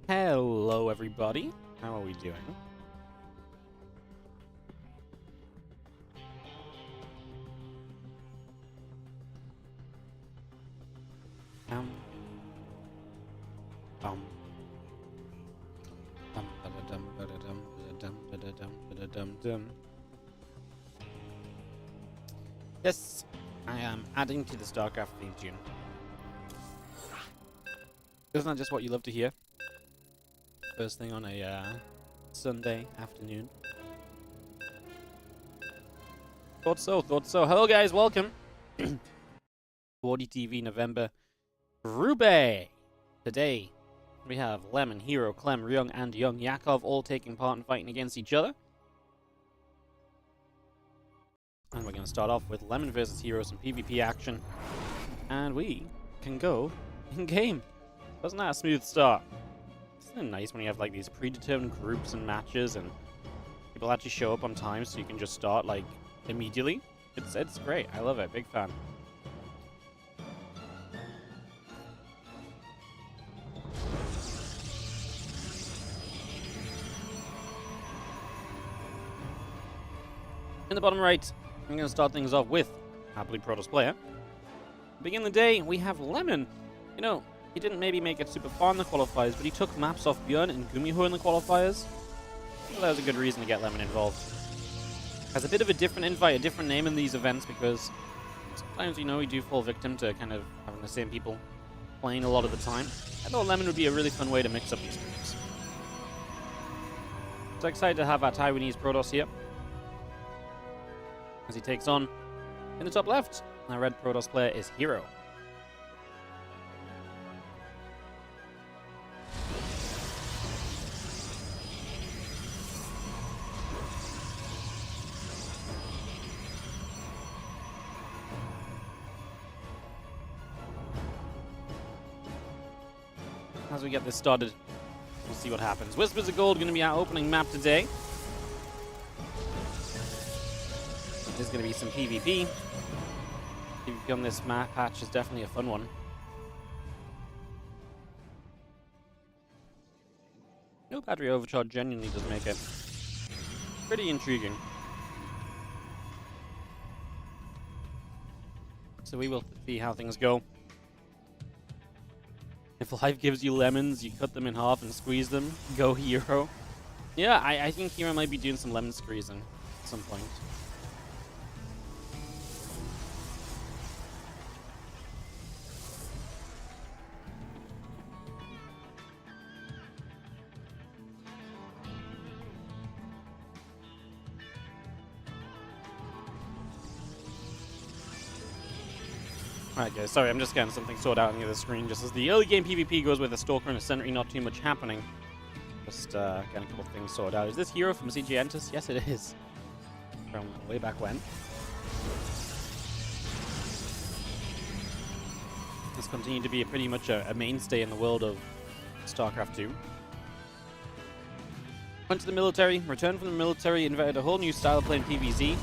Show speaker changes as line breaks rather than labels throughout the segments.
Hello, everybody. How are we doing? Dum, dum, ba-da-dum, ba-da-dum, ba-da-dum, ba-da-dum, ba-da-dum, dum. Yes, I am adding to the StarCraft theme tune. Isn't that just what you love to hear? First thing on a Sunday afternoon. Thought so, thought so. Hello guys, welcome. WardiTV November Rube. Today we have Lemon, Hero, Clem, Ryung, and YoungYakov all taking part in fighting against each other. And we're going to start off with Lemon versus Hero, some PvP action. And we can go in-game. Wasn't that a smooth start? Isn't it nice when you have like these predetermined groups and matches and people actually show up on time so you can just start like immediately? It's great. I love it. Big fan. In the bottom right, I'm going to start things off with Happily Protoss player. Begin the day, we have Lemon. You know, he didn't maybe make it super far in the qualifiers, but he took maps off Björn and Gumiho in the qualifiers. So that was a good reason to get Lemon involved. Has a bit of a different invite, a different name in these events, because sometimes, you know, we do fall victim to kind of having the same people playing a lot of the time. I thought Lemon would be a really fun way to mix up these groups. So excited to have our Taiwanese Protoss here, as he takes on, in the top left, our red Protoss player is Hero. As we get this started, we'll see what happens. Whispers of Gold going to be our opening map today. There's going to be some PvP. PvP on this map patch is definitely a fun one. No battery overcharge genuinely does make it pretty intriguing. So we will see how things go. If life gives you lemons, you cut them in half and squeeze them. Go Hero. Yeah, I think Hero might be doing some lemon squeezing at some point. Alright guys, sorry, I'm just getting something sorted out on the other screen. Just as the early game PvP goes with a Stalker and a Sentry, not too much happening. Just getting a couple of things sorted out. Is this Hero from CG Entus? Yes, it is. From way back when. This continued to be pretty much a mainstay in the world of StarCraft 2. Went to the military, returned from the military, invented a whole new style of playing PvZ,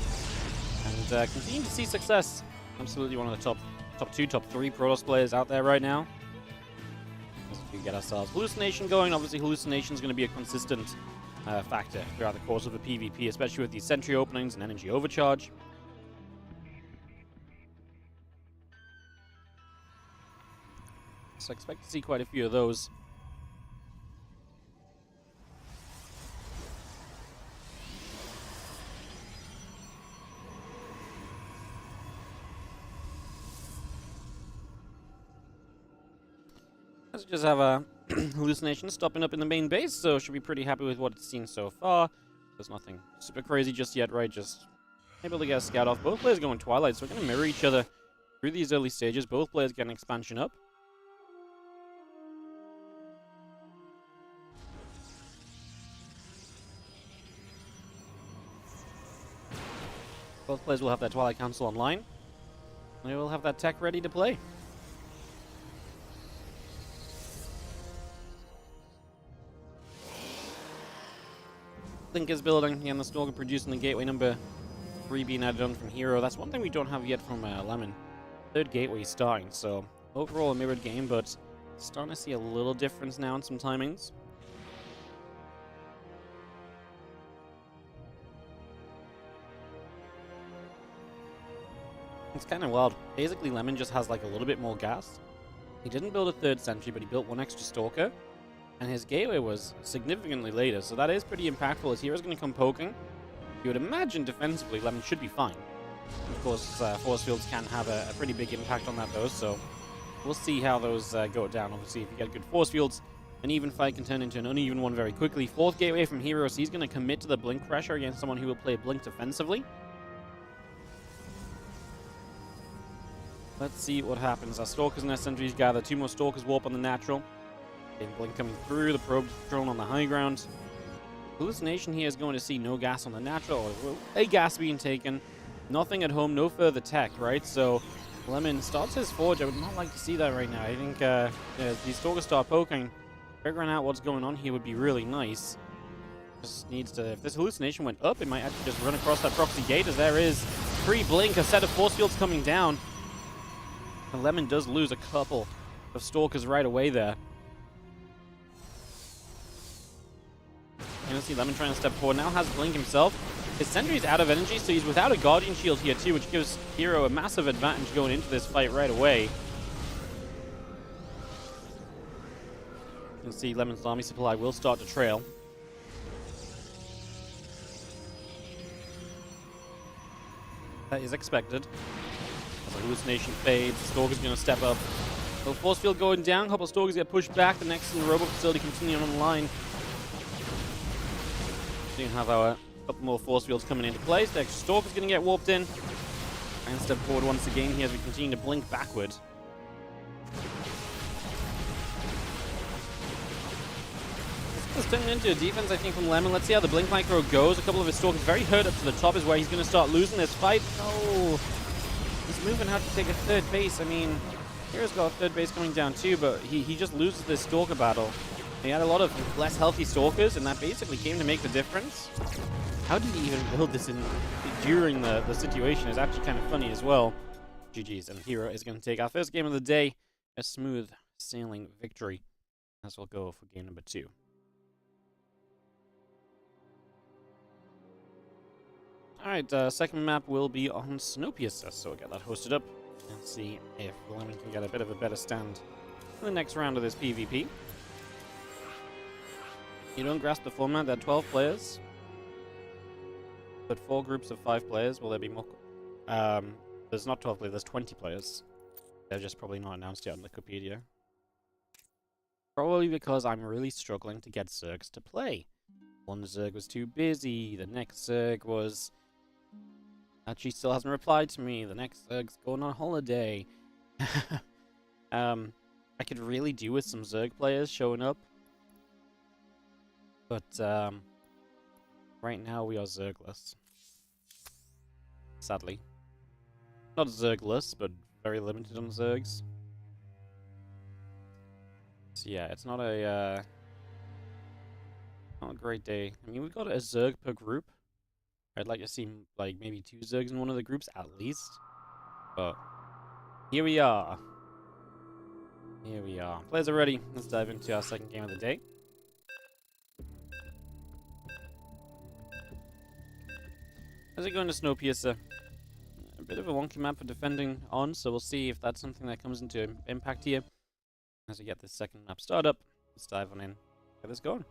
and continued to see success. Absolutely one of the top 2, top 3 Protoss players out there right now. As we get ourselves Hallucination going. Obviously, Hallucination is going to be a consistent factor throughout the course of the PvP, especially with these Sentry openings and Energy Overcharge. So I expect to see quite a few of those. Let's just have a Hallucination stopping up in the main base, so should be pretty happy with what it's seen so far. There's nothing super crazy just yet, right? Just able to get a scout off. Both players going Twilight, so we're going to mirror each other through these early stages. Both players get an expansion up. Both players will have their Twilight Council online. And they will have that tech ready to play. Link is building, and the Stalker producing the gateway number 3 being added on from Hero. That's one thing we don't have yet from Lemon. Third gateway is starting, so overall a mirrored game, but starting to see a little difference now in some timings. It's kind of wild. Basically, Lemon just has like a little bit more gas. He didn't build a 3rd sentry, but he built 1 extra Stalker. And his gateway was significantly later, so that is pretty impactful. His hero's going to come poking. You would imagine defensively, Lemon should be fine. Of course, force fields can have a pretty big impact on that, though, so we'll see how those go down. Obviously, if you get good force fields, an even fight can turn into an uneven one very quickly. 4th gateway from Hero, so he's going to commit to the blink pressure against someone who will play blink defensively. Let's see what happens. Our Stalkers and our Sentries gather. 2 more Stalkers warp on the natural. Blink coming through. The probe drone on the high ground. Hallucination here is going to see no gas on the natural. A gas being taken. Nothing at home. No further tech, right? So Lemon starts his forge. I would not like to see that right now. I think as these Stalkers start poking, figuring out what's going on here would be really nice. Just needs to... If this hallucination went up, it might actually just run across that proxy gate, as there is pre-blink, a set of force fields coming down. And Lemon does lose a couple of Stalkers right away there. You're going to see Lemon trying to step forward. Now has blink himself. His sentry's out of energy, so he's without a Guardian Shield here too, which gives Hero a massive advantage going into this fight right away. You can see Lemon's army supply will start to trail. That is expected. As the hallucination fades, the Stalker's going to step up. So force field going down, a couple of Stalkers get pushed back. The next in the Robo Facility continuing on the line. So you have our couple more force fields coming into place. The extra Stalker's going to get warped in. And step forward once again here as we continue to blink backward. This is turning into a defense, I think, from Lemon. Let's see how the blink micro goes. A couple of his Stalkers very hurt up to the top is where he's going to start losing this fight. Oh, he's moving out to take a 3rd base. I mean, Hero's got a 3rd base coming down too, but he just loses this Stalker battle. He had a lot of less healthy Stalkers, and that basically came to make the difference. How did he even build this in during the situation is actually kind of funny as well. GG's, and Hero is going to take our first game of the day, a smooth sailing victory, as we'll go for game number 2. Alright, second map will be on Snowpiercer, so we'll get that hosted up and see if Lemon can get a bit of a better stand in the next round of this PvP. You don't grasp the format. There are 12 players, but 4 groups of 5 players. Will there be more? There's not 12 players, there's 20 players. They're just probably not announced yet on Wikipedia. Probably because I'm really struggling to get Zergs to play. One Zerg was too busy, the next Zerg was... Actually still hasn't replied to me, the next Zerg's going on holiday. I could really do with some Zerg players showing up. But, right now we are Zergless. Sadly. Not Zergless, but very limited on Zergs. So yeah, it's not a great day. I mean, we've got a Zerg per group. I'd like to see, like, maybe 2 Zergs in one of the groups, at least. But, here we are. Here we are. Players are ready. Let's dive into our second game of the day. How's it going to Snowpiercer? A bit of a wonky map for defending on, so we'll see if that's something that comes into impact here. As we get this second map start up, let's dive on in. Get this going.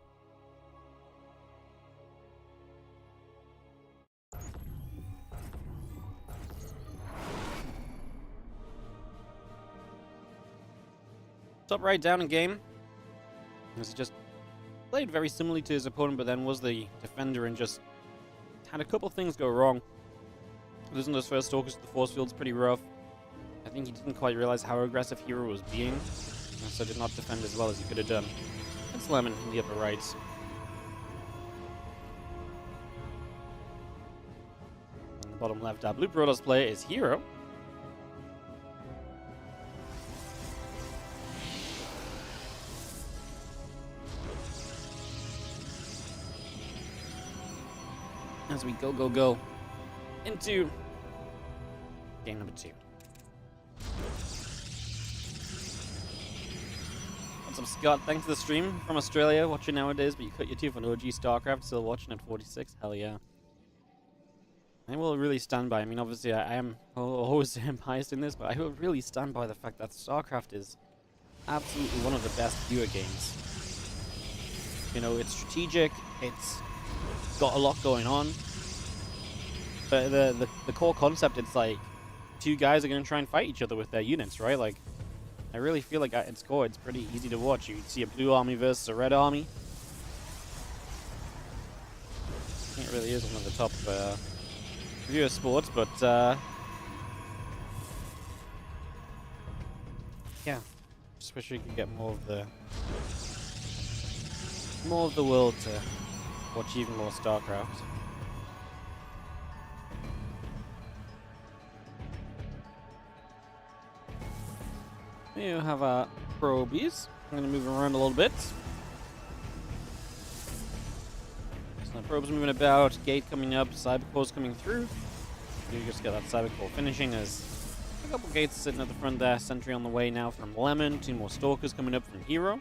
Top right down in game. As he just played very similarly to his opponent, but then was the defender and just had a couple things go wrong. Losing those first Stalkers to the force field's pretty rough. I think he didn't quite realize how aggressive Hero was being, and so did not defend as well as he could have done. It's Lemon in the upper right. In the bottom left, our Blue Protoss player is Hero. As we go into game number 2. What's up, Scott? Thanks for the stream from Australia. Watching nowadays, but you cut your teeth on OG StarCraft. Still watching at 46. Hell yeah. I will really stand by. I mean, obviously, I'll always say I'm biased in this, but I will really stand by the fact that StarCraft is absolutely one of the best viewer games. You know, it's strategic, it's got a lot going on, but the core concept, it's like two guys are going to try and fight each other with their units, right? Like, I really feel like at its core, it's pretty easy to watch. You see a blue army versus a red army. I think it really is one of the top viewer sports, but yeah, just wish we could get more of the world to watch even more StarCraft. We have our probies. I'm going to move around a little bit. So the probes moving about, gate coming up, cybercore's coming through. You just get that cybercore finishing. There's a couple gates sitting at the front there. Sentry on the way now from Lemon. 2 more stalkers coming up from Hero.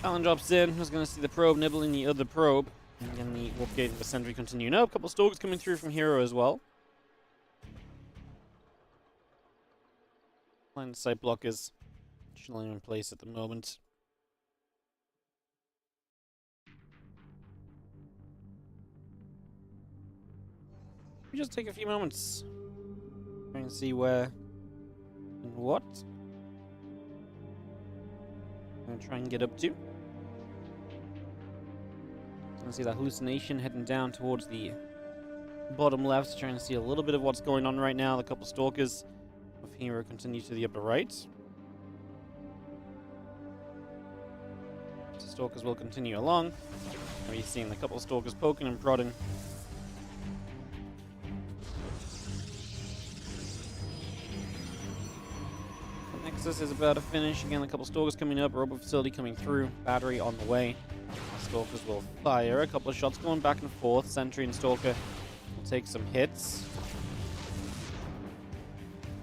Talon drops in. I was going to see the probe nibbling the other probe. And then the warp gate and the sentry continue. No, a couple stalkers coming through from Hero as well. Line of sight blockers chilling in place at the moment. We just take a few moments. Try and see where and what. I'm going to try and get up to. I see that hallucination heading down towards the bottom left, trying to see a little bit of what's going on right now. The couple stalkers of Hero continue to the upper right. The stalkers will continue along. We're seeing the couple stalkers poking and prodding. The Nexus is about to finish. Again, a couple stalkers coming up. Robo facility coming through. Battery on the way. Stalkers will fire. A couple of shots going back and forth. Sentry and Stalker will take some hits.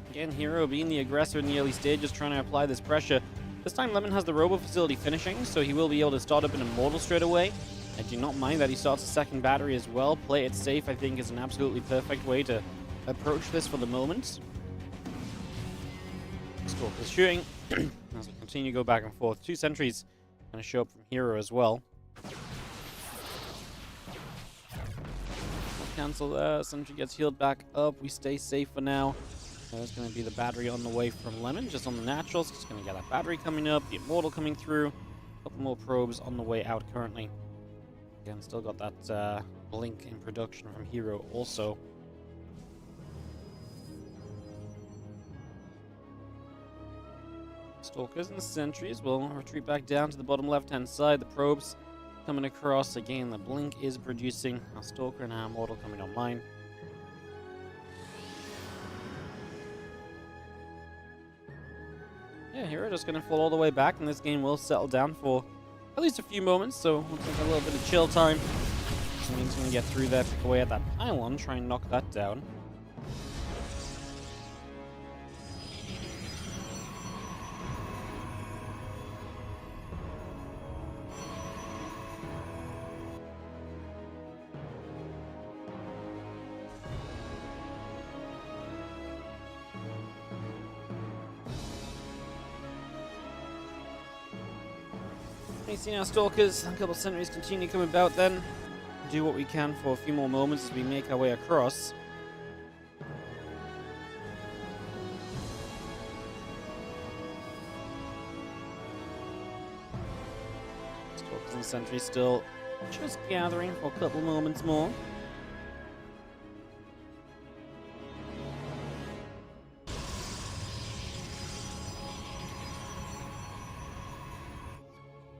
Again, Hero being the aggressor in the early stages, trying to apply this pressure. This time Lemon has the Robo facility finishing, so he will be able to start up an Immortal straight away. I do not mind that he starts a second battery as well. Play it safe, I think, is an absolutely perfect way to approach this for the moment. Stalker's shooting. As we continue to go back and forth. 2 sentries going to show up from Hero as well. Cancel there. Sentry gets healed back up. We stay safe for now. There's going to be the battery on the way from Lemon, just on the naturals. He's going to get that battery coming up. The Immortal coming through. A couple more probes on the way out currently. Again, still got that blink in production from Hero also. Stalkers and the sentries will retreat back down to the bottom left-hand side. The probes coming across. Again, the blink is producing. Our Stalker and our Immortal coming online. Yeah, Hero just going to fall all the way back, and this game will settle down for at least a few moments, so we'll take a little bit of chill time. Which means we're going to get through there, pick away at that pylon, try and knock that down. You see our Stalkers, a couple of sentries continue to come about then. Do what we can for a few more moments as we make our way across. Stalkers and sentries still just gathering for a couple moments more.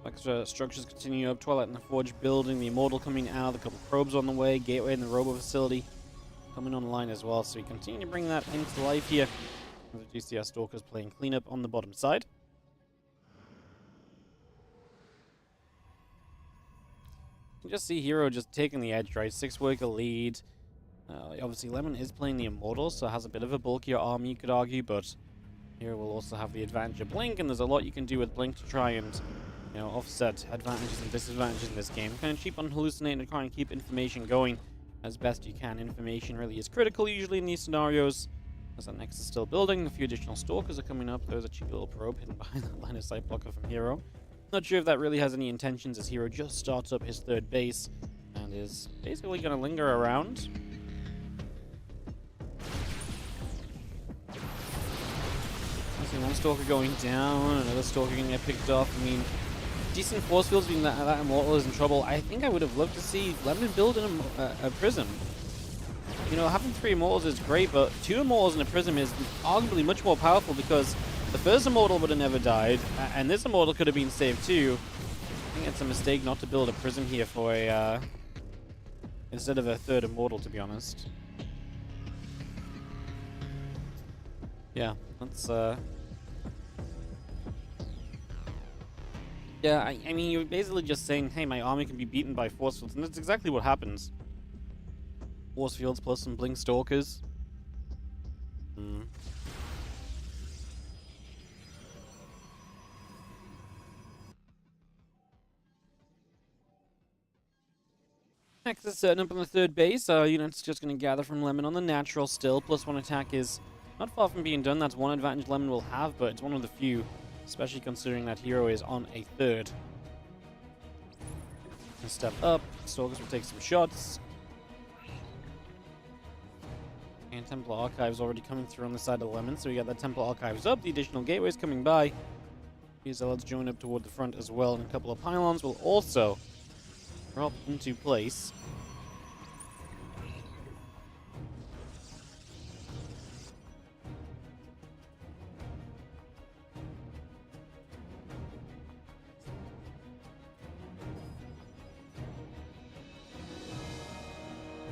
Extra structures continue up. Twilight and the Forge building. The Immortal coming out. A couple probes on the way. Gateway and the Robo facility coming online as well. So we continue to bring that into life here. As we do see our Stalkers playing cleanup on the bottom side. You just see Hero just taking the edge, right? 6-worker lead. Obviously, Lemon is playing the Immortals, so has a bit of a bulkier army, you could argue, but Hero will also have the advantage of Blink, and there's a lot you can do with Blink to try and, you know, offset advantages and disadvantages in this game. Kind of cheap on hallucinate and try and keep information going as best you can. Information really is critical usually in these scenarios. As that Nexus is still building, a few additional Stalkers are coming up. There's a cheeky little probe hidden behind that line of sight blocker from Hero. Not sure if that really has any intentions, as Hero just starts up his third base and is basically going to linger around. I see one Stalker going down, another Stalker going to get picked off. I mean, decent force fields being that Immortal is in trouble. I think I would have loved to see Lemon build a Prism. You know, having 3 Immortals is great, but 2 Immortals in a Prism is arguably much more powerful because the first Immortal would have never died, and this Immortal could have been saved too. I think it's a mistake not to build a Prism here for a, instead of a 3rd Immortal, to be honest. Yeah, that's, yeah, I mean, you're basically just saying, hey, my army can be beaten by force fields, and that's exactly what happens. Force fields plus some Blink Stalkers. Next is setting up on the 3rd base. Units just going to gather from Lemon on the natural still. +1 attack is not far from being done. That's one advantage Lemon will have, but it's one of the few, especially considering that Hero is on a 3rd. And step up. Stalkers will take some shots. And Templar Archives already coming through on the side of Lemon, so we got that Templar Archives up. The additional gateways coming by. These Zealots join up toward the front as well, and a couple of pylons will also drop into place.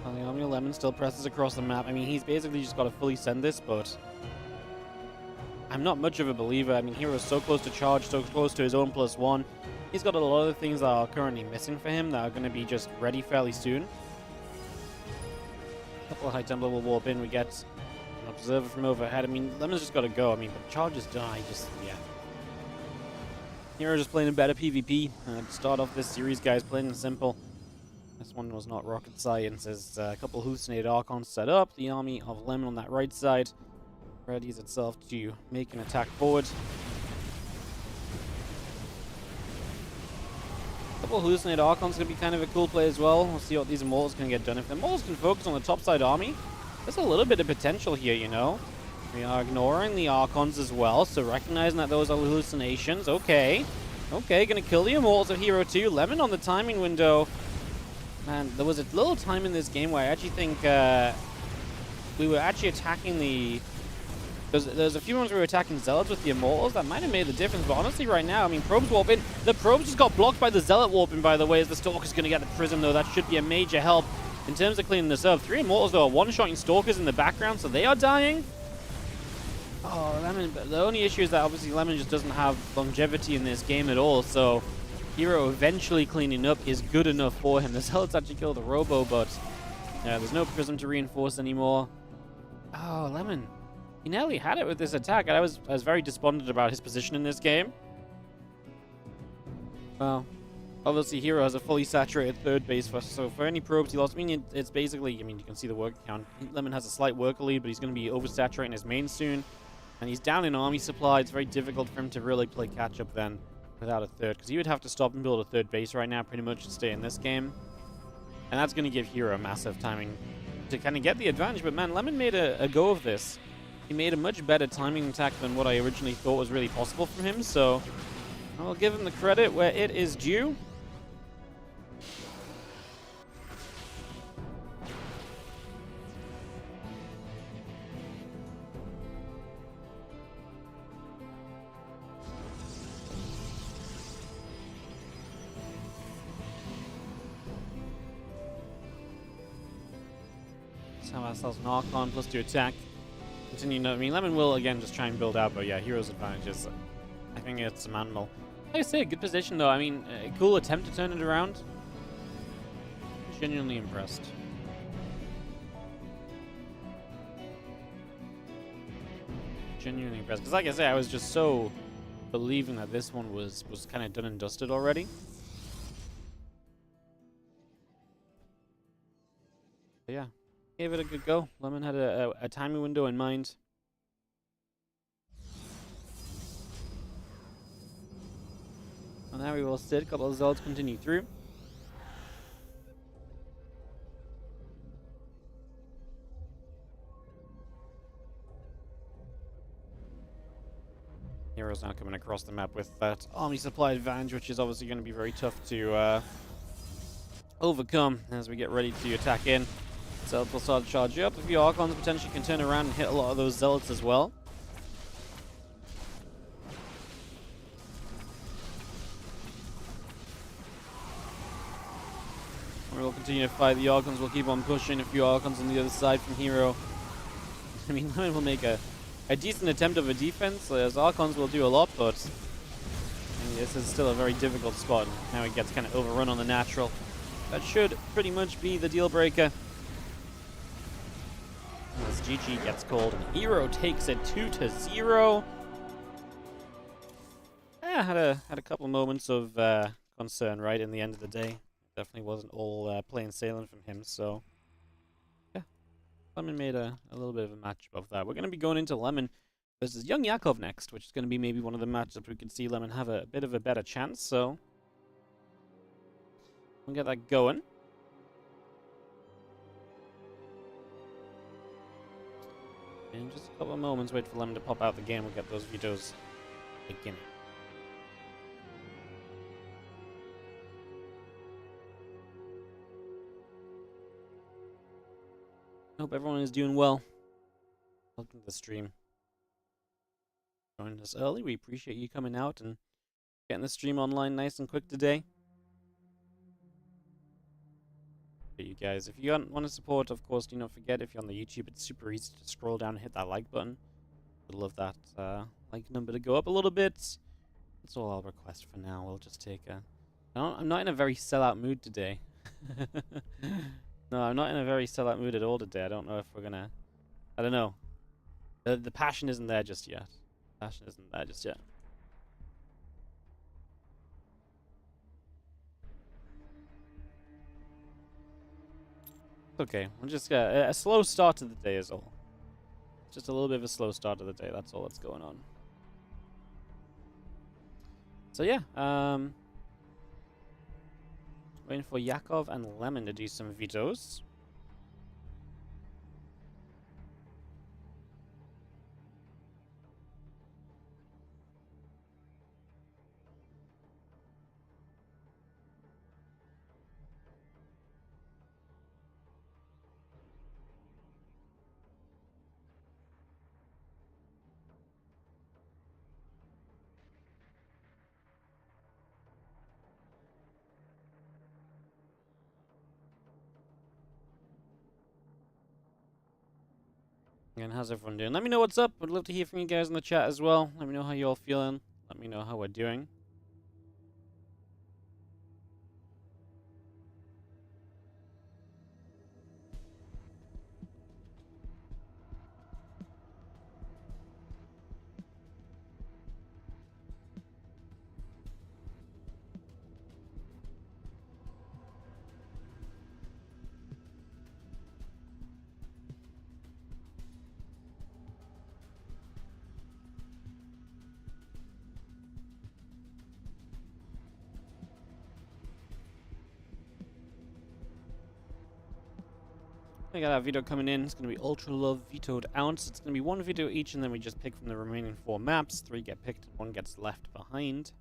The Army of Lemon still presses across the map. I mean, he's basically just got to fully send this, but I'm not much of a believer. I mean, Hero's so close to charge, so close to his own +1. He's got a lot of things that are currently missing for him that are going to be just ready fairly soon. A couple of High Templar will warp in. We get an Observer from overhead. I mean, Lemon's just got to go. I mean, the charges die. Just, yeah. Hero just playing a better PvP. To start off this series, guys, plain and simple. This one was not rocket science. There's a couple of hallucinated Archons set up. The army of Lemon on that right side readies itself to make an attack forward. A couple of hallucinated Archons going to be kind of a cool play as well. We'll see what these Immortals can get done. If the Immortals can focus on the top side army, there's a little bit of potential here, you know. We are ignoring the Archons as well, so recognizing that those are hallucinations. Okay. Okay, going to kill the Immortals of Hero 2. Lemon on the timing window. Man, there was a little time in this game where I actually think we were actually attacking the... There's a few ones where we were attacking Zealots with the Immortals. That might have made the difference, but honestly right now, I mean, Probes warp in. The Probes just got blocked by the Zealot warping, by the way, as the Stalker's going to get the Prism, though. That should be a major help in terms of cleaning this up. 3 Immortals, though, are one-shotting Stalkers in the background, so they are dying. Oh, Lemon, but the only issue is that obviously Lemon just doesn't have longevity in this game at all, so Hero eventually cleaning up is good enough for him. The Zealots actually killed the Robo, but yeah, there's no Prism to reinforce anymore. Oh, Lemon. He nearly had it with this attack, and I was very despondent about his position in this game. Well, obviously Hero has a fully saturated 3rd base, so for any probes he lost, I mean, it's basically, I mean, you can see the worker count. Lemon has a slight worker lead, but he's going to be oversaturating his main soon. And he's down in army supply. It's very difficult for him to really play catch-up then without a 3rd, because he would have to stop and build a 3rd base right now pretty much to stay in this game. And that's going to give Hero massive timing to kind of get the advantage. But man, Lemon made a go of this. He made a much better timing attack than what I originally thought was really possible from him, so I will give him the credit where it is due. Let's have ourselves an Archon plus 2 attack. Continue, I mean, Lemon will again just try and build out, but yeah, Hero's advantages. I think it's manageable. Like I say, good position though. I mean, a cool attempt to turn it around. Genuinely impressed. Genuinely impressed. Because like I say, I was just so believing that this one was kind of done and dusted already. But yeah, gave it a good go. Lemon had a timing window in mind. And now we will sit. A couple of Zelds continue through. Heroes now coming across the map with that army supply advantage, which is obviously going to be very tough to overcome as we get ready to attack in. Zealots will start to charge up. A few Archons potentially can turn around and hit a lot of those Zealots as well. We'll continue to fight. The Archons will keep on pushing. A few Archons on the other side from Hero. I mean, Lemon will make a decent attempt of a defense, as Archons will do a lot, but I mean, this is still a very difficult spot. Now he gets kind of overrun on the natural. That should pretty much be the deal breaker. As GG gets called and Hero takes it 2-0. Yeah, had a couple moments of concern right in the end of the day. Definitely wasn't all plain sailing from him, so yeah. Lemon made a little bit of a matchup of that. We're going to be going into Lemon versus YoungYakov next, which is going to be maybe one of the matchups we can see Lemon have a bit of a better chance, so we'll get that going. In just a couple of moments, wait for Lemon to pop out the game. We'll get those vetoes beginning. Hope everyone is doing well. Welcome to the stream. Joining us early. We appreciate you coming out and getting the stream online nice and quick today. For you guys, if you want to support, of course, do not forget, if you're on the YouTube, it's super easy to scroll down and hit that like button. Would love that like number to go up a little bit. That's all I'll request for now. We'll just take a... I'm not in a very sellout mood today. No, I'm not in a very sellout mood at all today. I don't know if we're gonna... I don't know. The passion isn't there just yet. Passion isn't there just yet. Okay, we'll just get a slow start to the day is all. Just a little bit of a slow start to the day. That's all that's going on. So yeah, waiting for Yakov and Lemon to do some vetoes. And how's everyone doing? Let me know what's up. Would love to hear from you guys in the chat as well. Let me know how you all feeling. Let me know how we're doing. I got that veto coming in. It's going to be Ultra Love Vetoed Ounce. It's going to be one veto each, and then we just pick from the remaining 4 maps. 3 get picked, and 1 gets left behind.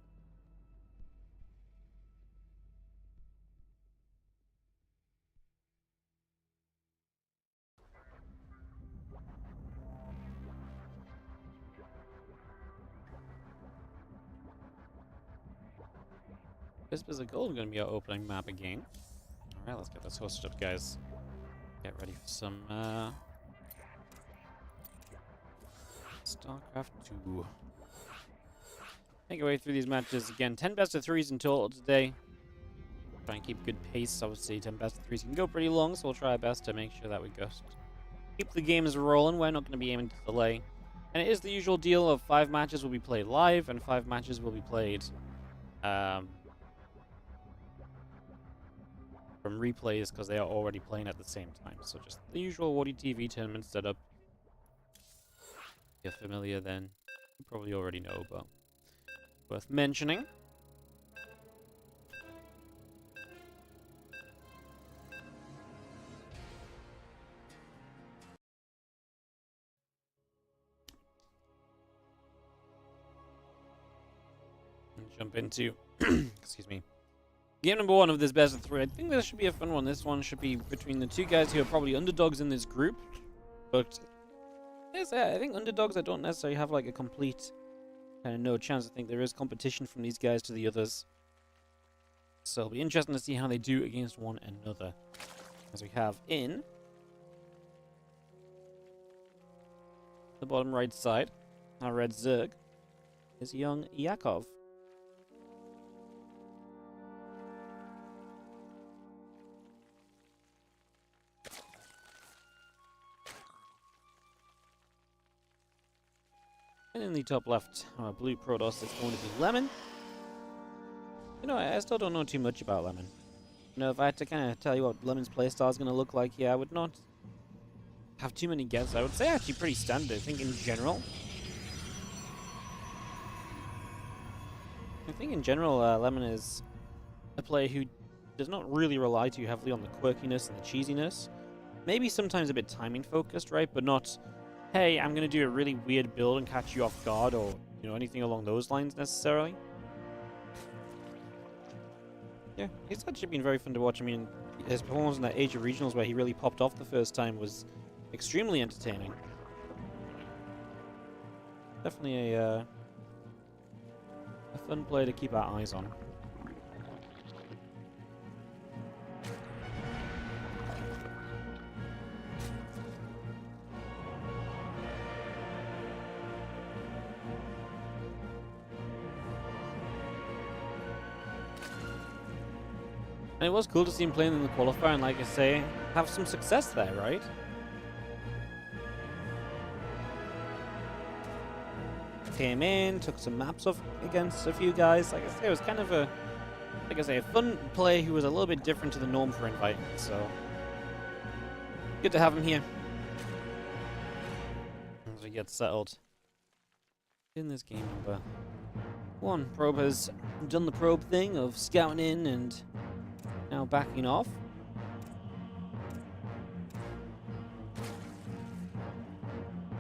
Whispers of Gold going to be our opening map again. Alright, let's get this hosted up, guys. Get ready for some StarCraft 2. Make our way through these matches again. 10 best of 3s in total today. Try and keep good pace. Obviously, 10 best of 3s can go pretty long, so we'll try our best to make sure that we just keep the games rolling. We're not going to be aiming to delay. And it is the usual deal of 5 matches will be played live, and 5 matches will be played from replays, because they are already playing at the same time. So just the usual WardiTV tournament setup. If you're familiar, then you probably already know, but worth mentioning. Jump into excuse me, game number 1 of this best of 3. I think this should be a fun one. This one should be between the 2 guys who are probably underdogs in this group, but yes, I think underdogs that don't necessarily have like a complete kind of no chance. I think there is competition from these guys to the others, so it'll be interesting to see how they do against one another. As we have in the bottom right side, our red Zerg is YoungYakov. And in the top left, our blue Protoss is going to be Lemon. You know, I still don't know too much about Lemon. You know, if I had to kind of tell you what Lemon's playstyle is going to look like, yeah, I would not have too many guesses. I would say actually pretty standard. I think in general, Lemon is a player who does not really rely too heavily on the quirkiness and the cheesiness. Maybe sometimes a bit timing focused, right? But not, hey, I'm going to do a really weird build and catch you off guard, or, you know, anything along those lines necessarily. Yeah, it's actually been very fun to watch. I mean, his performance in that Age of Regionals where he really popped off the first time was extremely entertaining. Definitely a fun player to keep our eyes on. And it was cool to see him playing in the qualifier, and like I say, have some success there, right? Came in, took some maps off against a few guys. Like I say, it was kind of a, like I say, a fun play who was a little bit different to the norm for Invite. So good to have him here as we get settled in this game number 1. Probe has done the probe thing of scouting in and now backing off.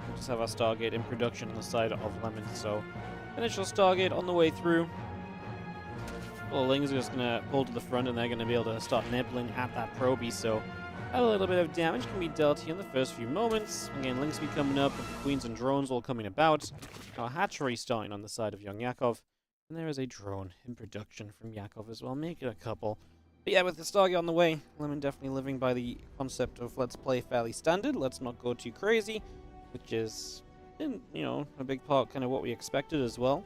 We'll just have our Stargate in production on the side of Lemon, so initial Stargate on the way through. Well, Ling's just going to pull to the front, and they're going to be able to start nibbling at that probie, so a little bit of damage can be dealt here in the first few moments. Again, Ling's be coming up, with the Queens and drones all coming about. Our hatchery starting on the side of YoungYakov, and there is a drone in production from Yakov as well, making a couple. But yeah, with the Stargate on the way, Lemon definitely living by the concept of let's play fairly standard, let's not go too crazy, which is, you know, a big part kind of what we expected as well.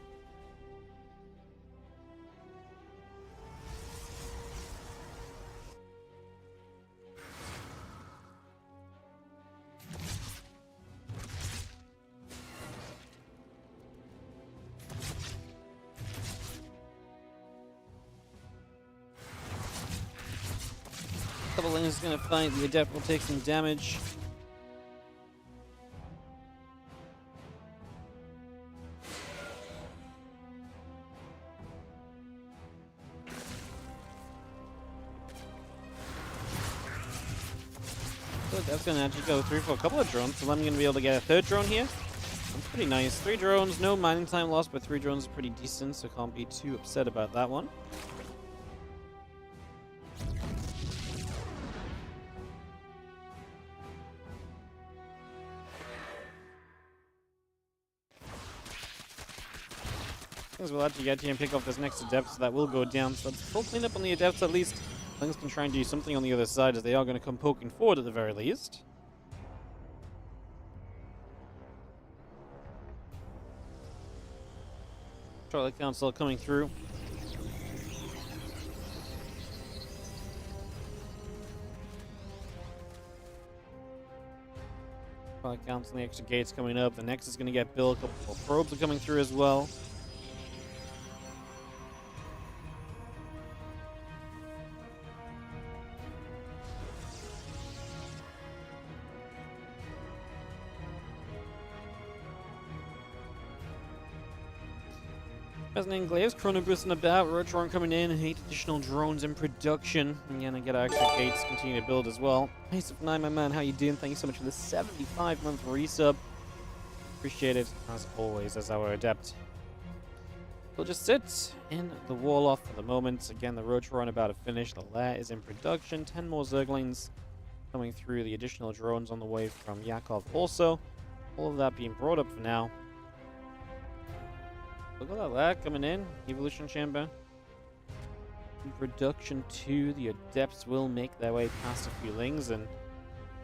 Couple lanes is going to fight. The Adept will take some damage. So that's going to actually go through for a couple of drones. So I'm going to be able to get a 3rd drone here. That's pretty nice. 3 drones, no mining time lost, but 3 drones are pretty decent, so can't be too upset about that one. We'll actually get here and pick off this next Adept, so that will go down. So that's full cleanup on the Adepts at least. Things can try and do something on the other side, as they are going to come poking forward at the very least. Charlie Council coming through. Probably counting the extra gates coming up. The next is going to get built. A couple more probes are coming through as well. Resident Enclaves, Chrono boosting about, Rong coming in, 8 additional drones in production. And gonna get our extra gates, continue to build as well. Nice of 9, my man, how you doing? Thank you so much for the 75-month resub. Appreciate it, as always, as our adept. We'll just sit in the wall off for the moment. Again, the Rotron about to finish. The lair is in production. 10 more Zerglings coming through. The additional drones on the way from Yakov also. All of that being brought up for now. Look at that lair coming in. Evolution Chamber. In production 2. The Adepts will make their way past a few Lings, and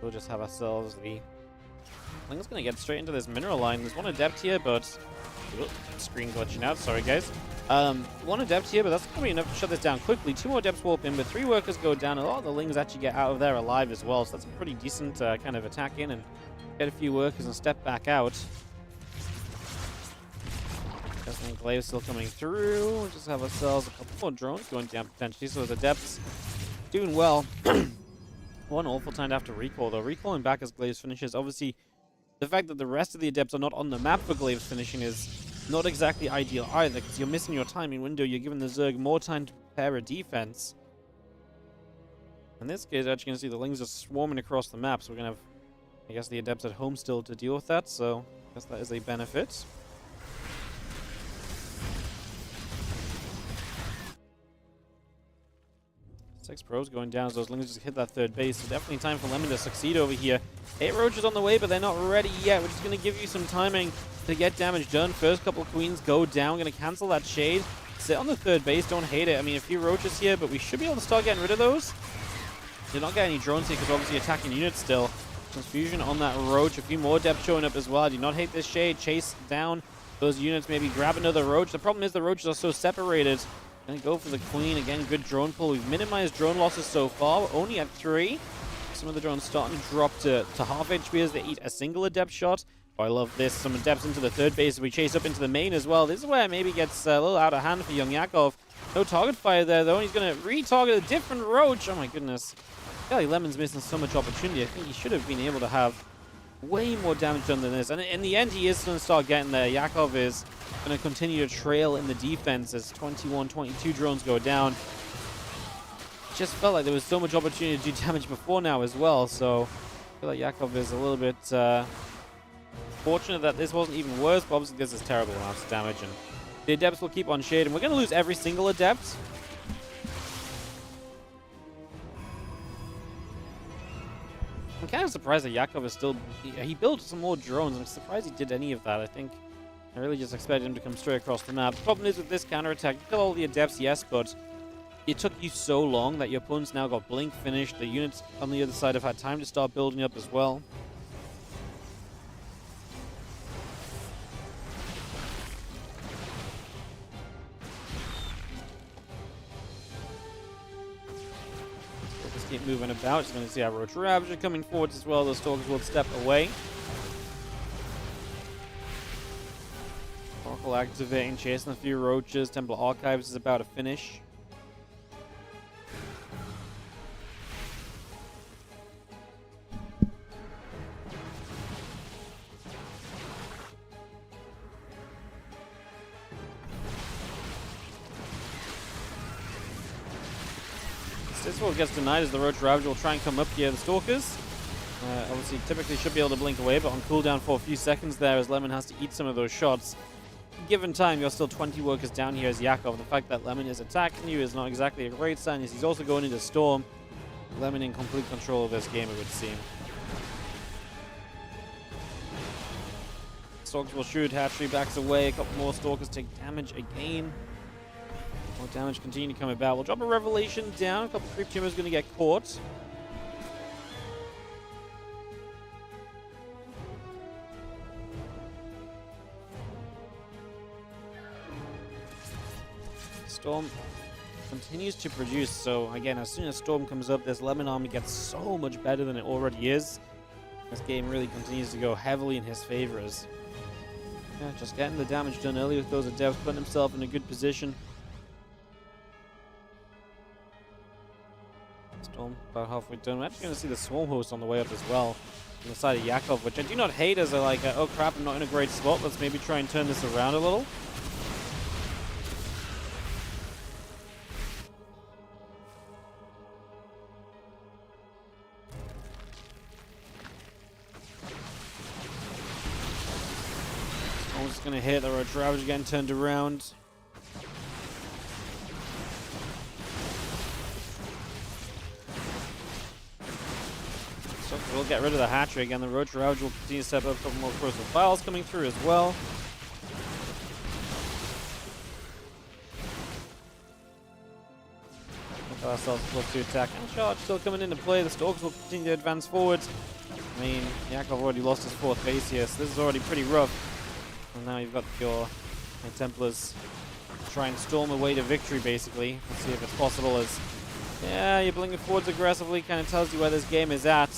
we'll just have ourselves the... Ling's going to get straight into this mineral line. There's one Adept here, but... Oops, screen glitching out. Sorry, guys. One Adept here, but that's going to be enough to shut this down quickly. 2 more Adepts warp in, but 3 workers go down. A lot of the Lings actually get out of there alive as well, so that's a pretty decent kind of attack in and get a few workers and step back out. Enclave still coming through. We'll just have ourselves a couple more drones going down potentially. So the Adepts doing well. One awful time to have to recall though. Recalling back as Glaives finishes. Obviously, the fact that the rest of the Adepts are not on the map for Glaives finishing is not exactly ideal either, because you're missing your timing window. You're giving the Zerg more time to prepare a defense. In this case, actually going to see the Lings are swarming across the map, so we're going to have, I guess, the Adepts at home still to deal with that. So I guess that is a benefit. 6 pros going down as those Lings just hit that third base. So definitely time for Lemon to succeed over here. 8 Roaches on the way, but they're not ready yet. We're just going to give you some timing to get damage done. First couple of Queens go down. Going to cancel that Shade. Sit on the third base. Don't hate it. I mean, a few Roaches here, but we should be able to start getting rid of those. Did not get any drones here because obviously attacking units still. Transfusion on that Roach. A few more depth showing up as well. I do not hate this Shade. Chase down those units. Maybe grab another Roach. The problem is the Roaches are so separated. Gonna go for the Queen. Again, good drone pull. We've minimized drone losses so far. We're only at 3. Some of the drones starting to drop to half HP as they eat a single Adept shot. Oh, I love this. Some Adepts into the third base. We chase up into the main as well. This is where it maybe gets a little out of hand for YoungYakov. No target fire there, though. And he's going to re-target a different Roach. Oh, my goodness. Golly, Lemon's missing so much opportunity. I think he should have been able to have way more damage done than this. And in the end, he is going to start getting there. Yakov is going to continue to trail in the defense as 21, 22 drones go down. Just felt like there was so much opportunity to do damage before now as well. So I feel like Yakov is a little bit fortunate that this wasn't even worse. But obviously, this is terrible amounts of damage. And the Adepts will keep on shading. We're going to lose every single Adept. I'm kind of surprised that Yakov is still... He built some more drones. I'm surprised he did any of that. I think I really just expected him to come straight across the map. The problem is with this counterattack, you kill all the Adepts, yes, but it took you so long that your opponent's now got Blink finished. The units on the other side have had time to start building up as well. Keep moving about. Just going to see our Roach Ravager coming forwards as well. Those Stalkers will step away. Oracle activating, chasing a few Roaches. Temple Archives is about to finish. This one gets denied as the Roach Ravager will try and come up here. The Stalkers obviously typically should be able to blink away, but on cooldown for a few seconds there as Lemon has to eat some of those shots. Given time, you're still 20 workers down here as Yakov. The fact that Lemon is attacking you is not exactly a great sign, as he's also going into Storm. Lemon in complete control of this game, it would seem. Stalkers will shoot. Hatchery backs away. A couple more Stalkers take damage again. More damage continue to come about. We'll drop a Revelation down. A couple Creep Tumors going to get caught. Storm continues to produce. So again, as soon as Storm comes up, this Lemon army gets so much better than it already is. This game really continues to go heavily in his favor as just getting the damage done early with those adepts, putting himself in a good position. Storm about halfway done. We're actually going to see the Swarm Host on the way up as well on the side of Yakov, which I do not hate as a oh crap, I'm not in a great spot. Let's maybe try and turn this around a little. I'm just going to hit the Roach Ravage again, turned around. So we'll get rid of the hatchery again. The Roach Ravage will continue to step up. A couple more Crystal Files coming through as well. Got ourselves plus 2 attack and charge still coming into play. The Stalkers will continue to advance forward. I mean, Yakov already lost his 4th base here, so this is already pretty rough. And now you've got your Templars try and storm away to victory, basically. Let's see if it's possible as... Yeah, you're blinking forwards aggressively, kind of tells you where this game is at.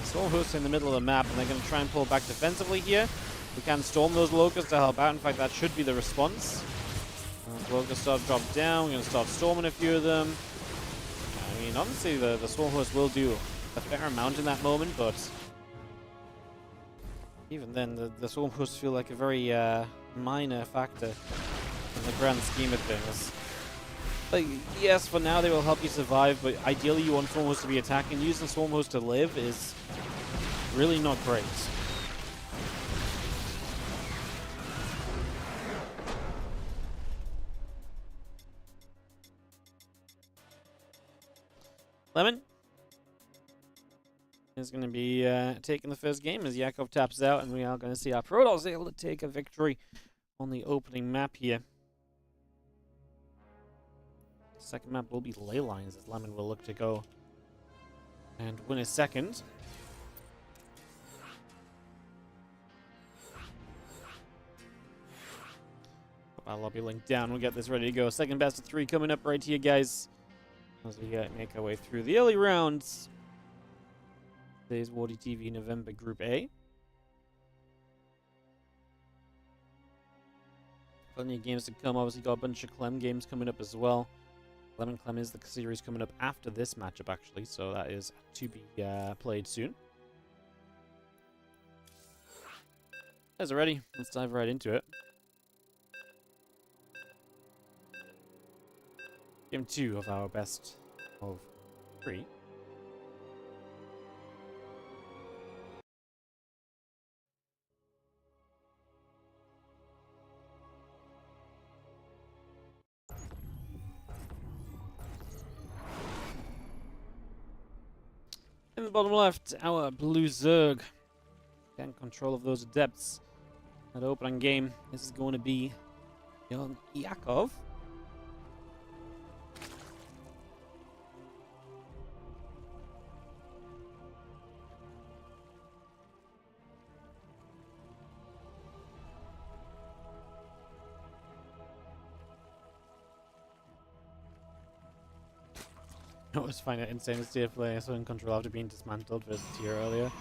Storm Hosts in the middle of the map, and they're going to try and pull back defensively here. We can storm those Locusts to help out. In fact, that should be the response. Locusts start to drop down. We're going to start storming a few of them. I mean, obviously, the Storm Host will do a fair amount in that moment, but... Even then, the Swarm Hosts feel like a very minor factor in the grand scheme of things. Like, yes, for now they will help you survive, but ideally you want Swarm Hosts to be attacking. Using Swarm Hosts to live is really not great. Lemon is going to be taking the first game as Yakov taps out, and we are going to see our Protoss able to take a victory on the opening map here. The second map will be Ley Lines as Lemon will look to go and win his second. Our lobby link down. We'll get this ready to go. Second best of 3 coming up right here, guys, as we make our way through the early rounds. Today's WardiTV November Group A. Plenty of games to come. Obviously got a bunch of Clem games coming up as well. Clem and Clem is the series coming up after this matchup, actually, so that is to be played soon. Guys are ready. Let's dive right into it. Game 2 of our best of 3. In the bottom left, our blue Zerg. Getting control of those adepts. That opening game, this is going to be YoungYakov. I always find it insane to see a player so in control after being dismantled versus tier earlier.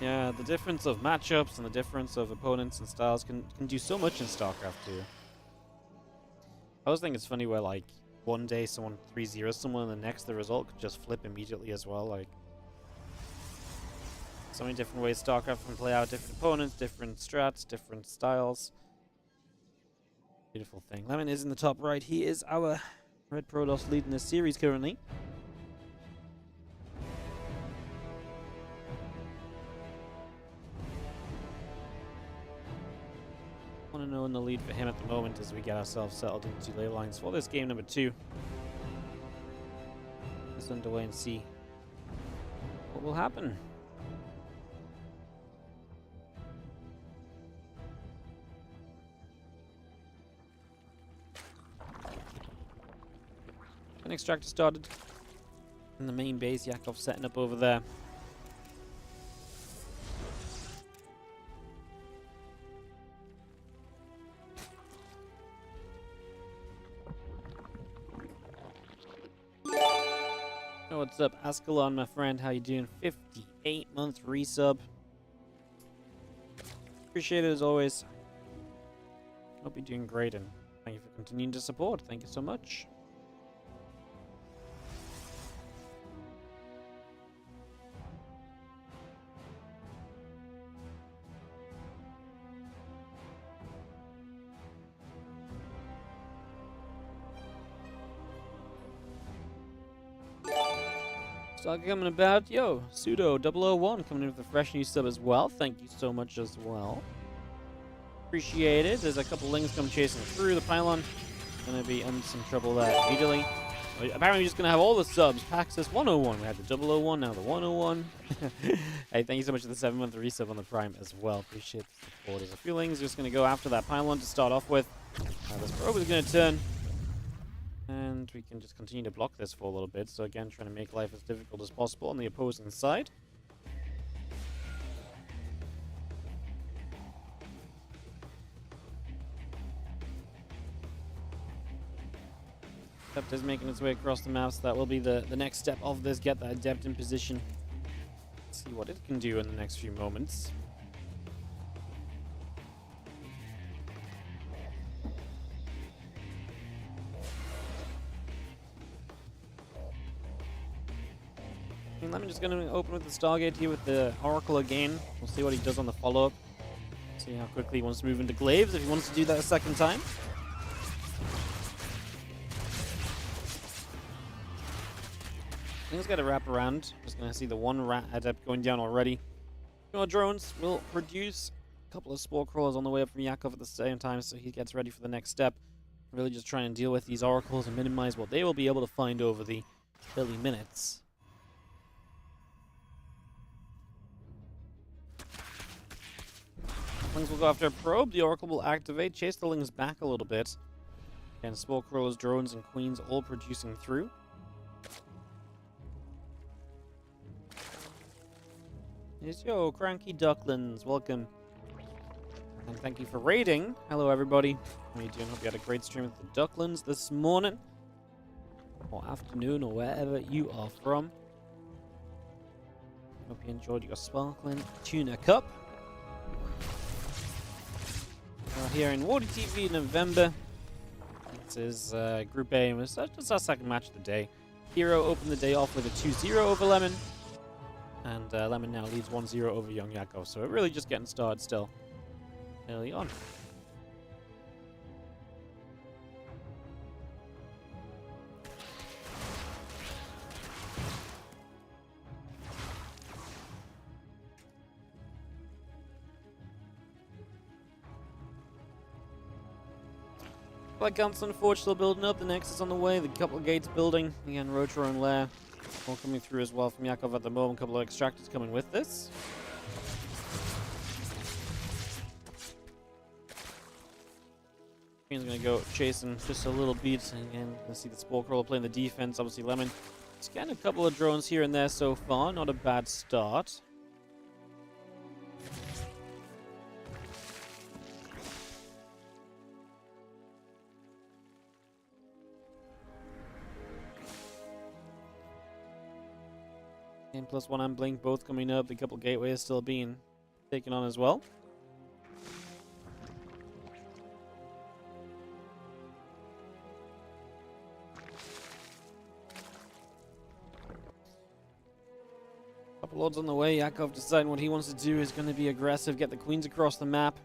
Yeah, the difference of matchups and the difference of opponents and styles can do so much in StarCraft 2. I always think it's funny where, like, one day someone 3-0 someone and the next the result could just flip immediately as well. Like, so many different ways StarCraft can play out, different opponents, different strats, different styles. Beautiful thing. Lemon is in the top right. He is our Red Protoss leading this series currently. Want to know in the lead for him at the moment as we get ourselves settled into Ley Lines for this game number 2. Let's underway and see what will happen. An extractor started in the main base. Yakov setting up over there. Oh, what's up, Ascalon, my friend? How you doing? 58-month resub. Appreciate it as always. Hope you're doing great, and thank you for continuing to support. Thank you so much. Start coming about. Yo, Pseudo001 coming in with a fresh new sub as well. Thank you so much as well. Appreciate it. There's a couple links come chasing through the pylon. Gonna be in some trouble there immediately. Apparently, we're just gonna have all the subs. Paxis 101. We had the 001, now the 101. Hey, thank you so much for the 7-month resub on the Prime as well. Appreciate the support. There's a few links. Just gonna go after that pylon to start off with. This probe is gonna turn. And we can just continue to block this for a little bit. So again, trying to make life as difficult as possible on the opposing side. Adept is making its way across the map, so that will be the next step of this. Get that Adept in position. See what it can do in the next few moments. I'm just going to open with the Stargate here with the Oracle again. We'll see what he does on the follow-up. See how quickly he wants to move into Glaives, if he wants to do that a second time. Things got to wrap around. Just going to see the one rat Adept going down already. Our drones will produce a couple of Spore Crawlers on the way up from Yakov at the same time, so he gets ready for the next step. Really just trying to deal with these Oracles and minimize what they will be able to find over the early minutes. Lings will go after a probe. The Oracle will activate, chase the Lings back a little bit. And Spore Crawlers, drones, and queens all producing through. Yes, yo, Cranky Ducklins, welcome. And thank you for raiding. Hello, everybody. How are you doing? Hope you had a great stream with the Ducklins this morning. Or afternoon, or wherever you are from. Hope you enjoyed your sparkling tuna cup. Here in WardiTV November. This is Group A, and it's just our second match of the day. Hero opened the day off with a 2-0 over Lemon. And Lemon now leads 1-0 over YoungYakov. So we're really just getting started still early on. Black Council and Forge still building up. The Nexus on the way. The couple of gates building. Again, Rotor and Lair all coming through as well from Yakov at the moment. A couple of extractors coming with this. Queen's going to go chasing just a little bit. And again, you can see the Spore Crawler playing the defense. Obviously, Lemon scanning a couple of drones here and there so far. Not a bad start. And +1 and Blink both coming up. A couple gateways still being taken on as well. Couple lords on the way. Yakov deciding what he wants to do is going to be aggressive. Get the queens across the map.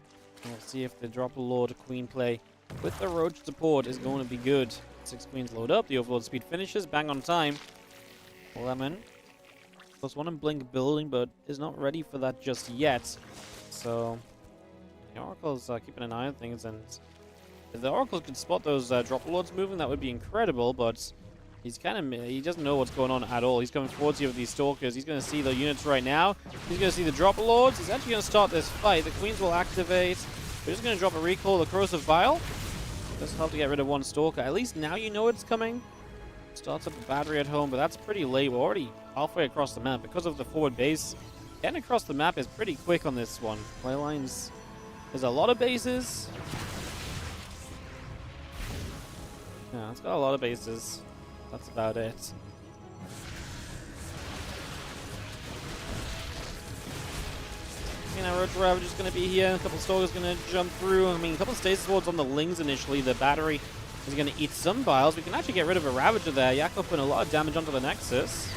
And we'll see if the drop a lord queen play with the roach support is going to be good. 6 queens load up. The overlord speed finishes. Bang on time. Lemon. +1 and Blink building, but is not ready for that just yet. So the Oracle's keeping an eye on things, and if the Oracle could spot those drop lords moving, that would be incredible. But he doesn't know what's going on at all. He's coming towards you with these stalkers. He's going to see the units right now. He's going to see the drop lords. He's actually going to start this fight. The queens will activate. We're just going to drop a recall. The Corrosive Vial. Just help to get rid of one stalker. At least now you know it's coming. Starts up a battery at home, but that's pretty late. We're already halfway across the map because of the forward base. Getting across the map is pretty quick on this one. Play lines. There's a lot of bases. Yeah, it's got a lot of bases. That's about it. You know, Roach Ravage is going to be here. A couple of Stalkers going to jump through. I mean, a couple of Stasis Wards on the Lings initially. The battery is going to eat some biles. We can actually get rid of a Ravager there. Yakov putting a lot of damage onto the Nexus.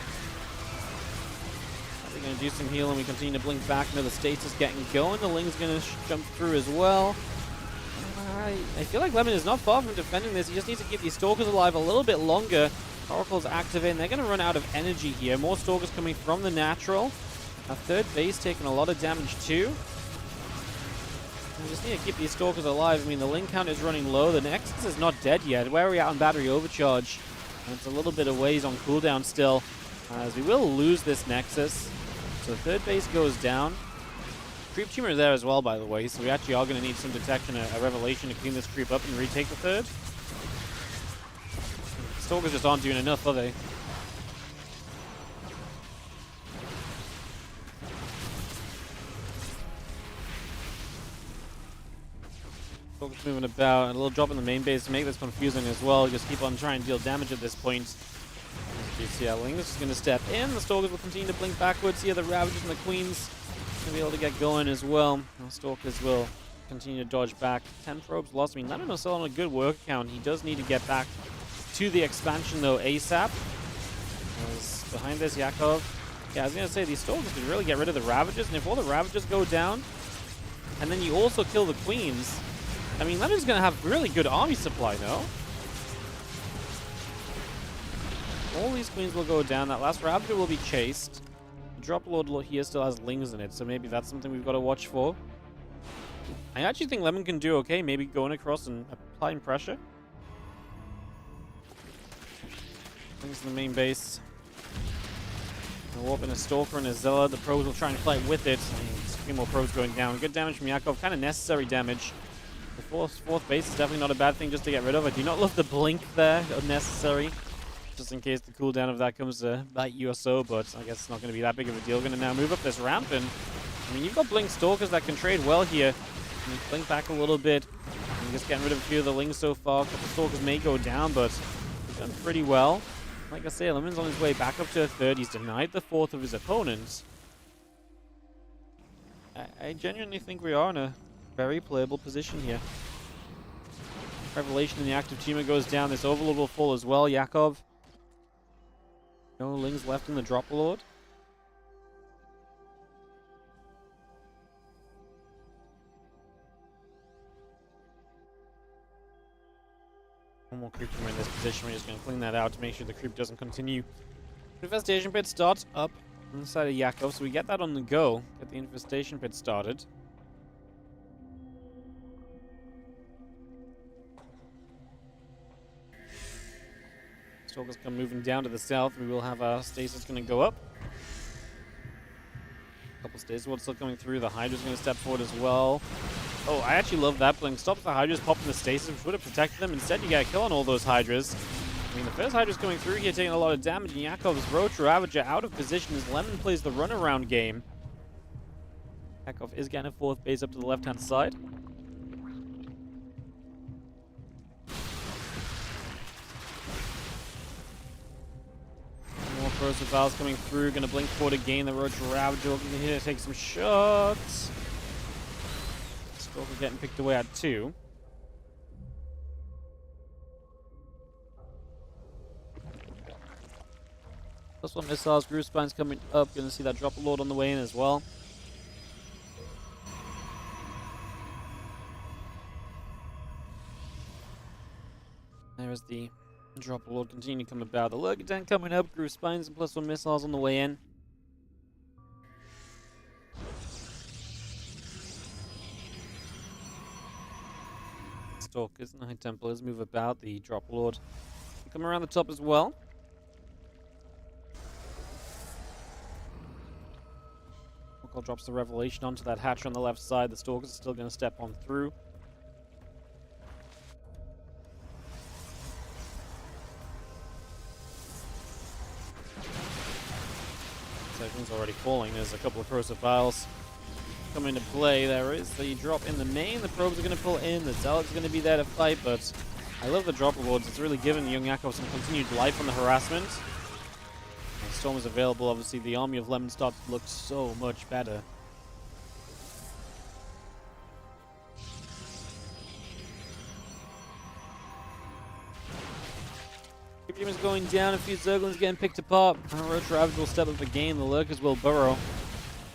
We're going to do some healing. We continue to blink back. Another Stasis getting going. The Ling's going to jump through as well. I feel like Lemon is not far from defending this. He just needs to keep these Stalkers alive a little bit longer. Oracle's active in. They're going to run out of energy here. More Stalkers coming from the natural. Our third base taking a lot of damage too. We just need to keep these Stalkers alive. I mean, the Ling count is running low. The Nexus is not dead yet. Where are we at on battery overcharge? And it's a little bit of ways on cooldown still, as we will lose this Nexus. So the third base goes down. Creep Tumor is there as well, by the way, so we actually are going to need some detection, a Revelation to clean this creep up and retake the third. Stalkers just aren't doing enough, are they? Stalkers moving about, and a little drop in the main base to make this confusing as well. Just keep on trying to deal damage at this point. You see how Ling is just going to step in. The Stalkers will continue to blink backwards here. The Ravagers and the Queens going to be able to get going as well. The Stalkers will continue to dodge back. 10 probes lost. I mean, Lemon is still on a good work count. He does need to get back to the expansion, though, ASAP. As behind this, Yakov. Yeah, I was going to say, these Stalkers could really get rid of the Ravagers, and if all the Ravagers go down, and then you also kill the Queens, I mean, Lemon's going to have really good army supply, no? All these Queens will go down. That last Ravager will be chased. The Drop Lord here still has Lings in it, so maybe that's something we've got to watch for. I actually think Lemon can do okay, maybe going across and applying pressure. Lings in the main base. We'll warp in a Stalker and a Zealot. The probes will try and fight with it. A few more probes going down. Good damage from Yakov. Kind of necessary damage. The fourth base is definitely not a bad thing just to get rid of. I do not love the blink there. Unnecessary. Just in case the cooldown of that comes to bite you or so, but I guess it's not going to be that big of a deal. Going to now move up this ramp, and I mean, you've got Blink Stalkers that can trade well here. And blink back a little bit. And just getting rid of a few of the Lings so far. A couple Stalkers may go down, but he's done pretty well. Like I say, Lemon's on his way back up to a third. He's denied the fourth of his opponents. I genuinely think we are in a very playable position here. Revelation in the active teamer goes down. This Overlord will fall as well. Yakov. No Lings left in the Drop Lord. One more creep in this position. We're just going to clean that out to make sure the creep doesn't continue. Infestation pit starts up on the side of Yakov, so we get that on the go. Get the infestation pit started. Stalkers come moving down to the south. We will have our Stasis going to go up. A couple Stasis Wards still coming through. The Hydra's going to step forward as well. Oh, I actually love that blink. Stops the Hydras popping the Stasis, which would have protected them. Instead, you get a kill on all those Hydras. I mean, the first Hydra's coming through here, taking a lot of damage, and Yakov's Roach Ravager out of position as Lemon plays the runaround game. Yakov is getting a fourth base up to the left-hand side. More Corrosive Valves coming through, gonna blink forward again. The Roach Ravager looking here to take some shots. Stalker getting picked away at 2. +1 missiles, Groove Spine's coming up. Gonna see that Drop Lord on the way in as well. There's the Drop Lord continuing to come about. The Lurker Den coming up, Groove Spines and +1 missiles on the way in. Stalkers and High Templars move about. The Drop Lord come around the top as well. Drops the Revelation onto that hatch on the left side. The Stalkers are still going to step on through. Second's already falling. There's a couple of Corrosive Vials come into play. There is the drop in the main. The probes are going to pull in. The Zealot's going to be there to fight, but I love the Drop Rewards. It's really given YoungYakov some continued life on the harassment. Storm is available. Obviously, the army of Lemon starts to look so much better. Team is going down. A few Zerglings getting picked apart. Roach Ravage will step up again. The Lurkers will burrow.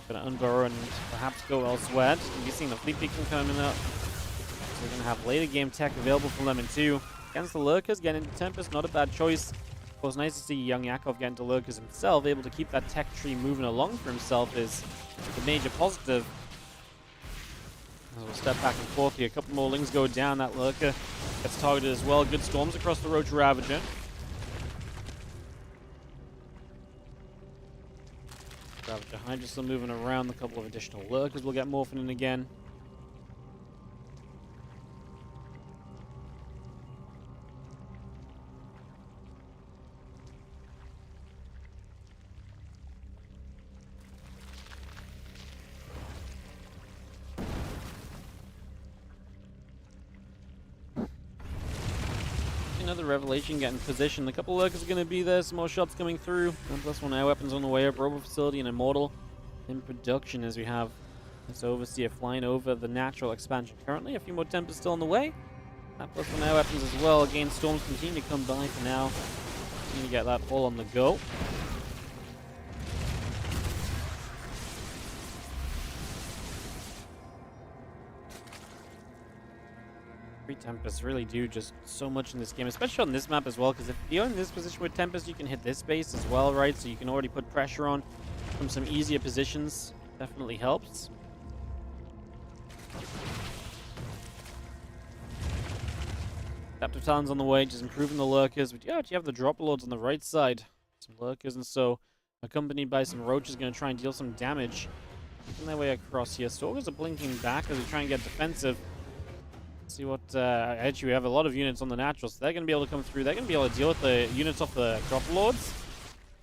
Gonna unburrow and perhaps go elsewhere. You're seeing the fleet peeking coming up. So we're gonna have later game tech available for Lemon too. Against the Lurkers, getting into Tempest, not a bad choice. Of course, nice to see YoungYakov get into Lurkers himself, able to keep that tech tree moving along for himself is a major positive. As we'll step back and forth here. A couple more lings go down. That Lurker gets targeted as well. Good storms across the Roach Ravager. Ravager Hydra still moving around. A couple of additional Lurkers will get morphin' in again. Another Revelation getting positioned. A couple Lurkers are going to be there. Some more shots coming through. +1 air weapons on the way up. Robo Facility and Immortal in production as we have this Overseer flying over the natural expansion currently. A few more Tempests still on the way. That +1 air weapons as well. Again, storms continue to come by for now. Continue to get that all on the go. Tempests really do just so much in this game, especially on this map as well, because if you're in this position with Tempest, you can hit this base as well, right? So you can already put pressure on from some easier positions. Definitely helps. Adaptive Talons on the way, just improving the Lurkers. We do actually have the Drop Lords on the right side. Some Lurkers, and so accompanied by some Roaches, going to try and deal some damage. Making their way across here. Stalkers are blinking back as we try and get defensive. See what actually we have a lot of units on the natural, so they're going to be able to come through. They're going to be able to deal with the units off the Drop Lords,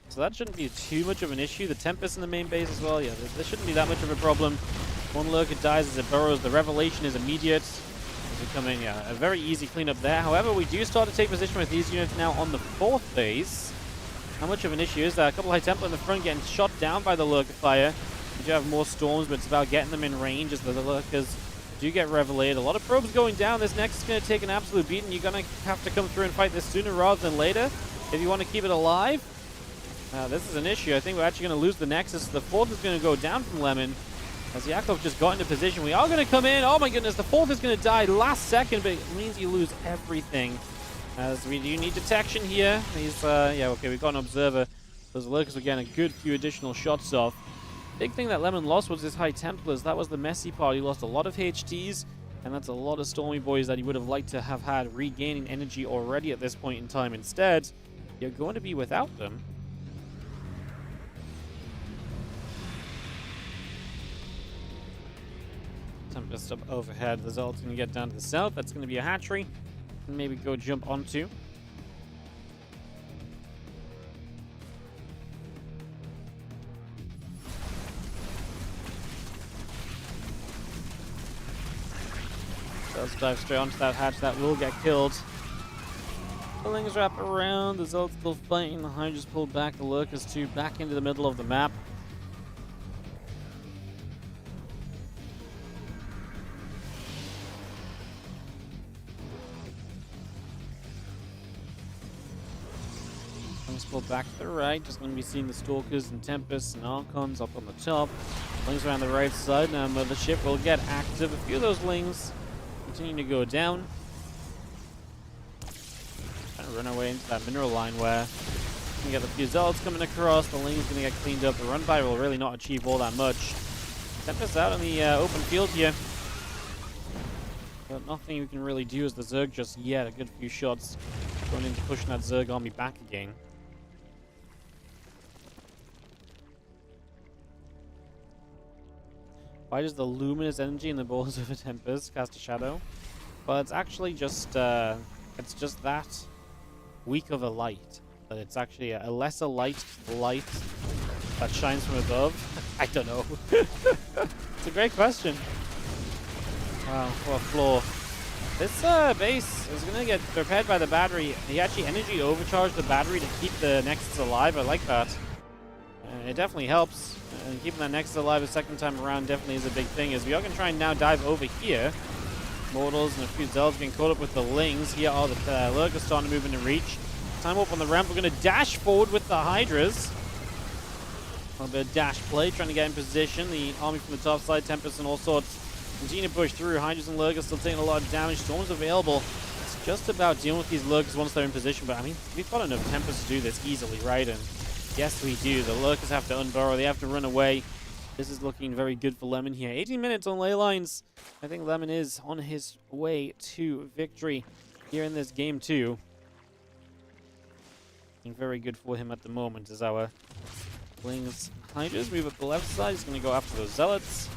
so that shouldn't be too much of an issue. The Tempest in the main base as well, yeah, there shouldn't be that much of a problem. One Lurker dies as it burrows. The Revelation is immediate. It's becoming a very easy cleanup there. However, we do start to take position with these units now on the 4th phase. How much of an issue is that? A couple High Templar in the front getting shot down by the Lurker fire. We do have more storms, but it's about getting them in range as the Lurkers do get revelated. A lot of probes going down. This Nexus is going to take an absolute beating. You're going to have to come through and fight this sooner rather than later if you want to keep it alive. This is an issue. I think we're actually going to lose the Nexus. The 4th is going to go down from Lemon as Yakov just got into position. We are going to come in. Oh my goodness, the 4th is going to die last second, but it means you lose everything as we do need detection here. He's, yeah, okay, we've got an Observer. Those Lurkers were getting a good few additional shots off. Big thing that Lemon lost was his High Templars. That was the messy part. He lost a lot of HTs, and that's a lot of Stormy Boys that he would have liked to have had regaining energy already at this point in time. Instead, you're going to be without them. Tempest up overhead. The Zealot's going to get down to the south. That's going to be a hatchery. And maybe go jump onto. Let's dive straight onto that hatch. That will get killed. The Lings wrap around. The Zealot's still fighting. The Hydra's pulled back. The Lurkers too back into the middle of the map. Lings pulled back to the right. Just going to be seeing the Stalkers and Tempests and Archons up on the top. Lings around the right side. Now Mothership will get active. A few of those Lings continue to go down. Trying to run our way into that mineral line where we can get the few Zealots coming across. The Ling's going to get cleaned up. The run by will really not achieve all that much. Tempest out in the open field here. But nothing we can really do as the Zerg just yet. A good few shots going into pushing that Zerg army back again. Why does the luminous energy in the balls of a Tempest cast a shadow? Well, it's actually just that weak of a light. That it's actually a lesser light that shines from above. I don't know. It's a great question. Wow, what a flaw. This base is going to get repaired by the battery. He actually energy overcharged the battery to keep the Nexus alive. I like that. It definitely helps. And keeping that Nexus alive a second time around definitely is a big thing. As we are going to try and now dive over here. Mortals and a few Zealots being caught up with the Lings. Here are the Lurkers starting to move into reach. time up on the ramp. We're going to dash forward with the Hydras. A little bit of dash play, trying to get in position. The army from the top side, Tempest and all sorts, continue to push through. Hydras and Lurkers still taking a lot of damage. Storm's available. It's just about dealing with these Lurkers once they're in position. But, I mean, we've got enough Tempest to do this easily, right? And yes, we do. The Lurkers have to unburrow. They have to run away. This is looking very good for Lemon here. 18 minutes on ley lines. I think Lemon is on his way to victory here in this game, too. Looking very good for him at the moment as our Wings Hydras move up the left side. He's going to go after those Zealots.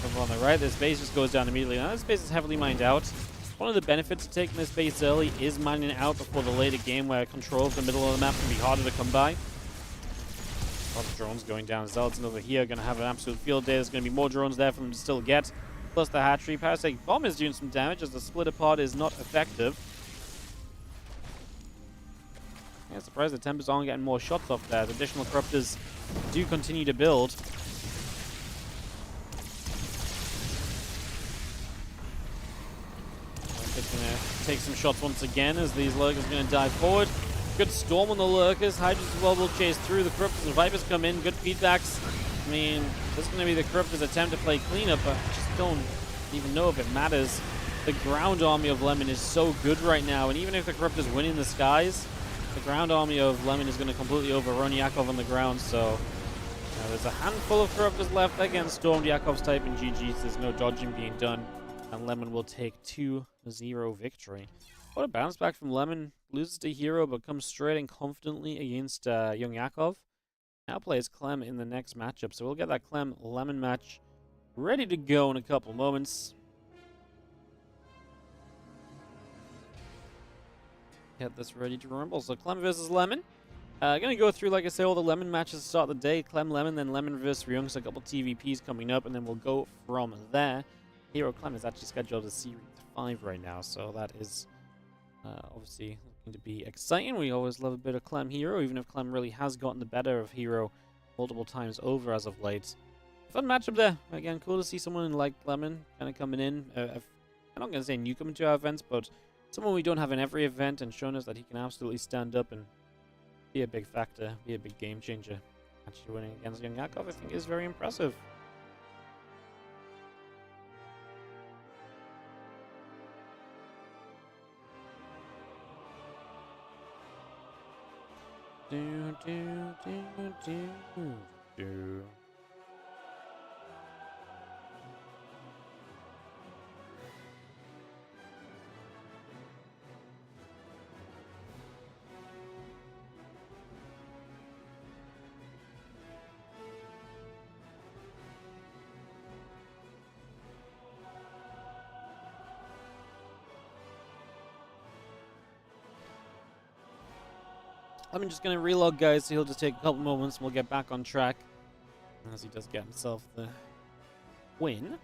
Over on the right, this base just goes down immediately. Now, this base is heavily mined out. One of the benefits of taking this base early is mining it out before the later game where control of the middle of the map can be harder to come by. A lot of drones going down. Zealots over here are going to have an absolute field day. There's going to be more drones there for them to still get. Plus the hatchery. Parasitic Bomb is doing some damage as the split apart is not effective. Yeah, surprised the Tempest aren't getting more shots off there. The additional Corruptors do continue to build. Just going to take some shots once again as these Lurkers are going to dive forward. Good Storm on the Lurkers. Hydras as well will chase through. The Corruptors and Vipers come in. Good feedbacks. I mean, this is going to be the Corruptors' attempt to play cleanup, but I just don't even know if it matters. The ground army of Lemon is so good right now, and even if the Corruptors win in the skies, the ground army of Lemon is going to completely overrun Yakov on the ground, so there's a handful of Corruptors left against Stormed. Yakov's type in GG's. There's no dodging being done, and Lemon will take 2-0 victory. What a bounce back from Lemon. Loses to Hero, but comes straight in confidently against YoungYakov. Now plays Clem in the next matchup, so we'll get that Clem-Lemon match ready to go in a couple moments. Get this ready to rumble. So Clem versus Lemon. Gonna go through, like I say, all the Lemon matches to start the day. Clem, Lemon, then Lemon versus Ryung. So a couple TVPs coming up, and then we'll go from there. Hero Clem is actually scheduled as Series 5 right now, so that is obviously looking to be exciting. We always love a bit of Clem Hero, even if Clem really has gotten the better of Hero multiple times over as of late. Fun matchup there. Again, cool to see someone like Lemon kind of coming in. I'm not going to say newcomer to our events, but someone we don't have in every event and showing us that he can absolutely stand up and be a big factor, be a big game changer. Actually winning against YoungYakov, I think, is very impressive. Do, do, do, do, do. I'm just going to relog, guys, so he'll just take a couple moments and we'll get back on track as he does get himself the win.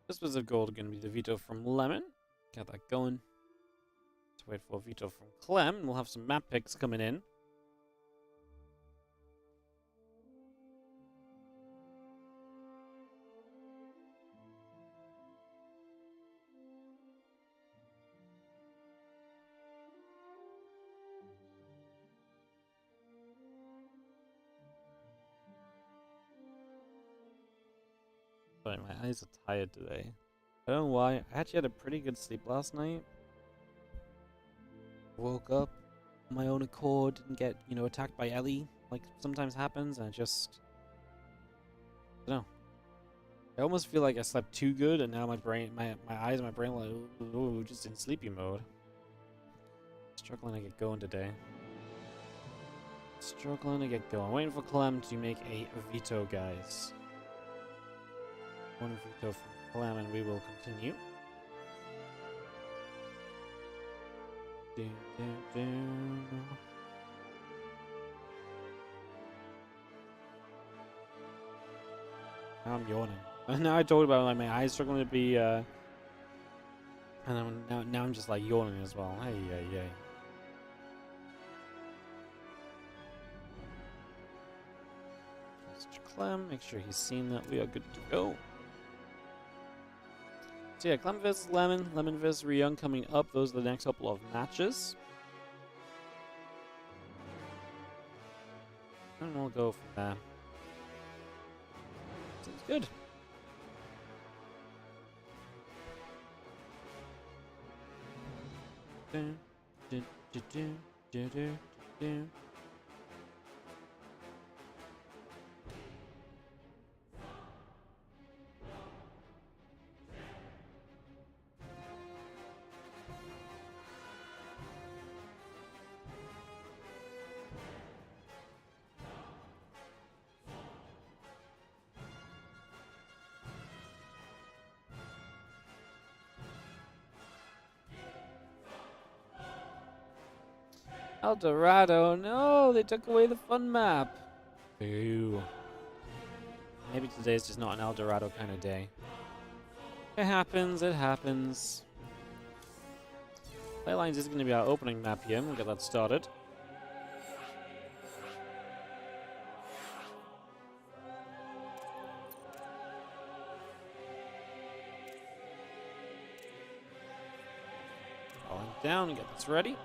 This was a gold going to be the veto from Lemon. Got that going. Let's wait for a veto from Clem. We'll have some map picks coming in. Sorry, my eyes are tired today. I don't know why. I actually had a pretty good sleep last night. Woke up on my own accord, didn't get, attacked by Ellie, like sometimes happens, and I just... I don't know. I almost feel like I slept too good, and now my brain, my eyes and my brain are like, ooh, just in sleepy mode. Struggling to get going today. Struggling to get going. Waiting for Clem to make a veto, guys. One veto from Clem, and we will continue. Now I'm yawning. Now I told about like my eyes struggling to be and now I'm just like yawning as well. Hey, yeah. Mr. Clem, make sure he's seen that we are good to go. So yeah, Clem vs Lemon, Lemon vs Ryung coming up. Those are the next couple of matches. And we'll go from there. Sounds good. El Dorado, no, they took away the fun map. Boo. Maybe today's just not an El Dorado kind of day. It happens, it happens. Playlines is going to be our opening map here. We'll get that started. Falling down and get this ready.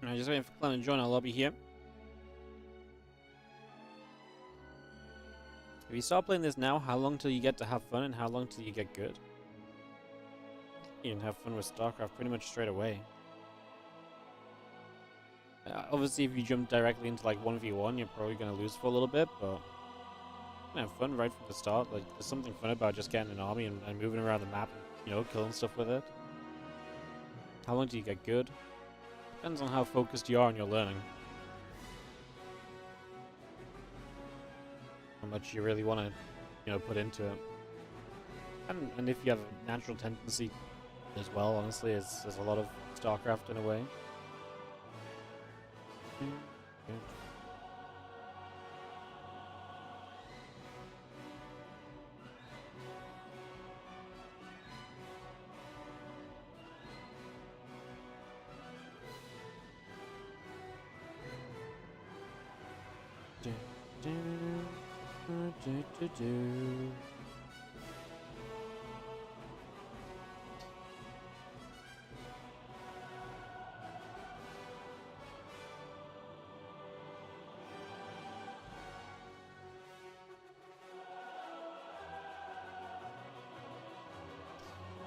I'm just waiting for Clem to join our lobby here. If you start playing this now, how long till you get to have fun and how long till you get good? You can have fun with StarCraft pretty much straight away. Obviously, if you jump directly into like 1v1, you're probably going to lose for a little bit, but you can have fun right from the start. Like, there's something fun about just getting an army and moving around the map and, you know, killing stuff with it. How long do you get good? Depends on how focused you are on your learning. How much you really want to, you know, put into it. And if you have a natural tendency as well, honestly, there's a lot of StarCraft in a way.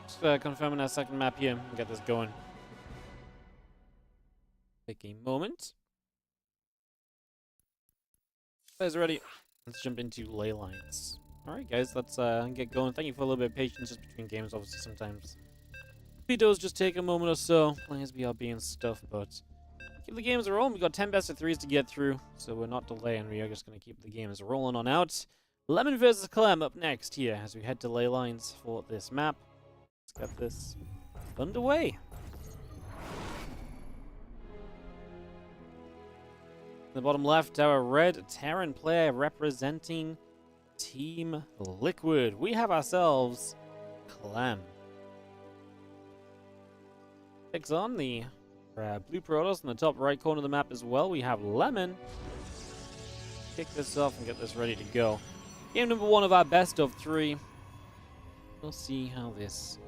Just confirming our second map here and get this going. Take a moment. Guys, ready? Let's jump into ley lines. Alright guys, let's get going. Thank you for a little bit of patience just between games. Obviously sometimes videos just take a moment or so. Players BRB and stuff, but keep the games rolling. We got 10 best of 3s to get through, so we're not delaying. We are just going to keep the games rolling on out. Lemon vs Clem up next here as we head to ley lines for this map. Let's get this underway. In the bottom left, our red Terran player representing Team Liquid. We have ourselves Clem. Takes on the blue Protoss in the top right corner of the map as well. We have Lemon. Kick this off and get this ready to go. Game number 1 of our best of 3. we'll see how this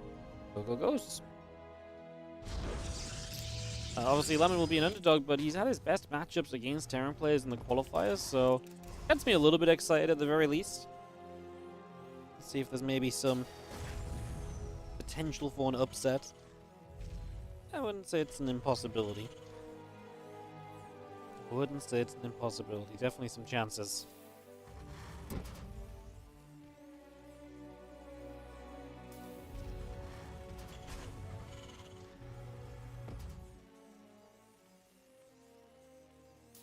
goes. Obviously, Lemon will be an underdog, but he's had his best matchups against Terran players in the qualifiers, so gets me a little bit excited at the very least. Let's see if there's maybe some potential for an upset. I wouldn't say it's an impossibility. Definitely some chances.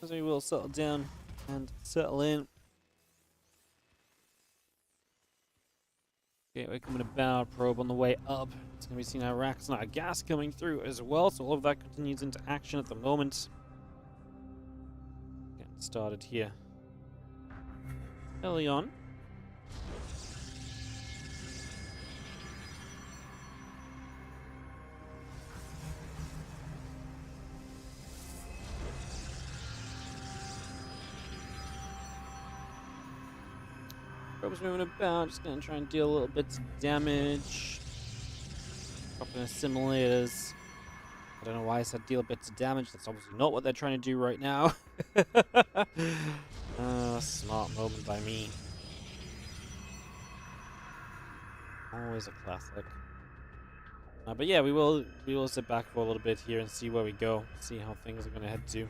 As we will settle down and settle in. Okay, we're coming about. Probe on the way up. It's going to be seen our racks and our gas coming through as well, so all of that continues into action at the moment. Getting started here early on. Probe's moving about, just gonna try and deal a little bit of damage. Dropping assimilators. I don't know why I said deal bits of damage, that's obviously not what they're trying to do right now. Smart moment by me. Always a classic. But yeah, we will sit back for a little bit here and see where we go. See how things are gonna head to.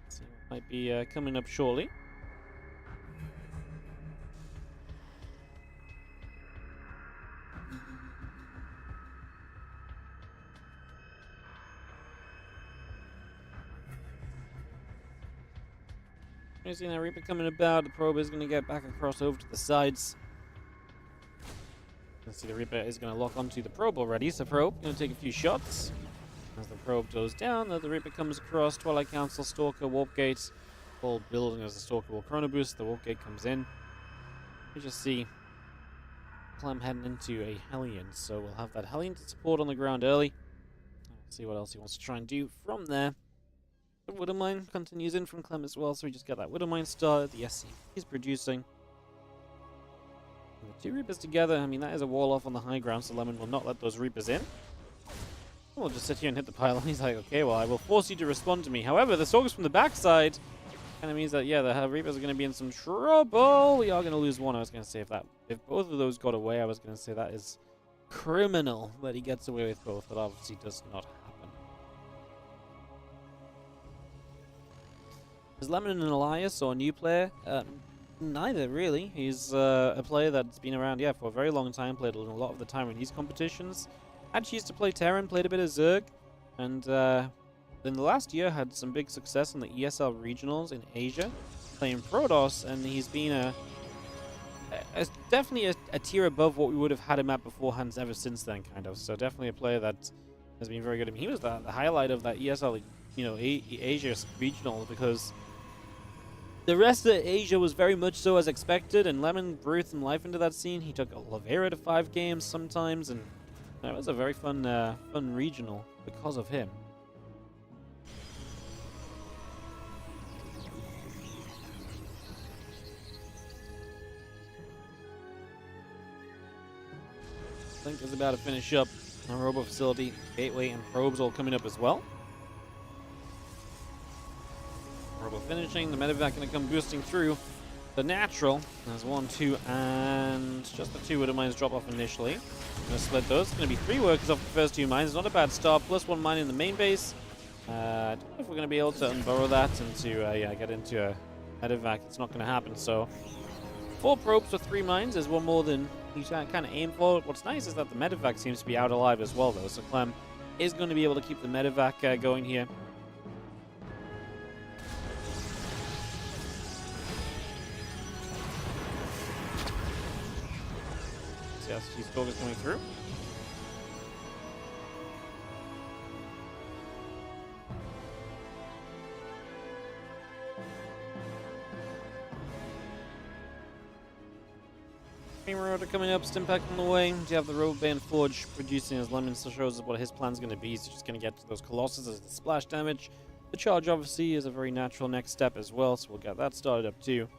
See what might be coming up shortly. You're seeing that Reaper coming about. The probe is going to get back across over to the sides. You can see the Reaper is going to lock onto the probe already. So probe going to take a few shots. As the probe goes down, the Reaper comes across. Twilight Council, Stalker, Warp Gate. All building as the Stalker will chrono boost. The Warp Gate comes in. We just see Clem heading into a Hellion. So we'll have that Hellion to support on the ground early. See what else he wants to try and do from there. The Widow Mine continues in from Clem as well, so we just got that Widow Mine started. The SC is producing. And the two Reapers together, I mean, that is a wall off on the high ground, so Lemon will not let those Reapers in. We'll just sit here and hit the pylon. He's like, okay, well, I will force you to respond to me. However, the Stalkers from the backside kind of means that, yeah, the Reapers are going to be in some trouble. We are going to lose one. I was going to say if both of those got away, I was going to say that is criminal that he gets away with both, but obviously does not happen. Is Lemon an Elias or a new player? Neither, really. He's a player that's been around, yeah, for a very long time, played a lot of the time in these competitions. Actually used to play Terran, played a bit of Zerg, and in the last year had some big success in the ESL regionals in Asia, playing Protoss, and he's been definitely a tier above what we would have had him at beforehand ever since then, kind of. So definitely a player that has been very good. I mean, he was the highlight of that ESL, you know, Asia regional, because the rest of Asia was very much so as expected, and Lemon breathed some life into that scene. He took Lavera to 5 games sometimes, and that was a very fun regional because of him. Link is about to finish up on Robo Facility, Gateway, and Probes all coming up as well. Robo finishing, the medevac going to come boosting through. The natural, there's 1, 2, and just the 2 Widow Mines drop off initially. Going to split those. It's going to be 3 workers off the first 2 mines. Not a bad start. Plus 1 mine in the main base. I don't know if we're going to be able to unburrow that into, get into a medevac. It's not going to happen. So 4 probes for 3 mines is one more than you kind of aim for. What's nice is that the medevac seems to be out alive as well, though. So Clem is going to be able to keep the medevac going here. Yes, she's focused coming through. Rotor coming up, Stimpack on the way. You have the Roboband Forge producing as Lemon shows us what his plan's going to be. He's just going to get to those Colossus as the splash damage. The charge obviously is a very natural next step as well, so we'll get that started up too.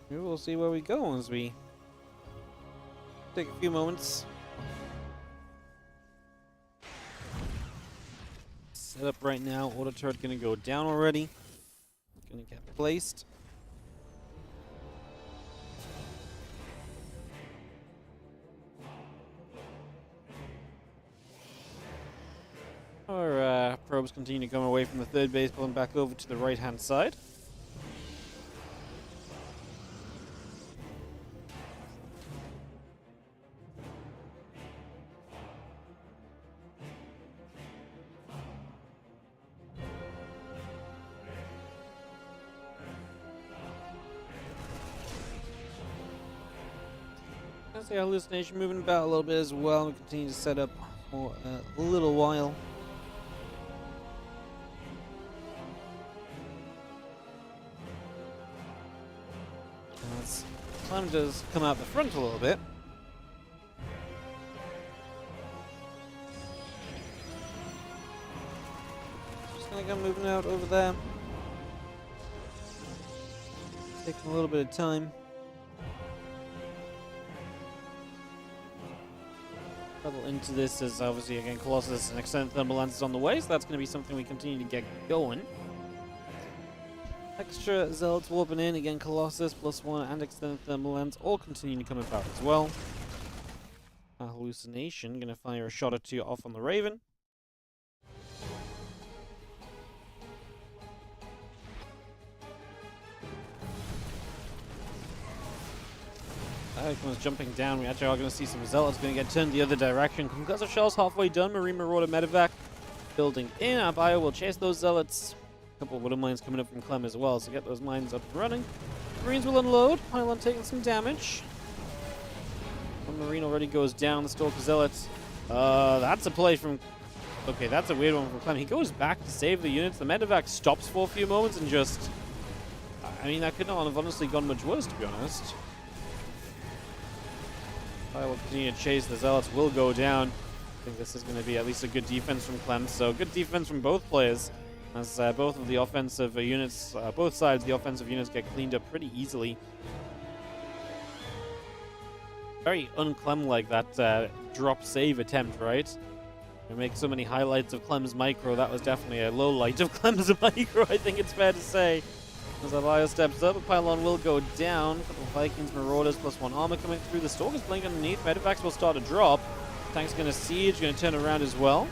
We will see where we go as we take a few moments. Set up right now. Auto turret gonna go down already. Gonna get placed. Our probes continue to come away from the third base, pulling back over to the right-hand side. There's the hallucination moving about a little bit as well. We continue to set up for a little while. Clem does come out the front a little bit. Just gonna go moving out over there. Taking a little bit of time. Travel into this as obviously again Colossus and extended thermal lens is on the way, so that's going to be something we continue to get going. Extra Zealots warping in, again Colossus, +1 and extended thermal lens all continuing to come about as well. Hallucination, gonna fire a shot or two off on the Raven. Comes jumping down, we actually are going to see some Zealots going to get turned the other direction. Concussive Shells halfway done, Marine Marauder Medevac building in. Our bio will chase those Zealots. A couple of wooden mines coming up from Clem as well, so get those mines up and running. Marines will unload. Pylon taking some damage. One Marine already goes down. The Stalker Zealots. That's a play from... Okay, that's a weird one from Clem. He goes back to save the units. The Medevac stops for a few moments and just... I mean, that could not have honestly gone much worse, to be honest. I will continue to chase. The Zealots will go down. I think this is going to be at least a good defense from Clem. So good defense from both players. As both of the offensive units, both sides of the offensive units get cleaned up pretty easily. Very un-Clem-like, that drop save attempt, right? We make so many highlights of Clem's micro. That was definitely a low light of Clem's micro, I think it's fair to say. As our bio steps up, a pylon will go down. A couple of Vikings, Marauders, +1 armor coming through. The Stalker's blink underneath. Medevacs will start to drop. Tank's going to siege, going to turn around as well.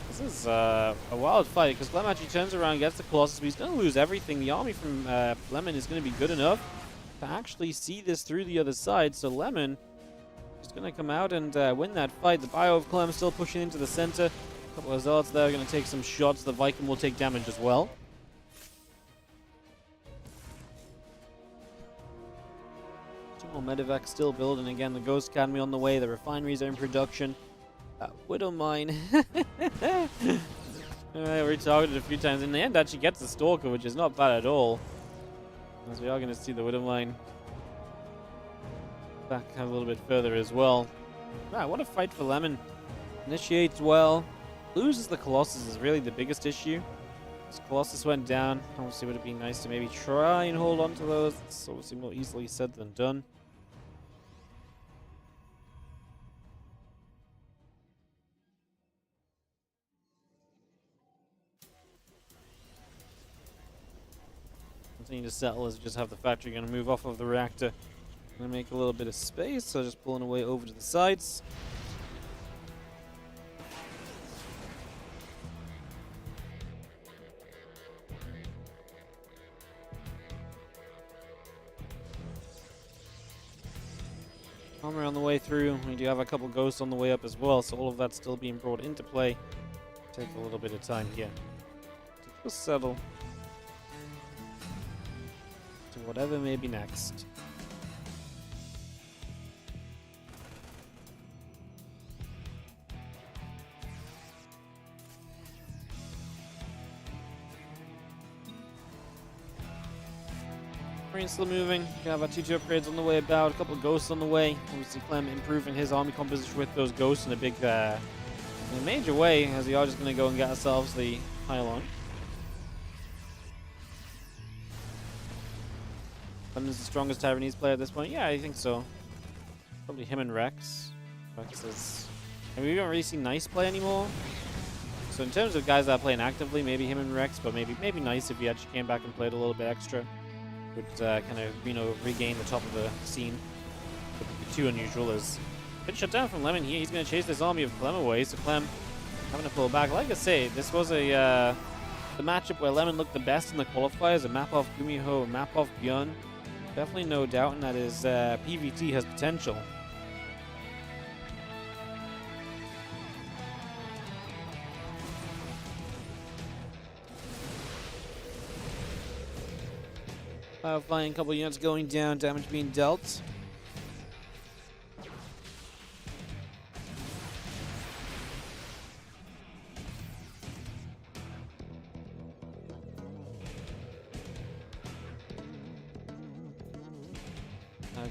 This is a wild fight because Clem actually turns around, gets the Colossus, but he's going to lose everything. The army from Lemon is going to be good enough to actually see this through the other side. So Lemon is going to come out and win that fight. The bio of Clem still pushing into the center. A couple of Zealots there are going to take some shots. The Viking will take damage as well. Two more Medevacs still building. Again, the Ghost Academy on the way. The refineries are in production. Widow Mine. Retargeted a few times. In the end, actually gets the Stalker, which is not bad at all. As we are going to see the Widow Mine back a little bit further as well. Wow, what a fight for Lemon. Initiates well. Loses the Colossus is really the biggest issue. As Colossus went down, obviously would have been nice to maybe try and hold on to those. It's obviously more easily said than done. Continue to settle as we just have the factory going to move off of the reactor. Going to make a little bit of space, so just pulling away over to the sides. Armor on the way through. We do have a couple ghosts on the way up as well, so all of that's still being brought into play. Take a little bit of time here to just settle to whatever may be next. Marine's still moving. We have our 2-2 upgrades on the way about. A couple of ghosts on the way. Obviously Clem improving his army composition with those ghosts in a big, in a major way, as we are just going to go and get ourselves the pylon. Clem's the strongest Taiwanese player at this point. Yeah, I think so. Probably him and Rex. Rex is... I mean, we don't really see Nice play anymore. So in terms of guys that are playing actively, maybe him and Rex, but maybe Nice if he actually came back and played a little bit extra. Would kind of, regain the top of the scene. Wouldn't be too unusual as... Good shut down from Lemon here. He's going to chase this army of Clem away, so Clem having to pull back. Like I say, this was a the matchup where Lemon looked the best in the qualifiers. A map off Gumiho, a map off Bjorn. Definitely no doubt in that his PVT has potential. Flying, a couple units going down, damage being dealt.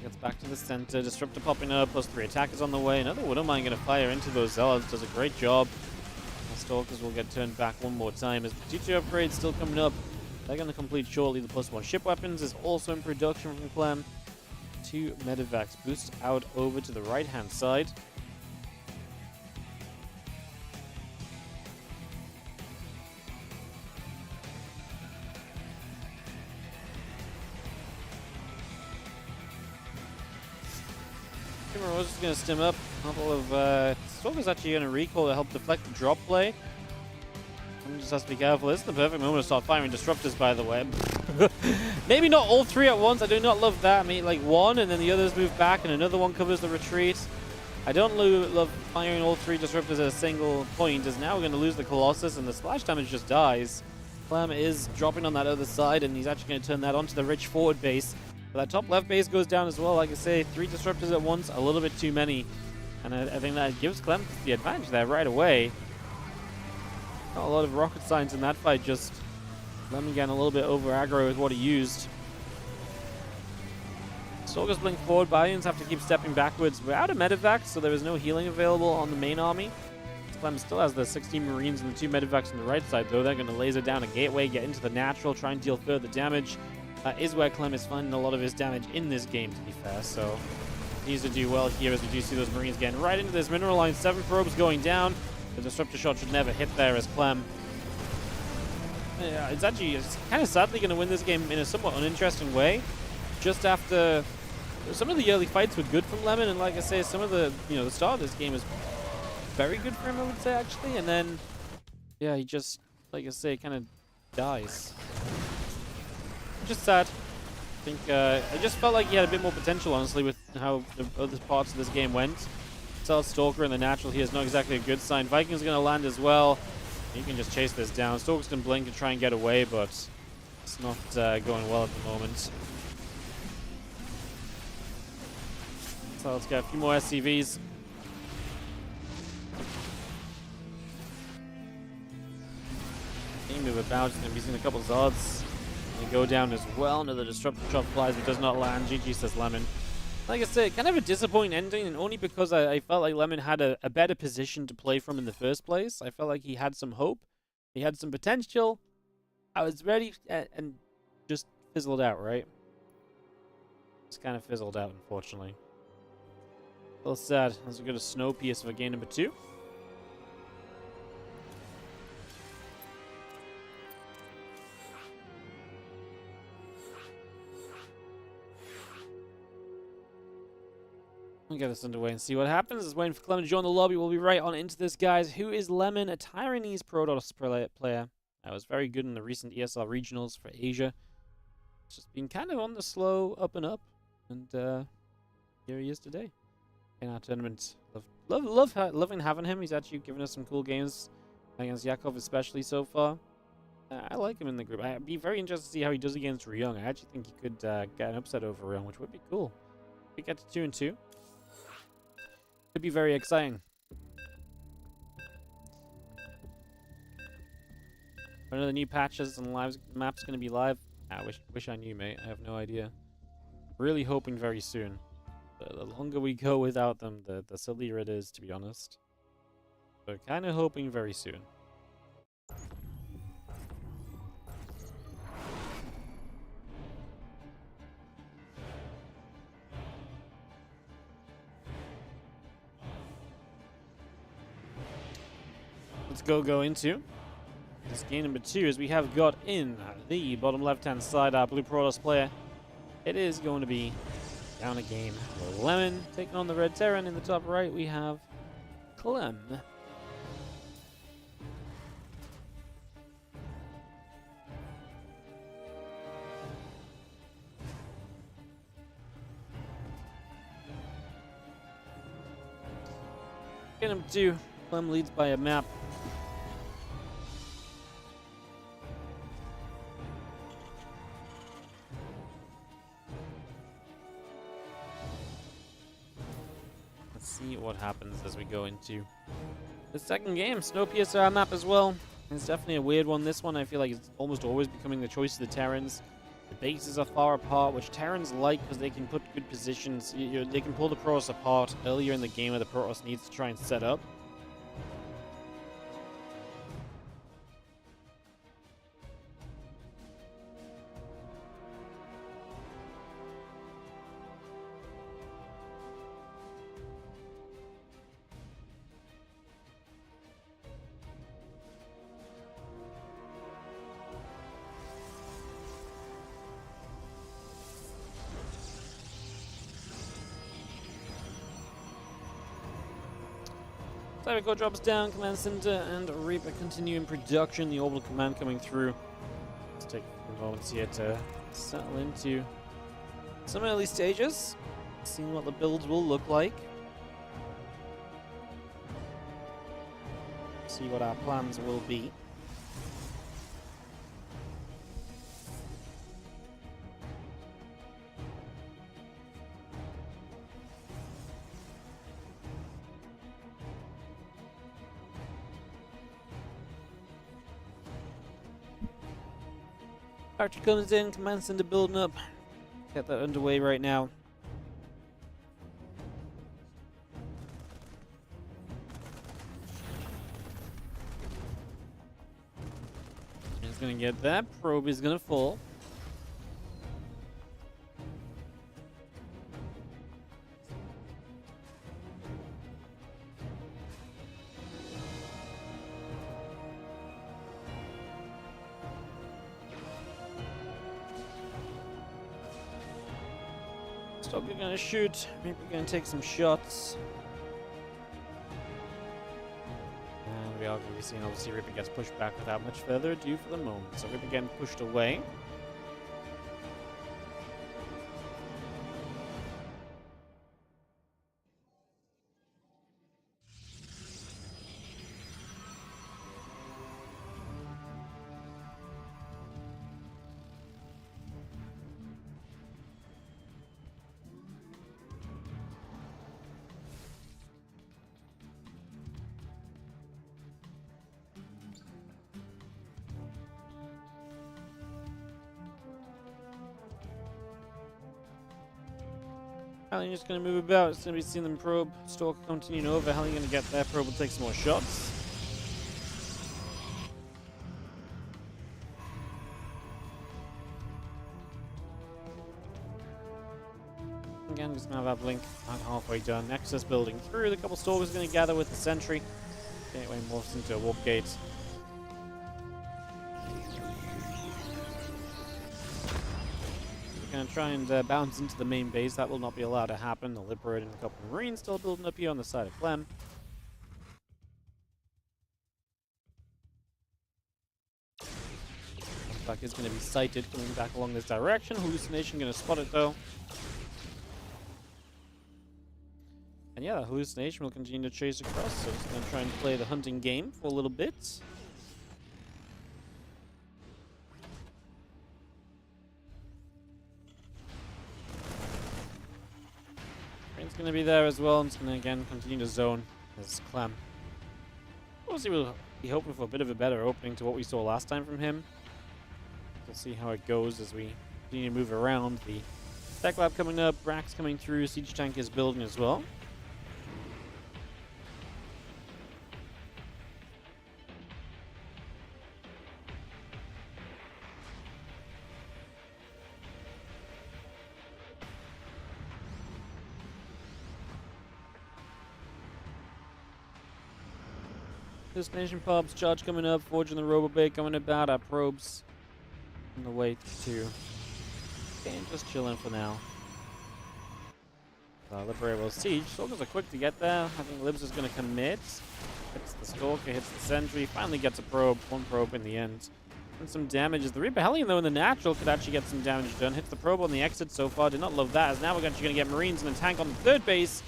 Gets back to the center. Disruptor popping up. +3 attackers on the way. Another Widowmine going to fire into those Zealots. Does a great job. The Stalkers will get turned back one more time as the T2 upgrade still coming up. They're going to complete shortly. The +1 ship weapons is also in production from Clem. 2 Medivacs boost out over to the right-hand side. Rose is going to stim up. A couple of Stalkers actually going to recall to help deflect the drop play. Someone just has to be careful. This is the perfect moment to start firing disruptors, by the way. Maybe not all 3 at once. I do not love that. I mean, like one, and then the others move back, and another one covers the retreat. I don't love firing all 3 disruptors at a single point, as now we're going to lose the Colossus, and the splash damage just dies. Clem is dropping on that other side, and he's actually going to turn that onto the rich forward base. But that top left base goes down as well. Like I say, 3 disruptors at once, a little bit too many. And I think that gives Clem the advantage there right away. Not a lot of rocket science in that fight, just Clem getting a little bit over aggro with what he used. Stalkers blink forward, Valiants have to keep stepping backwards. We're out of medevacs, so there is no healing available on the main army. Clem still has the 16 Marines and the 2 medevacs on the right side, though. They're going to laser down a gateway, get into the natural, try and deal further damage. That is where Clem is finding a lot of his damage in this game, to be fair, so he needs to do well here as we do see those Marines getting right into this mineral line. 7 probes going down. The disruptor shot should never hit there as Clem. Yeah, it's kind of sadly going to win this game in a somewhat uninteresting way. Just after some of the early fights were good from Lemon, and like I say, some of the the start of this game is very good for him, I would say, actually, and then yeah, he just, like I say, kind of dies. Just sad. I think I just felt like he had a bit more potential, honestly, with how the other parts of this game went. Stealth Stalker in the natural here is not exactly a good sign. Viking's going to land as well. He can just chase this down. Stalkers can blink and try and get away, but it's not going well at the moment. So let's get a few more SCVs. Game move about. He's going to be seeing a couple Zods. Going to go down as well. Another disruptor shot flies, but does not land. GG, says Lemon. Like I said, kind of a disappointing ending, and only because I felt like Lemon had a better position to play from in the first place. I felt like he had some hope. He had some potential. I was ready, and just fizzled out, right? Just kind of fizzled out, unfortunately. A little sad. As we go to Snowpiercer for game number 2. We'll get this underway and see what happens. Just waiting for Clem to join the lobby. We'll be right on into this, guys. Who is Lemon? A Taiwanese Protoss player. That was very good in the recent ESL regionals for Asia. It's just been kind of on the slow up and up. And here he is today in our tournament. Loving having him. He's actually given us some cool games against Yakov, especially so far. I like him in the group. I'd be very interested to see how he does against Ryung. I actually think he could get an upset over Ryung, which would be cool. We get to 2-2. Could be very exciting. One of the new patches and maps going to be live. I wish I knew, mate. I have no idea. Really hoping very soon. The longer we go without them, the sillier it is, to be honest. So kind of hoping very soon. let's go into this game number 2, as we have got in the bottom left-hand side our blue Protoss player. It is going to be down a game. Lemon taking on the red Terran. In the top right, we have Clem. Game number 2, Clem leads by a map. Let's see what happens as we go into the second game. Snowpiercer map as well. It's definitely a weird one. This one, I feel like it's almost always becoming the choice of the Terrans. The bases are far apart, which Terrans like because they can put good positions. They can pull the Protoss apart earlier in the game where the Protoss needs to try and set up. Cybercore drops down, Command Center and Reaper continue in production. The orbital command coming through. Let's take a few moments here to settle into some early stages. Seeing what the builds will look like. See what our plans will be. Archer comes in, Command Center building up. Get that underway right now. He's gonna get that. Probe is gonna fall. Stalker gonna shoot, maybe gonna take some shots. And we are gonna be seeing, obviously, Ripper gets pushed back without much further ado for the moment. So Ripper getting pushed away. Hallian just going to move about. It's going to be seeing them probe. Stalker continuing over. Hallian going to get there. Probe will take some more shots. Again, just going to have that blink about halfway done. Nexus building through. The couple Stalkers going to gather with the sentry. Gateway morphs into a warp gate. Going to try and bounce into the main base. That will not be allowed to happen. The Liberator and a couple of Marines still building up here on the side of Clem. Back is going to be sighted coming back along this direction. Hallucination going to spot it though. And yeah, the Hallucination will continue to chase across. So it's going to try and play the hunting game for a little bit. It's going to be there as well, and it's going to again continue to zone as Clem. Obviously, we'll be hoping for a bit of a better opening to what we saw last time from him. We'll see how it goes as we continue to move around. The Tech Lab coming up, Brax coming through, Siege Tank is building as well. Destination pubs, charge coming up, forging the robobait coming about, our probes on the way to. Okay, just chilling for now. Liberate will siege. Stalkers are quick to get there. I think Libs is going to commit. Hits the Stalker, hits the Sentry, finally gets a probe. One probe in the end. And some damages. The Reaper Hellion, though, in the natural could actually get some damage done. Hits the probe on the exit so far. Did not love that, as now we're actually going to get Marines and a tank on the third base.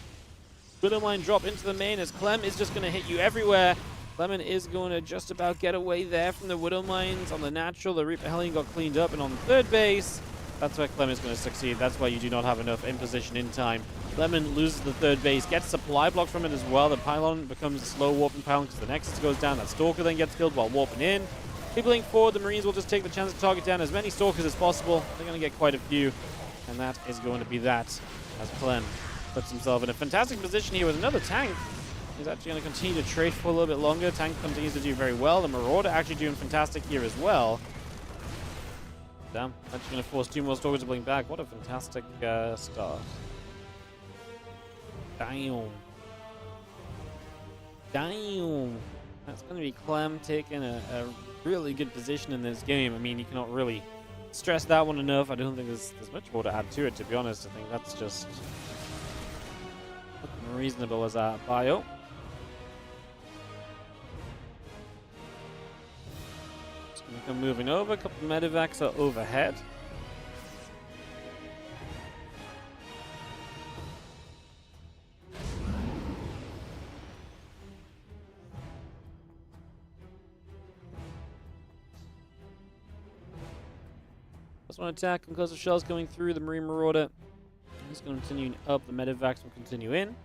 Widow Mine drop into the main as Clem is just going to hit you everywhere. Clement is going to just about get away there from the Widow Mines. On the natural, the Reaper Hellion got cleaned up, and on the third base, that's where Clem is going to succeed. That's why you do not have enough in position in time. Lemon loses the third base, gets supply block from it as well. The pylon becomes a slow warping pylon because the Nexus goes down. That Stalker then gets killed while warping in. Keeping forward, the Marines will just take the chance to target down as many Stalkers as possible. They're going to get quite a few, and that is going to be that, as Clem puts himself in a fantastic position here with another tank. He's actually going to continue to trade for a little bit longer. Tank continues to do very well. The Marauder actually doing fantastic here as well. Damn, actually going to force 2 more Stalkers to blink back. What a fantastic start. Damn. Damn. That's going to be Clem taking a really good position in this game. I mean, you cannot really stress that one enough. I don't think there's much more to add to it, to be honest. I think that's just looking reasonable as a bio. Just going to come moving over. A couple of medevacs are overhead. One attack and close of shells going through the Marine Marauder. He's going to continue up. The medevacs will continue in.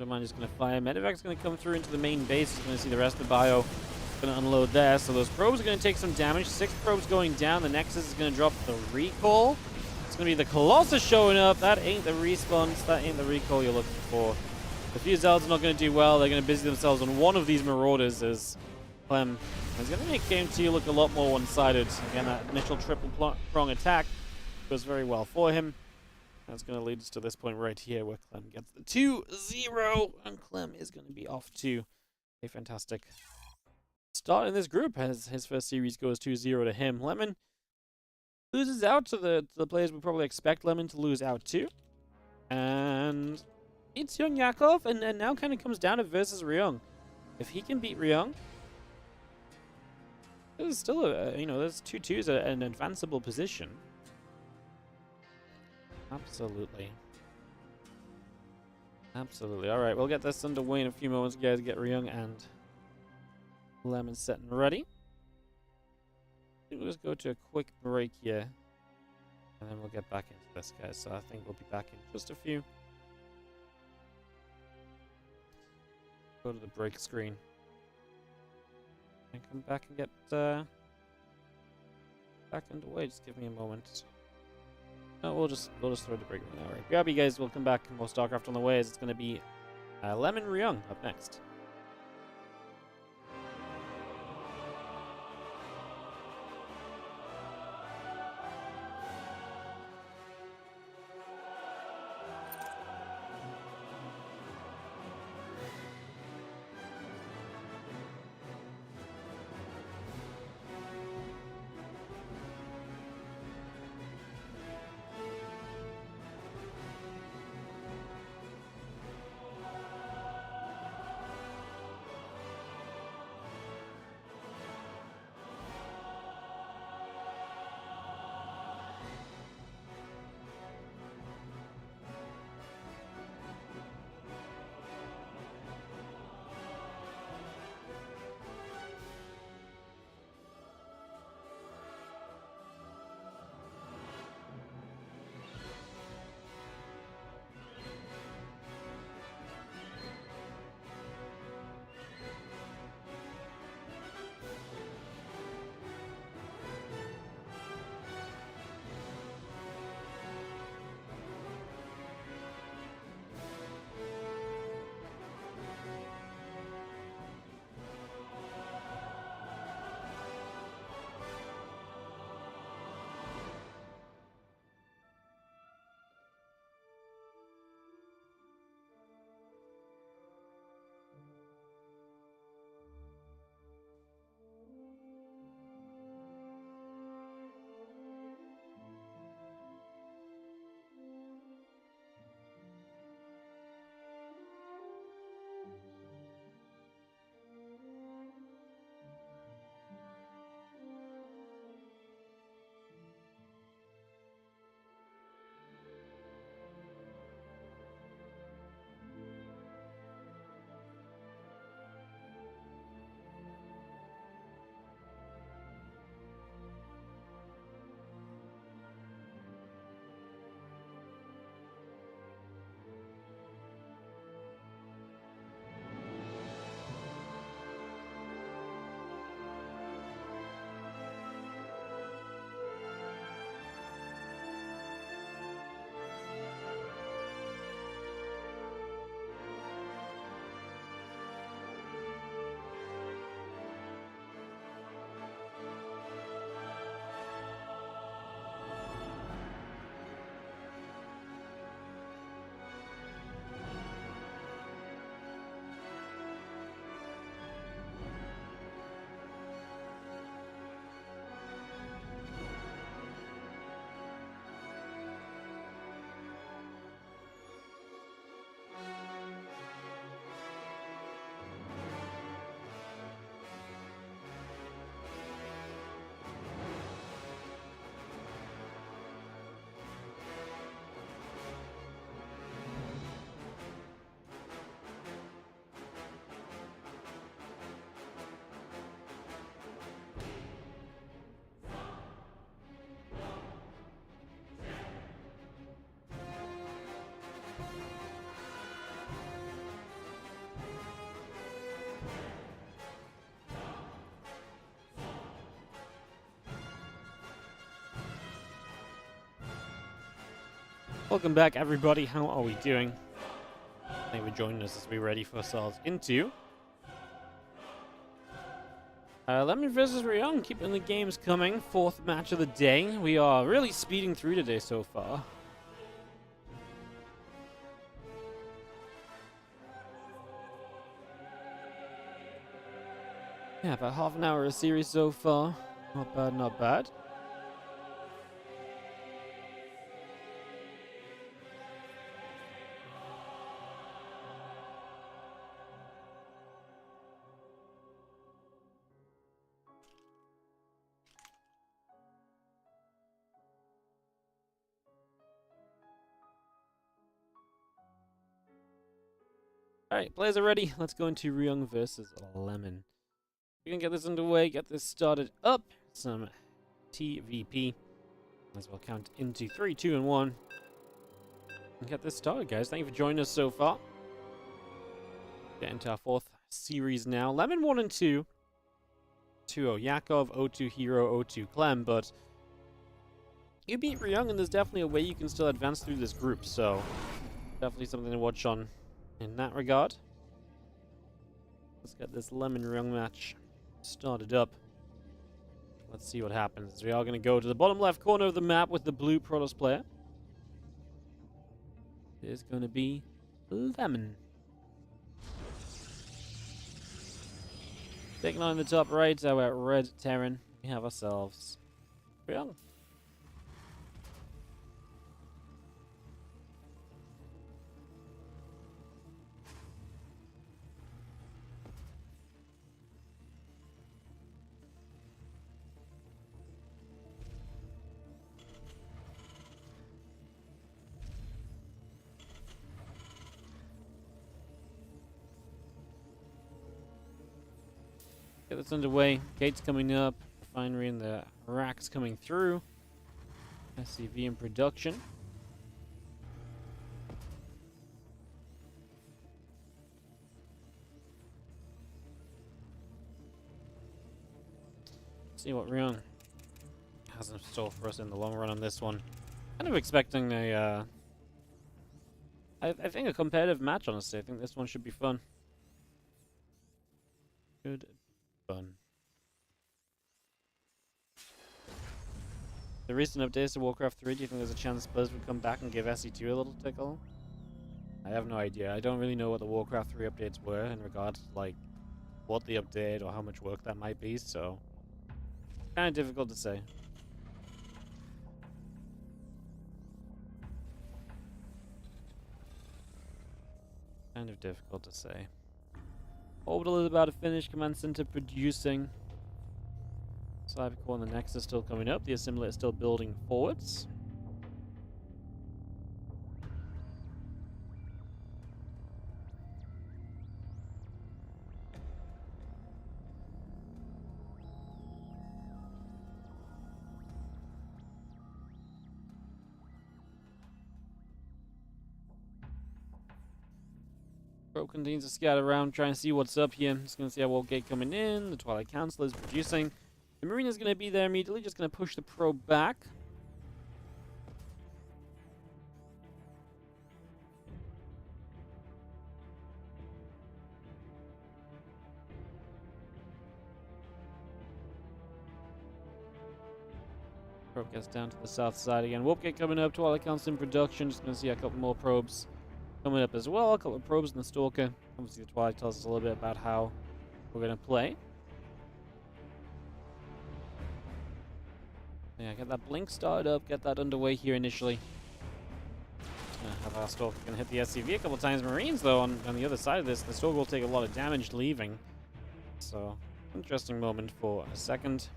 Mind is going to fire. Medevac's going to come through into the main base. He's going to see the rest of the bio. Going to unload there. So those probes are going to take some damage. 6 probes going down. The Nexus is going to drop the recall. It's going to be the Colossus showing up. That ain't the response. That ain't the recall you're looking for. The few Zelds are not going to do well. They're going to busy themselves on one of these Marauders as Clem is going to make Game 2 look a lot more one-sided. Again, that initial triple prong attack goes very well for him. That's going to lead us to this point right here where Clem gets the 2-0, and Clem is going to be off to a fantastic start in this group as his first series goes 2-0 to him. Lemon loses out to the players we probably expect Lemon to lose out to. And it's YoungYakov, and now kind of comes down to versus Ryung. If he can beat Ryung, there's still there's 2-2s an advanceable position. Absolutely. Absolutely. All right, we'll get this underway in a few moments, guys. Get Ryung and Lemon set and ready. We'll just go to a quick break here, and then we'll get back into this, guys. So I think we'll be back in just a few. Go to the break screen and come back and get back underway. Just give me a moment. No, we'll just throw the break right now. Right, grab you guys. We'll come back and more StarCraft on the way as it's going to be Lemon Ryung up next. Welcome back, everybody. How are we doing? Thank you for joining us as we ready for ourselves into Lemon versus Ryung, keeping the games coming. 4th match of the day. We are really speeding through today so far. Yeah, about half an hour of series so far. Not bad, not bad. Alright, players are ready. Let's go into Ryung versus Lemon. We can get this underway, get this started up. Some TVP. As well count into 3, 2, and 1. And get this started, guys. Thank you for joining us so far. Get into our 4th series now. Lemon 1 and 2. 2-0 Yakov, 0-2 Hero, 0-2 Clem, but you beat Ryung, and there's definitely a way you can still advance through this group, so definitely something to watch on in that regard. Let's get this Lemon Ryung match started up. Let's see what happens. We are going to go to the bottom left corner of the map with the blue Protoss player. It is going to be Lemon. Taking on in the top right, our red Terran, we have ourselves Ryung. Get this underway. Gates coming up. Refinery and the racks coming through. SCV in production. See what Ryung has in store for us in the long run on this one. Kind of expecting a, I think a competitive match, honestly. I think this one should be fun. Good. Fun. The recent updates to Warcraft 3, do you think there's a chance Spurs would come back and give SE2 a little tickle? I have no idea. I don't really know what the Warcraft 3 updates were in regards to, like, what the update or how much work that might be, so kind of difficult to say. Kind of difficult to say. Orbital is about to finish. Command Center producing. Cybercore and the Nexus still coming up. The assimilator is still building forwards. Probe continues to scout around, trying to see what's up here. Just going to see our World Gate coming in. The Twilight Council is producing. The Marine is going to be there immediately, just going to push the probe back. Probe gets down to the south side again. Warp Gate coming up. Twilight Council in production. Just going to see a couple more probes coming up as well. A couple of probes in the Stalker. Obviously, the Twilight tells us a little bit about how we're going to play. Yeah, get that blink started up, get that underway here initially. Have our Stalker gonna hit the SCV a couple times. Marines, though, on the other side of this, the Stalker will take a lot of damage leaving. So, interesting moment for a second.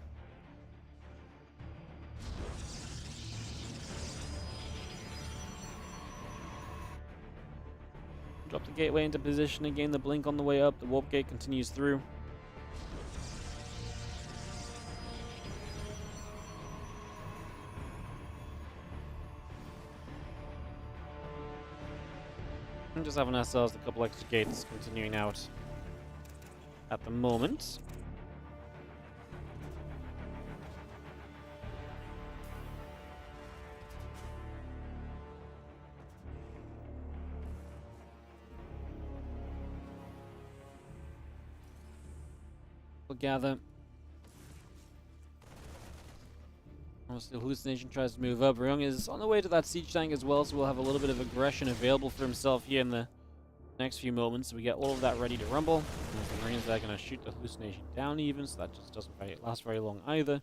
Drop the gateway into position again, the blink on the way up, the warp gate continues through. And just having ourselves a couple extra gates continuing out at the moment. We'll gather. Obviously, the hallucination tries to move up. Ryung is on the way to that siege tank as well, so we'll have a little bit of aggression available for himself here in the next few moments. So we get all of that ready to rumble. And the Marines are going to shoot the hallucination down even, so that just doesn't last very long either.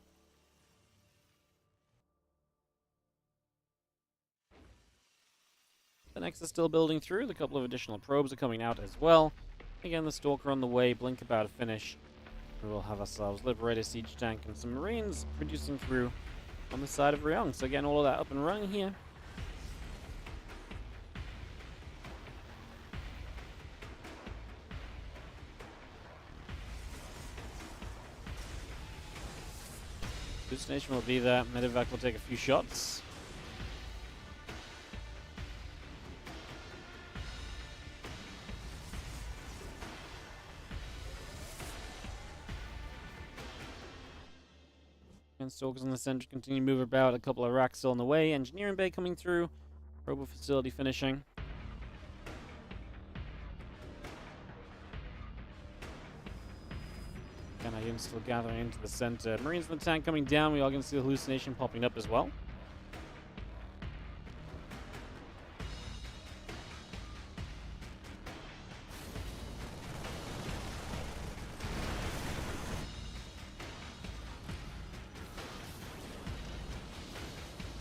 The next is still building through. A couple of additional probes are coming out as well. Again, the Stalker on the way. Blink about to finish. We will have ourselves Liberator siege tank and some Marines producing through on the side of Ryung. So again, all of that up and running here. Hallucination will be there. Medevac will take a few shots. And Stalkers in the center continue to move about. A couple of racks still on the way. Engineering bay coming through. Robo facility finishing. And Ryung still gathering into the center. Marines in the tank coming down. We are going to see the hallucination popping up as well.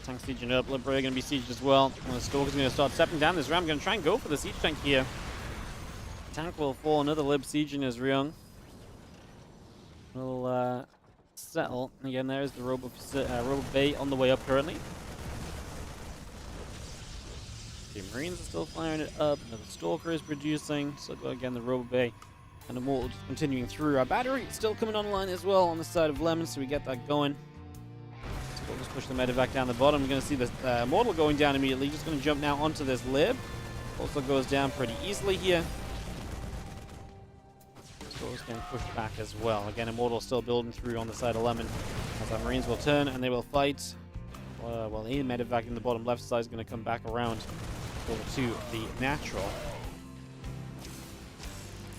Tank sieging up. Liberator going to be sieged as well. And the Stalker's going to start stepping down this ramp. Going to try and go for the siege tank here. Tank will fall. Another Lib sieging as Ryung will settle. Again, there is the Robo Bay on the way up currently. The Marines are still firing it up. Another Stalker is producing. So again, the Robo Bay and Immortal just continuing through. Our battery still coming online as well on the side of Lemon, so we get that going. We'll just push the medevac down the bottom. We're going to see the Immortal going down immediately. Just going to jump now onto this Lib. Also goes down pretty easily here. Stalker's getting pushed back as well. Again, Immortal still building through on the side of Lemon. As our Marines will turn and they will fight. Well, the medevac in the bottom left side is going to come back around over to the natural.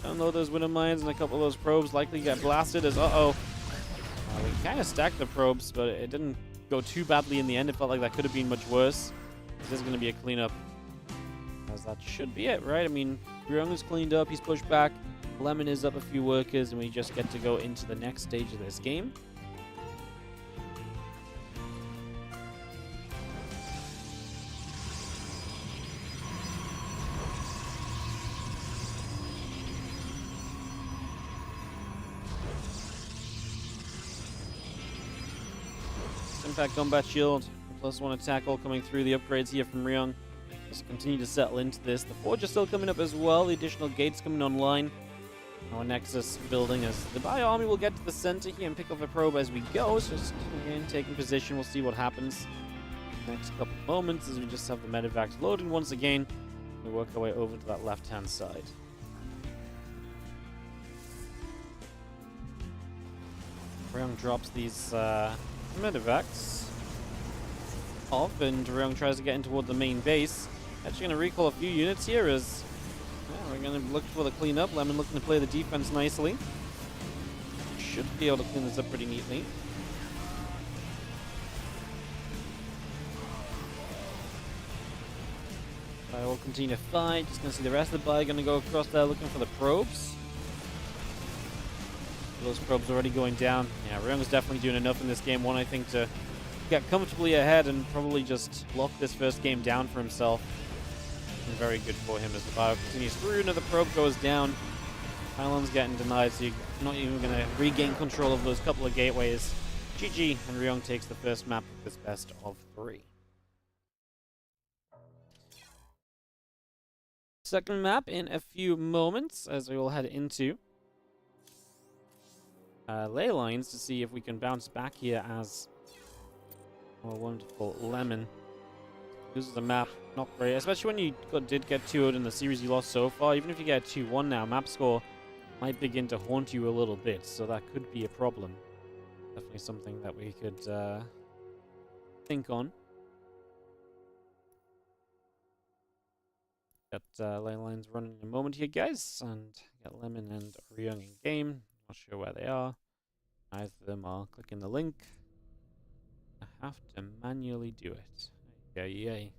Unload those winter mines and a couple of those probes likely get blasted as we kind of stacked the probes, but it didn't go too badly in the end. It felt like that could have been much worse. This is going to be a cleanup, as that should be it, right? I mean, Ryung is cleaned up, he's pushed back, Lemon is up a few workers, and we just get to go into the next stage of this game. Impact combat shield, +1 attack all coming through. The upgrades here from Ryung just continue to settle into this. The forge is still coming up as well. The additional gates coming online. Our Nexus building as the Bio Army will get to the center here and pick up a probe as we go. So just again taking position. We'll see what happens next couple of moments as we just have the medevacs loading once again. We work our way over to that left-hand side. Ryung drops these medevacs off, and Rong tries to get in toward the main base. Actually going to recall a few units here as we're going to look for the cleanup. Lemon looking to play the defense nicely. Should be able to clean this up pretty neatly. I will continue to fight. Just going to see the rest of the buy going to go across there looking for the probes. Those probes already going down. Yeah, Ryung is definitely doing enough in this game one, I think, to get comfortably ahead and probably just lock this first game down for himself. And very good for him as the bio continues through. Another probe goes down. Pylon's getting denied, so you're not even going to regain control of those couple of gateways. GG, and Ryung takes the first map of this best of 3. Second map in a few moments, as we will head into ley lines to see if we can bounce back here as our wonderful Lemon loses the map. Not great, especially when you did get 2-0 in the series you lost so far. Even if you get 2-1 now, map score might begin to haunt you a little bit, so that could be a problem. Definitely something that we could think on. Got ley lines running in a moment here, guys, and got Lemon and Ryung in game. Not sure where they are. Neither of them are. Clicking the link. I have to manually do it. Yay.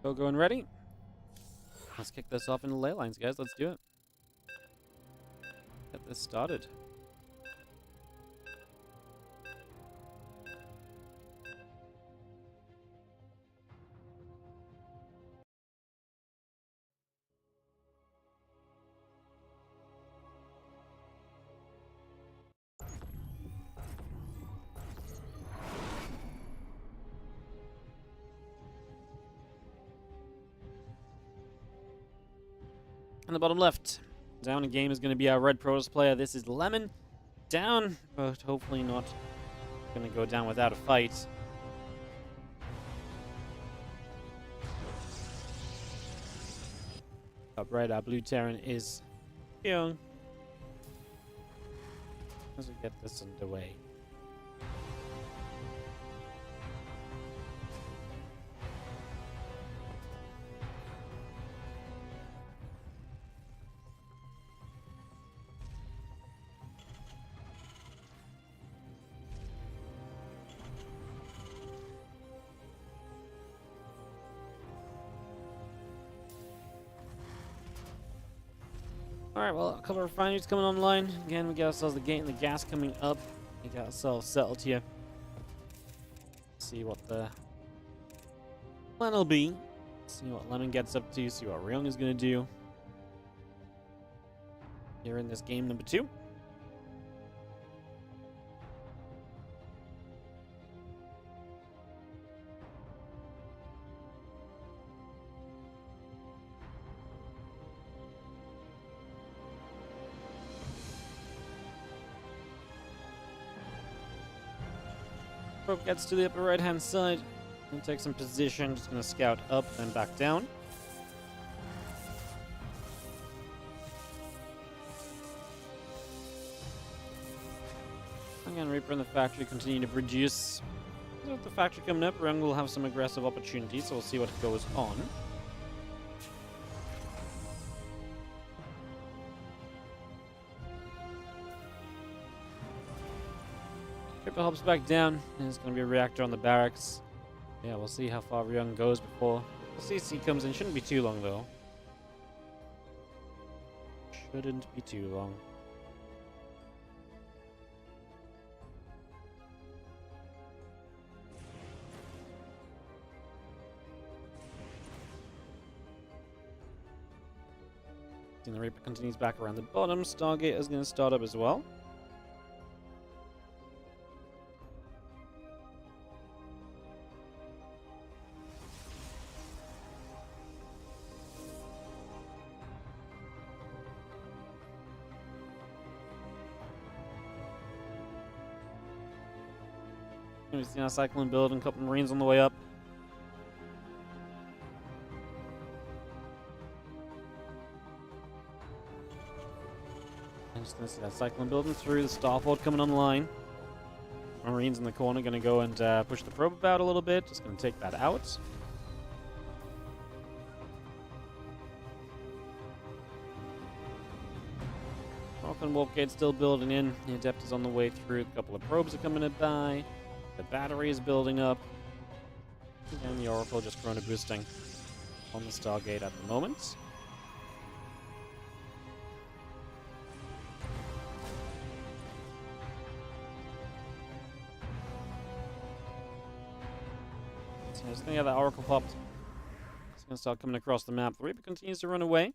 Go and ready. Let's kick this off into ley lines, guys. Let's do it. Get this started. On the bottom left, down in game is going to be our red Protoss player. This is Lemon. Down, but hopefully not going to go down without a fight. Up right, our blue Terran is Ryung. As we get this underway. Alright, well, a couple of refineries coming online. Again, we got ourselves the gate and the gas coming up. We got ourselves settled here. See what the plan will be. See what Lemon gets up to. See what Ryung is going to do. Here in this game number 2. Gets to the upper right hand side and take some position. Just going to scout up and back down. Again, Reaper in the factory continue to produce. With the factory coming up, Rong will have some aggressive opportunities, so we'll see what goes on. Reaper hops back down. There's going to be a reactor on the barracks. Yeah, we'll see how far Ryung goes before the CC comes in. Shouldn't be too long, though. Shouldn't be too long. And the Reaper continues back around the bottom. Stargate is going to start up as well. We've seen our Cyclone build and a couple Marines on the way up. I'm just going to see that Cyclone building through, the Starport coming online. Marines in the corner going to go and push the probe about a little bit. Just going to take that out. Falcon Warp Gate still building in. The Adept is on the way through. A couple of probes are coming by. The battery is building up. And the Oracle just chrono boosting on the Stargate at the moment. So just gonna get that Oracle popped. It's gonna start coming across the map. The Reaper continues to run away.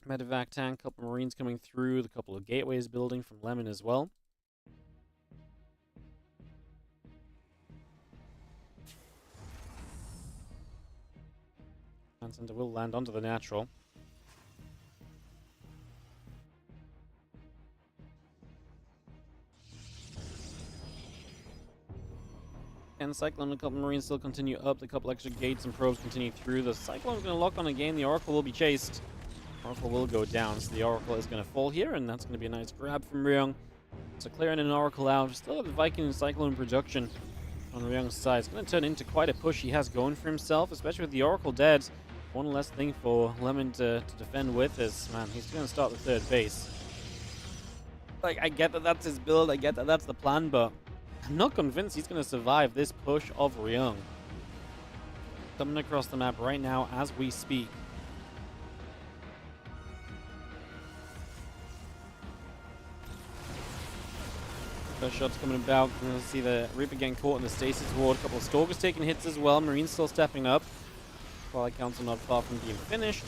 Medevac tank, couple Marines coming through, the couple of gateways building from Lemon as well. Center will land onto the natural. And Cyclone and a couple Marines still continue up. The couple extra gates and probes continue through. The Cyclone's going to lock on again. The Oracle will be chased. Oracle will go down, so the Oracle is going to fall here, and that's going to be a nice grab from Ryung. So clearing an Oracle out. Still have the Viking and Cyclone production on Ryung's side. It's going to turn into quite a push he has going for himself, especially with the Oracle dead. One less thing for Lemon to defend with is, man, he's going to start the third base. Like, I get that that's his build, I get that that's the plan, but I'm not convinced he's going to survive this push of Ryung. Coming across the map right now as we speak. First shot's coming about. We're going to see the Reaper getting caught in the stasis ward. A couple of Stalkers taking hits as well. Marine's still stepping up. While Council not far from being finished.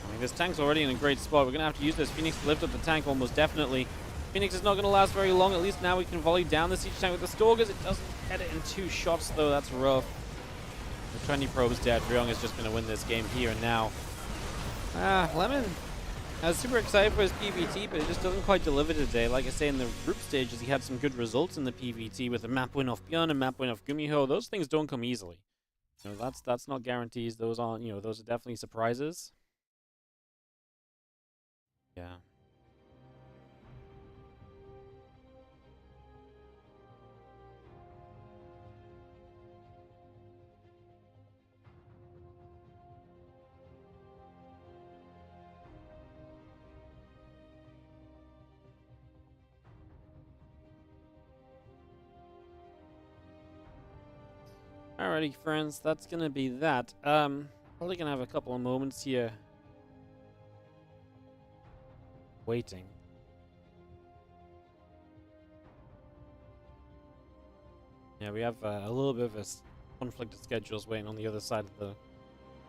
I mean, this tank's already in a great spot. We're going to have to use this Phoenix to lift up the tank almost definitely. Phoenix is not going to last very long. At least now we can volley down the siege tank with the Stalkers. It doesn't get it in 2 shots, though. That's rough. The Trendy Probe's dead. Ryung is just going to win this game here and now. Lemon. I was super excited for his PvT, but it just doesn't quite deliver today. Like I say, in the group stages, he had some good results in the PvT with a map win off Björn and map win off Gumiho. Those things don't come easily. You know, that's not guarantees. Those aren't, you know, those are definitely surprises. Yeah. Alrighty, friends, that's gonna be that. Probably gonna have a couple of moments here waiting. Yeah, we have a little bit of a conflicted schedules waiting on the other side of the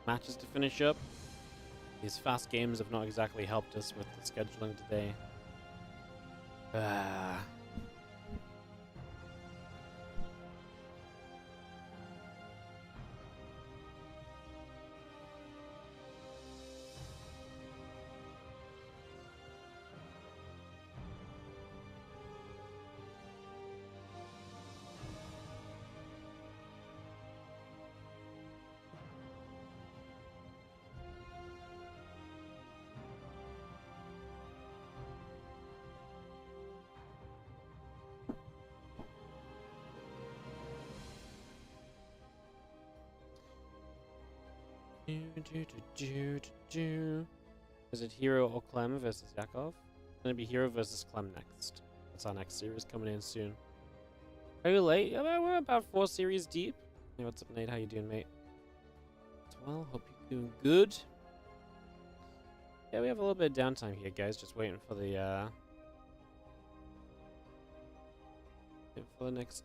matches to finish up. These fast games have not exactly helped us with the scheduling today. Is it Hero or Clem versus Yakov? It's gonna be Hero versus Clem next. That's our next series coming in soon. Are you late? Yeah, we're about 4 series deep. Hey, what's up, Nate? How you doing, mate? Well, hope you're doing good. Yeah, we have a little bit of downtime here, guys. Just waiting for the next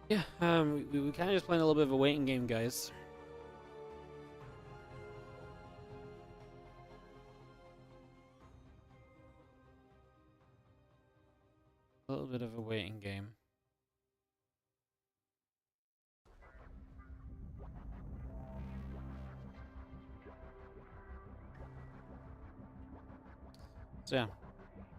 yeah, we kind of just playing a little bit of a waiting game, guys. A little bit of a waiting game. So yeah,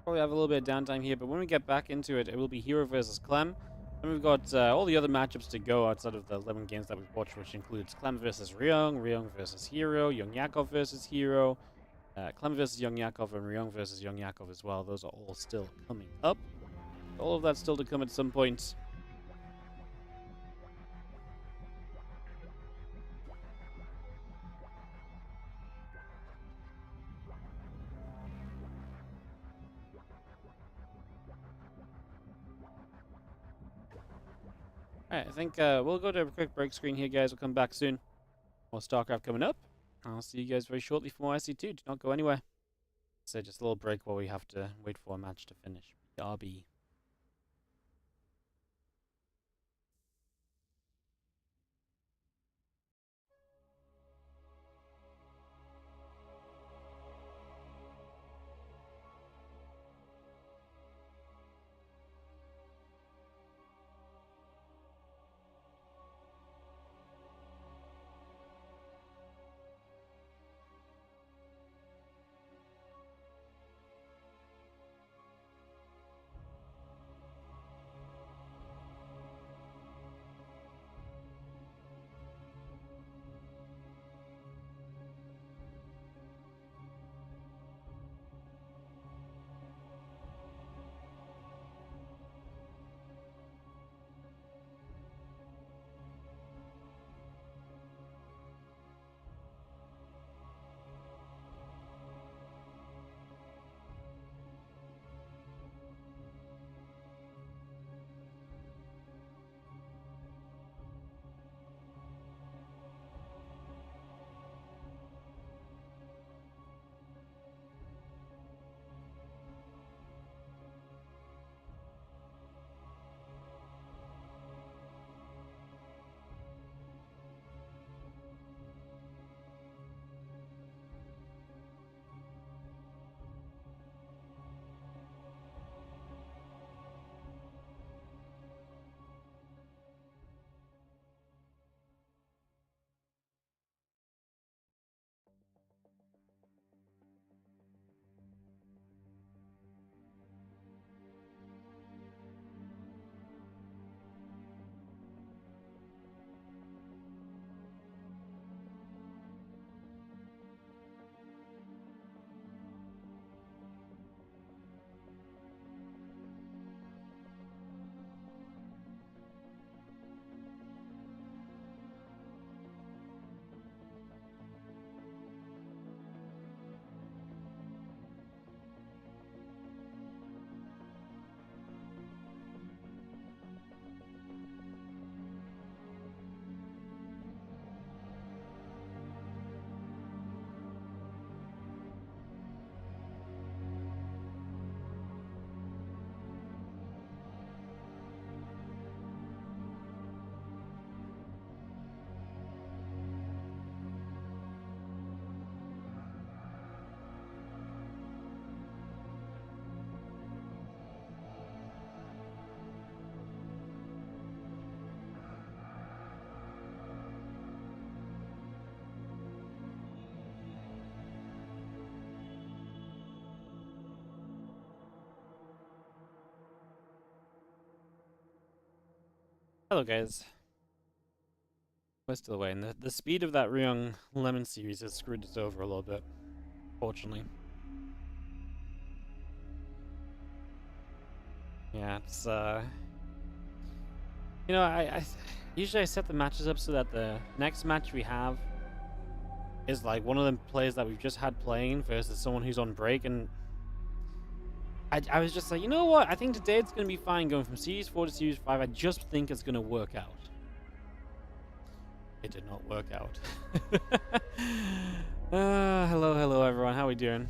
probably have a little bit of downtime here, but when we get back into it, it will be Hero versus Clem. And we've got all the other matchups to go outside of the 11 games that we've watched, which includes Clem versus Ryung, Ryung versus Hero, YoungYakov versus Hero, Clem versus YoungYakov, and Ryung versus YoungYakov as well. Those are all still coming up. All of that's still to come at some point. Alright, I think we'll go to a quick break screen here, guys. We'll come back soon. More StarCraft coming up. I'll see you guys very shortly for more SC2. Do not go anywhere. So just a little break while we have to wait for a match to finish. BRB. Hello, guys. We're still away, and the speed of that Ryung Lemon series has screwed us over a little bit, fortunately. Yeah, it's you know, I usually I set the matches up so that the next match we have is like one of them players that we've just had playing versus someone who's on break, and I was just like, you know what? I think today it's gonna be fine going from Series 4 to Series 5. I just think it's gonna work out. It did not work out. Hello everyone. How we doing?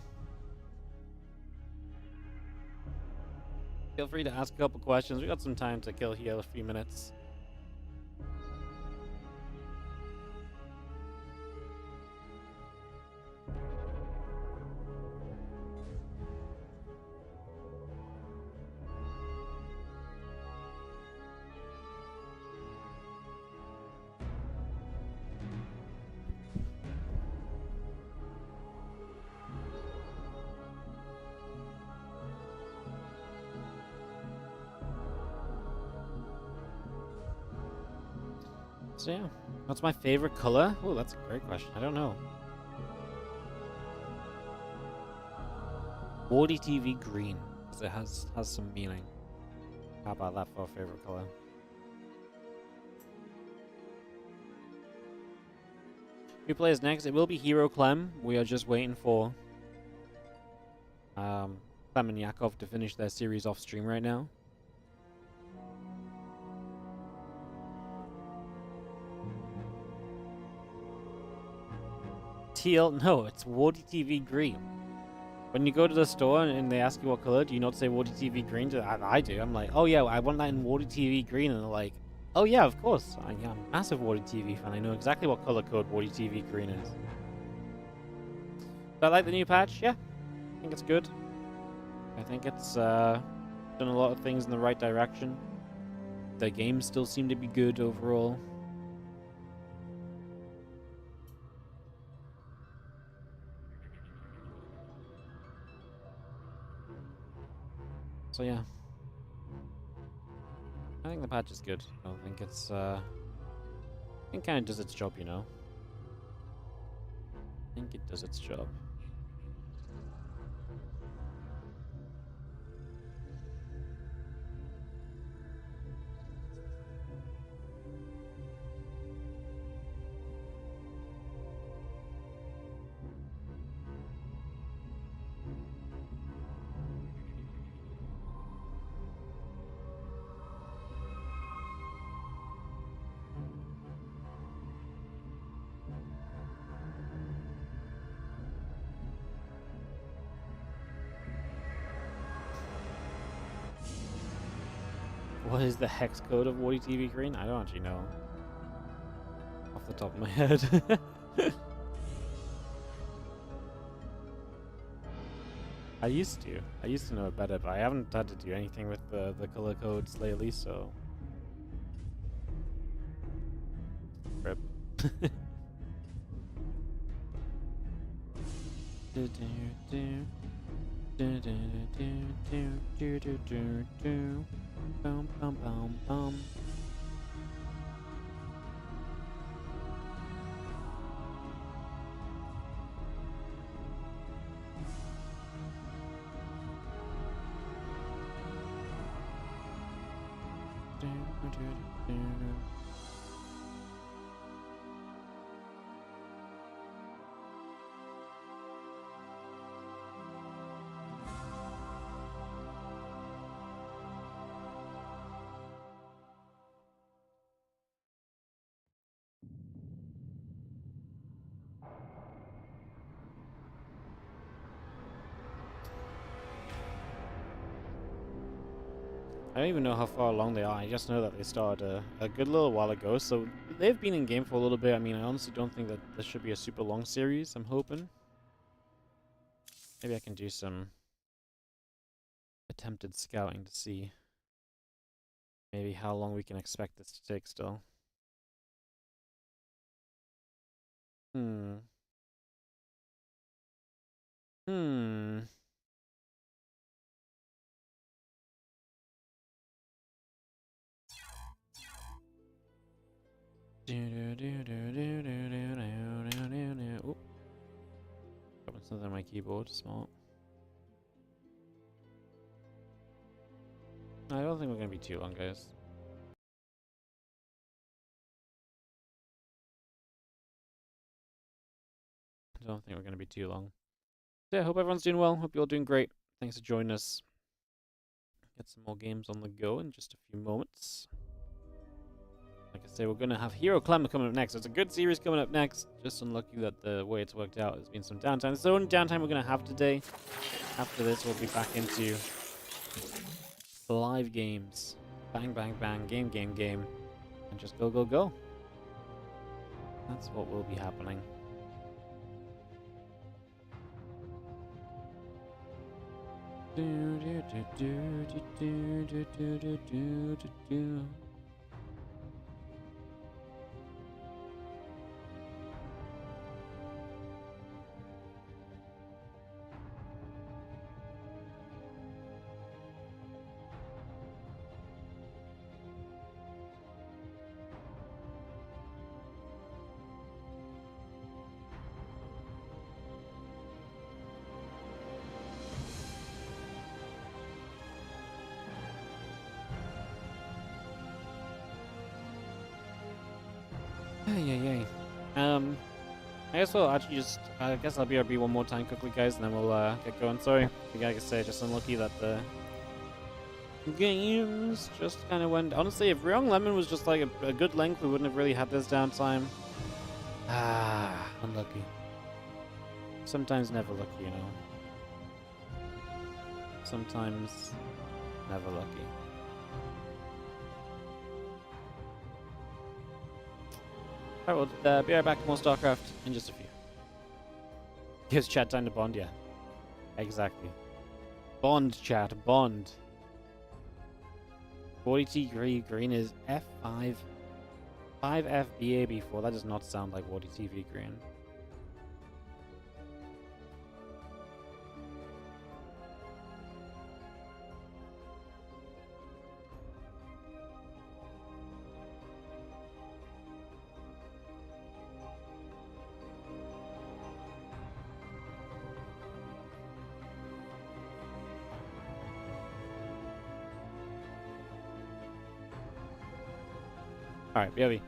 Feel free to ask a couple questions. We got some time to kill here, a few minutes. So yeah, what's my favorite color? Oh, that's a great question. I don't know. WardiTV green, because it has some meaning. How about that for a favorite color? Who plays next? It will be Hero Clem. We are just waiting for Clem and Yakov to finish their series off stream right now. Teal? No, it's WardiTV green. When you go to the store and they ask you what color, do you not say WardiTV green? I do. I'm like, oh yeah, I want that in WardiTV green, and they're like, oh yeah, of course. I'm a massive WardiTV fan. I know exactly what color code WardiTV green is. Do I like the new patch? Yeah, I think it's good. I think it's done a lot of things in the right direction. The games still seem to be good overall. So yeah, I think the patch is good. I don't think it's I think it kind of does its job, you know. I think it does its job. What is the hex code of WardiTV green? I don't actually know. Off the top of my head. I used to know it better, but I haven't had to do anything with the color codes lately, so... Rip. Bum, bum, bum, bum. I don't even know how far along they are. I just know that they started a good little while ago, so they've been in game for a little bit. I mean, I honestly don't think that this should be a super long series. I'm hoping. Maybe I can do some attempted scouting to see maybe how long we can expect this to take still. Hmm. Oop. Got something on my keyboard. Smart. I don't think we're going to be too long, guys. I don't think we're going to be too long. So yeah, hope everyone's doing well. Hope you're all doing great. Thanks for joining us. Get some more games on the go in just a few moments. Like I say, we're going to have Hero Clem coming up next. It's a good series coming up next. Just unlucky that the way it's worked out has been some downtime. It's the only downtime we're going to have today. After this, we'll be back into live games. Bang, bang, bang. Game, game, game. And just go, go, go. That's what will be happening. Yay. I guess we'll actually just, I guess I'll BRB one more time quickly, guys, and then we'll get going. Sorry, like I say, just unlucky that the games just kind of went. Honestly, if Ryung Lemon was just like a good length, we wouldn't have really had this downtime. Unlucky. Sometimes never lucky, you know. Sometimes never lucky. Alright, we'll be right back with more StarCraft in just a few. Gives chat time to bond, yeah. Exactly. Bond, chat, bond. 40t green is F5. 5F BAB4. That does not sound like WardiTV green. Alright, BRB.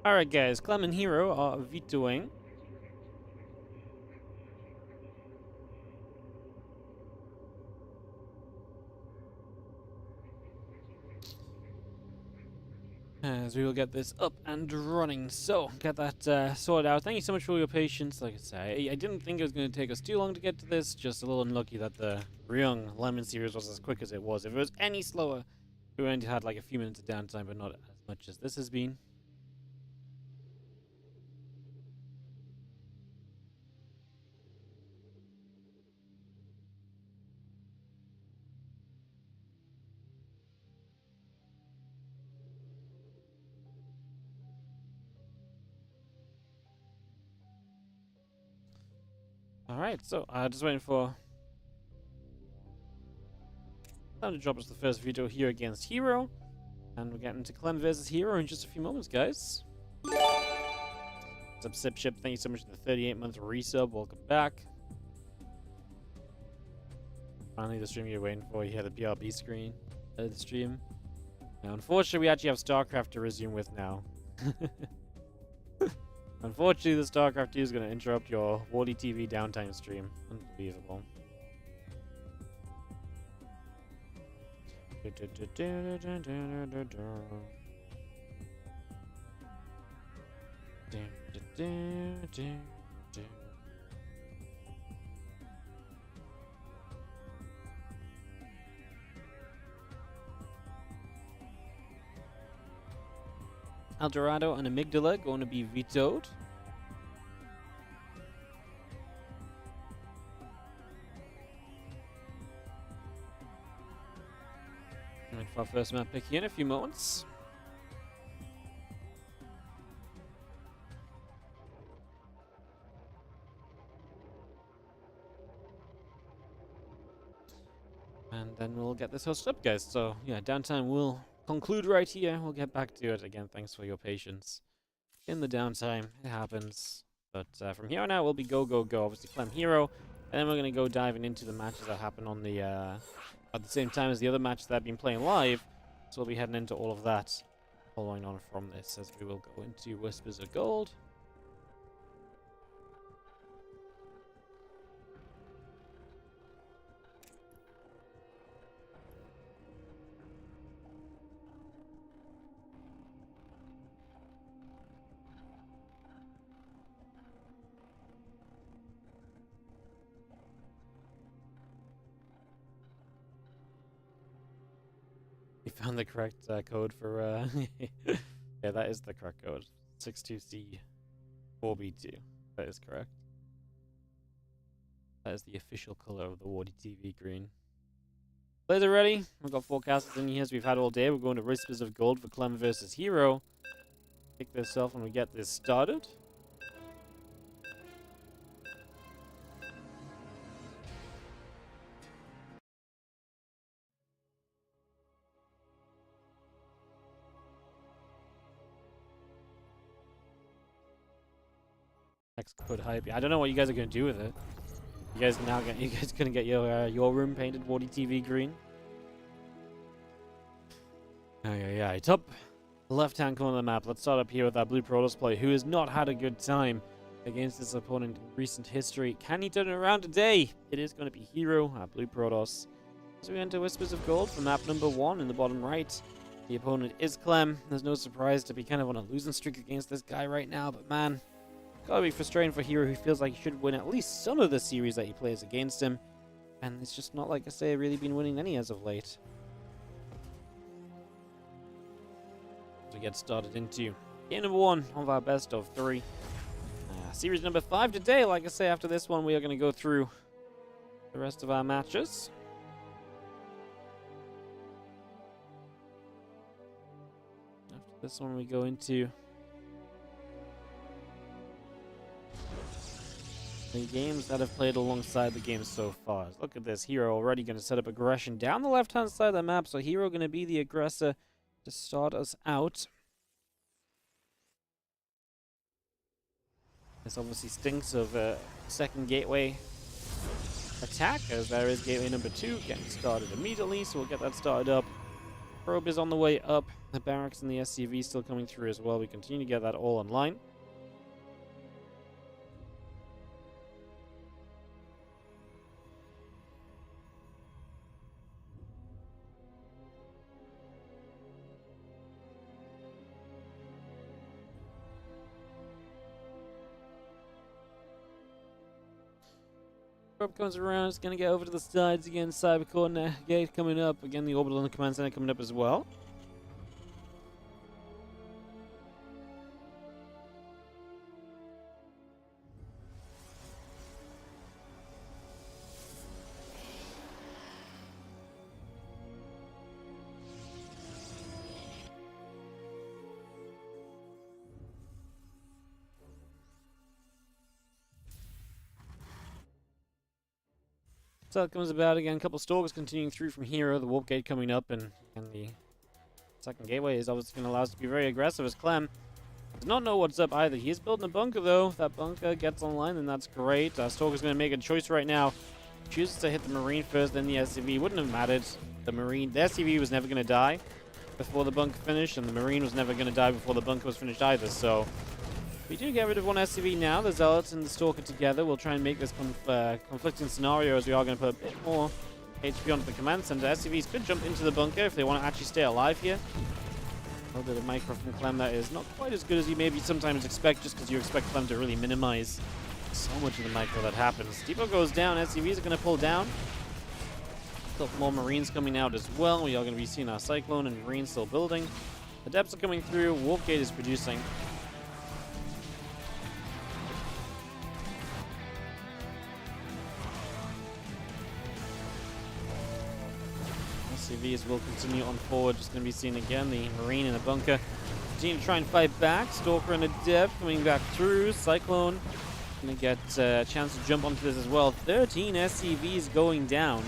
Alright guys, Clem and Hero are vetoing. As we will get this up and running. So, get that sorted out. Thank you so much for your patience. Like I say, I didn't think it was going to take us too long to get to this. Just a little unlucky that the Ryung Lemon series was as quick as it was. If it was any slower, we only had like a few minutes of downtime, but not as much as this has been. Alright, so just waiting for time to drop us the first veto here against Hero. And we're getting to Clem versus Hero in just a few moments, guys. What's up, Sipship? Thank you so much for the 38-month resub. Welcome back. Finally, the stream you're waiting for. You had the BRB screen of the stream. Now, unfortunately, we actually have StarCraft to resume with now. Unfortunately, the StarCraft 2 is going to interrupt your WardiTV downtime stream. Unbelievable. Eldorado and Amygdala going to be vetoed. Wait for our first map pick here in a few moments. And then we'll get this hosted up, guys. So, yeah, downtime will conclude right here. We'll get back to it again. Thanks for your patience in the downtime. It happens. But from here on out, we'll be go, go, go. Obviously, Clem Hero. And then we're going to go diving into the matches that happen on the at the same time as the other matches that I've been playing live. So we'll be heading into all of that following on from this as we will go into Whispers of Gold. You found the correct code for yeah, that is the correct code. 62C4B2. That is correct. That is the official color of the WardiTV green. Players are ready. We've got forecasters in here as we've had all day. We're going to Whispers of Gold for Clem versus Hero. Kick this off when we get this started. Next code hype. I don't know what you guys are going to do with it. You guys gonna get your room painted WardiTV green. Yeah. Top left-hand corner of the map. Let's start up here with our Blue Protoss player who has not had a good time against his opponent in recent history. Can he turn it around today? It is going to be Hero, our Blue Protoss. So we enter Whispers of Gold for map number 1 in the bottom right. The opponent is Clem. There's no surprise to be kind of on a losing streak against this guy right now, but man, gotta be frustrating for Hero who feels like he should win at least some of the series that he plays against him. And it's just not, like I say, really been winning any as of late. So we get started into game number 1 of our best of 3. Series number 5 today. Like I say, after this one, we are going to go through the rest of our matches. After this one, we go into the games that have played alongside the games so far. Look at this. Hero already going to set up aggression down the left-hand side of the map. So Hero going to be the aggressor to start us out. This obviously stinks of a second gateway attack, as there is gateway number 2 getting started immediately. So we'll get that started up Probe is on the way up. The barracks and the SCV still coming through as well. We continue to get that all online. Probe comes around, it's going to get over to the sides again. Cyber coordinate gate coming up. Again, the orbital and the command center coming up as well. So it comes about again. A couple of stalkers continuing through from Hero. The warp gate coming up, and the second gateway is obviously going to allow us to be very aggressive as Clem does not know what's up either. He is building a bunker though. If that bunker gets online, then that's great. Stalker's going to make a choice right now. Chooses to hit the Marine first, then the SCV. Wouldn't have mattered. The SCV was never going to die before the bunker finished, and the Marine was never going to die before the bunker was finished either. So we do get rid of one SCV now. The Zealots and the Stalker together. We'll try and make this conflicting scenario, as we are going to put a bit more HP onto the command center. SCVs could jump into the bunker if they want to actually stay alive here. A little bit of micro from Clem that is not quite as good as you maybe sometimes expect, just because you expect Clem to really minimize so much of the micro that happens. Depot goes down. SCVs are going to pull down. Still more Marines coming out as well. We are going to be seeing our Cyclone and Marines still building. The depths are coming through. Warp gate is producing. SCVs will continue on forward. Just going to be seen again. The Marine in the bunker continue to try and fight back. Stalker and a Depth coming back through. Cyclone going to get a chance to jump onto this as well. 13 SCVs going down.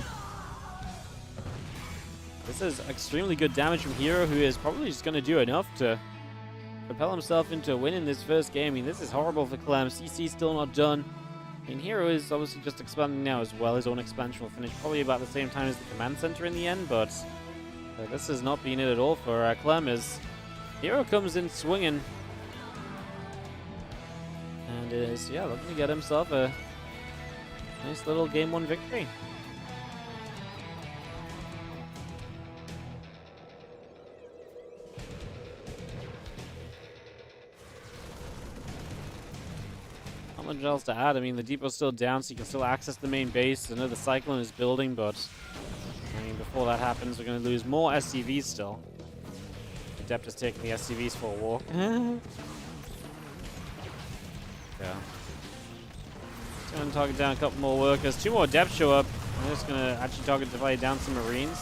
This is extremely good damage from Hero, who is probably just going to do enough to propel himself into a win in this first game. I mean, this is horrible for Clem. CC still not done. I mean, Hero is obviously just expanding now as well. His own expansion will finish probably about the same time as the command center in the end, but this has not been it at all for Clem, as Hero comes in swinging. And is, yeah, looking to get himself a nice little game 1 victory. Not much else to add. I mean, the depot's still down, so you can still access the main base. I know the Cyclone is building, but I mean, before that happens, we're going to lose more SCVs still. Adept is taking the SCVs for a walk. Yeah. Just going to target down a couple more workers. 2 more Adepts show up. I'm just going to actually target divide down some Marines.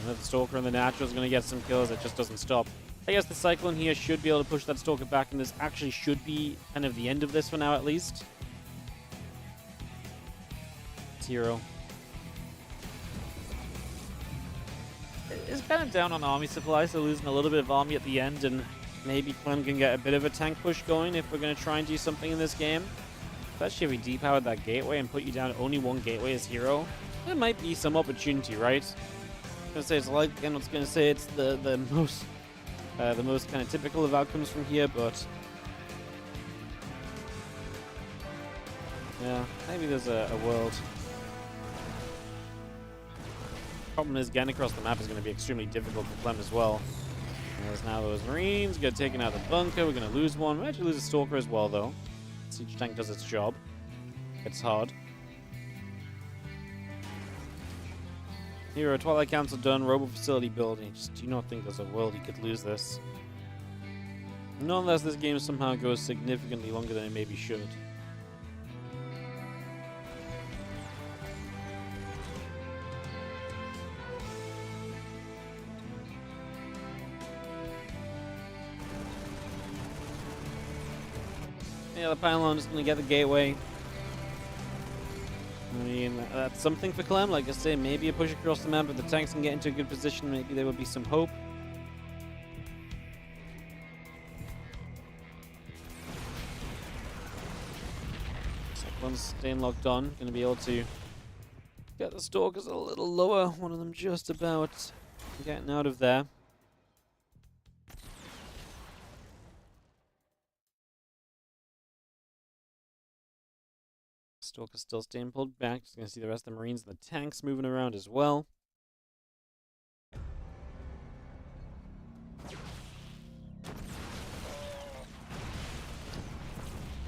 And the Stalker and the Natural is going to get some kills. It just doesn't stop. I guess the Cyclone here should be able to push that Stalker back, and this actually should be kind of the end of this for now, at least. Hero is kind of down on army supply, so losing a little bit of army at the end, and maybe Clem can get a bit of a tank push going if we're going to try and do something in this game. Especially if we depowered that gateway and put you down to only 1 gateway as Hero. There might be some opportunity, right? I'm going to say it's like, again, I was going to say it's the most kind of typical of outcomes from here, but yeah, maybe there's a world. Problem is, getting across the map is going to be extremely difficult for Clem as well. There's now those Marines get taken out of the bunker. We're going to lose one. We actually lose a Stalker as well, though. Siege tank does its job. It's hard. Hero, Twilight Council done, Robo Facility building. Just do not think there's a world he could lose this. Not unless this game somehow goes significantly longer than it maybe should. Yeah, the pylon is going to get the gateway. I mean, that's something for Clem. Like I say, maybe a push across the map, but the tanks can get into a good position. Maybe there would be some hope. Cyclone's staying locked on. Going to be able to Get the stalkers a little lower. One of them just about getting out of there. Stalker's still staying pulled back. Just gonna see the rest of the Marines and the tanks moving around as well.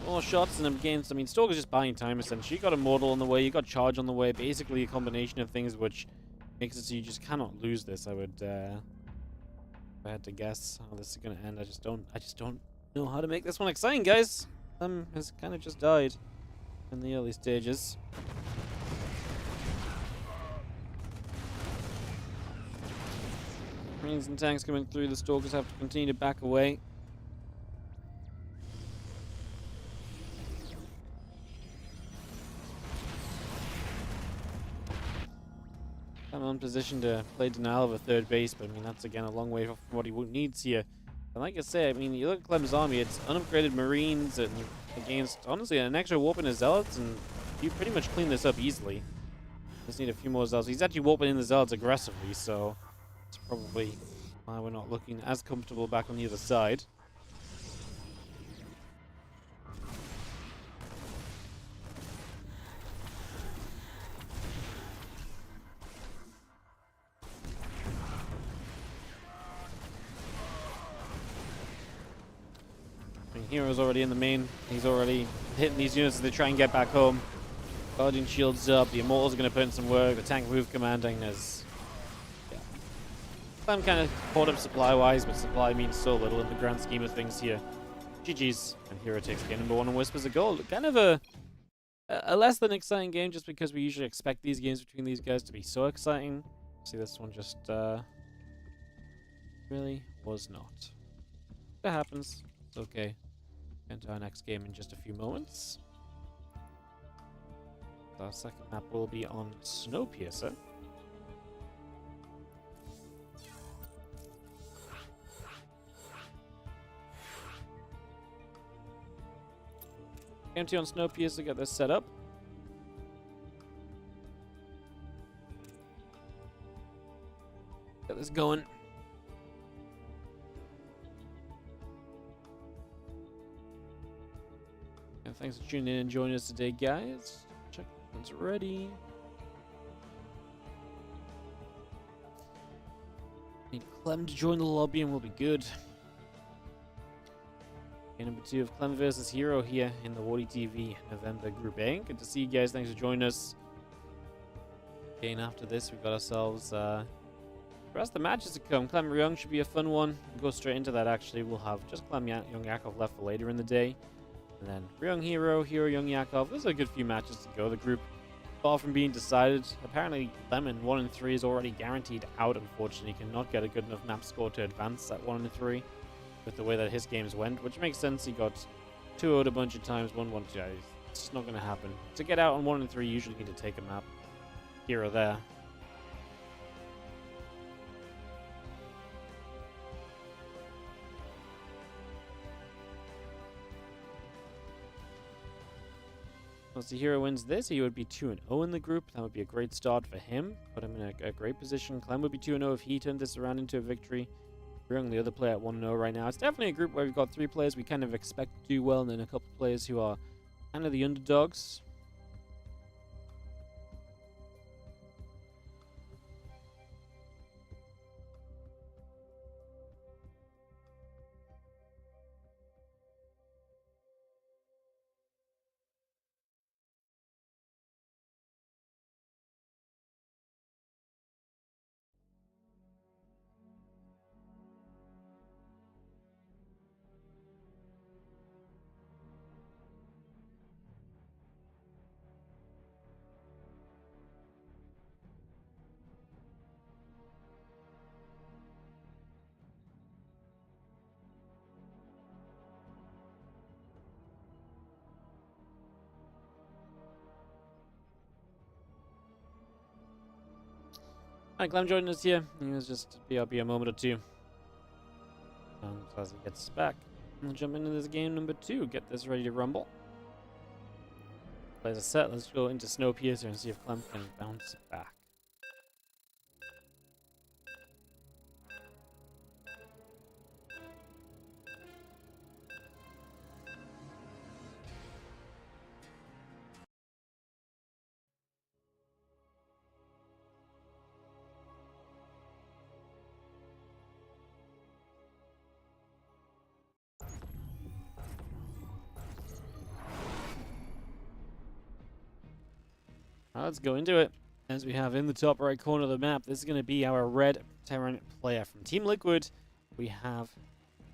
More shots and against. I mean, Stalker's just buying time essentially. You got Immortal on the way, you got Charge on the way. Basically, a combination of things which makes it so you just cannot lose this. I would, if I had to guess how this is gonna end, I just don't know how to make this one exciting, guys. Has kind of just died in the early stages. Marines and tanks coming through. The Stalkers have to continue to back away. I'm in position to play denial of a third base, but I mean that's again a long way from what he needs here. And like I say, I mean you look at Clem's army, it's unupgraded Marines and against honestly an extra warp in his Zealots, and you pretty much clean this up easily. Just need a few more Zealots. He's actually warping in the Zealots aggressively, so it's probably why we're not looking as comfortable back on the other side. Hero's already in the main. He's already hitting these units as they try and get back home. Guardian shields up. The Immortal's going to put in some work. The tank move commanding is... yeah. I'm kind of caught up supply-wise, but supply means so little in the grand scheme of things here. GG's. And Hero takes game number 1 and whispers a goal. Kind of a less than exciting game, just because we usually expect these games between these guys to be so exciting. See, this one just really was not. That happens. It's okay. Into our next game in just a few moments. Our second map will be on Snowpiercer. Game 2 on Snowpiercer, get this set up. Get this going. Thanks for tuning in and joining us today, guys. Check one's ready. Need Clem to join the lobby and we'll be good. Game number 2 of Clem versus Hero here in the WardiTV November Group A. Good to see you guys. Thanks for joining us. Again, after this, we've got ourselves the rest of the matches to come. Clem Ryung should be a fun one. We'll go straight into that, actually. We'll have just Clem YoungYakov left for later in the day. And then Ryung Hero, YoungYakov. There's a good few matches to go. The group far from being decided. Apparently, Lemon 1 and 3 is already guaranteed out. Unfortunately, cannot get a good enough map score to advance at 1 and 3 with the way that his games went, which makes sense. He got 2-0'd a bunch of times, 1-1. It's just not going to happen. To get out on 1 and 3, you usually need to take a map here or there. Once the Hero wins this, he would be 2-0 in the group. That would be a great start for him. Put him in a great position. Clem would be 2-0 if he turned this around into a victory. Ryung, the other player, at 1-0 right now. It's definitely a group where we've got 3 players we kind of expect to do well, and then a couple of players who are kind of the underdogs. Hi, Clem joining us here. It was just be a moment or two. As he gets back, we'll jump into this game number 2. Get this ready to rumble. There's a set. Let's go into Snowpiercer and see if Clem can bounce it back. Let's go into it. As we have in the top right corner of the map, this is going to be our red Terran player from Team Liquid. We have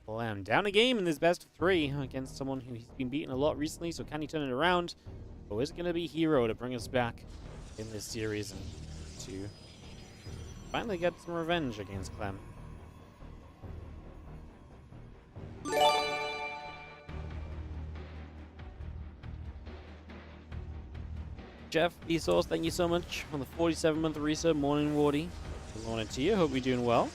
Clem down a game in this best of 3 against someone who he's been beaten a lot recently, so can he turn it around? Or is it going to be Hero to bring us back in this series and to finally get some revenge against Clem? Jeff Bezos, thank you so much on the 47-month resub. Morning, Wardy. Good morning to you. Hope you're doing well.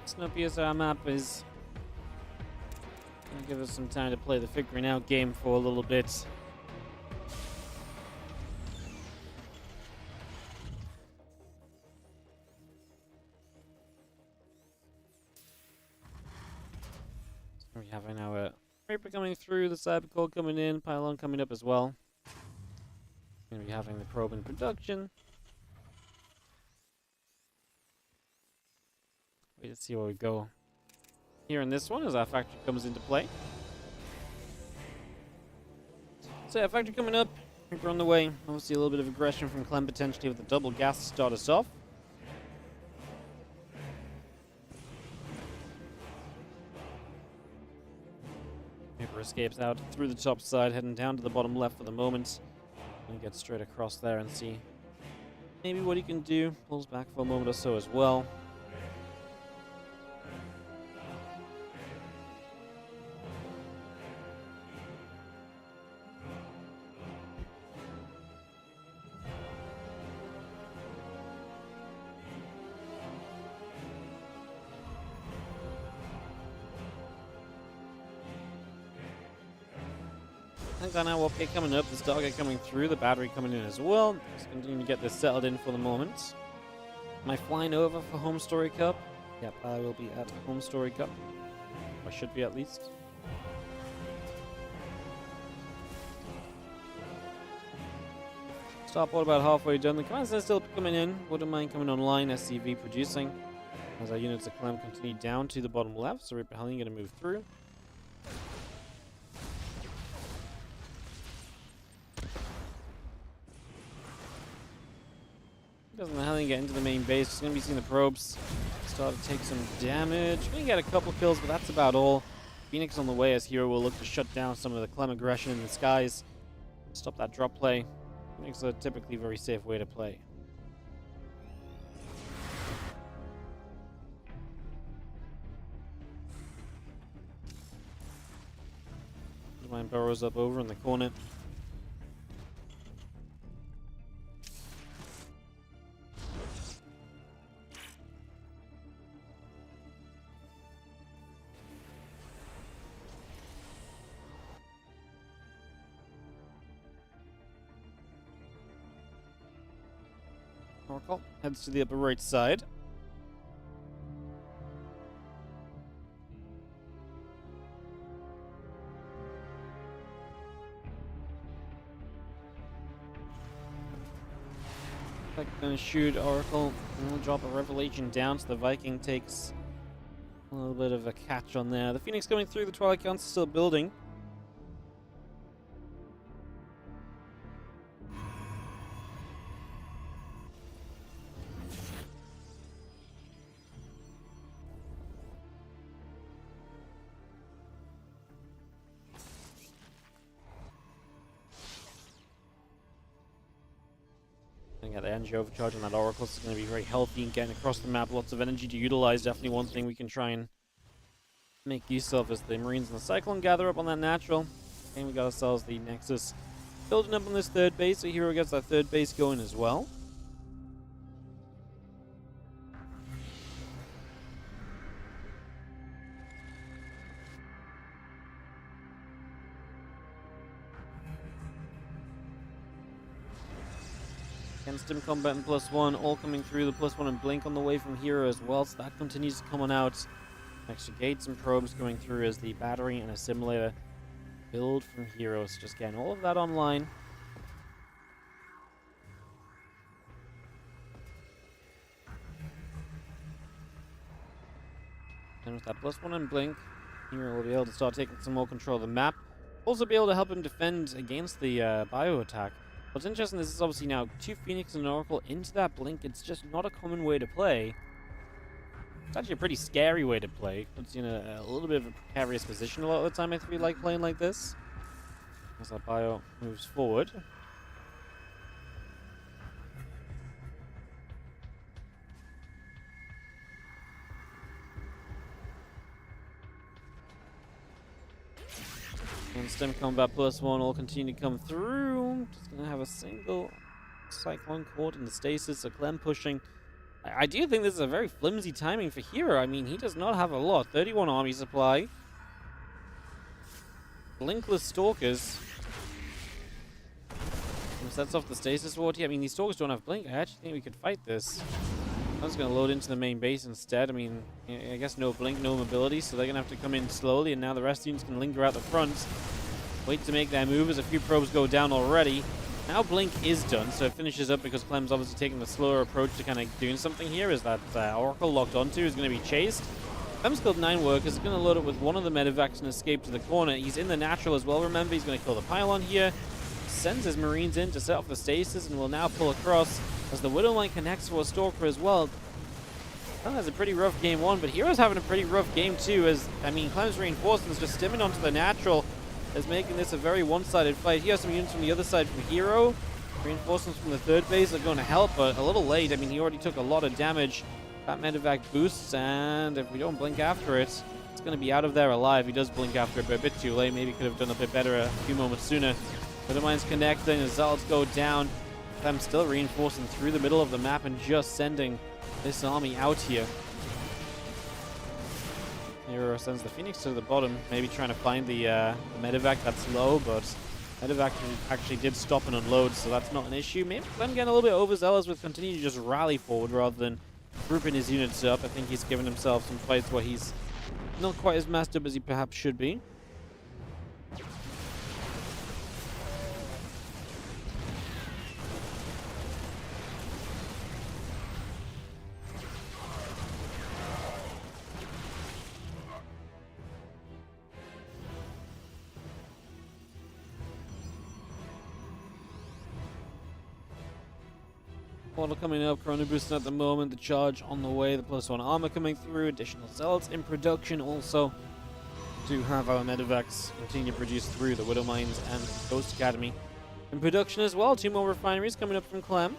Snowpiercer map is going to give us some time to play the figuring out game for a little bit. So we're having our Reaper coming through, the Cyber Core coming in, Pylon coming up as well. We're going to be having the probe in production. Wait to see where we go here in this one as our factory comes into play. So yeah, factory coming up, Reaper on the way. Obviously a little bit of aggression from Clem potentially with the double gas to start us off. Reaper escapes out through the top side, heading down to the bottom left for the moment. And get straight across there and see maybe what he can do. Pulls back for a moment or so as well. I got now okay coming up, the Stargate coming through, the battery coming in as well. Just continuing to get this settled in for the moment. Am I flying over for Home Story Cup? Yep, I will be at Home Story Cup. I should be at least. Starport about halfway done. The command center still coming in. Wouldn't mind coming online. SCV producing. As our units of Clem continue down to the bottom left. So Reaper Hellion going to move through. Doesn't the Hellion get into the main base? Just going to be seeing the probes start to take some damage. Going to get a couple kills, but that's about all. Phoenix on the way as Hero will look to shut down some of the Clem aggression in the skies. Stop that drop play. Phoenix is a typically very safe way to play. Mine burrows up over in the corner. Oracle heads to the upper right side. Gonna shoot Oracle and we'll drop a Revelation down so the Viking takes a little bit of a catch on there. The Phoenix coming through, the Twilight Council still building. Yeah, the energy overcharge on that Oracle is going to be very healthy and getting across the map. Lots of energy to utilize. Definitely one thing we can try and make use of as the Marines and the Cyclone gather up on that natural. And we got ourselves the Nexus building up on this third base. So Hero gets that third base going as well. And Stim Combat and +1 all coming through. The +1 and Blink on the way from Hero as well. So that continues to come on out. Extra gates and probes going through as the battery and assimilator build from Hero. So just getting all of that online. And with that +1 and Blink, Hero will be able to start taking some more control of the map. Also be able to help him defend against the bio attack. What's interesting, this is obviously now 2 Phoenix and an Oracle into that Blink. It's just not a common way to play. It's actually a pretty scary way to play. Puts you in a little bit of a precarious position a lot of the time, I feel like, playing like this. As that bio moves forward. And Stem Combat +1 will continue to come through. Just going to have a single Cyclone caught in the stasis. So Clem pushing. I do think this is a very flimsy timing for Hero. I mean, he does not have a lot. 31 army supply. Blinkless Stalkers. And sets off the stasis ward. I mean, these Stalkers don't have Blink. I actually think we could fight this. I'm just going to load into the main base instead. I mean, I guess no Blink, no mobility, so they're going to have to come in slowly, and now the rest of the units can linger out the front. Wait to make their move as a few probes go down already. Now Blink is done, so it finishes up because Clem's obviously taking the slower approach to kind of doing something here. Is that Oracle locked onto is going to be chased. Clem's killed 9 workers, is going to load up with one of the medevacs and escape to the corner. He's in the natural as well, remember. He's going to kill the pylon here. Sends his Marines in to set off the stasis and will now pull across as the Widowmine connects for a Stalker as well. Clem has a pretty rough game 1, but Hero's having a pretty rough game 2 as, I mean, Clem's reinforcements just stimming onto the natural is making this a very one-sided fight. He has some units from the other side from Hero. Reinforcements from the third base are going to help, but a little late. I mean, he already took a lot of damage. That medevac boosts, and if we don't blink after it, it's going to be out of there alive. He does blink after it, but a bit too late. Maybe could have done a bit better a few moments sooner. Widowmine's connecting, the Zealots go down. Clem still reinforcing through the middle of the map and just sending this army out here. Hero sends the Phoenix to the bottom, maybe trying to find the medevac that's low, but medevac actually did stop and unload, so that's not an issue. Maybe Clem getting a little bit overzealous with continuing to just rally forward rather than grouping his units up. I think he's given himself some fights where he's not quite as massed up as he perhaps should be. Portal coming up, Chrono boosting at the moment, the charge on the way, the +1 armor coming through, additional zealots in production also to have our medevacs continue to produce through the Widow Mines and Ghost Academy in production as well. 2 more refineries coming up from Clem.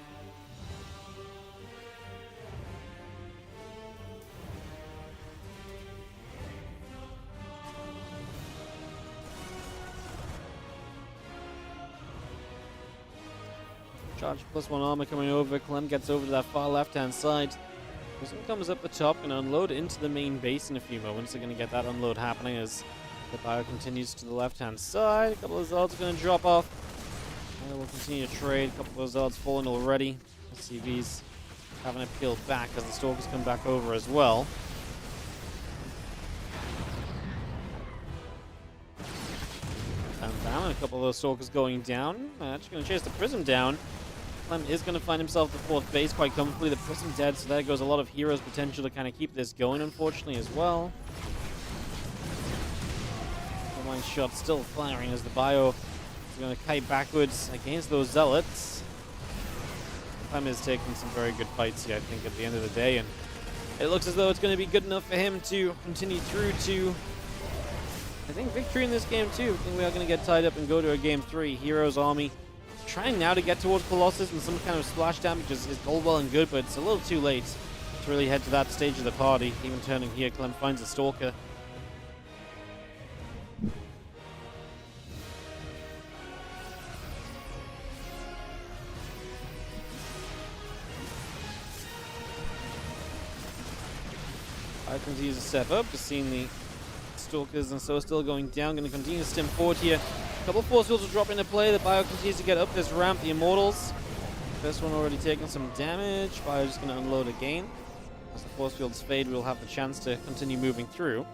Charge +1 armor coming over. Clem gets over to that far left-hand side. This one comes up the top and unload into the main base in a few moments. They're going to get that unload happening as the bio continues to the left-hand side. A couple of zealots are going to drop off. And we'll continue to trade. A couple of zealots falling already. SCVs having to peel back as the Stalkers come back over as well. Down, a couple of those Stalkers going down. Actually going to chase the Prism down. Clem is going to find himself the 4th base quite comfortably. The Prism dead, so there goes a lot of Hero's potential to kind of keep this going, unfortunately, as well. The line shot still firing as the bio is going to kite backwards against those Zealots. Clem is taking some very good fights here, I think, at the end of the day, and it looks as though it's going to be good enough for him to continue through to, I think, victory in this game too. I think we are going to get tied up and go to a game 3. Hero's army trying now to get towards Colossus and some kind of splash damage is all well and good, but it's a little too late to really head to that stage of the party. Even turning here, Clem finds a Stalker. I continue to step up, just seeing the Stalkers and so still going down. Going to continue to stem forward here. A couple of force fields will drop into play. The Bio continues to get up this ramp. The Immortals. First one already taking some damage. Bio just going to unload again. As the force fields fade, we'll have the chance to continue moving through.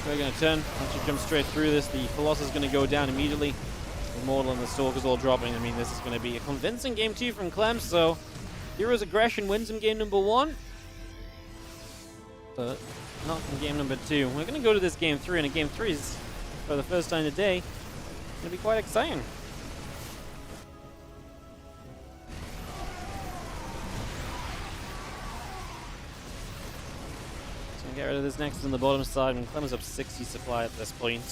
We're going to turn. Once you jump straight through this, the Colossus is going to go down immediately. The Immortal and the Stalkers all dropping. I mean, this is going to be a convincing game 2 from Clem, so Hero's Aggression wins him game number 1. But not in game number 2. We're going to go to this game 3, and game 3 is, for the first time today, going to be quite exciting. Get rid of this next on the bottom side, and Clem is up 60 supply at this point.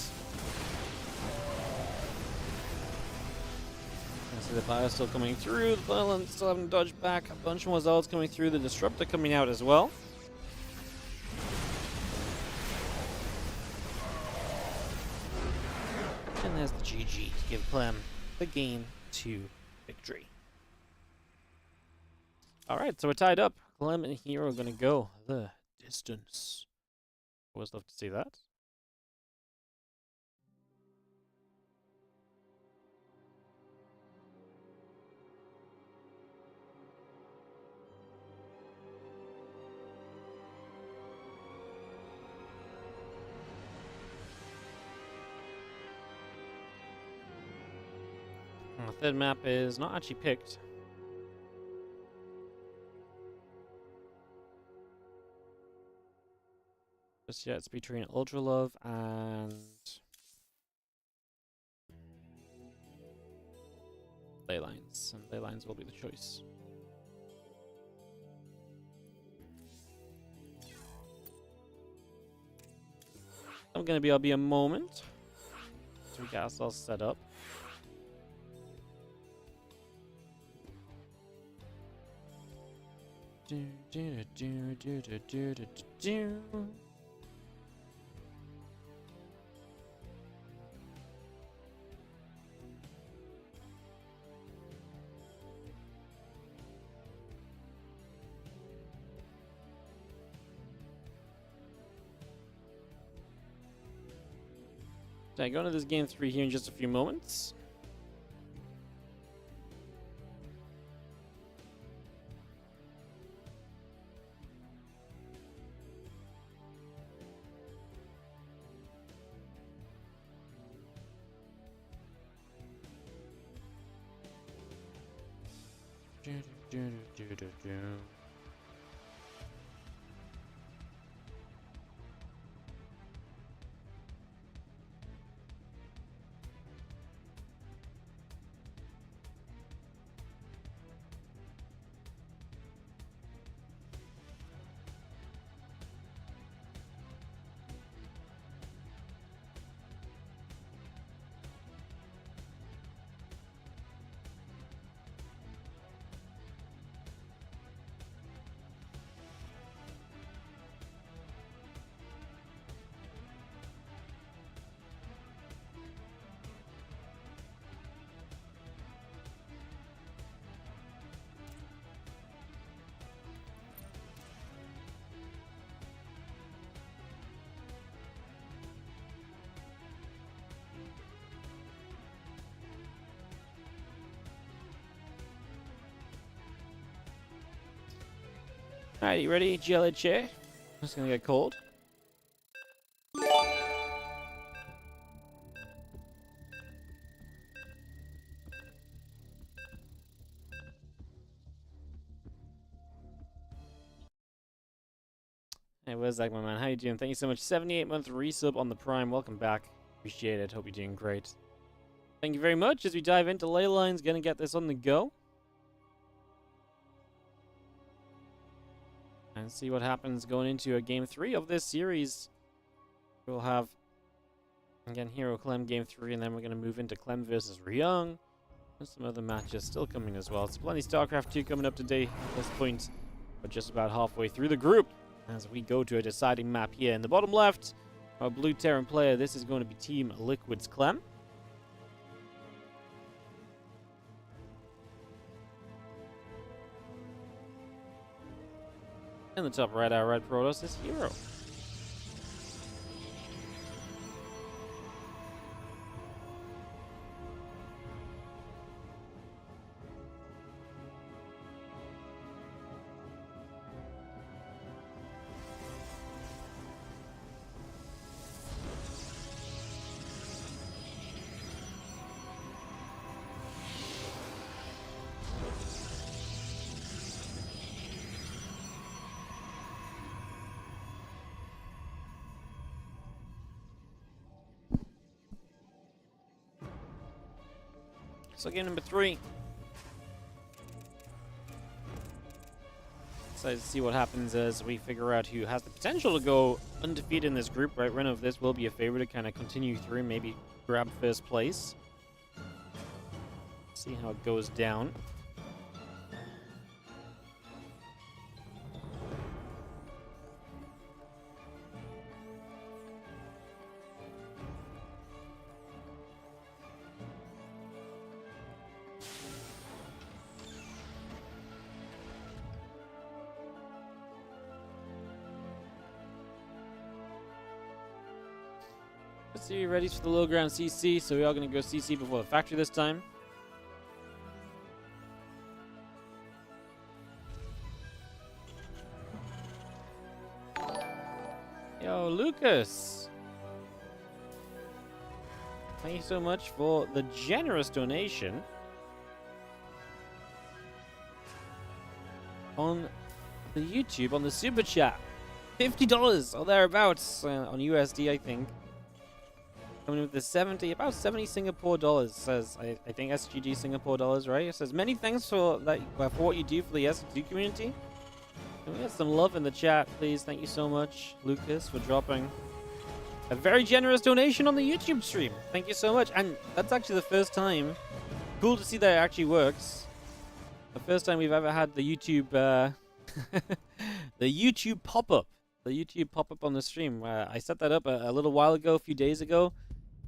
I see the Bio still coming through, the Violent still having dodged back, a bunch more Zealots coming through, the Disruptor coming out as well. And there's the GG to give Clem the game 2 victory. Alright, so we're tied up. Clem and Hero are going to go the distance. Always love to see that. The third map is not actually picked. Just yet, it's between Ultra Love and Leylines, and Leylines will be the choice. I'm gonna be. I'll be a moment. So we got ourselves set up. Do do do do do do do do. I go into this game 3 here in just a few moments. Alright, you ready, GLA chair? It's gonna get cold. Hey, where's Zach, my man? How you doing? Thank you so much. 78-month resub on the Prime. Welcome back. Appreciate it. Hope you're doing great. Thank you very much. As we dive into ley lines, gonna get this on the go. And see what happens going into a game 3 of this series. We'll have, again, Hero Clem game 3, and then we're going to move into Clem versus Ryung. And some other matches still coming as well. It's plenty StarCraft 2 coming up today at this point. We're just about halfway through the group as we go to a deciding map here. In the bottom left, our blue Terran player, this is going to be Team Liquid's Clem. In the top right, our red Protoss is Hero. So game number 3. Excited to see what happens as we figure out who has the potential to go undefeated in this group. Right, run of this will be a favorite to kind of continue through, maybe grab first place. See how it goes down. Let's see, ready for the low ground CC, so we are going to go CC before the factory this time. Yo, Lucas! Thank you so much for the generous donation on the YouTube, on the Super Chat. $50 or thereabouts on USD, I think. Coming with the about 70 Singapore dollars, says, I think SGD Singapore dollars, right? It says, many thanks for what you do for the S2 community. Can we get some love in the chat, please? Thank you so much, Lucas, for dropping a very generous donation on the YouTube stream. Thank you so much. And that's actually the first time. Cool to see that it actually works. The first time we've ever had the YouTube, the YouTube pop-up. The YouTube pop-up on the stream. I set that up a little while ago, a few days ago.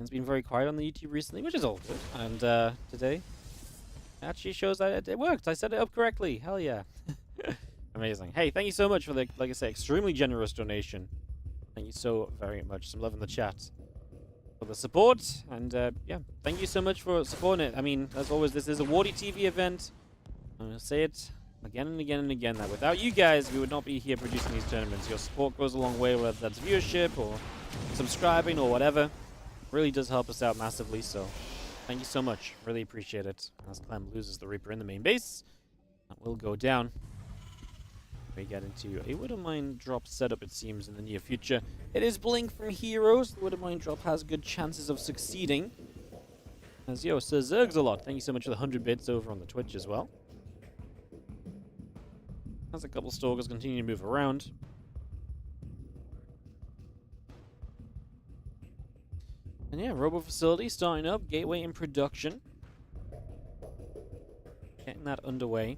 It's been very quiet on the YouTube recently, which is all good. And today, it actually shows that it worked. I set it up correctly. Hell yeah. Amazing. Hey, thank you so much for the, like I say, extremely generous donation. Thank you so very much. Some love in the chat for the support. And yeah, thank you so much for supporting it. I mean, as always, this is a WardiTV event. I'm going to say it again and again and again, that without you guys, we would not be here producing these tournaments. Your support goes a long way, whether that's viewership or subscribing or whatever. It really does help us out massively, so thank you so much. Really appreciate it. As Clem loses the Reaper in the main base, that will go down. We get into a Widow Mine drop setup, it seems, in the near future. It is Blink from Heroes. The Widow Mine drop has good chances of succeeding. As yo, Sir Zergs a lot. Thank you so much for the 100 bits over on the Twitch as well. As a couple Stalkers continue to move around. And yeah, Robo Facility starting up. Gateway in production. Getting that underway.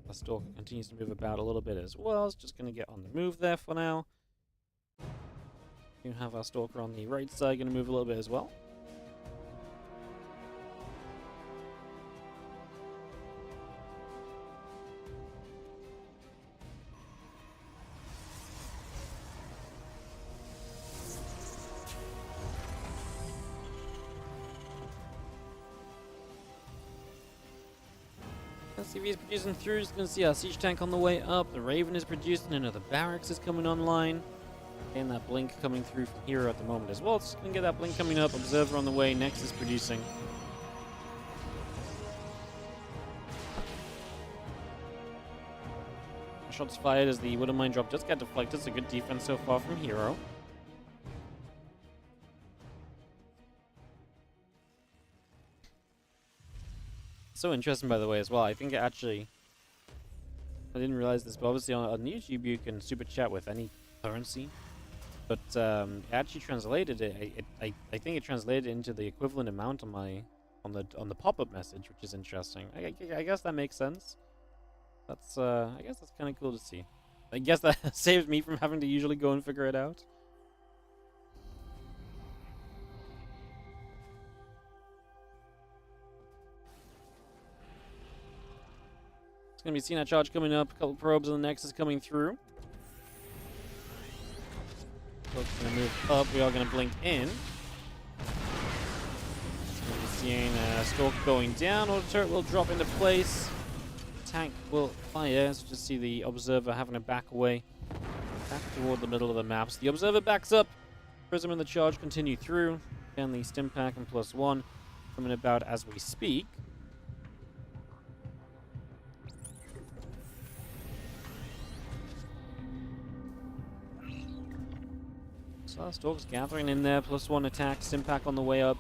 The Stalker continues to move about a little bit as well. It's just going to get on the move there for now. We have our Stalker on the right side, going to move a little bit as well. SCV is producing through. Just going to see our siege tank on the way up. The Raven is producing. Another barracks is coming online. And that blink coming through from Hero at the moment as well. Just going to get that blink coming up. Observer on the way. Next is producing. Shots fired as the Widow Mine drop just got deflected. It's a good defense so far from Hero. so interesting, by the way, as well. I think it actually... I didn't realize this, but obviously on YouTube you can super chat with any currency. But it actually translated it. I think it translated it into the equivalent amount on my on the pop-up message, which is interesting. I guess that makes sense. That's I guess that's kind of cool to see. I guess that saves me from having to usually go and figure it out. It's gonna be seeing that charge coming up. A couple probes on the Nexus coming through. So it's gonna move up. We are gonna blink in. We're seeing Stalk going down. Auto turret will drop into place. Tank will fire. So just see the Observer having to back away, back toward the middle of the map. So the Observer backs up. Prism and the charge continue through. Again, the Stim Pack and +1 coming about as we speak. So Stalk's gathering in there, +1 attack, Stim Pack on the way up.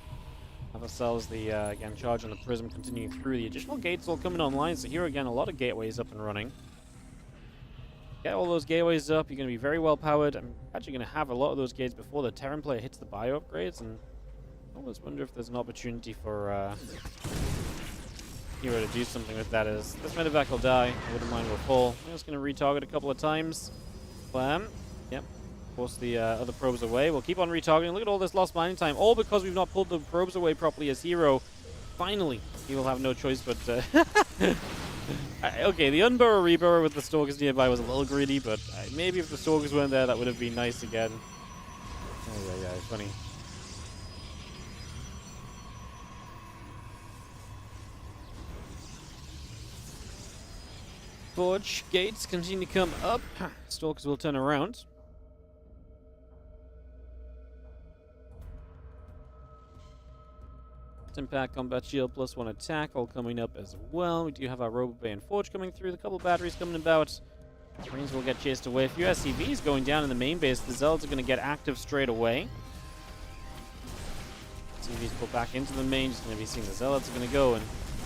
Have ourselves the, again, charge on the Prism continuing through. The additional gates all coming online, so here again, a lot of gateways up and running. Get all those gateways up, you're going to be very well powered. I'm actually going to have a lot of those gates before the Terran player hits the bio upgrades, and I almost wonder if there's an opportunity for Hero to do something with that. As this medevac will die, I wouldn't mind we're full. I'm just going to retarget a couple of times. Clem. Yep. Force the other probes away. We'll keep on retargeting. Look at all this lost mining time, all because we've not pulled the probes away properly as Hero. Finally, he will have no choice but... okay, the Unburrow Reburrow with the Stalkers nearby was a little greedy, but maybe if the Stalkers weren't there, that would have been nice again. Oh, yeah, funny. Forge gates continue to come up. Stalkers will turn around. Impact, combat shield, +1 attack, all coming up as well. We do have our Robo Bay and Forge coming through. The couple batteries coming about. Marines will get chased away. A few SCVs going down in the main base. The Zealots are going to get active straight away. SCVs pull back into the main. Just going to be seeing the Zealots are going to go and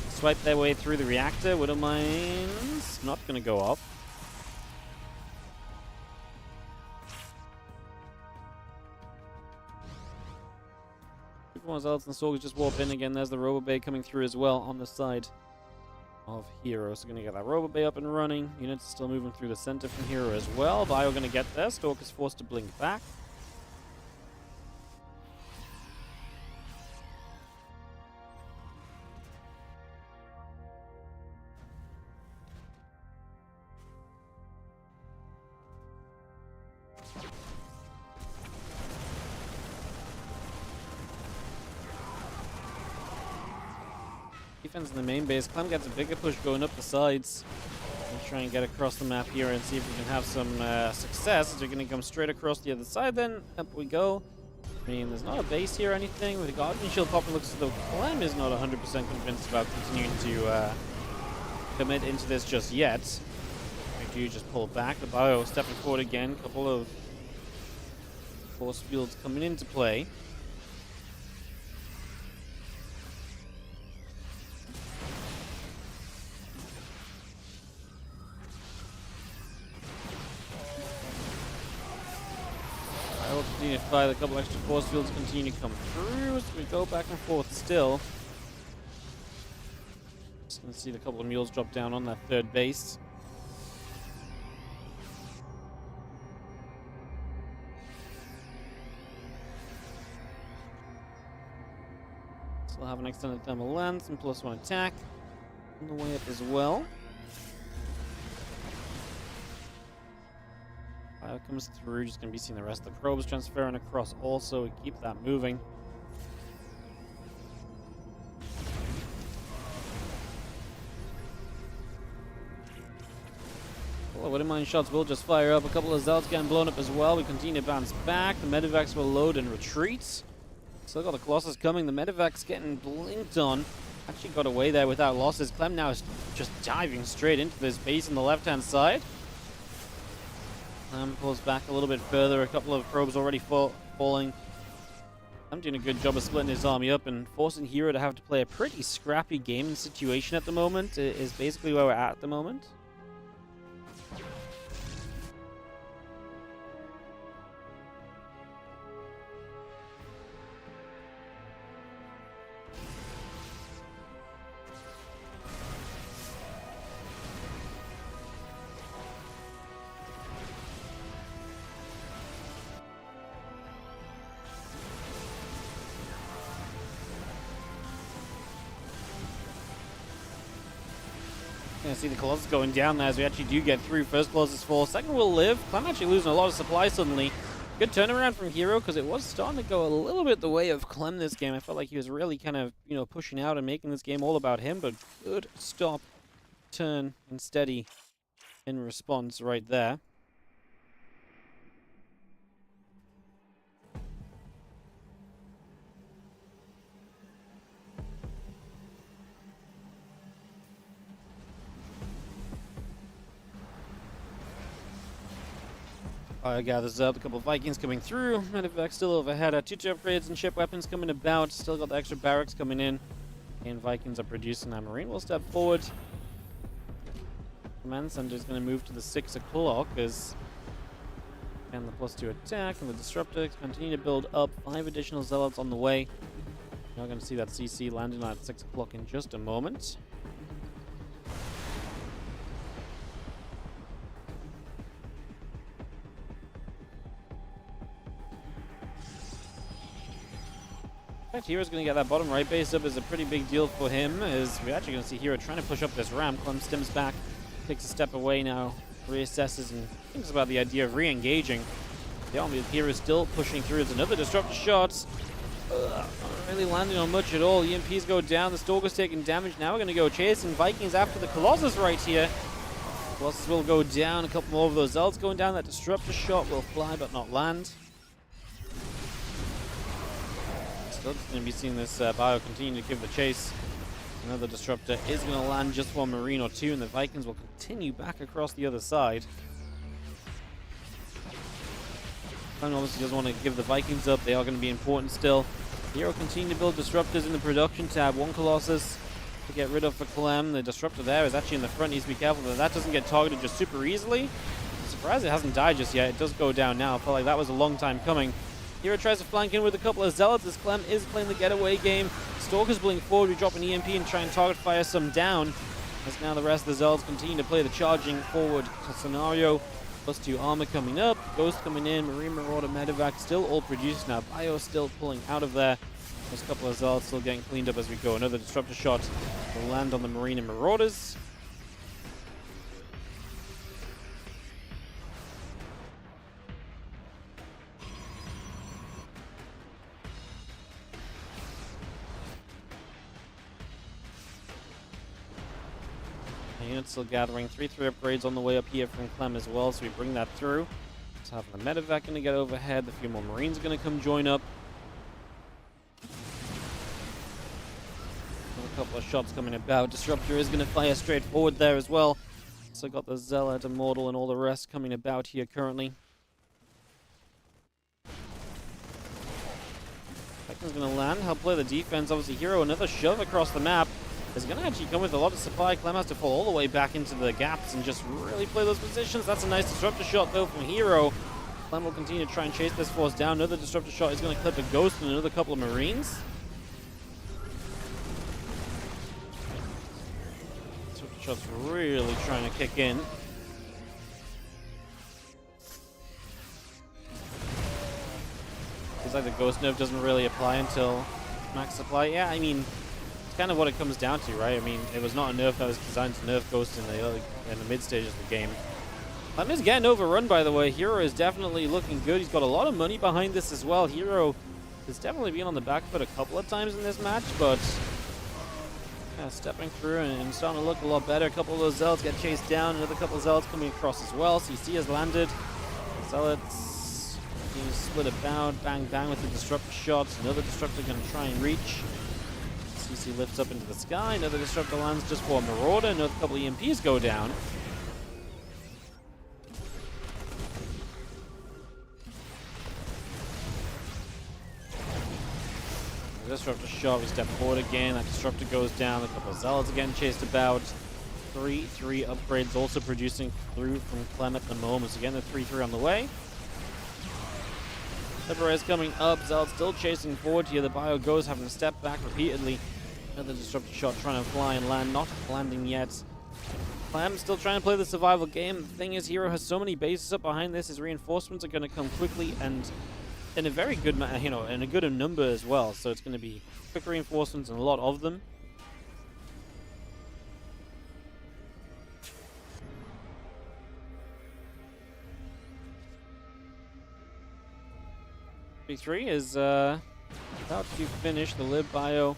swipe their way through the reactor. Widow Mines not going to go off. Zealots and Stalkers just warp in again. There's the Robo Bay coming through as well on the side of Hero. So going to get that Robo Bay up and running. Units still moving through the center from Hero as well. Bio going to get there. Stalker's forced to blink back. Defense in the main base. Clem gets a bigger push going up the sides. Let's try and get across the map here and see if we can have some success. As we're going to come straight across the other side then. Up we go. I mean, there's not a base here or anything. With the Guardian Shield popping, looks as though Clem is not 100% convinced about continuing to commit into this just yet. We do just pull back. The bio stepping forward again. A couple of force fields coming into play. Continue to fire. A couple extra force fields continue to come through, so we go back and forth still. Just gonna see the couple of mules drop down on that third base. Still have an extended thermal lens and +1 attack on the way up as well. Comes through, just going to be seeing the rest of the probes transferring across also. We keep that moving. Well, Widow Mine shots will just fire up. A couple of Zealots getting blown up as well. We continue to bounce back. The medevacs will load and retreat. Still got the Colossus coming. The medevacs getting blinked on. Actually got away there without losses. Clem now is just diving straight into this base on the left-hand side. Pulls back a little bit further. A couple of probes already falling. I'm doing a good job of splitting his army up and forcing Hero to have to play a pretty scrappy game and situation at the moment is basically where we're at the moment. Gonna see the Colossus going down there as we actually do get through. First Colossus falls, second will live. Clem actually losing a lot of supply suddenly. Good turnaround from Hero because it was starting to go a little bit the way of Clem this game. I felt like he was really kind of, pushing out and making this game all about him, but good stop, turn, and steady in response right there. Gathers up, a couple of Vikings coming through. Medevac still overhead. 2 upgrades and ship weapons coming about. Still got the extra barracks coming in. And Vikings are producing. Our Marine will step forward. Command Center is going to move to the 6 o'clock as and the +2 attack and the Disruptor continue to build up. 5 additional Zealots on the way. Now we're going to see that CC landing at 6 o'clock in just a moment. In fact, Hero's going to get that bottom right base up is a pretty big deal for him, as we're actually going to see Hero trying to push up this ramp. Clem stims back, takes a step away now, reassesses and thinks about the idea of re-engaging. The army of Hero is still pushing through. It's another Disruptor shot. Not really landing on much at all. EMPs go down, the Stalker's taking damage. Now we're going to go chasing Vikings after the Colossus right here. Colossus will go down, a couple more of those Zealots going down. That Disruptor shot will fly but not land. Still going to be seeing this bio continue to give the chase. Another Disruptor is going to land just one Marine or two, and the Vikings will continue back across the other side. Clem obviously doesn't want to give the Vikings up. They are going to be important still. Hero continue to build Disruptors in the production tab. One Colossus to get rid of for Clem. The Disruptor there is actually in the front. Needs to be careful that that doesn't get targeted just super easily. I'm surprised it hasn't died just yet. It does go down now. I felt like that was a long time coming. Hero tries to flank in with a couple of Zealots as Clem is playing the getaway game. Stalker's pulling forward. We drop an EMP and try and target fire some down. As now the rest of the Zealots continue to play the charging forward scenario. +2 armor coming up. Ghost coming in. Marine Marauder, Medevac still all produced now. Bio still pulling out of there. There's a couple of Zealots still getting cleaned up as we go. Another Disruptor shot will land on the Marine and Marauders. Units still gathering. 3-3 upgrades on the way up here from Clem as well, so we bring that through. So having the Medevac going to get overhead. A few more Marines are going to come join up. A couple of shots coming about. Disruptor is going to fire straight forward there as well. So got the Zealot, Immortal, and all the rest coming about here currently. Second's going to land, help play the defense. Obviously, Hero, another shove across the map. Is going to actually come with a lot of supply. Clem has to fall all the way back into the gaps and just really play those positions. That's a nice Disruptor shot, though, from Hero. Clem will continue to try and chase this force down. Another Disruptor shot is going to clip a Ghost and another couple of Marines. Disruptor shot's really trying to kick in. Seems like the Ghost nerf doesn't really apply until max supply. Yeah, I mean, it's kind of what it comes down to, right? I mean, it was not a nerf that was designed to nerf Ghost in the mid stages of the game. Clem is getting overrun, by the way. Hero is definitely looking good. He's got a lot of money behind this as well. Hero has definitely been on the back foot a couple of times in this match, but stepping through and starting to look a lot better. A couple of those Zealots get chased down. Another couple of Zealots coming across as well. CC has landed. Zealots split about. Bang, bang with the Disruptor shots. Another Disruptor going to try and reach. CC lifts up into the sky. Another Disruptor lands just for a Marauder. Another couple of EMPs go down. Disruptor shot. We step forward again. That Disruptor goes down. A couple of Zealots again chased about. 3-3 upgrades also producing through from Clem at the moment. So again, the 3-3 on the way. Liberator's coming up. Zealot still chasing forward here. The Bio goes having to step back repeatedly. Another Disruptor shot trying to fly and land. Not landing yet. Clem still trying to play the survival game. The thing is, Hero has so many bases up behind this. His reinforcements are going to come quickly and in a very good, in a good number as well. So it's going to be quick reinforcements and a lot of them. B3 is about to finish. The Lib Bio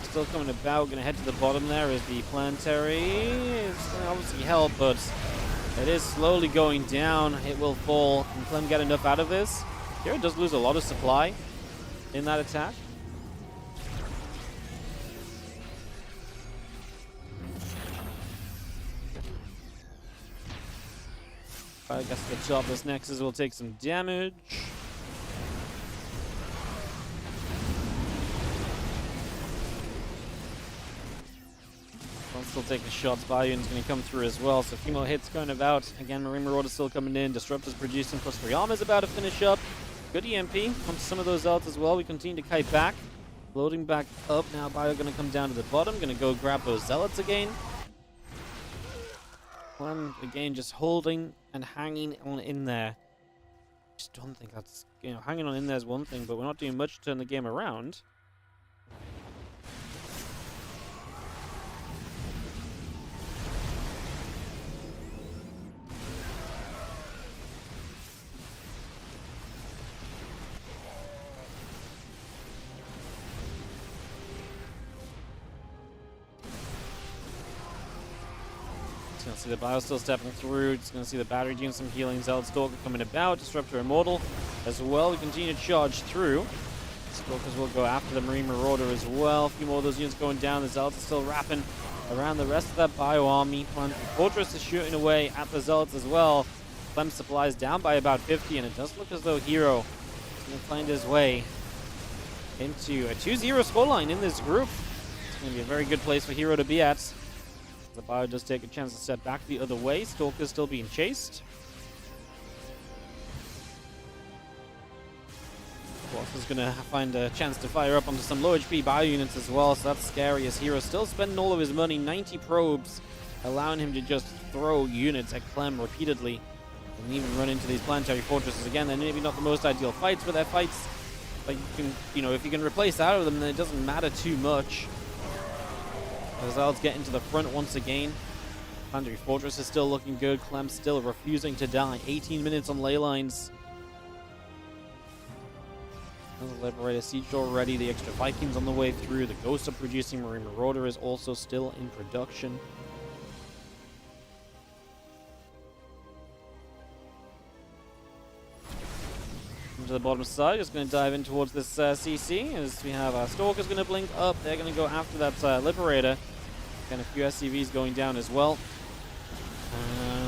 still coming about. Going to head to the bottom there is the Planetary. It's going to obviously help, but it is slowly going down. It will fall. Can Clem get enough out of this? Hero does lose a lot of supply in that attack. I guess the top this Nexus will take some damage. Still taking shots. Bayun's going to come through as well, so a few more hits going about. Again, Marine Marauder's still coming in. Disruptor's producing, plus 3 armor's about to finish up. Good EMP onto some of those Zealots as well. We continue to kite back. Loading back up. Now Bio going to come down to the bottom. Going to go grab those Zealots again. Clem, again, just holding and hanging on in there. Just don't think that's, hanging on in there is one thing, but we're not doing much to turn the game around. Gonna see the Bio still stepping through. Just gonna see the battery doing some healing. Zealot Stalker coming about. Disruptor Immortal as well. We continue to charge through. Stalkers will go after the Marine Marauder as well. A few more of those units going down. The Zealots are still wrapping around the rest of that Bio army. Fortress is shooting away at the Zealots as well. Clem supplies down by about 50, and it does look as though Hero is gonna find his way into a 2-0 scoreline in this group. It's gonna be a very good place for Hero to be at. The Bio does take a chance to step back the other way. Stalker's still being chased. Boss is going to find a chance to fire up onto some low HP Bio units as well, so that's scary as Hero still spending all of his money. 90 probes, allowing him to just throw units at Clem repeatedly. And even run into these planetary fortresses again. They're maybe not the most ideal fights, but they're fights like you can, if you can replace out of them, then it doesn't matter too much. The Zealots get into the front once again. Planetary Fortress is still looking good. Clem still refusing to die. 18 minutes on ley lines. The Liberator siege already. The extra Vikings on the way through. The Ghosts are producing. Marine Marauder is also still in production. To the bottom side, just going to dive in towards this CC as we have our Stalkers going to blink up. They're going to go after that Liberator. And a few SCVs going down as well.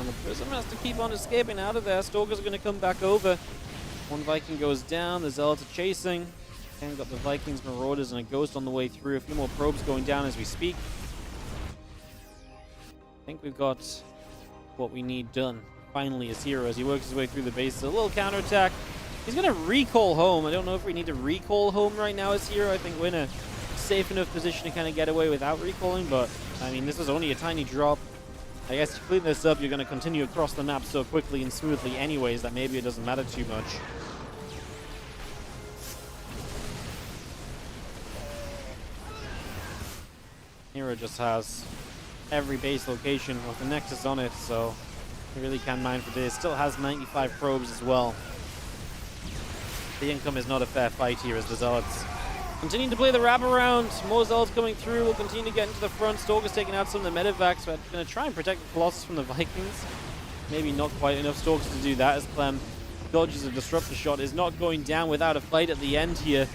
The Prism has to keep on escaping out of there. Stalkers are going to come back over. One Viking goes down. The Zealots are chasing. And got the Vikings, Marauders, and a Ghost on the way through. A few more probes going down as we speak. I think we've got what we need done. Finally, as Hero, as he works his way through the base. A little counterattack. He's going to recall home. I don't know if we need to recall home right now as Hero. I think we're in a safe enough position to kind of get away without recalling, but I mean, this was only a tiny drop. I guess to clean this up, you're going to continue across the map so quickly and smoothly anyways that maybe it doesn't matter too much. Hero just has every base location with the Nexus on it, so he really can mine for this. Still has 95 probes as well. The income is not a fair fight here as the Zealots continuing to play the wraparound. More Zealots coming through. We'll continue to get into the front. Stalker's taking out some of the medevacs. We're going to try and protect the Colossus from the Vikings. Maybe not quite enough Stalkers to do that as Clem dodges a Disruptor shot. Is not going down without a fight at the end here.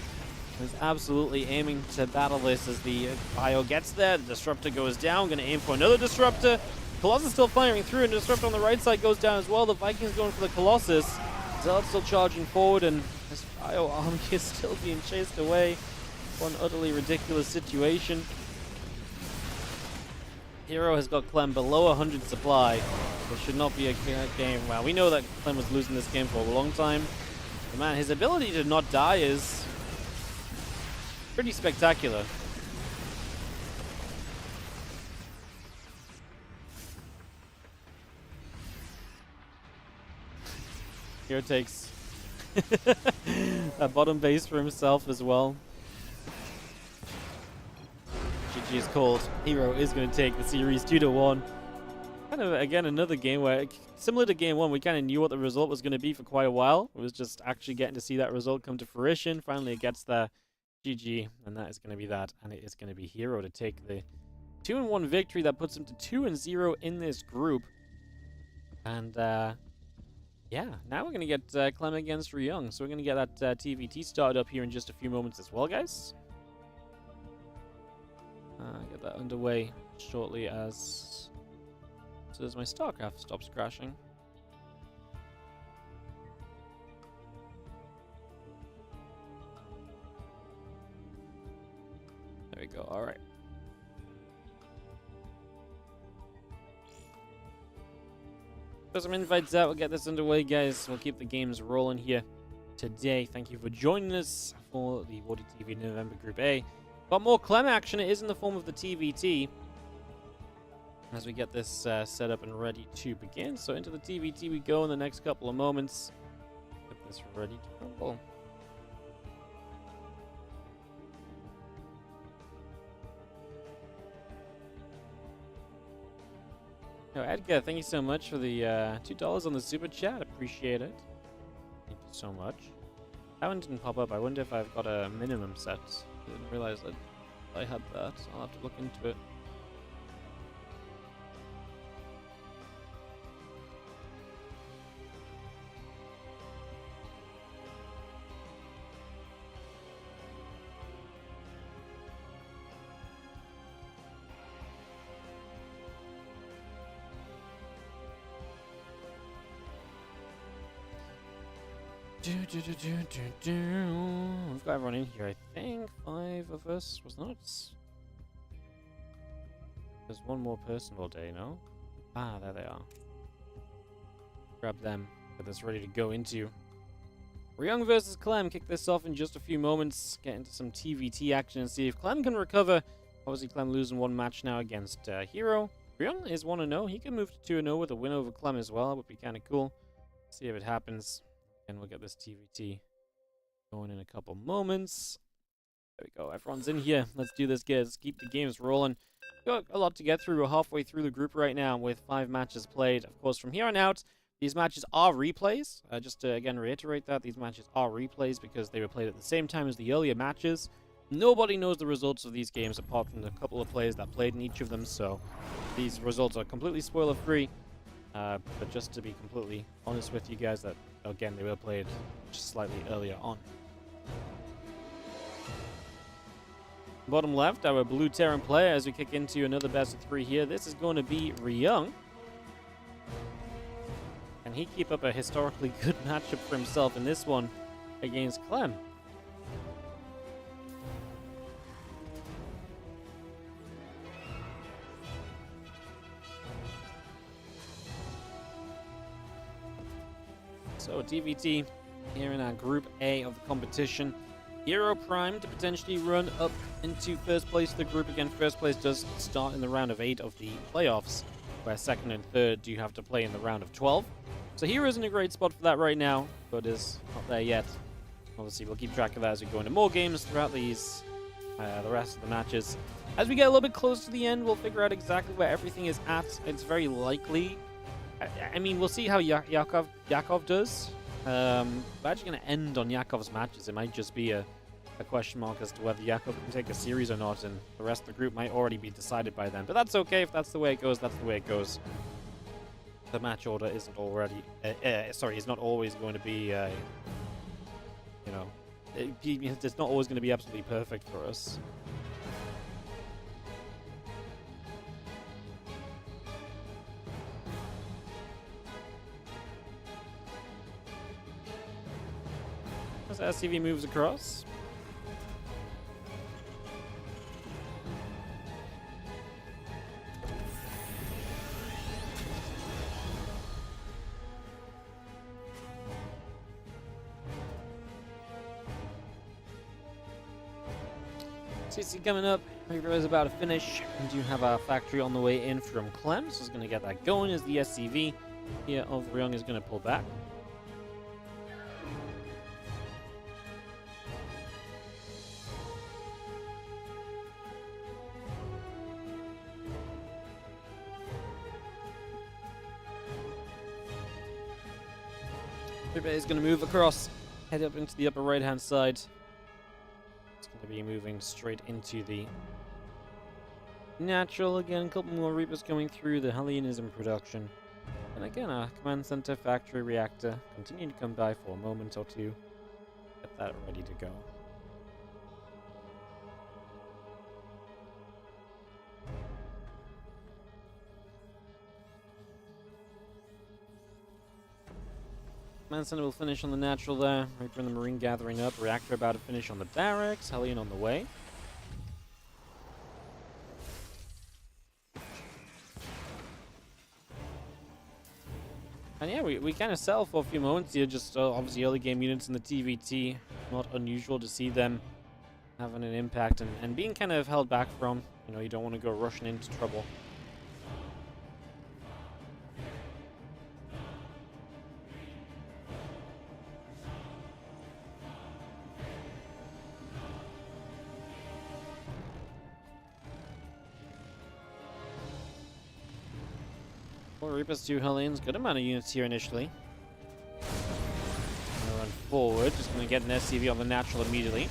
Is absolutely aiming to battle this as the Bio gets there. The Disruptor goes down. Going to aim for another Disruptor. Colossus still firing through, and the Disruptor on the right side goes down as well. The Vikings going for the Colossus. Zealots still charging forward, and this Bio army is still being chased away. One utterly ridiculous situation. Hero has got Clem below 100 supply. This should not be a game. Well, we know that Clem was losing this game for a long time. But man, his ability to not die is pretty spectacular. Hero takes that bottom base for himself as well. GG is called. Hero is going to take the series 2-1. Kind of, again, another game where, similar to game 1, we kind of knew what the result was going to be for quite a while. It was just actually getting to see that result come to fruition. Finally, it gets there. GG, and that is going to be that. And it is going to be Hero to take the 2-1 victory that puts him to 2-0 in this group. And, yeah, now we're going to get Clem against Ryung. So we're going to get that TVT started up here in just a few moments as well, guys. Get that underway shortly as my StarCraft stops crashing. There we go. All right. Put some invites out. We'll get this underway, guys. We'll keep the games rolling here today. Thank you for joining us for the WardiTV November Group A. Got more Clem action. It is in the form of the TVT. As we get this set up and ready to begin. So into the TVT we go in the next couple of moments. Get this ready to rumble. Yo, Edgar, thank you so much for the $2 on the super chat. Appreciate it. Thank you so much. That one didn't pop up. I wonder if I've got a minimum set. I didn't realize that I had that. I'll have to look into it. We've got everyone in here, I think. 5 of us. Was not. There's one more person all day, no? Ah, there they are. Grab them. Get this ready to go into. Ryung versus Clem. Kick this off in just a few moments. Get into some TVT action and see if Clem can recover. Obviously, Clem losing one match now against Hero. Ryung is 1-0. He can move to 2-0 with a win over Clem as well. Would be kind of cool. See if it happens. And we'll get this TVT going in a couple moments. There we go. Everyone's in here. Let's do this, guys. Let's keep the games rolling. We've got a lot to get through. We're halfway through the group right now with 5 matches played. Of course, from here on out, these matches are replays. Just to, again, reiterate that. These matches are replays because they were played at the same time as the earlier matches. Nobody knows the results of these games apart from the couple of players that played in each of them. So these results are completely spoiler-free. But just to be completely honest with you guys, that again they were played just slightly earlier on. Bottom left, our blue Terran player as we kick into another best of 3 here. This is going to be Ryung. Can he keep up a historically good matchup for himself in this one against Clem? So TVT here in our Group A of the competition. Hero Prime to potentially run up into first place of the group. Again, first place does start in the round of 8 of the playoffs, where second and third do have to play in the round of 12. So Hero's in a great spot for that right now, but is not there yet. Obviously, we'll keep track of that as we go into more games throughout these, the rest of the matches. As we get a little bit close to the end, we'll figure out exactly where everything is at. It's very likely. I mean, we'll see how Yakov does. We're actually going to end on Yakov's matches. It might just be a question mark as to whether Yakov can take a series or not, and the rest of the group might already be decided by then. But that's okay. If that's the way it goes, that's the way it goes. The match order isn't already... is not always going to be, it's not always going to be absolutely perfect for us. As SCV moves across. CC coming up. Reaper is about to finish. We do have a factory on the way in from Clem, so it's going to get that going as the SCV here of Ryung is going to pull back. Reaper is going to move across, head up into the upper right hand side. It's going to be moving straight into the natural again. A couple more Reapers coming through. The Hellion is in production. And again, our command center factory reactor continue to come by for a moment or two. Get that ready to go. Command center will finish on the natural there. Reaper and the Marine gathering up. Reactor about to finish on the barracks. Hellion on the way. And yeah, we kind of settle for a few moments here. Just obviously early game units in the TVT. Not unusual to see them having an impact and being kind of held back from. You know, you don't want to go rushing into trouble. Reapers, 2 Hellions, good amount of units here initially. Gonna run forward, just gonna get an SCV on the natural immediately.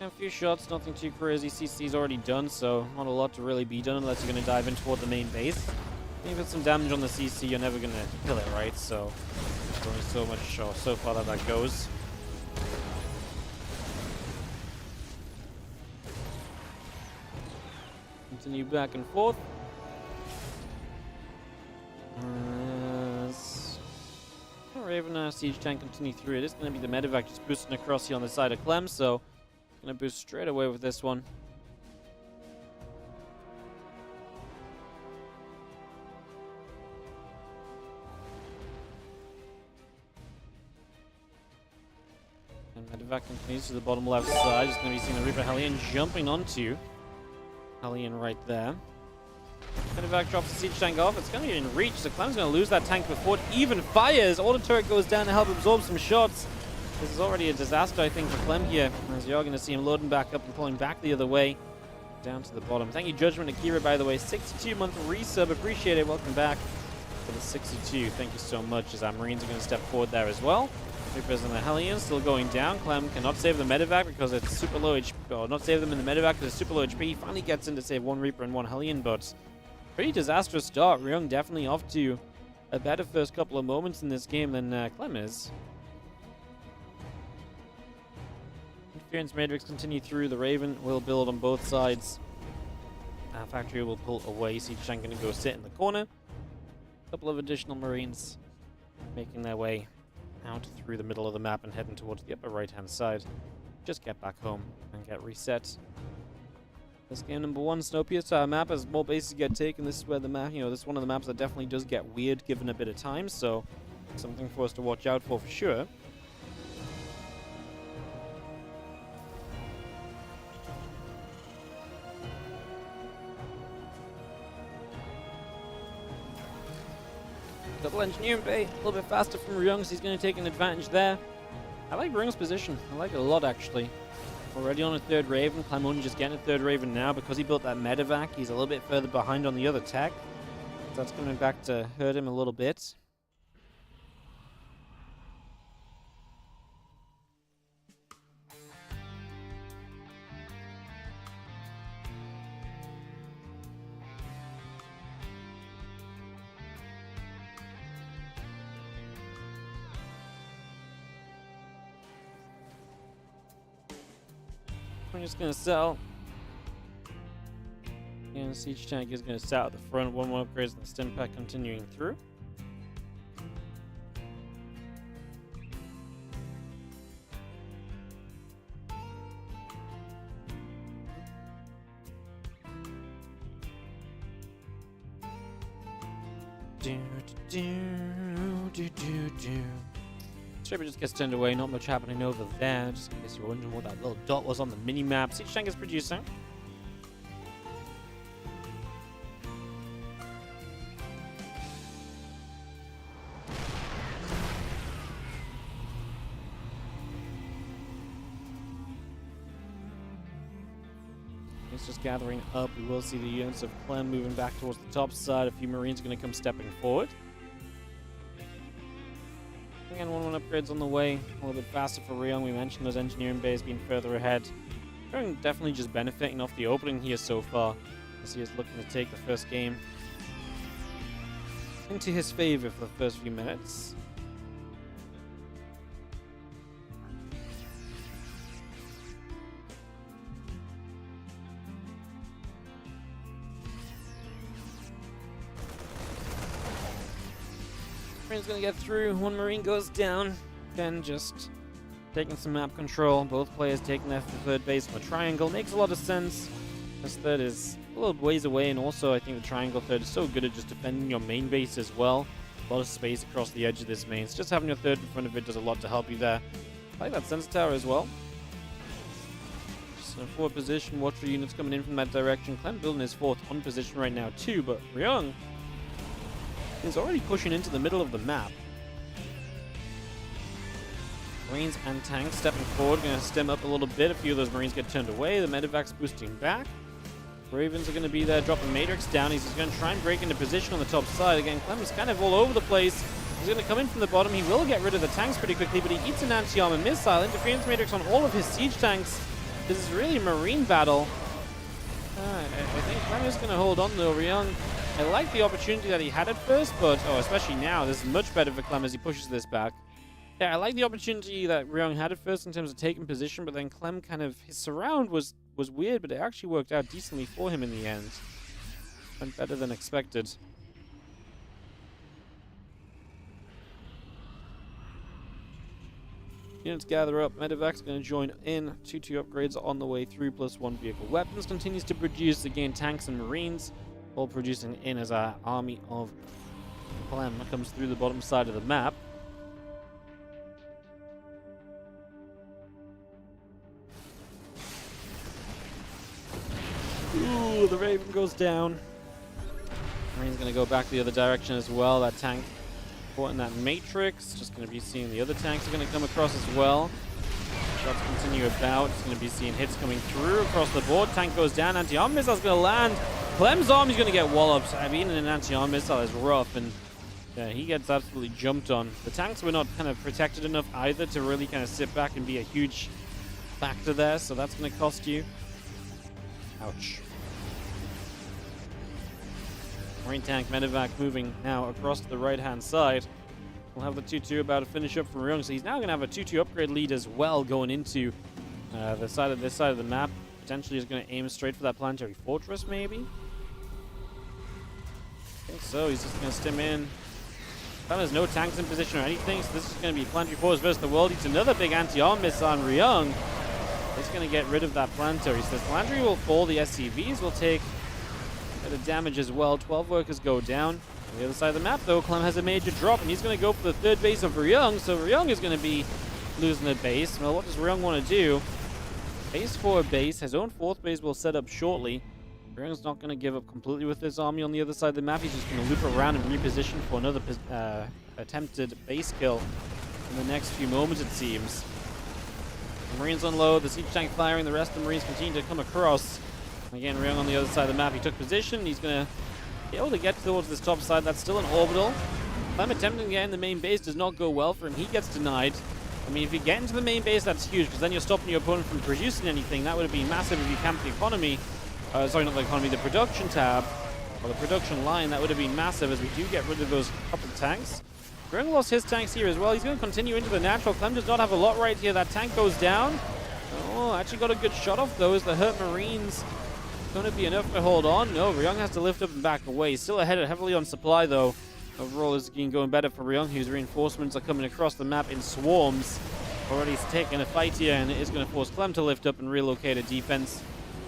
A few shots, nothing too crazy. CC's already done, so not a lot to really be done unless you're gonna dive in toward the main base. If it's some damage on the CC, you're never gonna kill it, right? So there's only so much or so far that goes. Continue back and forth. Raven siege tank continue through. It is going to be the medevac just boosting across here on the side of Clem, so going to boost straight away with this one. And medevac continues to the bottom left side. Just going to be seeing the Reaper Hellion jumping onto Hellion right there. Medevac drops the siege tank off. It's going to be in reach, so Clem's going to lose that tank before it even fires. Auto turret goes down to help absorb some shots. This is already a disaster, I think, for Clem here, as you're going to see him loading back up and pulling back the other way down to the bottom. Thank you, Judgment Akira, by the way. 62-month resub. Appreciate it. Welcome back to the 62. Thank you so much, as our Marines are going to step forward there as well. Reapers and the Hellions still going down. Clem cannot save the medevac because it's super low HP. Or not save them in the medevac because it's super low HP. He finally gets in to save 1 Reaper and 1 Hellion, but pretty disastrous start. Ryung definitely off to a better first couple of moments in this game than Clem is. Interference Matrix continue through. The Raven will build on both sides. Factory will pull away. Siege tank going to go sit in the corner. A couple of additional Marines making their way out through the middle of the map and heading towards the upper right hand side. Just get back home and get reset. This game number 1, Snowpiercer map, as more bases get taken. This is where the map, you know, this is one of the maps that definitely does get weird given a bit of time, so something for us to watch out for sure. Double engineering bay, a little bit faster from Ryung, so he's going to take an advantage there. I like Ryung's position. I like it a lot, actually. Already on a 3rd Raven. Clem only just getting a 3rd Raven now because he built that medevac. He's a little bit further behind on the other tech. So that's coming back to hurt him a little bit. I'm just going to sell. And the siege tank is going to sell at the front. 1 more upgrades and the stim pack continuing through. Stripper just gets turned away, not much happening over there. Just in case you're wondering what that little dot was on the mini-map. Siege tank is producing. It's just gathering up. We will see the units of Clem moving back towards the top side. A few Marines are going to come stepping forward. Again, 1-1 upgrades on the way. A little bit faster for Ryung. We mentioned those engineering bays being further ahead. Ryung definitely just benefiting off the opening here so far, as he is looking to take the first game into his favor for the first few minutes. Marine's gonna get through. One Marine goes down. Then just taking some map control. Both players taking their third base from a triangle. Makes a lot of sense. This third is a little ways away, and also I think the triangle third is so good at just defending your main base as well. A lot of space across the edge of this main. So just having your third in front of it does a lot to help you there. I like that sensor tower as well. Just in a forward position. Watch for units coming in from that direction. Clem building his fourth on position right now too, but Ryung is already pushing into the middle of the map. Marines and tanks stepping forward, going to stem up a little bit. A few of those Marines get turned away. The medevac's boosting back. Ravens are going to be there, dropping Matrix down. He's just going to try and break into position on the top side. Again, Clem is kind of all over the place. He's going to come in from the bottom. He will get rid of the tanks pretty quickly, but he eats an anti-armor missile. Interference Matrix on all of his siege tanks. This is really a Marine battle. I think Clem is going to hold on though. Ryung, I like the opportunity that he had at first, but especially now, this is much better for Clem as he pushes this back. Yeah, I like the opportunity that Ryung had at first in terms of taking position, but then Clem kind of, his surround was weird, but it actually worked out decently for him in the end. Went better than expected. Units gather up. Medevac's going to join in. 2-2 upgrades on the way through, plus 1 vehicle. Weapons continues to produce, again, tanks and Marines, all producing in as our army of Clem comes through the bottom side of the map. Ooh, the Raven goes down. Marine's going to go back the other direction as well. That tank caught in that Matrix. Just going to be seeing the other tanks are going to come across as well. Shots continue about. It's going to be seeing hits coming through across the board. Tank goes down. Anti-armor missile's going to land. Clem's army's going to get walloped. I mean, an anti-armor missile is rough, and yeah, he gets absolutely jumped on. The tanks were not kind of protected enough either to really kind of sit back and be a huge factor there, so that's going to cost you. Ouch. Marine tank, medevac moving now across to the right-hand side. We'll have the 2-2 about to finish up from Ryung, so he's now going to have a 2-2 upgrade lead as well going into this side of the map. Potentially is going to aim straight for that planetary fortress, maybe? I think so. He's just going to stim in. There's no tanks in position or anything, so this is going to be planetary fortress versus the world. It's another big anti-arm missile on Ryung. He's going to get rid of that planetary. So the planetary will fall. The SCVs will take a bit of damage as well. 12 workers go down. On the other side of the map, though, Clem has a major drop, and he's going to go for the third base of Ryung. So Ryung is going to be losing the base. Well, what does Ryung want to do? Base for a base. His own fourth base will set up shortly. Ryung's not going to give up completely with his army on the other side of the map. He's just going to loop around and reposition for another attempted base kill in the next few moments, it seems. The Marines unload, the siege tank firing, the rest of the Marines continue to come across. Again, Ryung on the other side of the map. He took position. He's going to be able to get towards this top side. That's still an orbital. Clem attempting to get in the main base does not go well for him. He gets denied. I mean, if you get into the main base, that's huge, because then you're stopping your opponent from producing anything. That would be massive if you camped the economy. Sorry, not the economy, the production tab, or the production line. That would have been massive, as we do get rid of those couple tanks. Ryung lost his tanks here as well. He's going to continue into the natural. Clem does not have a lot right here. That tank goes down. Oh, actually got a good shot off, though, as the hurt Marines going to be enough to hold on. No, Ryung has to lift up and back away. Still ahead heavily on supply, though. Overall, is going better for Ryung, whose reinforcements are coming across the map in swarms. Already taking a fight here, and it is going to force Clem to lift up and relocate a defense.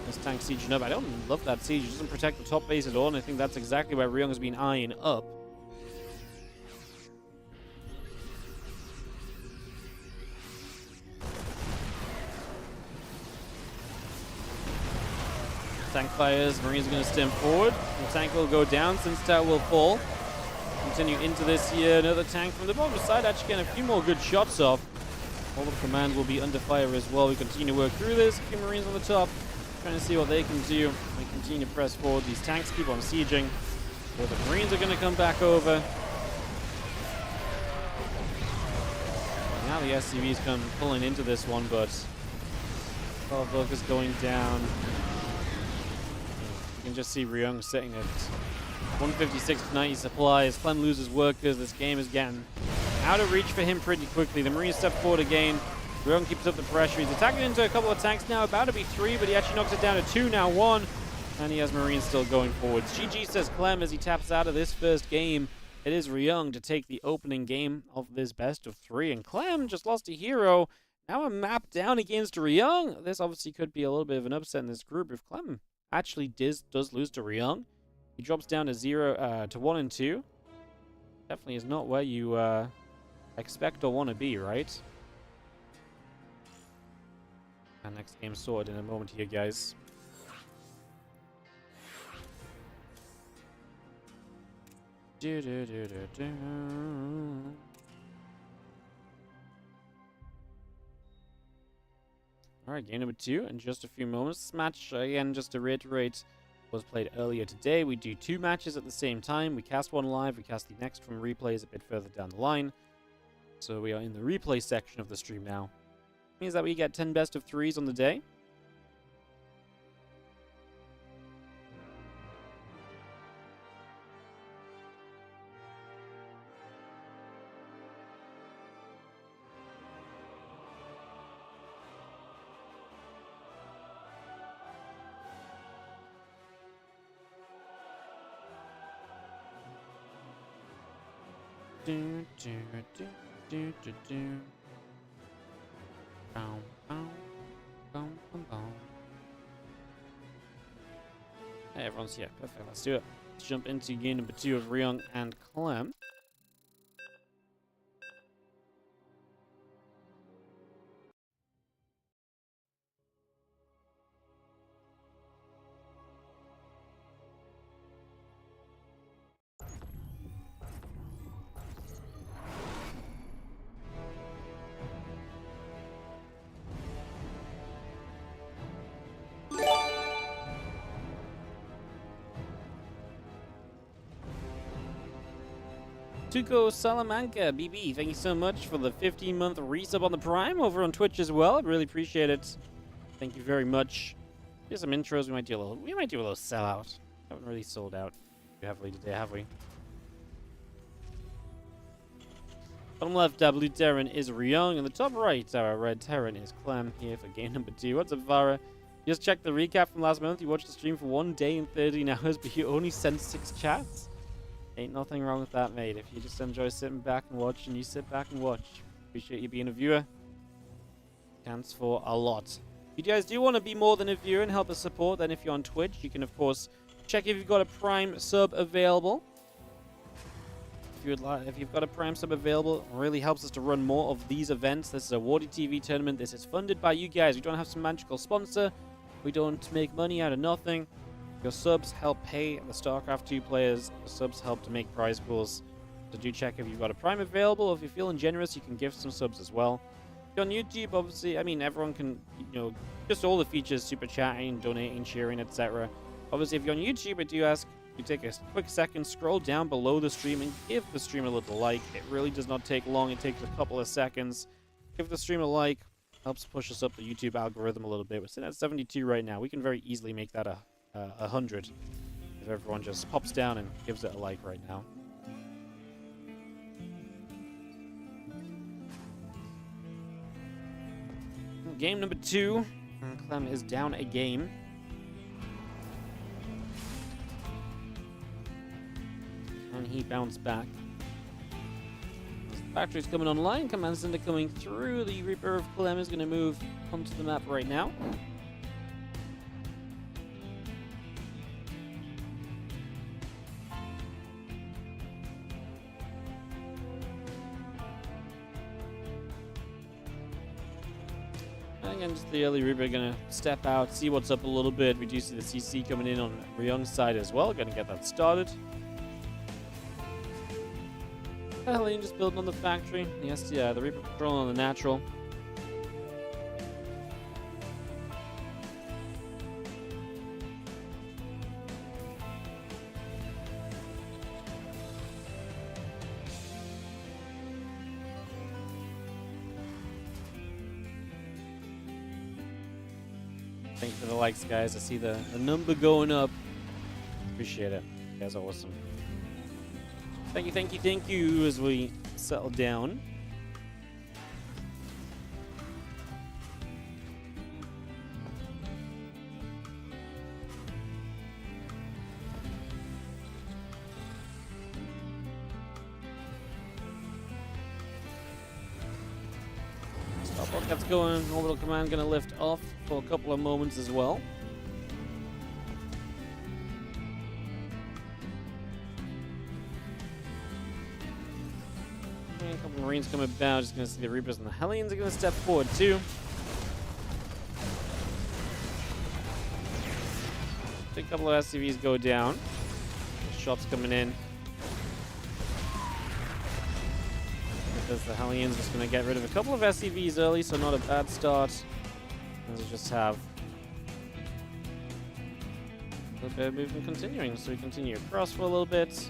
This tank sieging up. I don't love that siege. It doesn't protect the top base at all, and I think that's exactly where Ryung has been eyeing up. Tank fires. Marines are going to stem forward. The tank will go down. Since tower will fall. Continue into this here. Another tank from the bottom side. Actually getting a few more good shots off. All of the commands will be under fire as well. We continue to work through this. A few Marines on the top. Trying to see what they can do. We continue to press forward. These tanks keep on sieging. So the Marines are going to come back over. Now the SCVs come pulling into this one, but all of workers going down. You can just see Ryung sitting at 156 to 90 supplies. Clem loses workers. This game is getting out of reach for him pretty quickly. The Marines step forward again. Ryung keeps up the pressure. He's attacking into a couple of tanks now. About to be 3, but he actually knocks it down to 2, now 1. And he has Marines still going forwards. GG, says Clem as he taps out of this first game. It is Ryung to take the opening game of this best of 3. And Clem just lost a hero. Now a map down against Ryung. This obviously could be a little bit of an upset in this group if Clem actually does lose to Ryung. He drops down to 1 and 2. Definitely is not where you expect or want to be, right? And next game sorted in a moment here, guys. Alright, game number 2 in just a few moments. This match, again, just to reiterate, was played earlier today. We do 2 matches at the same time. We cast one live, we cast the next from replays a bit further down the line. So we are in the replay section of the stream now. Means that we get 10 best of 3s on the day. Hey, everyone's here. Perfect. Let's do it. Let's jump into game number 2 of Ryung and Clem. Tuco Salamanca, BB, thank you so much for the 15-month resub on the Prime over on Twitch as well. I really appreciate it. Thank you very much. Here's some intros. We might do a little sellout. Haven't really sold out too heavily today, have we? Bottom left, our blue Terran is Ryung, and the top right, our red Terran is Clem here for game number 2. What's up, Vara? Just checked the recap from last month. You watched the stream for 1 day and 13 hours, but you only sent 6 chats. Ain't nothing wrong with that, mate. If you just enjoy sitting back and watching, you sit back and watch. Appreciate you being a viewer. Counts for a lot. If you guys do want to be more than a viewer and help us support, then if you're on Twitch, you can, of course, check if you've got a Prime sub available. If you've got a Prime sub available, it really helps us to run more of these events. This is a WardiTV tournament. This is funded by you guys. We don't have some magical sponsor. We don't make money out of nothing. Your subs help pay the StarCraft 2 players. Your subs help to make prize pools. So do check if you've got a Prime available. If you're feeling generous, you can gift some subs as well. If you're on YouTube, obviously, I mean, everyone can, just all the features, super chatting, donating, cheering, etc. Obviously, if you're on YouTube, I do ask you take a quick second, scroll down below the stream, and give the stream a little like. It really does not take long. It takes a couple of seconds. Give the stream a like. Helps push us up the YouTube algorithm a little bit. We're sitting at 72 right now. We can very easily make that 100 if everyone just pops down and gives it a like right now. Game number 2. Clem is down a game. And he bounced back. Factory's coming online. Command center coming through. The Reaper of Clem is going to move onto the map right now. Again, just the early Reaper gonna step out, see what's up a little bit. We do see the CC coming in on Ryung's side as well. Gonna get that started. Helene just building on the factory. Yes, yeah, the Reaper controlling on the natural. Thank you for the likes, guys. I see the number going up. Appreciate it. You guys are awesome. Thank you, thank you, thank you as we settle down. Stopwatch gets going. Orbital command gonna lift off for a couple of moments as well. A couple Marines coming about. Just gonna see the Reapers and the Hellions are gonna step forward too. A couple of SCVs go down. Shots coming in. Because the Hellions just gonna get rid of a couple of SCVs early, so not a bad start. As we just have a little bit of movement continuing. So we continue across for a little bit.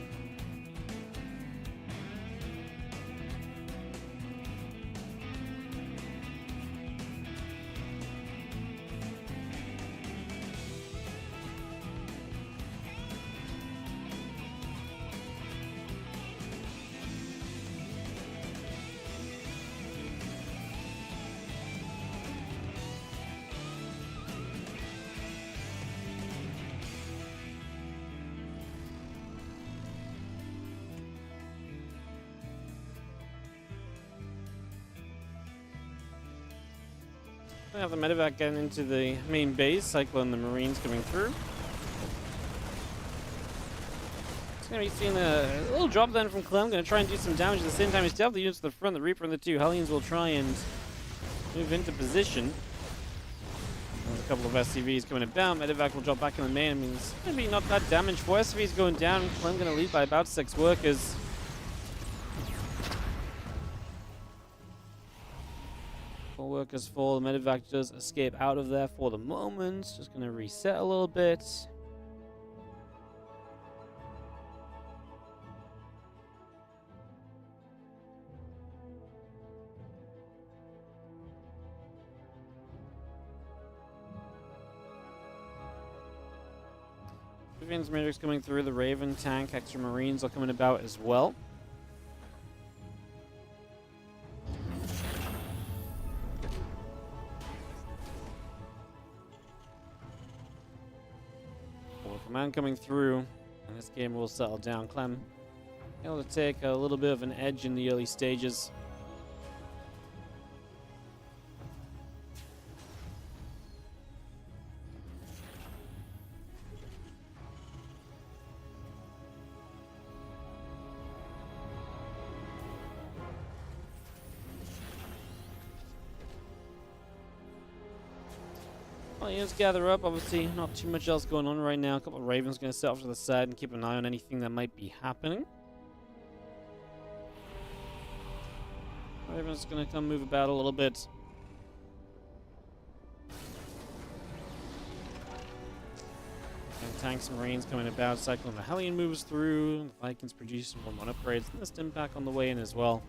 We have the medevac getting into the main base, Cyclone the Marines coming through. It's going to be seeing a little drop then from Clem, going to try and do some damage at the same time. He's definitely units to the front, the Reaper and the two Hellions will try and move into position. There's a couple of SCVs coming about, medevac will drop back in the main. I mean, it's going to be not that damage. 4 SCVs going down, Clem going to lead by about 6 workers. 4 workers fall. The medevac does escape out of there for the moment. Just going to reset a little bit. Vivian's medics coming through. The Raven tank, extra Marines are coming about as well. Command coming through, and this game will settle down. Clem able to take a little bit of an edge in the early stages. Well, units gather up. Obviously, not too much else going on right now. A couple of Ravens going to set off to the side and keep an eye on anything that might be happening. Ravens going to come move about a little bit. And tanks and Marines coming about. Cyclone the Hellion moves through. The Vikings produce some more upgrades. And the stim pack on the way in as well.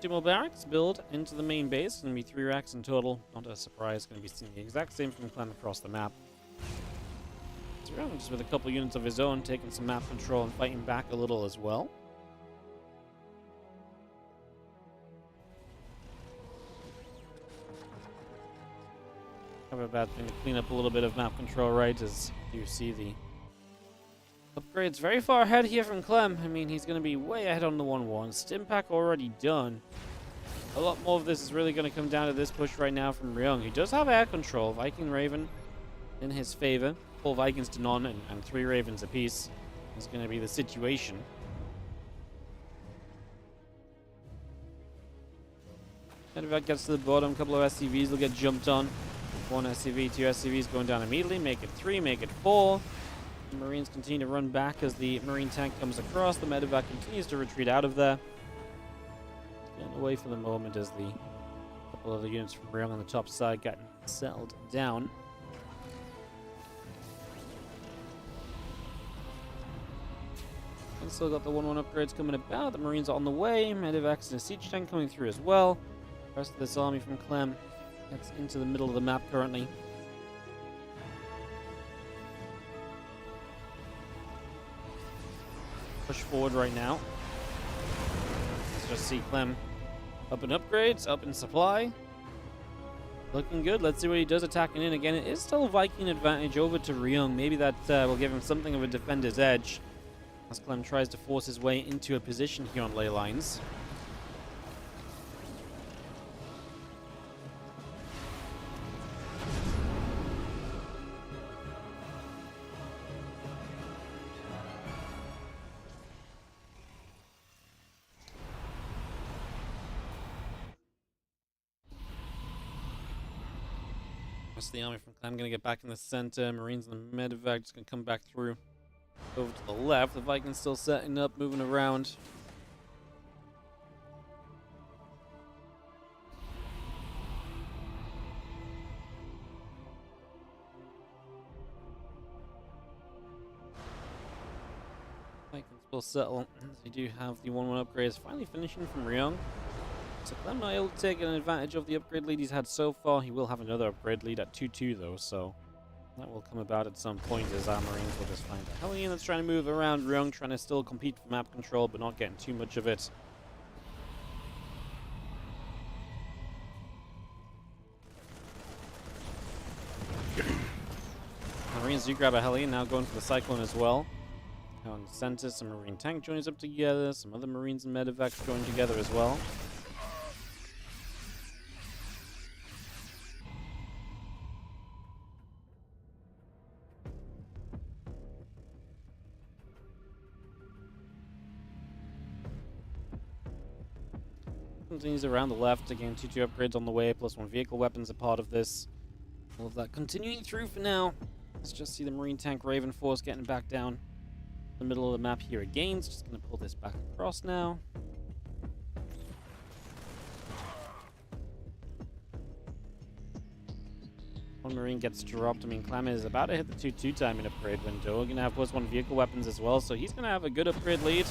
2 more barracks build into the main base. Going to be 3 racks in total. Not a surprise. Going to be seeing the exact same from Clem across the map. So Ryung just with a couple units of his own, taking some map control and fighting back a little as well. Kind of a bad thing to clean up a little bit of map control, right? As you see the upgrades very far ahead here from Clem. I mean, he's going to be way ahead on the 1-1. Stim pack already done. A lot more of this is really going to come down to this push right now from Ryung. He does have air control. Viking Raven in his favor. 4 Vikings to none and 3 Ravens apiece is going to be the situation. Medevac gets to the bottom. A couple of SCVs will get jumped on. One SCV, two SCVs going down immediately. Make it 3, make it 4. The Marines continue to run back as the Marine tank comes across. The Medevac continues to retreat out of there. Getting away for the moment as the couple of the units from Ryung on the top side getting settled down. And still got the 1-1 upgrades coming about. The Marines are on the way. Medevac's and a siege tank coming through as well. The rest of this army from Clem gets into the middle of the map currently. Push forward right now. Let's just see Clem up in upgrades, up in supply. Looking good. Let's see what he does attacking in again. It is still a Viking advantage over to Ryung. Maybe that will give him something of a defender's edge as Clem tries to force his way into a position here on ley lines. The army from Clem going to get back in the center. Marines and the Medevac just going to come back through over to the left. The Vikings still setting up, moving around. Vikings will settle. They do have the 1-1 upgrades finally finishing from Ryung. So Clem not able to take an advantage of the upgrade lead he's had so far. He will have another upgrade lead at 2-2 though, so that will come about at some point as our Marines will just find a Hellion that's trying to move around Ryung, trying to still compete for map control but not getting too much of it. Marines do grab a Hellion, now going for the Cyclone as well. Out in the center, some Marine tank joins up together, some other Marines and Medevacs join together as well. Continues around the left, again 2-2 upgrades on the way, plus 1 vehicle weapons a part of this. All of that continuing through for now. Let's just see the Marine tank Raven Force getting back down the middle of the map here again. It's just going to pull this back across now. One Marine gets dropped. I mean, Clem is about to hit the 2-2 timing upgrade window. We're going to have plus 1 vehicle weapons as well, so he's going to have a good upgrade lead.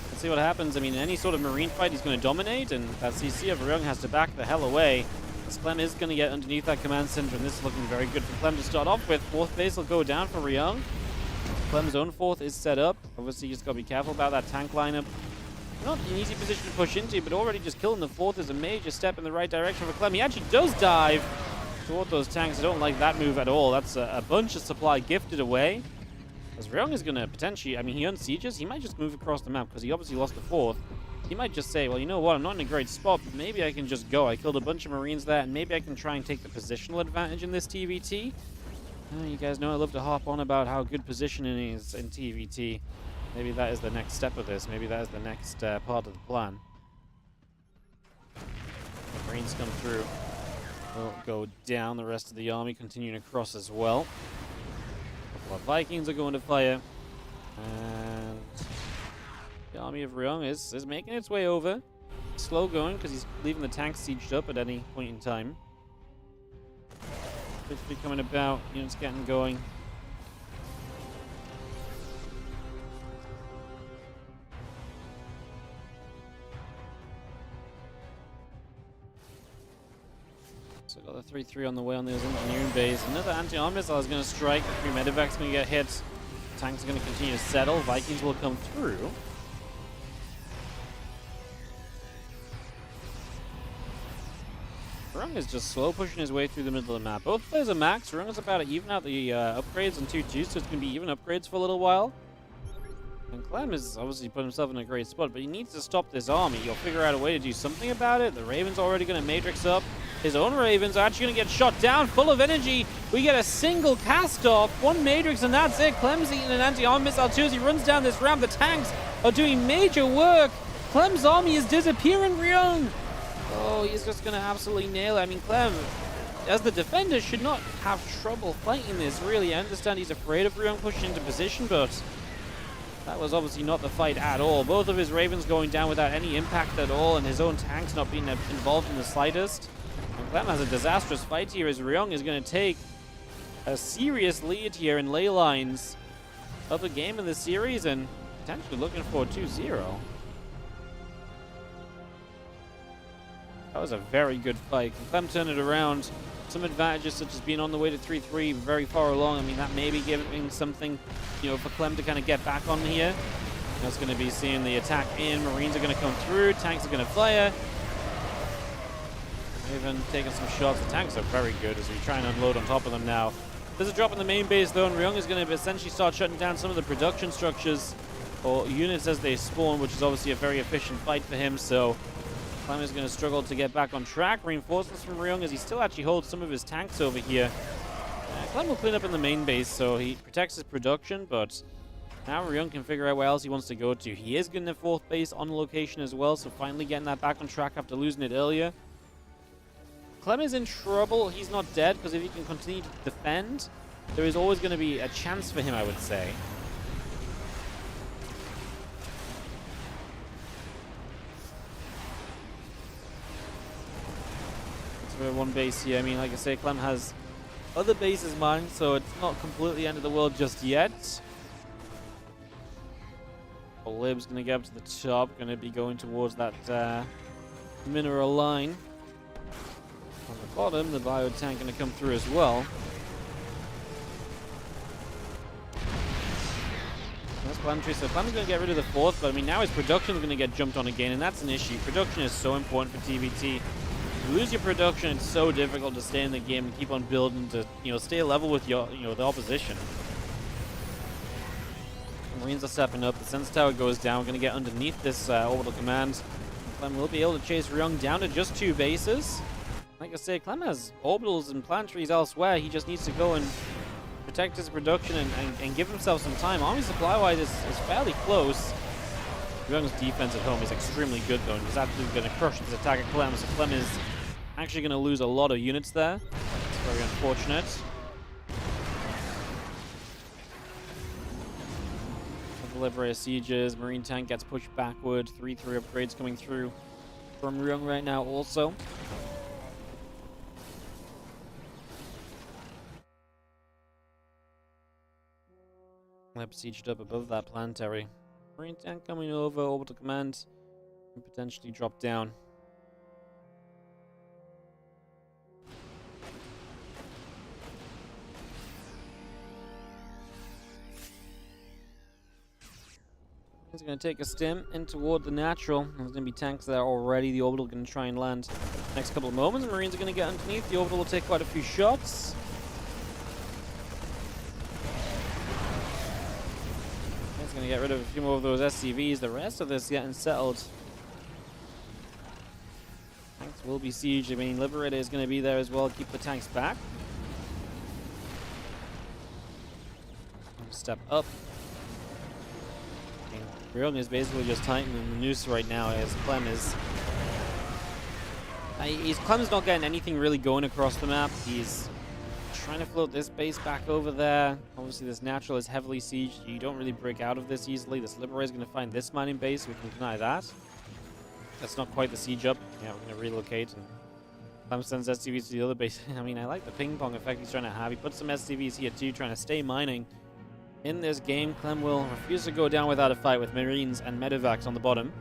Let's see what happens. I mean, any sort of Marine fight, he's going to dominate, and that CC of Ryung has to back the hell away. As Clem is going to get underneath that command center, and this is looking very good for Clem to start off with. 4th base will go down for Ryung. Clem's own 4th is set up. Obviously, you just got to be careful about that tank lineup. Not an easy position to push into, but already just killing the 4th is a major step in the right direction for Clem. He actually does dive toward those tanks. I don't like that move at all. That's a bunch of supply gifted away. As Ryung is going to potentially, I mean, he unsieges. He might just move across the map because he obviously lost the 4th. He might just say, well, you know what? I'm not in a great spot, but maybe I can just go. I killed a bunch of Marines there, and maybe I can try and take the positional advantage in this TVT. You guys know I love to harp on about how good positioning is in TVT. Maybe that is the next step of this. Maybe that is the next part of the plan. The Marines come through. Will go down. The rest of the army continuing across as well. A couple of Vikings are going to fire. And the army of Ryung is making its way over. Slow going because he's leaving the tanks sieged up at any point in time. Victory coming about. Units getting going. So got the 3-3 on the way on those engineering base. Another anti-arm missile is going to strike. The 3 medevac's going to get hit. Tanks are going to continue to settle. Vikings will come through. Rong is just slow pushing his way through the middle of the map. Both players are max. Rong is about to even out the upgrades on 2-2, so it's going to be even upgrades for a little while. And Clem is obviously put himself in a great spot, but he needs to stop this army. He'll figure out a way to do something about it. The Raven's already going to Matrix up. His own Ravens are actually going to get shot down, full of energy. We get a single cast-off, 1 Matrix, and that's it. Clem's eating an anti-arm missile too as he runs down this ramp. The tanks are doing major work. Clem's army is disappearing, Ryung. Oh, he's just going to absolutely nail it. I mean, Clem, as the defender, should not have trouble fighting this, really. I understand he's afraid of Ryung pushing into position, but that was obviously not the fight at all. Both of his Ravens going down without any impact at all, and his own tanks not being involved in the slightest. And Clem has a disastrous fight here as Ryung is going to take a serious lead here in ley lines of the game in this series, and potentially looking for a 2-0. That was a very good fight. Can Clem turn it around? Some advantages such as being on the way to 3-3 very far along. I mean, that may be giving something, you know, for Clem to kind of get back on here. That's going to be seeing the attack in. Marines are going to come through. Tanks are going to fire. Even taking some shots. The tanks are very good as we try and unload on top of them now. There's a drop in the main base though, and Ryung is going to essentially start shutting down some of the production structures or units as they spawn, which is obviously a very efficient fight for him. So Clem is going to struggle to get back on track. Reinforcements from Ryung as he still actually holds some of his tanks over here. Clem will clean up in the main base, so he protects his production, but now Ryung can figure out where else he wants to go to. He is getting a 4th base on location as well, so finally getting that back on track after losing it earlier. Clem is in trouble. He's not dead, because if he can continue to defend, there is always going to be a chance for him, I would say. So one base here. I mean, like I say, Clem has other bases mined, so it's not completely end of the world just yet. Lib's going to get up to the top, going to be going towards that mineral line. On the bottom, the bio tank going to come through as well. That's planetary, so Clem's going to get rid of the 4th, but I mean, now his production is going to get jumped on again, and that's an issue. Production is so important for TVT. You lose your production, it's so difficult to stay in the game and keep on building to, you know, stay level with your, the opposition. Marines are stepping up. The sense tower goes down. We're going to get underneath this orbital command. Clem will be able to chase Ryung down to just 2 bases. Like I say, Clem has orbitals and planetaries elsewhere. He just needs to go and protect his production and give himself some time. Army supply-wise is fairly close. Ryung's defense at home is extremely good, though, and he's absolutely going to crush this attack at Clem. So Clem is actually going to lose a lot of units there. It's very unfortunate. Liberator sieges, Marine tank gets pushed backward. 3-3 upgrades coming through from Ryung right now also. Lab sieged up above that planetary. Marine tank coming over, orbital command, and potentially drop down. He's going to take a stim in toward the natural. There's going to be tanks there already. The orbital going to try and land next couple of moments. Marines are going to get underneath. The orbital will take quite a few shots. It's going to get rid of a few more of those SCVs. The rest of this getting settled. Tanks will be sieged. I mean, Liberator is going to be there as well. Keep the tanks back. Step up. Ryung is basically just tightening the noose right now as Clem is... Clem's not getting anything really going across the map. He's trying to float this base back over there. Obviously this natural is heavily sieged. You don't really break out of this easily. This Liberator is going to find this mining base. We can deny that. That's not quite the siege up. Yeah, we're going to relocate. And Clem sends SCVs to the other base. I mean, I like the ping pong effect he's trying to have. He puts some SCVs here too, trying to stay mining. In this game, Clem will refuse to go down without a fight with Marines and Medevacs on the bottom.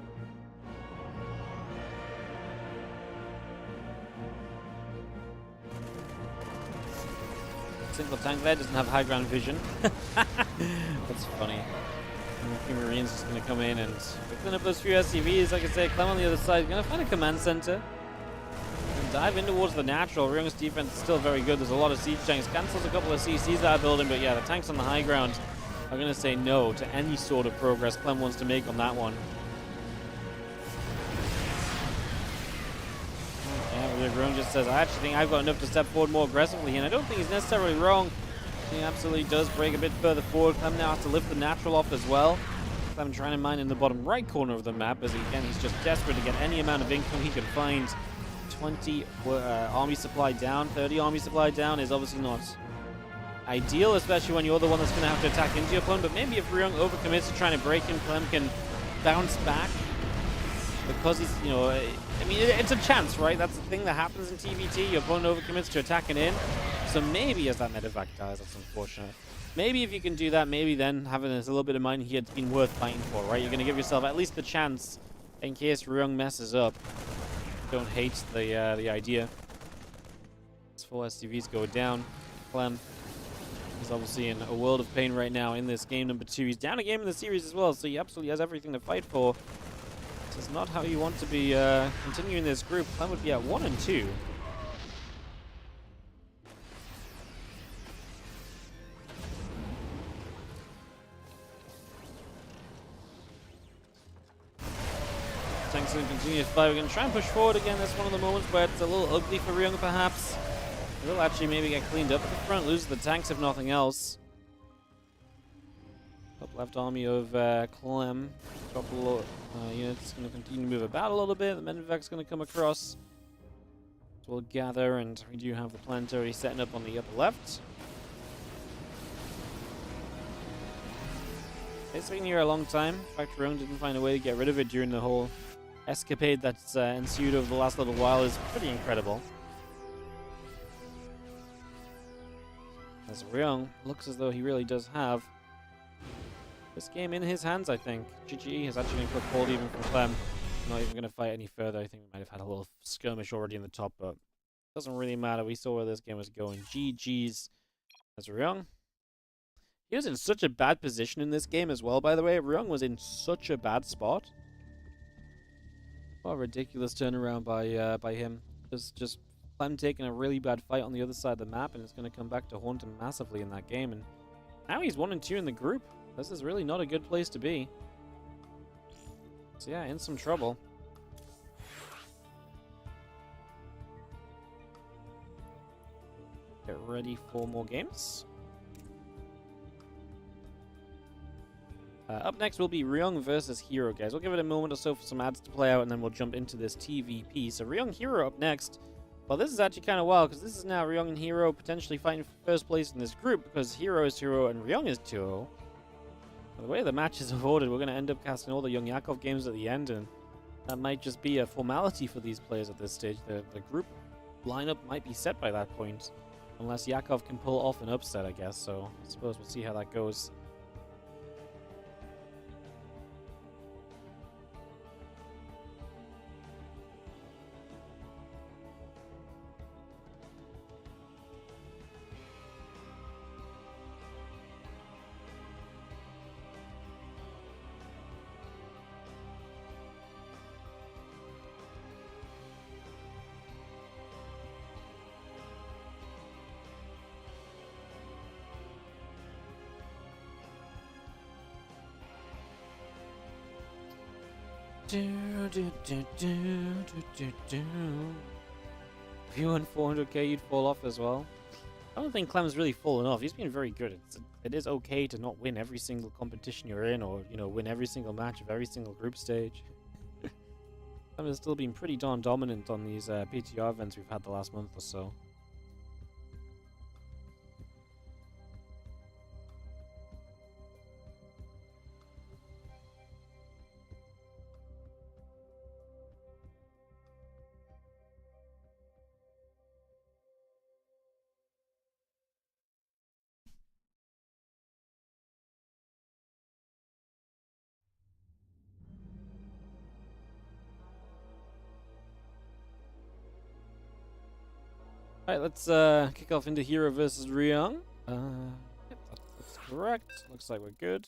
Single tank there doesn't have high ground vision. That's funny. And a few Marines just going to come in and clean up those few SCVs. Like I said, Clem on the other side going to find a command center and dive in towards the natural. Ryung's defense is still very good. There's a lot of siege tanks. Cancels a couple of CCs that are building, but yeah, the tanks on the high ground are going to say no to any sort of progress Clem wants to make on that one. Yeah, Rong just says, I actually think I've got enough to step forward more aggressively, and I don't think he's necessarily wrong. He absolutely does break a bit further forward. Clem now has to lift the natural off as well. Clem trying to mine in the bottom right corner of the map, as again, he's just desperate to get any amount of income he can find 20 army supply down, 30 army supply down is obviously not ideal, especially when you're the one that's going to have to attack into your opponent. But maybe if Ryung overcommits to trying to break him, Clem can bounce back. Because he's, you know, I mean, it's a chance, right? That's the thing that happens in TVT. Your opponent overcommits to attacking in. So maybe as that medevac dies, that's unfortunate. Maybe if you can do that, maybe then having a little bit of mind here, it's been worth fighting for, right? You're going to give yourself at least the chance in case Ryung messes up. Don't hate the idea. As 4 SCVs go down, Clem is obviously in a world of pain right now in this game number 2. He's down a game in the series as well, so he absolutely has everything to fight for. This is not how you want to be continuing this group. Clem would be at 1 and 2. Tanks going to continue to fight. We're going to try and push forward again. That's one of the moments where it's a little ugly for Ryung, perhaps. He'll actually maybe get cleaned up at the front, lose the tanks if nothing else. Top left army of Clem. Couple units going to continue to move about a little bit. The medevac's going to come across. So we'll gather, and we do have the planetary setting up on the upper left. It's been here a long time. In fact, Rong didn't find a way to get rid of it during the whole escapade that's ensued over the last little while. Is pretty incredible. As Ryung looks as though he really does have this game in his hands, I think. GG has actually been put forward even from Clem. Not even going to fight any further. I think we might have had a little skirmish already in the top, but it doesn't really matter. We saw where this game was going. GG's as Ryung. He was in such a bad position in this game as well, by the way. Ryung was in such a bad spot. What a ridiculous turnaround by him. Just Clem taking a really bad fight on the other side of the map, and it's going to come back to haunt him massively in that game. And now he's 1 and 2 in the group. This is really not a good place to be. So yeah, in some trouble. Get ready for more games. Up next will be Ryung versus Hero, guys. We'll give it a moment or so for some ads to play out, and then we'll jump into this TVP. So Ryung Hero up next. Well, this is actually kind of wild, because this is now Ryung and Hero potentially fighting for first place in this group, because Hero is 2-0 and Ryung is 2-0. The way the matches are ordered, we're going to end up casting all the YoungYakov games at the end, and that might just be a formality for these players at this stage. The group lineup might be set by that point, unless Yakov can pull off an upset, I guess. So I suppose we'll see how that goes. If you won 400k, you'd fall off as well. I don't think Clem's really fallen off. He's been very good. It is okay to not win every single competition you're in, or win every single match of every single group stage. Clem has still been pretty darn dominant on these PTR events we've had the last month or so. Alright, let's kick off into Hero versus Ryung. Yep, that's correct. Looks like we're good.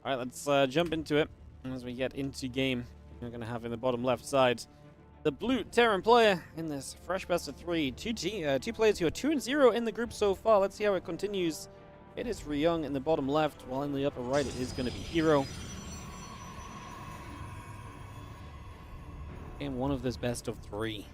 Alright, let's jump into it. As we get into game, we're going to have in the bottom left side the blue Terran player in this fresh best of 3. Two players who are 2-0 in the group so far. Let's see how it continues It is Ryung in the bottom left, while in the upper right it is going to be Hero. Game one of this best of 3.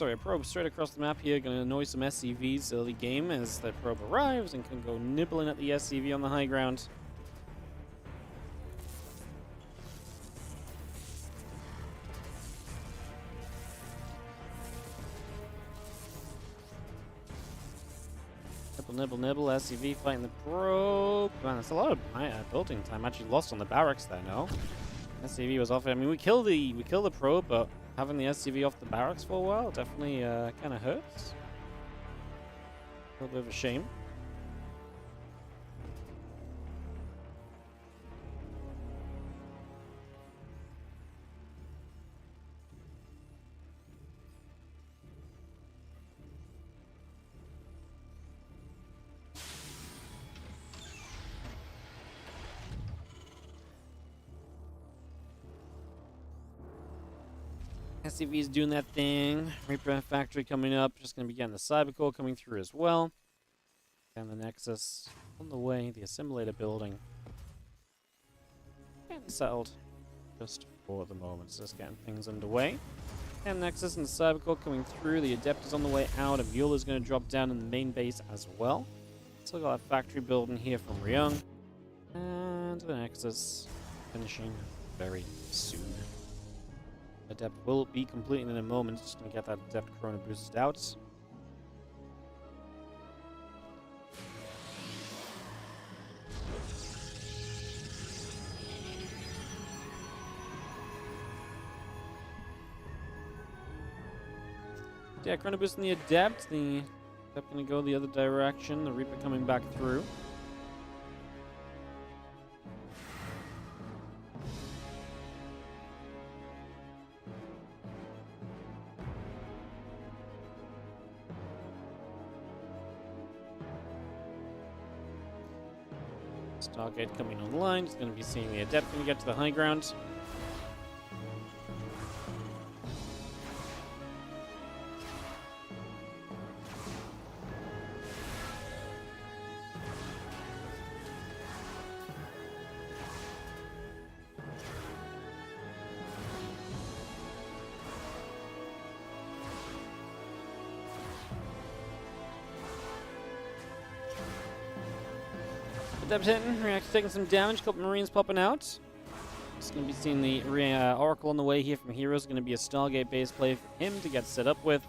A probe straight across the map here, going to annoy some SCVs early game as the probe arrives and can go nibbling at the SCV on the high ground. Nibble, SCV fighting the probe. Man, that's a lot of building time actually lost on the barracks there, no? SCV was off it. I mean, we killed the probe, but having the SCV off the barracks for a while definitely kind of hurts. A little bit of a shame. SCV is doing that thing. Reaper factory coming up. Just going to be getting the cyber core coming through as well. And the Nexus on the way. The assimilator building. Getting settled just for the moment. Just getting things underway. And Nexus and the cyber core coming through. The Adept is on the way out. And Mule is going to drop down in the main base as well. Still got a factory building here from Ryung. And the Nexus finishing very soon. Adept will be completing in a moment. Just going to get that Adept Corona boosted out. Yeah, Corona boosting the Adept. The Adept going to go the other direction. The Reaper coming back through. Stargate coming online. He's going to be seeing the Adept when you get to the high ground. Adept hitting, Reactor taking some damage, a couple Marines popping out. Just going to be seeing the Oracle on the way here from Heroes. Going to be a Stargate base play for him to get set up with.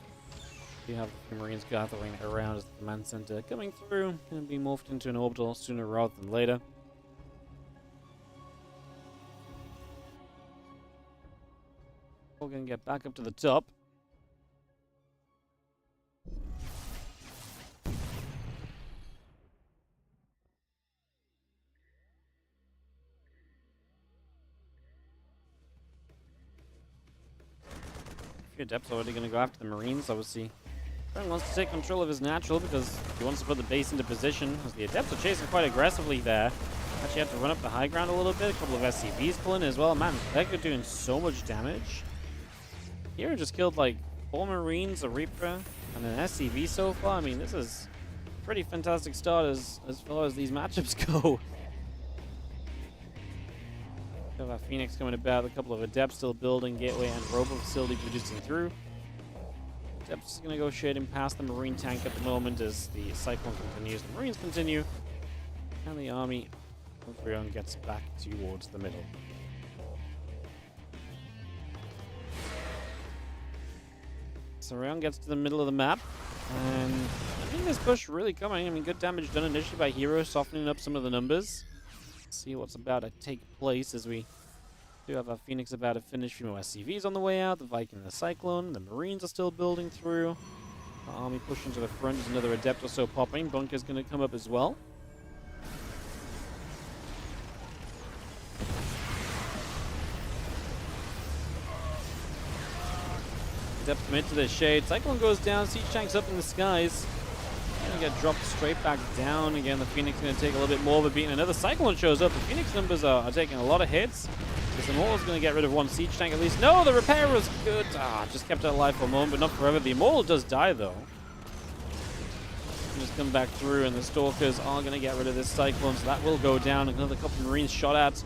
You have the Marines gathering around as the command center coming through. Going to be morphed into an orbital sooner rather than later. We're going to get back up to the top. Adept's already going to go after the Marines, obviously. Rong wants to take control of his natural because he wants to put the base into position. As the Adepts are chasing quite aggressively there. Actually have to run up the high ground a little bit. A couple of SCVs pulling as well. Man, they're doing so much damage. Hero just killed like 4 Marines, a Reaper, and an SCV so far. I mean, this is a pretty fantastic start as far as these matchups go. We have our Phoenix coming about, a couple of Adepts still building, Gateway and Robo facility producing through. Adepts going to go shading past the Marine tank at the moment as the Cyclone continues, the Marines continue, and the army of Ryung gets back towards the middle. So Ryung gets to the middle of the map, and I think this push really coming. I mean, good damage done initially by Hero, softening up some of the numbers. See what's about to take place as we do have our Phoenix about to finish. A few more SCVs on the way out. The Viking and the Cyclone. The Marines are still building through. The army pushing to the front. There's another Adept or so popping. Bunker's going to come up as well. Adept commit to the shade. Cyclone goes down. Siege tanks up in the skies. gonna get dropped straight back down. Again, the Phoenix gonna take a little bit more of a beating. Another Cyclone shows up. The Phoenix numbers are taking a lot of hits. This Immortal's gonna get rid of one siege tank at least. No, the repair was good. Just kept it alive for a moment, but not forever. The Immortal does die though. Just come back through, and the Stalkers are gonna get rid of this Cyclone, so that will go down. Another couple of Marines shot at.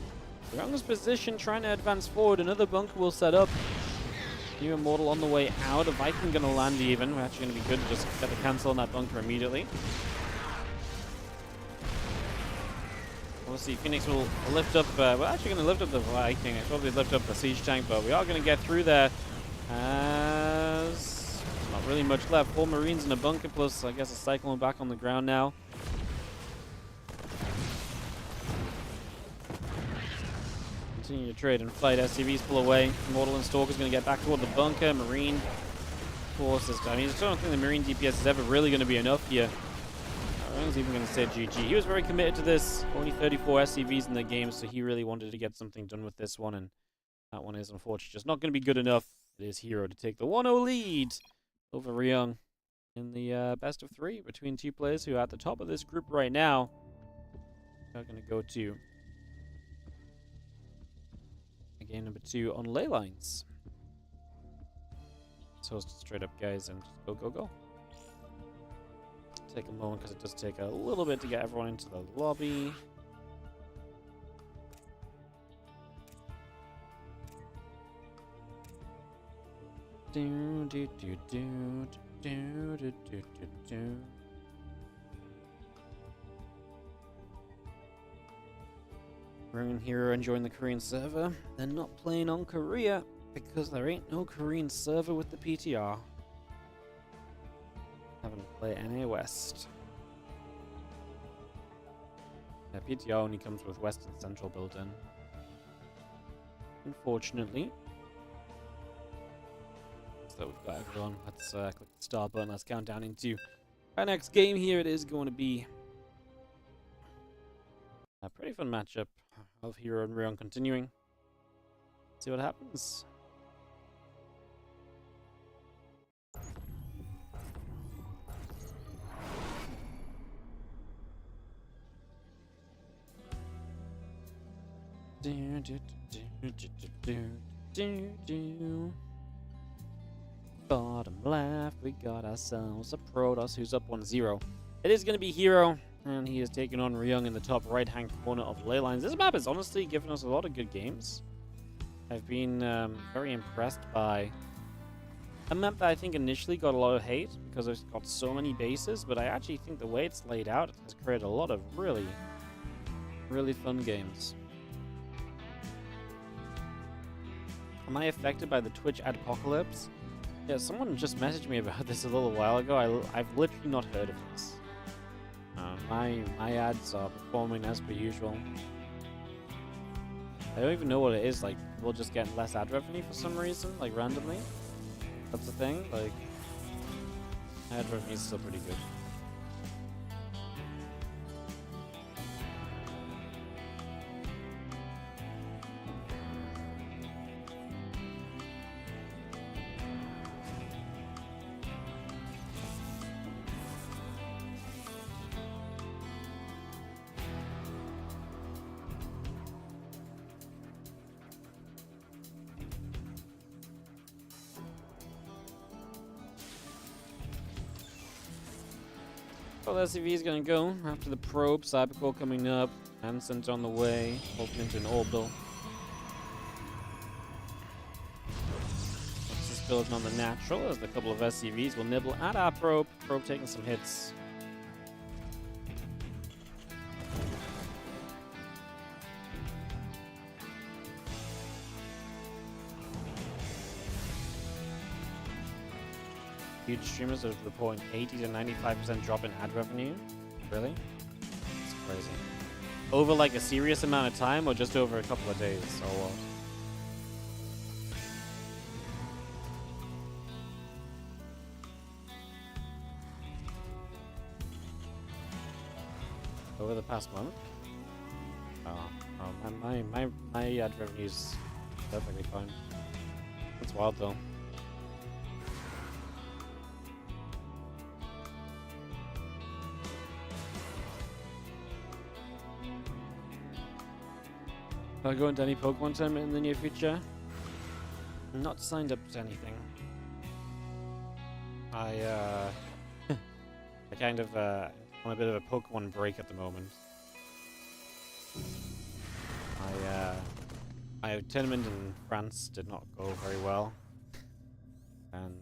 Ryung's position, trying to advance forward. Another bunker will set up. New Immortal on the way out. A Viking gonna land even. We're actually gonna be good to just get the cancel on that bunker immediately. Obviously, Phoenix will lift up. We're actually gonna lift up the Viking. Probably lift up the siege tank, but we are gonna get through there. As not really much left. 4 Marines in a bunker, plus I guess a Cyclone back on the ground now. Continue to trade and fight. SCVs pull away. Immortal and Stalker's going to get back toward the bunker. Marine forces. I mean, I don't think the Marine DPS is ever really going to be enough here. Ryung's even going to say GG. He was very committed to this. Only 34 SCVs in the game, so he really wanted to get something done with this one, and that one is unfortunately just not going to be good enough. It is Hero to take the 1-0 lead over Ryung in the best of 3 between 2 players who are at the top of this group right now. We're going to go to game number 2 on ley lines. Let's host it straight up, guys, and just go, go, go. Take a moment because it does take a little bit to get everyone into the lobby. Do, do, do, do, do, do, do, do, do. Rong and Hero enjoying the Korean server. They're not playing on Korea because there ain't no Korean server with the PTR. Having to play NA West. Yeah, PTR only comes with West and Central built in. Unfortunately. So we've got everyone. Let's click the start button. Let's count down into our next game here. It is going to be a pretty fun matchup of Hero and Ryung continuing. See what happens. Bottom left, we got ourselves a Protoss who's up 1-0. It is going to be Hero, and he is taking on Ryung in the top right-hand corner of ley lines. This map has honestly given us a lot of good games. I've been very impressed by a map that I think initially got a lot of hate because it's got so many bases, but I actually think the way it's laid out has created a lot of really, really fun games. Am I affected by the Twitch adpocalypse? Yeah, someone just messaged me about this a little while ago. I've literally not heard of this. My ads are performing as per usual. I don't even know what it is. Like, we'll just get less ad revenue for some reason, like randomly. That's the thing. Like, ad revenue is still pretty good. Well, SCV is going to go after the probe. Cybercore coming up. Hansen's on the way. Open into an orbital. What's this building on the natural as the couple of SCVs will nibble at our probe. Probe taking some hits. Huge streamers are reporting 80 to 95% drop in ad revenue. Really? It's crazy. Over like a serious amount of time or just over a couple of days or what? Over the past month? My ad revenue is perfectly fine. That's wild though. I'll go into any Pokemon tournament in the near future. I'm not signed up to anything. I kind of on a bit of a Pokemon break at the moment. My tournament in France did not go very well, and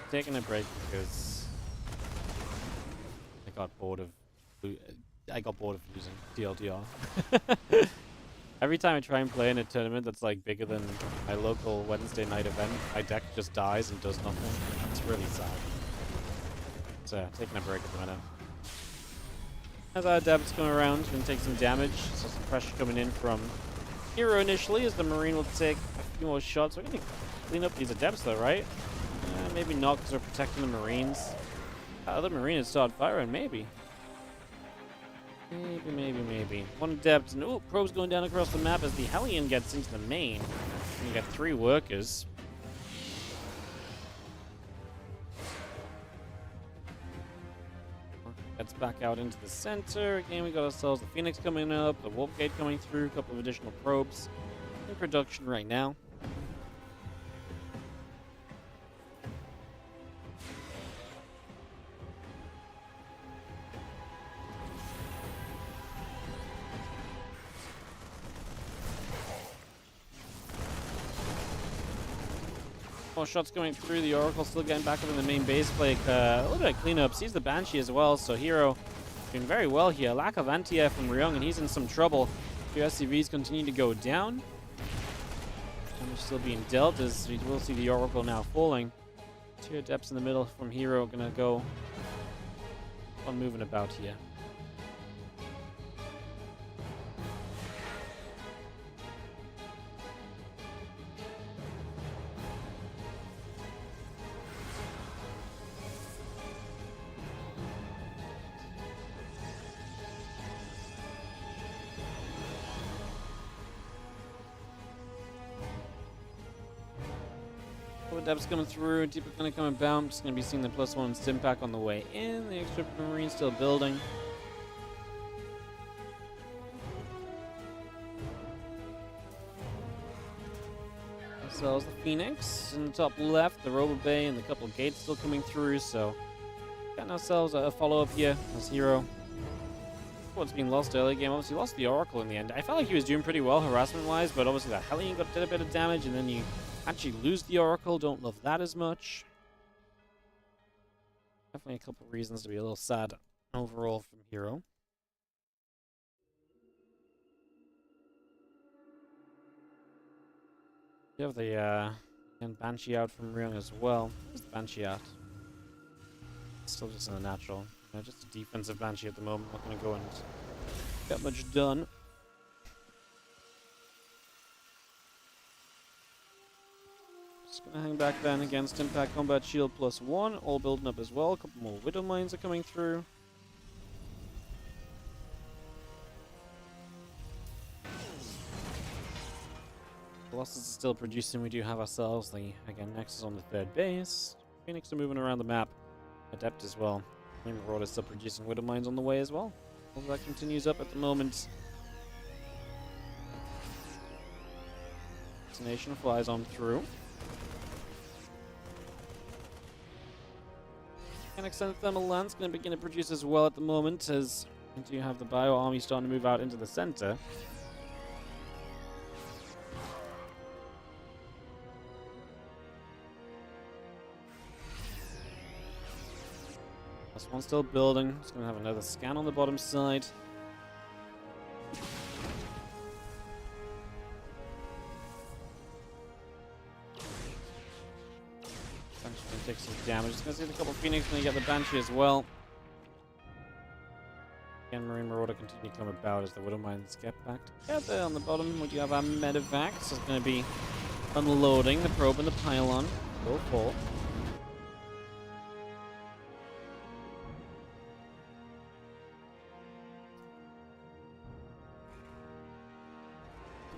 taking a break because I got bored of losing TLDR. Every time I try and play in a tournament that's like bigger than my local Wednesday night event, my deck just dies and does nothing. It's really sad. So taking a break at the minute. As our depth's going around, going to take some damage. So some pressure coming in from Hero initially, as the Marine will take a few more shots. We're going to clean up these Adepts though, right? Maybe not, because we're protecting the Marines. Other Marine has started firing, maybe. Maybe. One Adept, and oh, Probe's going down across the map as the Hellion gets into the main. And you got 3 workers. Gets back out into the center. Again, we got ourselves the Phoenix coming up, the Warp Gate coming through, a couple of additional probes in production right now. More shots going through. The Oracle still getting back up in the main base plate. A little bit of cleanup. Sees the Banshee as well. So Hero doing very well here. Lack of anti-air from Ryung, and he's in some trouble. 2 SCVs continue to go down. Damage still being dealt as we will see the Oracle now falling. 2 Adepts in the middle from Hero. Gonna go on moving about here. Adepts coming through, Deeper gonna come and bounce. Gonna be seeing the +1 stim pack on the way in. The extra Marine still building. Ourselves the Phoenix in the top left, the Robo Bay, and the couple of gates still coming through. So, got ourselves a follow up here as Hero. What's being lost early game? Obviously, lost the Oracle in the end. I felt like he was doing pretty well harassment wise, but obviously that Hellion did a bit of damage, and then you actually lose the Oracle. Don't love that as much. Definitely a couple reasons to be a little sad overall from Hero. You have the Banshee out from Ryung as well. Where's the Banshee at? Still just in the natural. Just a defensive Banshee at the moment. Not going to go and get much done. Just going to hang back then against Impact Combat Shield +1. All building up as well. A couple more Widow Mines are coming through. Colossus is still producing. We do have ourselves the, again, Nexus on the 3rd base. Phoenix are moving around the map. Adept as well. Marauder is still producing Widow Mines on the way as well. All that continues up at the moment. Destination flies on through. And Extended Thermal Lance going to begin to produce as well at the moment, as we do have the Bio Army starting to move out into the center. This one's still building. Just going to have another scan on the bottom side. Take some damage. Just gonna see the couple of Phoenix, gonna get the Banshee as well. Again, Marine Marauder continue to come about as the Widow Mines get back together. On the bottom, we do have our Medivac. So it's gonna be unloading the probe and the pylon. Go full.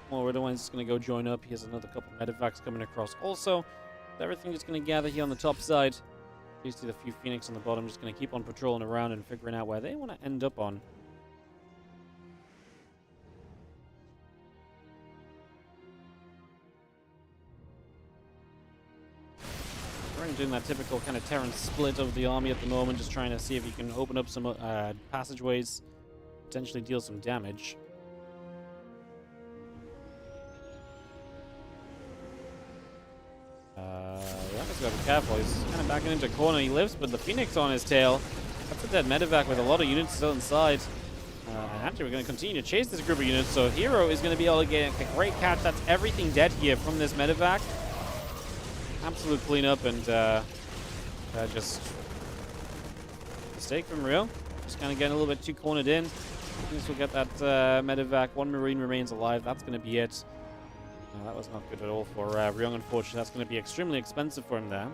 More Widow Mines is gonna go join up. Here's another couple of Medivacs coming across also. Everything is going to gather here on the top side. You see the few Phoenix on the bottom, just going to keep on patrolling around and figuring out where they want to end up on. doing that typical kind of Terran split of the army at the moment, just trying to see if he can open up some passageways, potentially deal some damage. Ryung's got to be careful. He's kind of backing into a corner. He lifts, but the Phoenix on his tail. That's a dead medevac with a lot of units still inside. And actually, we're going to continue to chase this group of units, so Hero is going to be able to get a great catch. That's everything dead here from this medevac. Absolute cleanup, and just mistake from Ryung. Just kind of getting a little bit too cornered in. We'll get that medevac. One Marine remains alive. That's going to be it. That was not good at all for Ryung, unfortunately. That's going to be extremely expensive for him there.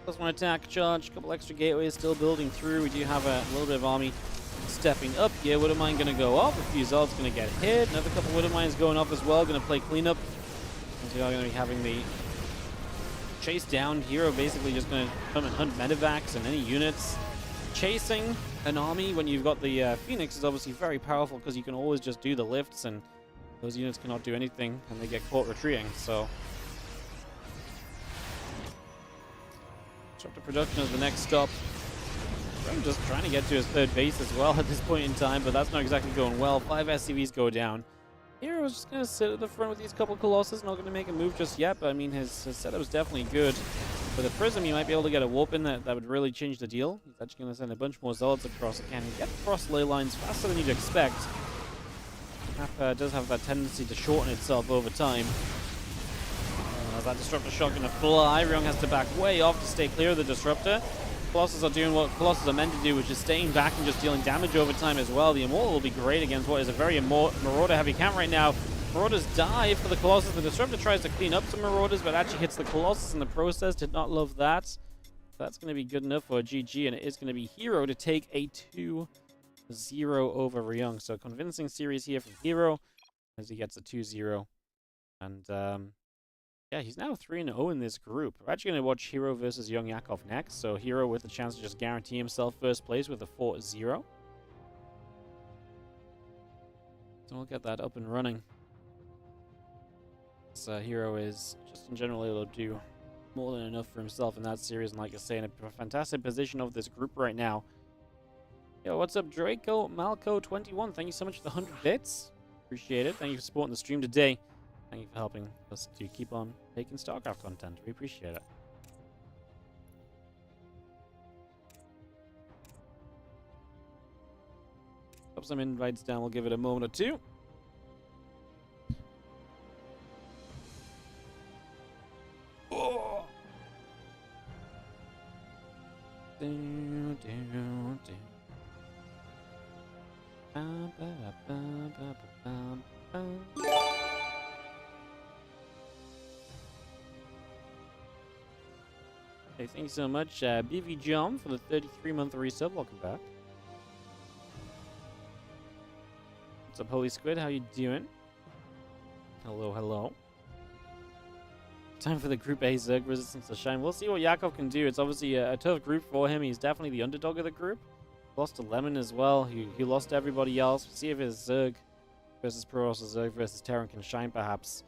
Plus one attack charge, a couple extra gateways still building through. We do have a little bit of army stepping up here. Widowmine going to go off. A few Zealots going to get hit. Another couple Widowmines going off as well. Going to play cleanup. As we are going to be having the chase down. Hero basically just going to come and hunt medevacs and any units. Chasing an army when you've got the Phoenix is obviously very powerful because you can always just do the lifts and those units cannot do anything and they get caught retreating. So disruptor production is the next stop. I'm just trying to get to his third base as well at this point in time, but that's not exactly going well. 5 SCVs go down. Hero's just going to sit at the front with these couple Colossus. Not going to make a move just yet, but I mean, his setup is definitely good. With a Prism, you might be able to get a warp in that would really change the deal. He's actually going to send a bunch more Zealots across. Can he get across ley lines faster than you'd expect? Map does have that tendency to shorten itself over time. As that Disruptor shot going to fly, Ryung has to back way off to stay clear of the Disruptor. Colossus are doing what Colossus are meant to do, which is staying back and just dealing damage over time as well. The Immortal will be great against what is a very Marauder-heavy camp right now. Marauders dive for the Colossus. The Disruptor tries to clean up some Marauders, but actually hits the Colossus in the process. Did not love that. That's going to be good enough for a GG, and it is going to be Hero to take a 2-0 over Ryung. So convincing series here from Hero as he gets a 2-0. And yeah, he's now 3-0 in this group. We're actually going to watch Hero versus YoungYakov next. So Hero with the chance to just guarantee himself first place with a 4-0. So we'll get that up and running. Hero is just in general able to do more than enough for himself in that series, and like I say, in a fantastic position of this group right now. Yo, what's up, Draco Malco21? Thank you so much for the 100 bits. Appreciate it. Thank you for supporting the stream today. Thank you for helping us to keep on making StarCraft content. We appreciate it. Pop some invites down. We'll give it a moment or two. Oh. Hey, thank you so much, BV Jump, for the 33-month resub. Welcome back. What's up, Holy Squid? How you doing? Hello, hello. Time for the Group A Zerg Resistance to shine. We'll see what Yakov can do. It's obviously a tough group for him. He's definitely the underdog of the group. Lost to Lemon as well. He lost to everybody else. We'll see if his Zerg versus Protoss or Zerg versus Terran can shine, perhaps.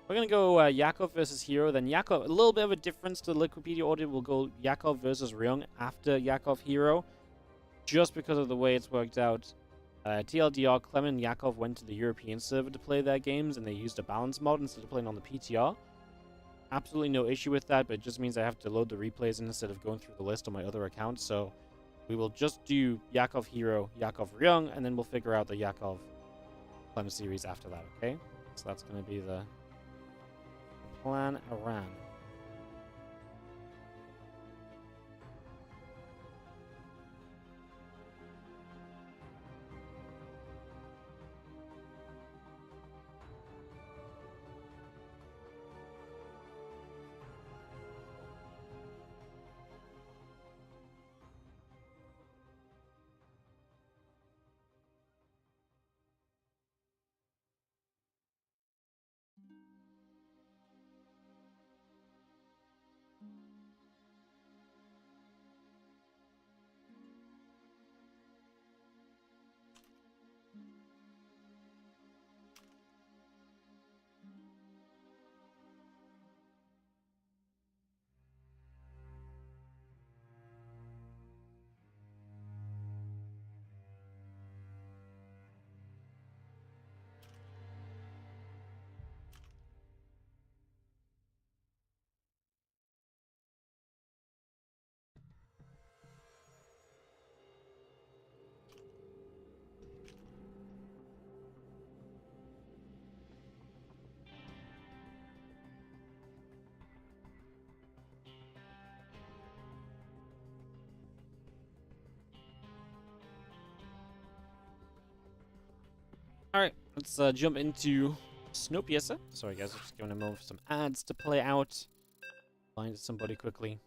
We're going to go Yakov versus Hero. Then Yakov, a little bit of a difference to the Liquipedia order. We'll go Yakov versus Ryung after Yakov Hero, just because of the way it's worked out. TLDR, Clem and Yakov went to the European server to play their games, and they used a balance mod instead of playing on the PTR. Absolutely no issue with that, but it just means I have to load the replays instead of going through the list on my other account. So we will just do Yakov Hero, Yakov Ryung, and then we'll figure out the Yakov Clem series after that, okay? So that's going to be the plan around. Alright, let's jump into Snowpiercer. Sorry guys, I'm just giving a moment for some ads to play out. Find somebody quickly.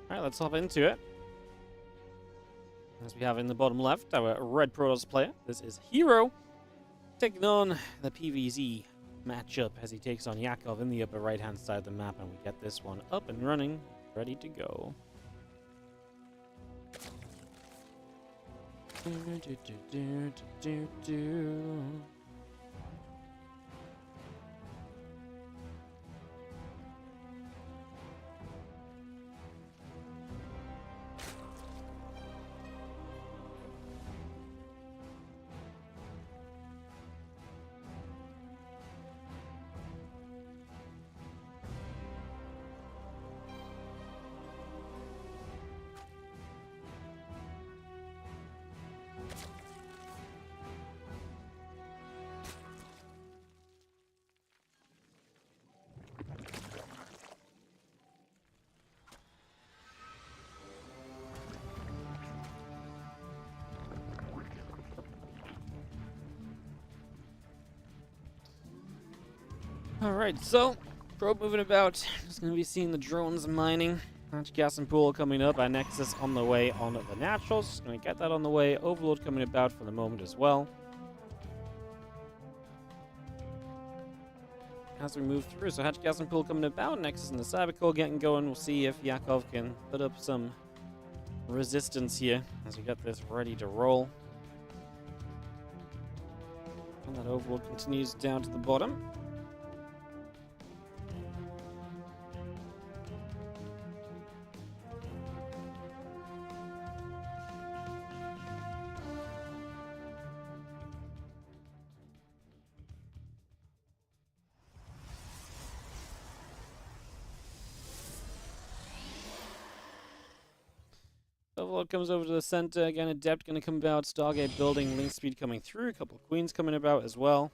Alright, let's hop into it. As we have in the bottom left, our red Protoss player. This is Hero, taking on the PvZ matchup as he takes on Yakov in the upper right-hand side of the map, and we get this one up and running, ready to go. Alright, so, probe moving about. Just going to be seeing the drones mining. Hatch gas and pool coming up. Our Nexus on the way on the naturals. Just going to get that on the way. Overload coming about for the moment as well. As we move through, so Hatch gas and pool coming about. Nexus and the Cybercore getting going. We'll see if Yakov can put up some resistance here as we get this ready to roll. And that overload continues down to the bottom. Overlord comes over to the center. Again, Adept going to come about. Stargate building. Link speed coming through. A couple of Queens coming about as well.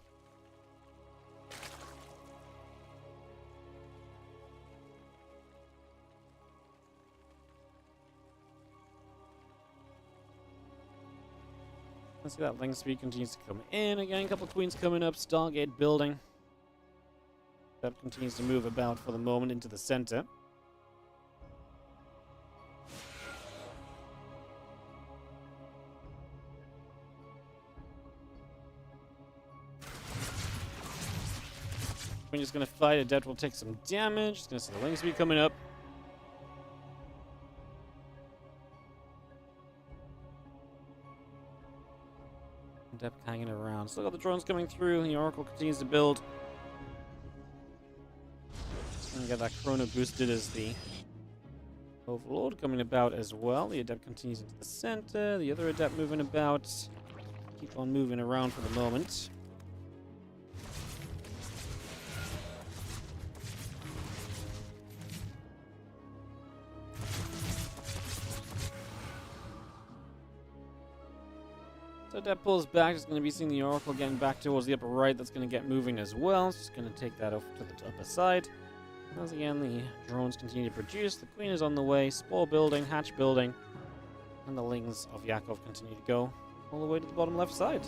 Let's see that Link speed continues to come in. Again, a couple of Queens coming up. Stargate building. Adept continues to move about for the moment into the center. We're just going to fight. Adept will take some damage. Just going to see the Link speed coming up. Adept hanging around. Still got the drones coming through. The Oracle continues to build. Just going to get that Chrono boosted as the Overlord coming about as well. The Adept continues into the center. The other Adept moving about. Keep on moving around for the moment. So Adept pulls back. Just going to be seeing the Oracle getting back towards the upper right. That's going to get moving as well. It's just going to take that over to the upper side. Once again, the drones continue to produce. The Queen is on the way. Spore building, Hatch building. And the Lings of Yakov continue to go all the way to the bottom left side.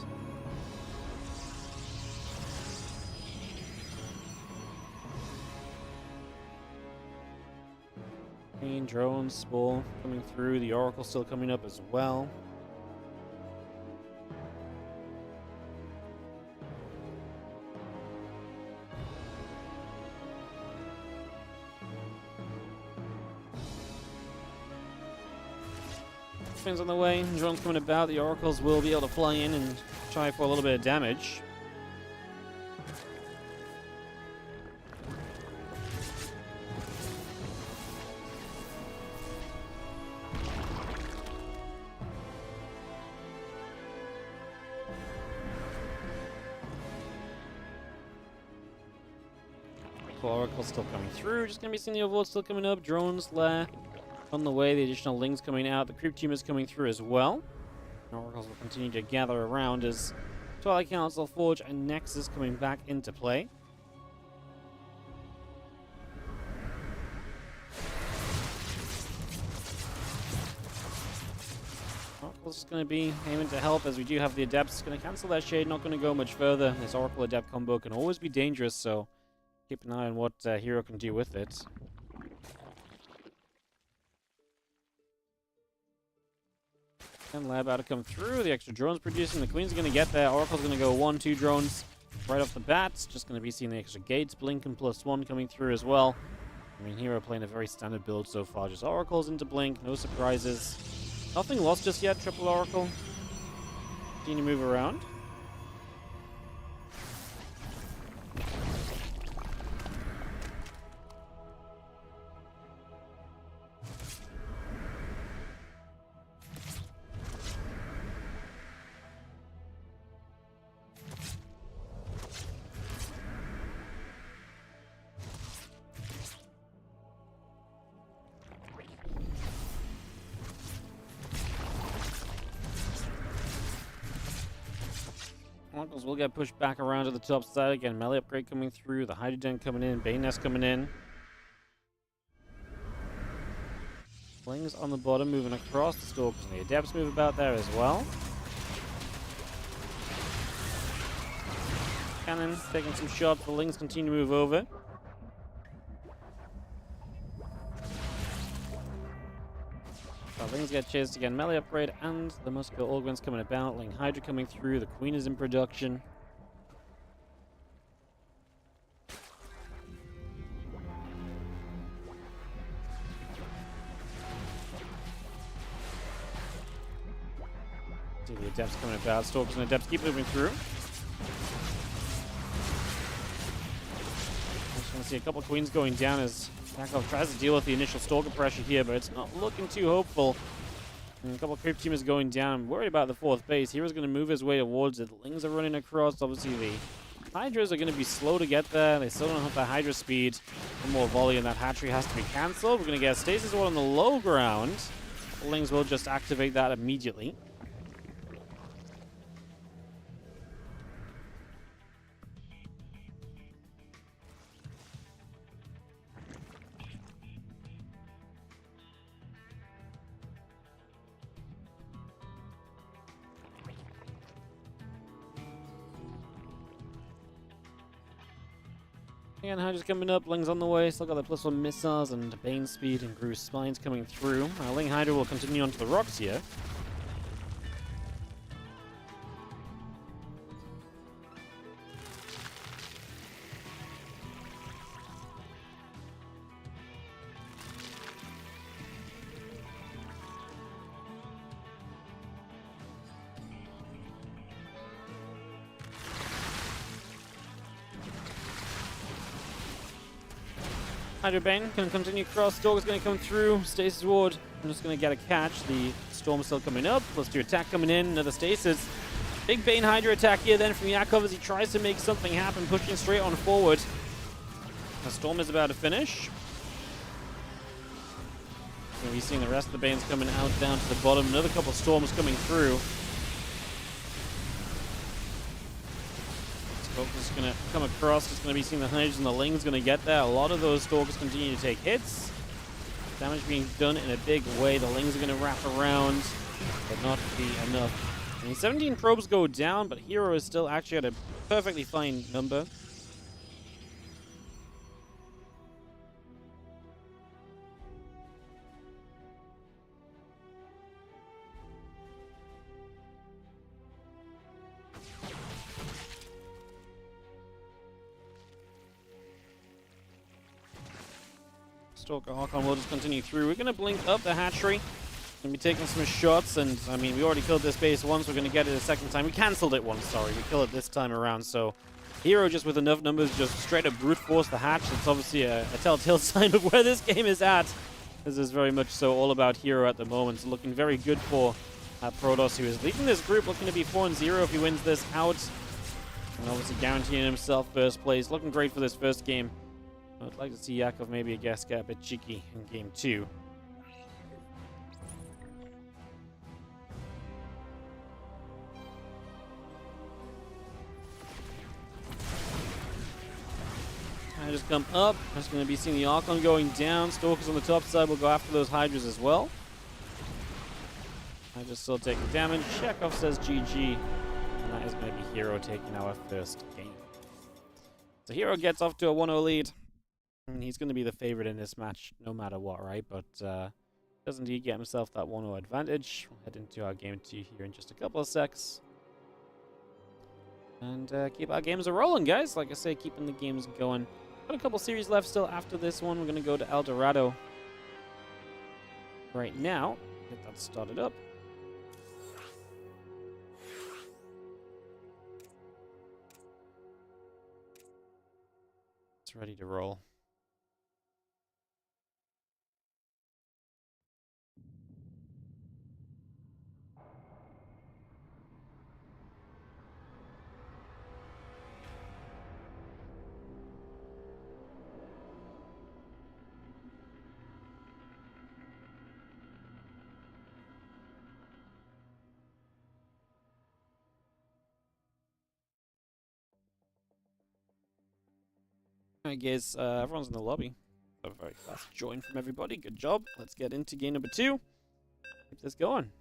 Queen, drones, Spore coming through. The Oracle still coming up as well. Twins on the way, drones coming about. The Oracles will be able to fly in and try for a little bit of damage. couple oracles still coming through. Just gonna be seeing the overlord still coming up. Drones lair on the way. The additional lings coming out. The creep tumors coming through as well. Oracles will continue to gather around as Twilight Council, Forge, and Nexus coming back into play. Oracle's going to be aiming to help as we do have the Adepts. Going to cancel that Shade, not going to go much further. This Oracle Adept combo can always be dangerous, so keep an eye on what Hero can do with it. And Lab about to come through. The extra drones producing. The Queen's going to get there. Oracle's going to go 1-2 drones right off the bat. Just going to be seeing the extra gates. Blink and +1 coming through as well. I mean, Hero playing a very standard build so far. Just Oracles into Blink. No surprises. Nothing lost just yet. Triple Oracle. Continue to move around. Oracles will get pushed back around to the top side. Again, melee upgrade coming through. The Hydrogen coming in. Bane Nest coming in. Slings on the bottom moving across. The Stalkers and the Adepts move about there as well. Cannon taking some shots. The Lings continue to move over. Lings get chased again. Melee upgrade and the Muscular Organs coming about. Ling Hydra coming through. The Queen is in production. See the Adepts coming about. Stalkers and Adepts keep moving through. Just going to see a couple of Queens going down as Yakov tries to deal with the initial Stalker pressure here, but it's not looking too hopeful. And a couple of creep teamers going down. I'm worried about the fourth base. Hero's going to move his way towards it. The Lings are running across. Obviously, the Hydras are going to be slow to get there. They still don't have the Hydra speed. One more volley and that hatchery has to be cancelled. We're going to get a Stasis Ward on the low ground. The Lings will just activate that immediately. Again, Hydra's coming up, Ling's on the way, still got the +1 missiles and Bane speed and Gru's spines coming through. Ling Hydra will continue onto the rocks here. Hydra Bane can continue across. Stalker's going to come through. Stasis Ward. I'm just going to get a catch. The Storm's still coming up. +2 attack coming in. Another Stasis. Big Bane Hydra attack here then from Yakov as he tries to make something happen, pushing straight on forward. The Storm is about to finish. We're seeing the rest of the Banes coming out down to the bottom. Another couple of Storms coming through. Stalker's going to come across, just going to be seeing the Hydras and the Ling's going to get there. A lot of those Stalkers continue to take hits. Damage being done in a big way. The Ling's are going to wrap around, but not be enough. I mean, 17 probes go down, but Hero is still actually at a perfectly fine number. Stalker Archon will just continue through. We're going to blink up the hatchery. Going to be taking some shots, and I mean, we already killed this base once. We're going to get it a second time. We cancelled it once, sorry. We killed it this time around, so Hero just with enough numbers just straight up brute force the hatch. It's obviously a telltale sign of where this game is at. This is very much so all about Hero at the moment. It's looking very good for Protoss, who is leading this group, looking to be 4-0 if he wins this out. And obviously guaranteeing himself first place. Looking great for this first game I'd like to see Yakov maybe, I guess, get a bit cheeky in game 2. I just come up. I'm just going to be seeing the Archon going down. Stalkers on the top side will go after those Hydras as well. I just still taking damage. Yakov says GG. And that is going to be Hero taking our first game. So Hero gets off to a 1-0 lead. I mean, he's going to be the favorite in this match no matter what, right? But doesn't he get himself that 1-0 advantage? We'll head into our game 2 here in just a couple of secs. And keep our games a-rolling, guys. Like I say, keeping the games going. Got a couple series left still after this one. We're going to go to El Dorado right now. Get that started up. It's ready to roll. I guess everyone's in the lobby. A very fast join from everybody. Good job. Let's get into game number 2. Keep this going.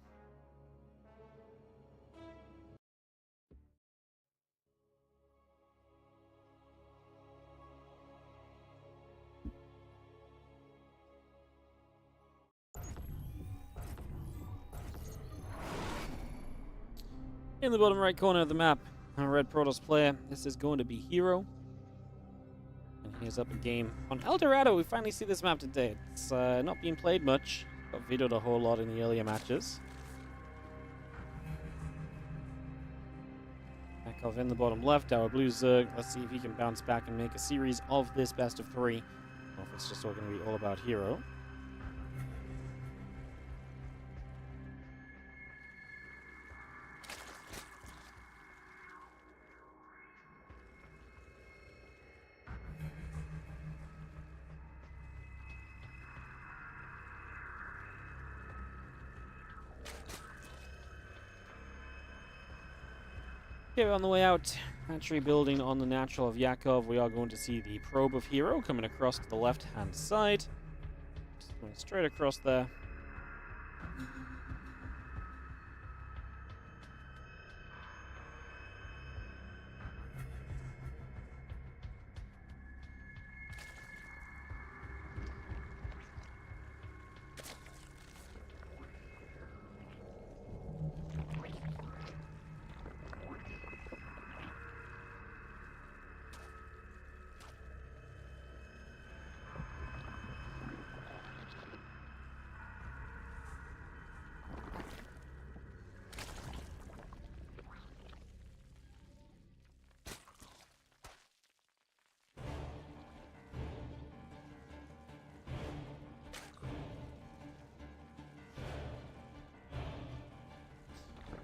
In the bottom right corner of the map, a red Protoss player. This is going to be Hero. And he's up a game on El Dorado. We finally see this map today. It's not being played much. Got vetoed a whole lot in the earlier matches. Yakov in the bottom left. Our blue Zerg. Let's see if he can bounce back and make a series of this best of 3. Or if it's just all going to be all about Hero. Okay, on the way out, hatchery building on the natural of Yakov, we are going to see the probe of Hero coming across to the left-hand side. Just going straight across there.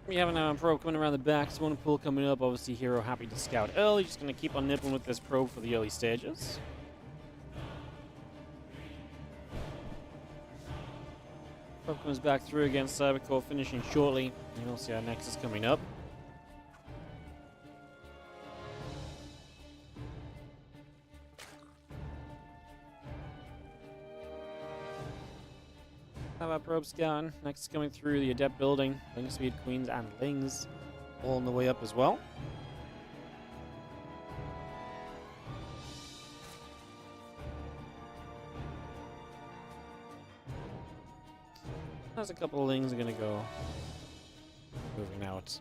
We have an probe coming around the back, so one pull coming up. Obviously, Hero happy to scout early. Just going to keep on nipping with this probe for the early stages. Probe comes back through against Cybercore, finishing shortly. And you'll see our Nexus coming up. Have our probe scouting. Next is coming through the Adept building. Ling Speed, Queens, and Lings all on the way up as well. There's a couple of Lings are going to go moving out.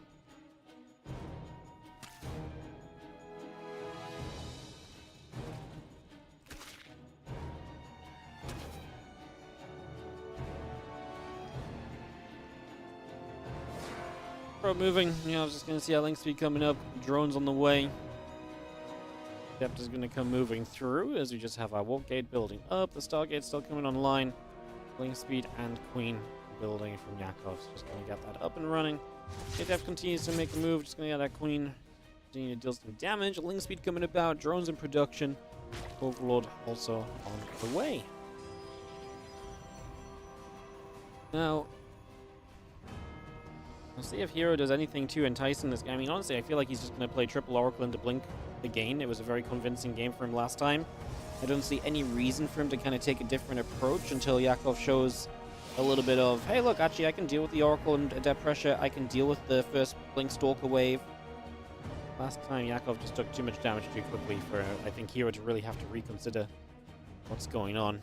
Moving, I was just going to see our link speed coming up. Drones on the way. Depth is going to come moving through as we just have our Walk Gate building up. The Stargate still coming online. Link speed and Queen building from Yakov. So just going to get that up and running. Depth continues to make a move. Just going to get that Queen continue to deal some damage. Link speed coming about. Drones in production. Overlord also on the way. Now, we'll see if Hero does anything too enticing this game. I mean, honestly, I feel like he's just going to play triple Oracle into Blink again. It was a very convincing game for him last time. I don't see any reason for him to kind of take a different approach until Yakov shows a little bit of, hey, look, actually, I can deal with the Oracle and Adept Pressure. I can deal with the first Blink Stalker wave. Last time, Yakov just took too much damage too quickly for, I think, Hero to really have to reconsider what's going on.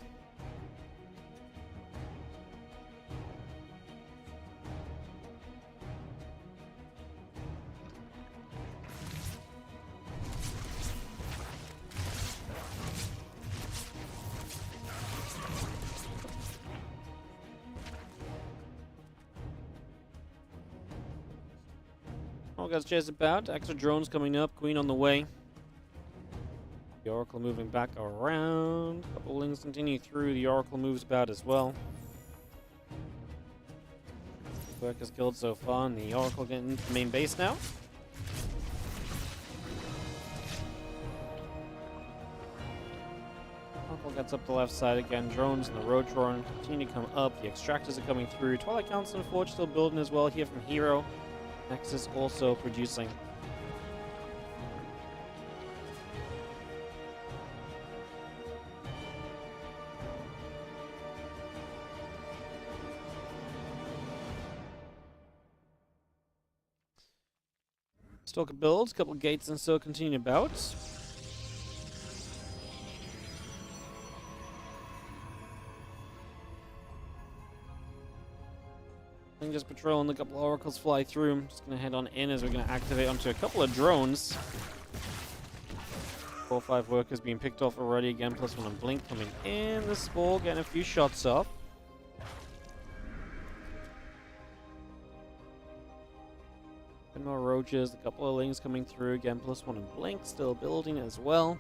All guys chase about. Extra drones coming up. Queen on the way. The Oracle moving back around. A couple links continue through. The Oracle moves about as well. Workers killed so far, and the Oracle getting into the main base now. Oracle gets up the left side again. Drones and the Road Drone continue to come up. The Extractors are coming through. Twilight Council and Forge still building as well here from Hero. Nexus also producing. Stalker builds, couple gates and so continue about. Just patrolling, a couple of oracles fly through. I'm just gonna head on in as we're gonna activate onto a couple of drones. 4 or 5 workers being picked off already again, plus 1 on Blink coming in. The Spore getting a few shots off. And more roaches, a couple of lings coming through again, plus 1 on Blink, still building as well.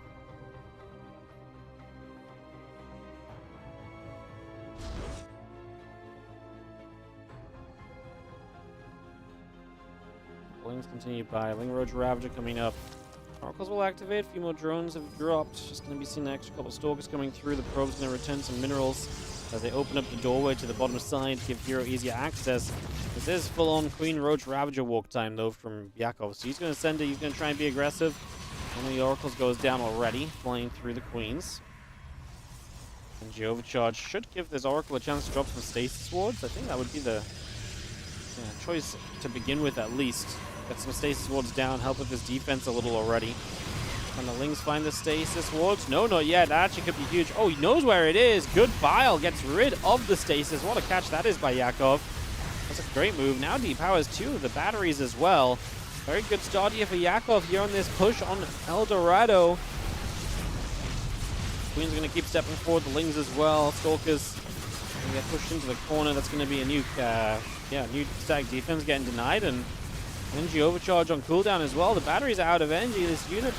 Lings continue by. Ling Roach Ravager coming up. Oracles will activate. A few more drones have dropped. Just going to be seeing an extra couple of Stalkers coming through. The probe's going to return some minerals as they open up the doorway to the bottom side to give Hero easier access. This is full-on Queen Roach Ravager walk time, though, from Yakov. So he's going to send it. He's going to try and be aggressive. One of the Oracles goes down already, flying through the Queens. And the Overcharge should give this Oracle a chance to drop some Stasis Wards. I think that would be the choice to begin with, at least. Get some Stasis Wards down, help with his defense a little already. Can the Lings find the Stasis Wards? No, not yet. That actually could be huge. Oh, he knows where it is. Good Bile gets rid of the Stasis. What a catch that is by Yakov. That's a great move. Now depowers 2 of the batteries as well. Very good start here for Yakov here on this push on El Dorado. Queen's going to keep stepping forward. The Lings as well. Stalkers going to get pushed into the corner. That's going to be a new stack defense getting denied. And energy overcharge on cooldown as well. The batteries are out of energy. This unit,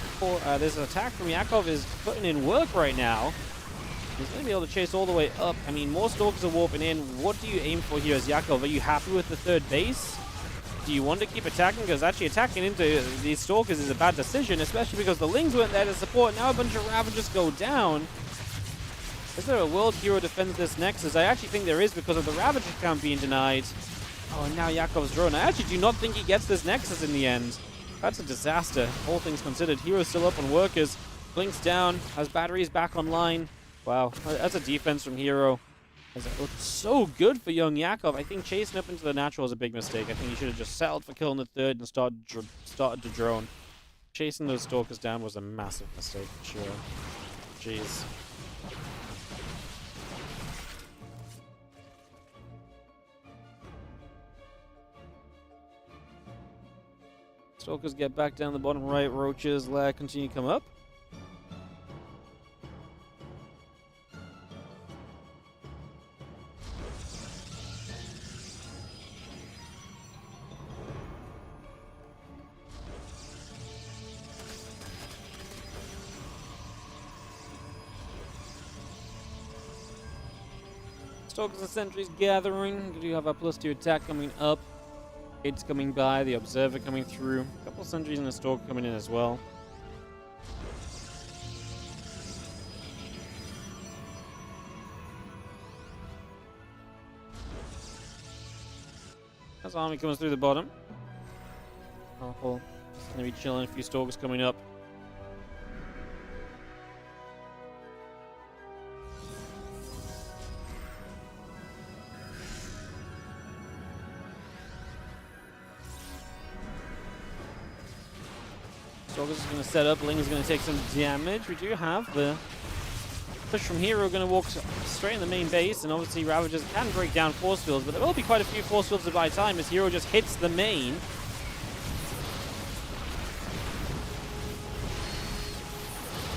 this attack from Yakov is putting in work right now. He's going to be able to chase all the way up. I mean, more Stalkers are warping in. What do you aim for here as Yakov? Are you happy with the 3rd base? Do you want to keep attacking? Because actually attacking into these Stalkers is a bad decision, especially because the Lings weren't there to support. Now a bunch of Ravagers go down. Is there a world Hero defends this Nexus? I actually think there is because of the Ravager count being denied. Oh, and now Yakov's drone. I actually do not think he gets this Nexus in the end. That's a disaster, all things considered. Hero's still up on workers. Blinks down, has batteries back online. Wow, that's a defense from Hero. As it looked so good for YoungYakov. I think chasing up into the natural was a big mistake. I think he should have just settled for killing the 3rd and started to drone. Chasing those Stalkers down was a massive mistake, for sure. Jeez. Stalkers get back down the bottom right. Roaches, lag, continue to come up. Stalkers and sentries gathering. We do have our +2 attack coming up. Gates coming by, the Observer coming through. A couple sentries and a Stalker coming in as well. As army comes through the bottom. Powerful. Just gonna be chilling. A few stalkers coming up. Stalkers is going to set up. Ling is going to take some damage. We do have the push from Hero going to walk straight in the main base, and obviously Ravagers can break down force fields, but there will be quite a few force fields to buy time as Hero just hits the main.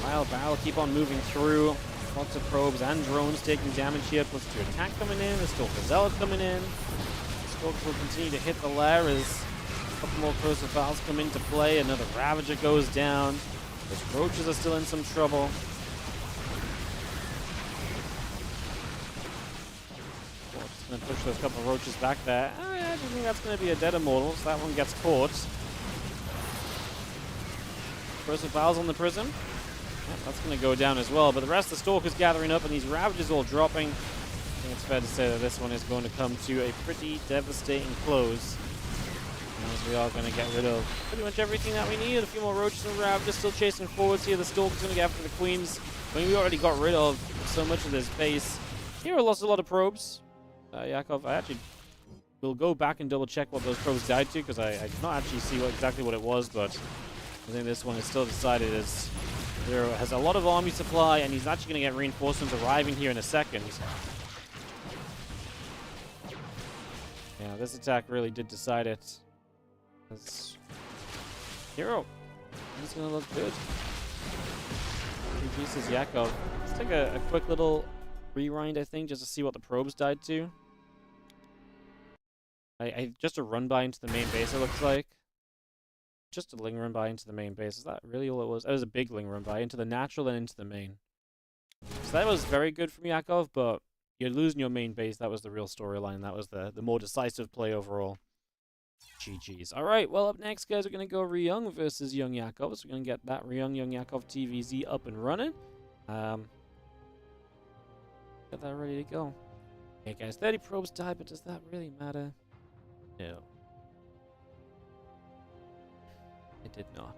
While Barrel keep on moving through. Lots of probes and drones taking damage here. Plus 2 attack coming in. There's Stalker Zealot coming in. Stalkers will continue to hit the lair as a couple more corrosive valves come into play. Another Ravager goes down. Those roaches are still in some trouble. Just going to push those couple of roaches back there. I don't think that's going to be a dead immortal, so that one gets caught. Corrosive valves on the prism. Yep, that's going to go down as well, but the rest of the Stalkers gathering up and these Ravagers all dropping. I think it's fair to say that this one is going to come to a pretty devastating close. As we are going to get rid of pretty much everything that we need. A few more roaches and Ravagers still chasing forwards here. The Stalker's going to get after the Queens. I mean, we already got rid of so much of this base. Hero lost a lot of probes. Yakov, I actually will go back and double check what those probes died to, because I did not actually see exactly what it was, but I think this one is still decided as Hero has a lot of army supply, and he's actually going to get reinforcements arriving here in a second. Yeah, this attack really did decide it. As Hero, he's going to look good. GG says Yakov. Let's take a quick little rewind, I think, just to see what the probes died to. I just a run by into the main base, it looks like. Just a Ling run by into the main base. Is that really all it was? It was a big Ling run by into the natural and into the main. So that was very good from Yakov, but you're losing your main base. That was the real storyline. That was the more decisive play overall. GG's. Alright, well, up next, guys, we're going to go Ryung versus YoungYakov. So we're going to get that YoungYakov TVZ up and running. Get that ready to go. Okay, guys, 30 probes died, but does that really matter? No. It did not.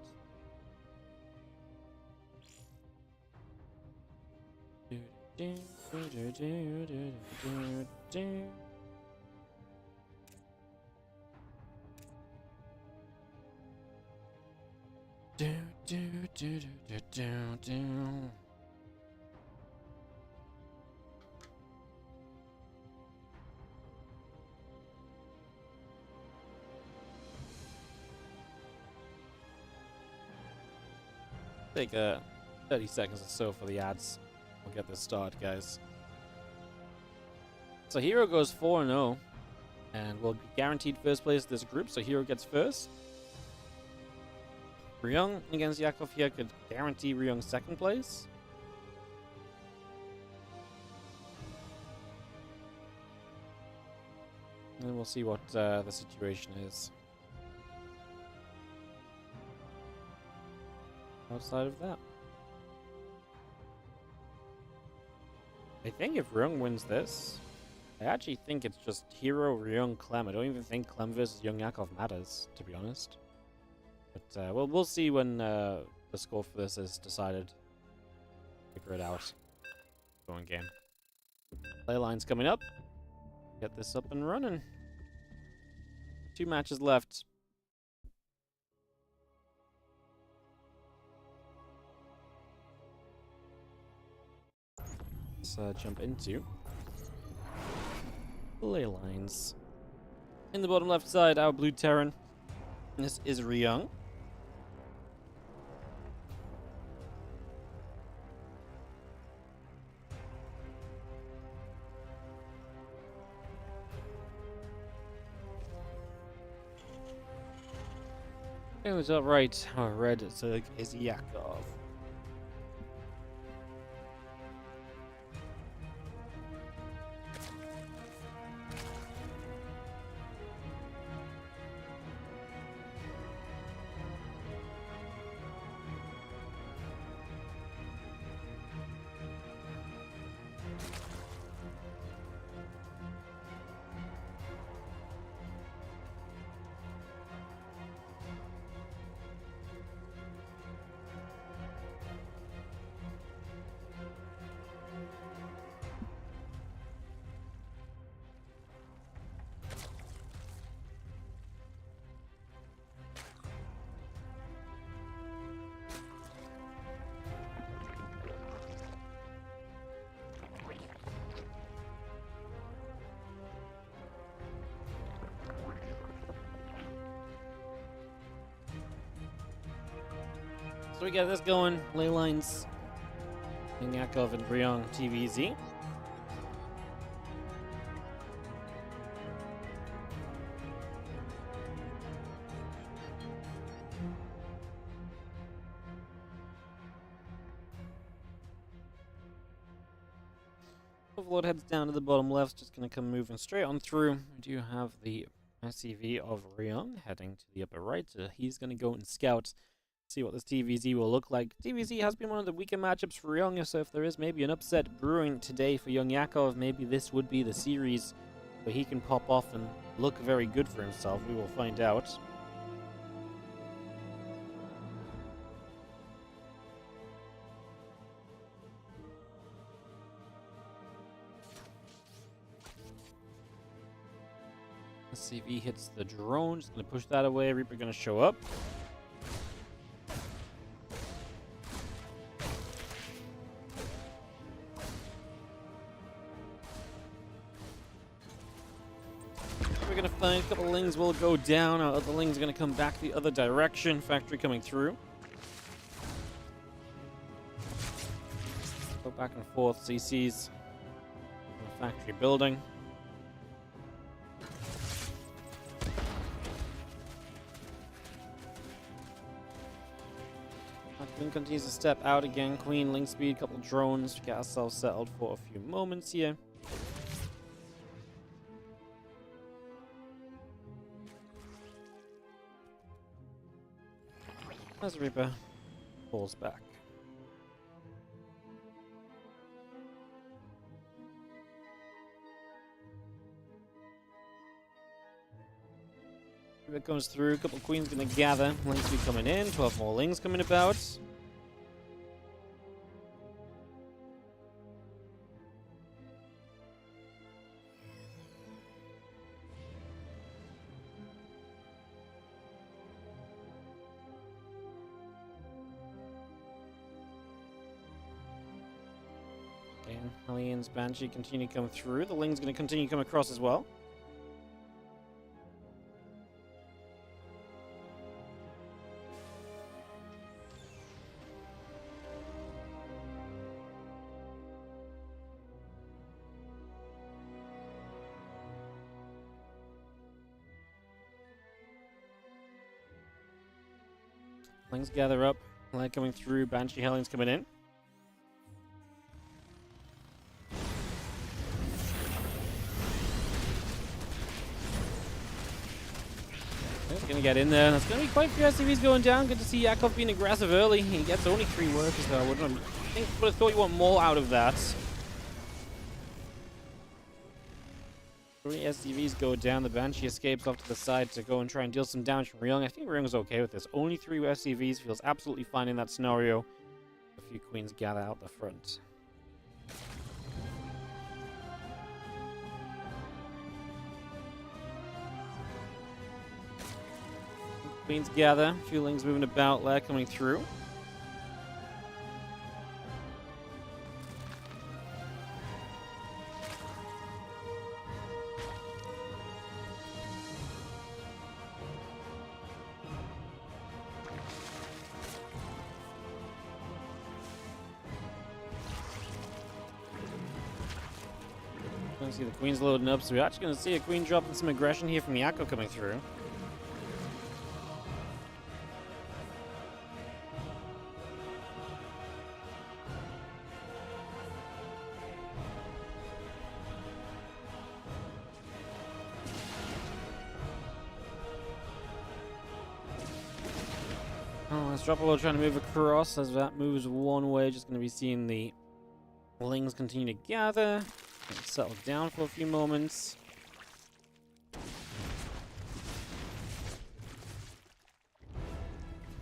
Take 30 seconds or so for the ads. We'll get this started, guys. So Hero goes 4-0, and will be guaranteed first place in this group, so Hero gets first. Ryung against Yakov here could guarantee Ryung second place. And then we'll see what the situation is outside of that. I think if Rong wins this, I actually think it's just Hero, Ryung, Clem. I don't even think Clem versus YoungYakov matters, to be honest. But we'll see when the score for this is decided. Figure it out. Going game. Play line's coming up. Get this up and running. 2 matches left. Let's jump into play lines. In the bottom left side, our blue Terran. This is Ryung. It was alright. Our red Zerg is Yakov. So we get this going. Ley lines. YoungYakov and Ryung TVZ. Overlord heads down to the bottom left, just going to come moving straight on through. We do have the SCV of Ryung heading to the upper right, so he's going to go and scout, see what this TVZ will look like. TVZ has been one of the weaker matchups for Ryung, so if there is maybe an upset brewing today for YoungYakov, maybe this would be the series where he can pop off and look very good for himself. We will find out. SCV hits the drone, just going to push that away. Reaper going to show up. We're going to find a couple of Lings will go down. Our other Lings are going to come back the other direction. Factory coming through. Go back and forth. CCs. Factory building. Queen continues to step out again. Queen, Link speed, couple drones. We get ourselves settled for a few moments here. As Reaper pulls back. Reaper comes through. A couple of Queens going to gather. Link speed coming in. 12 more Lings coming about. Hellions, Banshee continue to come through. The Ling's going to continue to come across as well. Lings gather up. Light coming through. Banshee, Hellions coming in. Going to get in there. That's going to be quite fierce if he's going down. Good to see Yakov being aggressive early. He gets only 3 workers though. I would have thought you want more out of that. 3 SCVs go down. The Banshee escapes off to the side to go and try and deal some damage from Ryung. I think Ryung's okay with this. Only 3 SCVs. Feels absolutely fine in that scenario. A few Queens gather out the front. Queens gather, a few Lings moving about, Lair coming through. Gonna see the Queens loading up, so we're actually gonna see a Queen dropping some aggression here from Yakov coming through. Let's drop a load trying to move across. As that moves one way, just going to be seeing the Lings continue to gather. Settle down for a few moments. And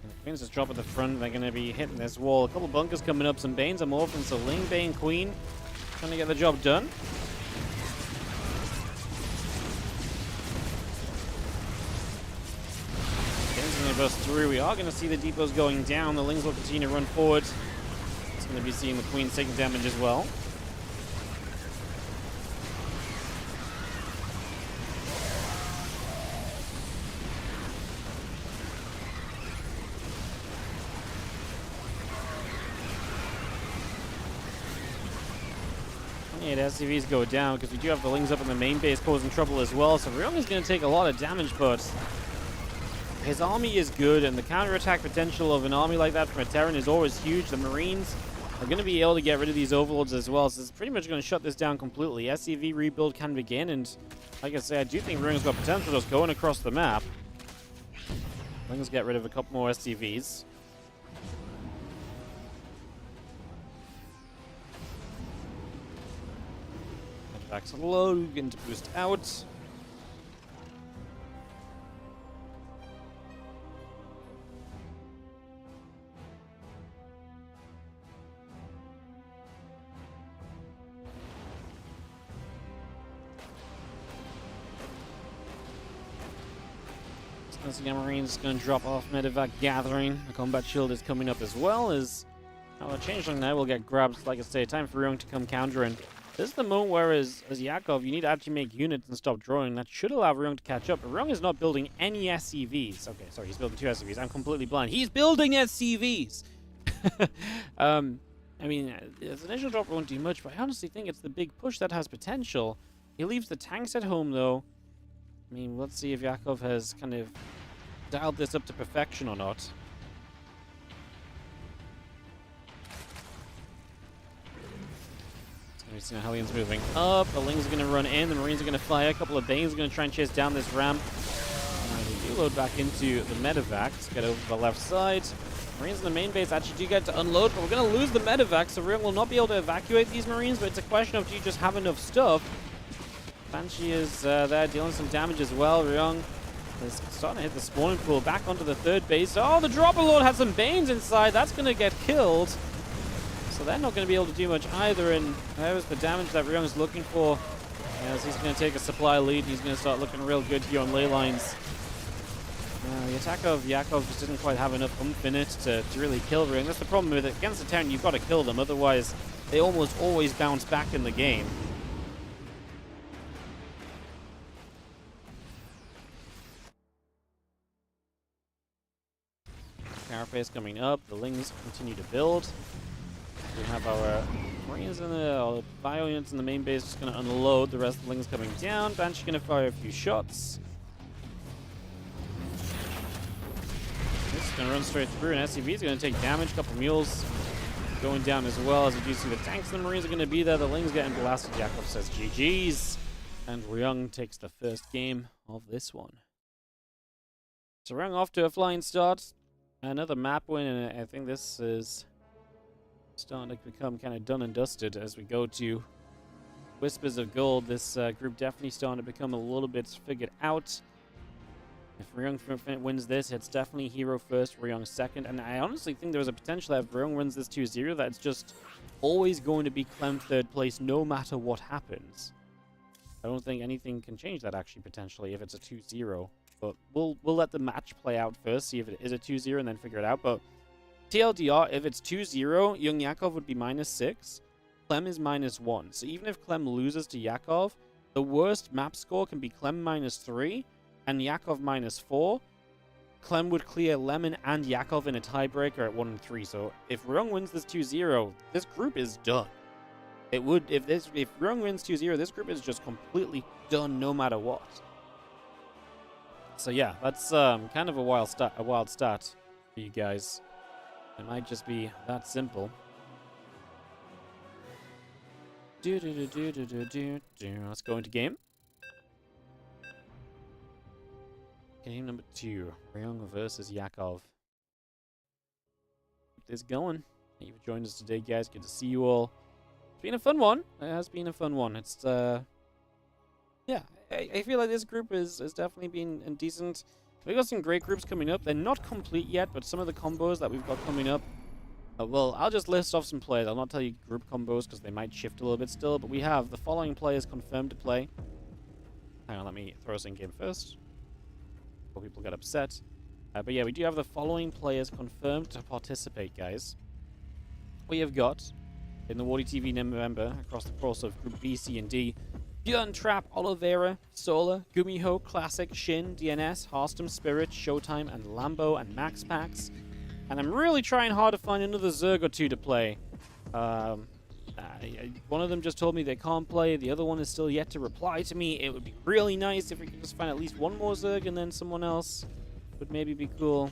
the Queens just drop at the front. They're going to be hitting this wall. A couple bunkers coming up. Some Banes are morphing. So Ling, Bane, Queen trying to get the job done. Burst through. We are going to see the depots going down. The Lings will continue to run forward. It's going to be seeing the Queens taking damage as well. 28 SCVs go down because we do have the Lings up in the main base causing trouble as well. So Ryung is going to take a lot of damage, but his army is good, and the counterattack potential of an army like that from a Terran is always huge. The Marines are going to be able to get rid of these overlords as well, so it's pretty much going to shut this down completely. SCV rebuild can begin, and like I say, I do think Ryung's got potential just going across the map. Lings get rid of a couple more SCVs. Back to low, getting to boost out. Once again, Marines is going to drop off medevac gathering. The combat shield is coming up as well as our changeling now will get grabbed. Like I say, time for Ryung to come countering. This is the moment where, as Yakov, you need to actually make units and stop drawing. That should allow Ryung to catch up. But Ryung is not building any SCVs. Okay, sorry, he's building 2 SCVs. I'm completely blind. He's building SCVs! I mean, his initial drop won't do much, but I honestly think it's the big push that has potential. He leaves the tanks at home, though. I mean, let's see if Yakov has kind of dialed this up to perfection or not. We see how Hellion's moving up. The Lings are going to run in. The Marines are going to fire. A couple of Banes are going to try and chase down this ramp. They do load back into the medevac. Let's get over to the left side. Marines in the main base actually do get to unload, but we're going to lose the medevac, so Ryung will not be able to evacuate these Marines, but it's a question of do you just have enough stuff? Banshee is there dealing some damage as well. Ryung is starting to hit the spawning pool back onto the third base. Oh, the Dropper Lord has some Banes inside. That's going to get killed. So they're not going to be able to do much either, and there's the damage that Ryung is looking for. As he's going to take a supply lead, he's going to start looking real good here on ley lines. The attack of Yakov just didn't quite have enough oomph in it to really kill Ryung. That's the problem with it. Against the Terran, you've got to kill them, otherwise they almost always bounce back in the game. Carapace coming up. The Lings continue to build. We have our Marines in the bio units in the main base just going to unload. The rest of the Lings coming down. Banshee going to fire a few shots. This is going to run straight through, and SCV is going to take damage. A couple mules going down as well. As we do see the tanks and the Marines are going to be there. The Lings getting blasted. Yakov says GG's. And Ryung takes the first game of this one. So Ryung off to a flying start. Another map win, and I think this is starting to become kind of done and dusted as we go to Whispers of Gold. This group definitely starting to become a little bit figured out. If Ryung wins this, it's definitely hero first, Ryung second, and I honestly think there's a potential that if Ryung wins this 2-0, that it's just always going to be Clem third place no matter what happens. I don't think anything can change that actually potentially if it's a 2-0. But we'll let the match play out first, see if it is a 2-0 and then figure it out. But TLDR, if it's 2-0, YoungYakov would be -6. Clem is -1. So even if Clem loses to Yakov, the worst map score can be Clem -3 and Yakov -4. Clem would clear Lemon and Yakov in a tiebreaker at 1 and 3. So if Ryung wins this 2-0, this group is done. It would if Ryung wins 2-0, this group is just completely done no matter what. So yeah, that's kind of a wild start for you guys. It might just be that simple. Let's go into game. Game number 2, Ryung versus Yakov. Keep this going. Thank you for joining us today, guys. Good to see you all. It's been a fun one. It has been a fun one. It's yeah, I feel like this group has definitely been decent. We've got some great groups coming up. They're not complete yet, but some of the combos that we've got coming up, well, I'll just list off some players. I'll not tell you group combos because they might shift a little bit still, but we have the following players confirmed to play. Hang on, let me throw us in game first before people get upset. But yeah, we do have the following players confirmed to participate, guys. We have got, in the WardiTV member, across the course of Group B, C, and D, Björn, Trap, Oliveira, Solar, Gumiho, Classic, Shin, DNS, Harstem, Spirit, Showtime, and Lambo, and Max Packs. And I'm really trying hard to find another Zerg or two to play. And One of them just told me they can't play. The other one is still yet to reply to me. It would be really nice if we could just find at least one more Zerg and then someone else would maybe be cool.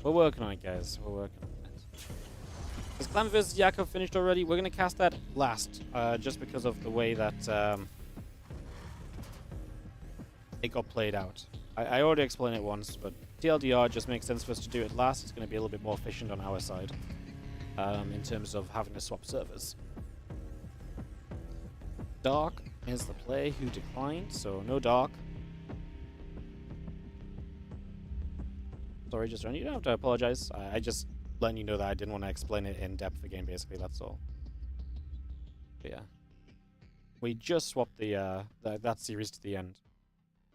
We're working on it, guys. We're working on it. Is Clem vs. Yakov finished already? We're going to cast that last, just because of the way that it got played out. I already explained it once, but TLDR just makes sense for us to do it last. It's going to be a little bit more efficient on our side in terms of having to swap servers. Dark is the player who declined, so no Dark. Sorry, just you don't have to apologize. I just letting you know that I didn't want to explain it in depth again, basically, that's all. But yeah. We just swapped the that series to the end.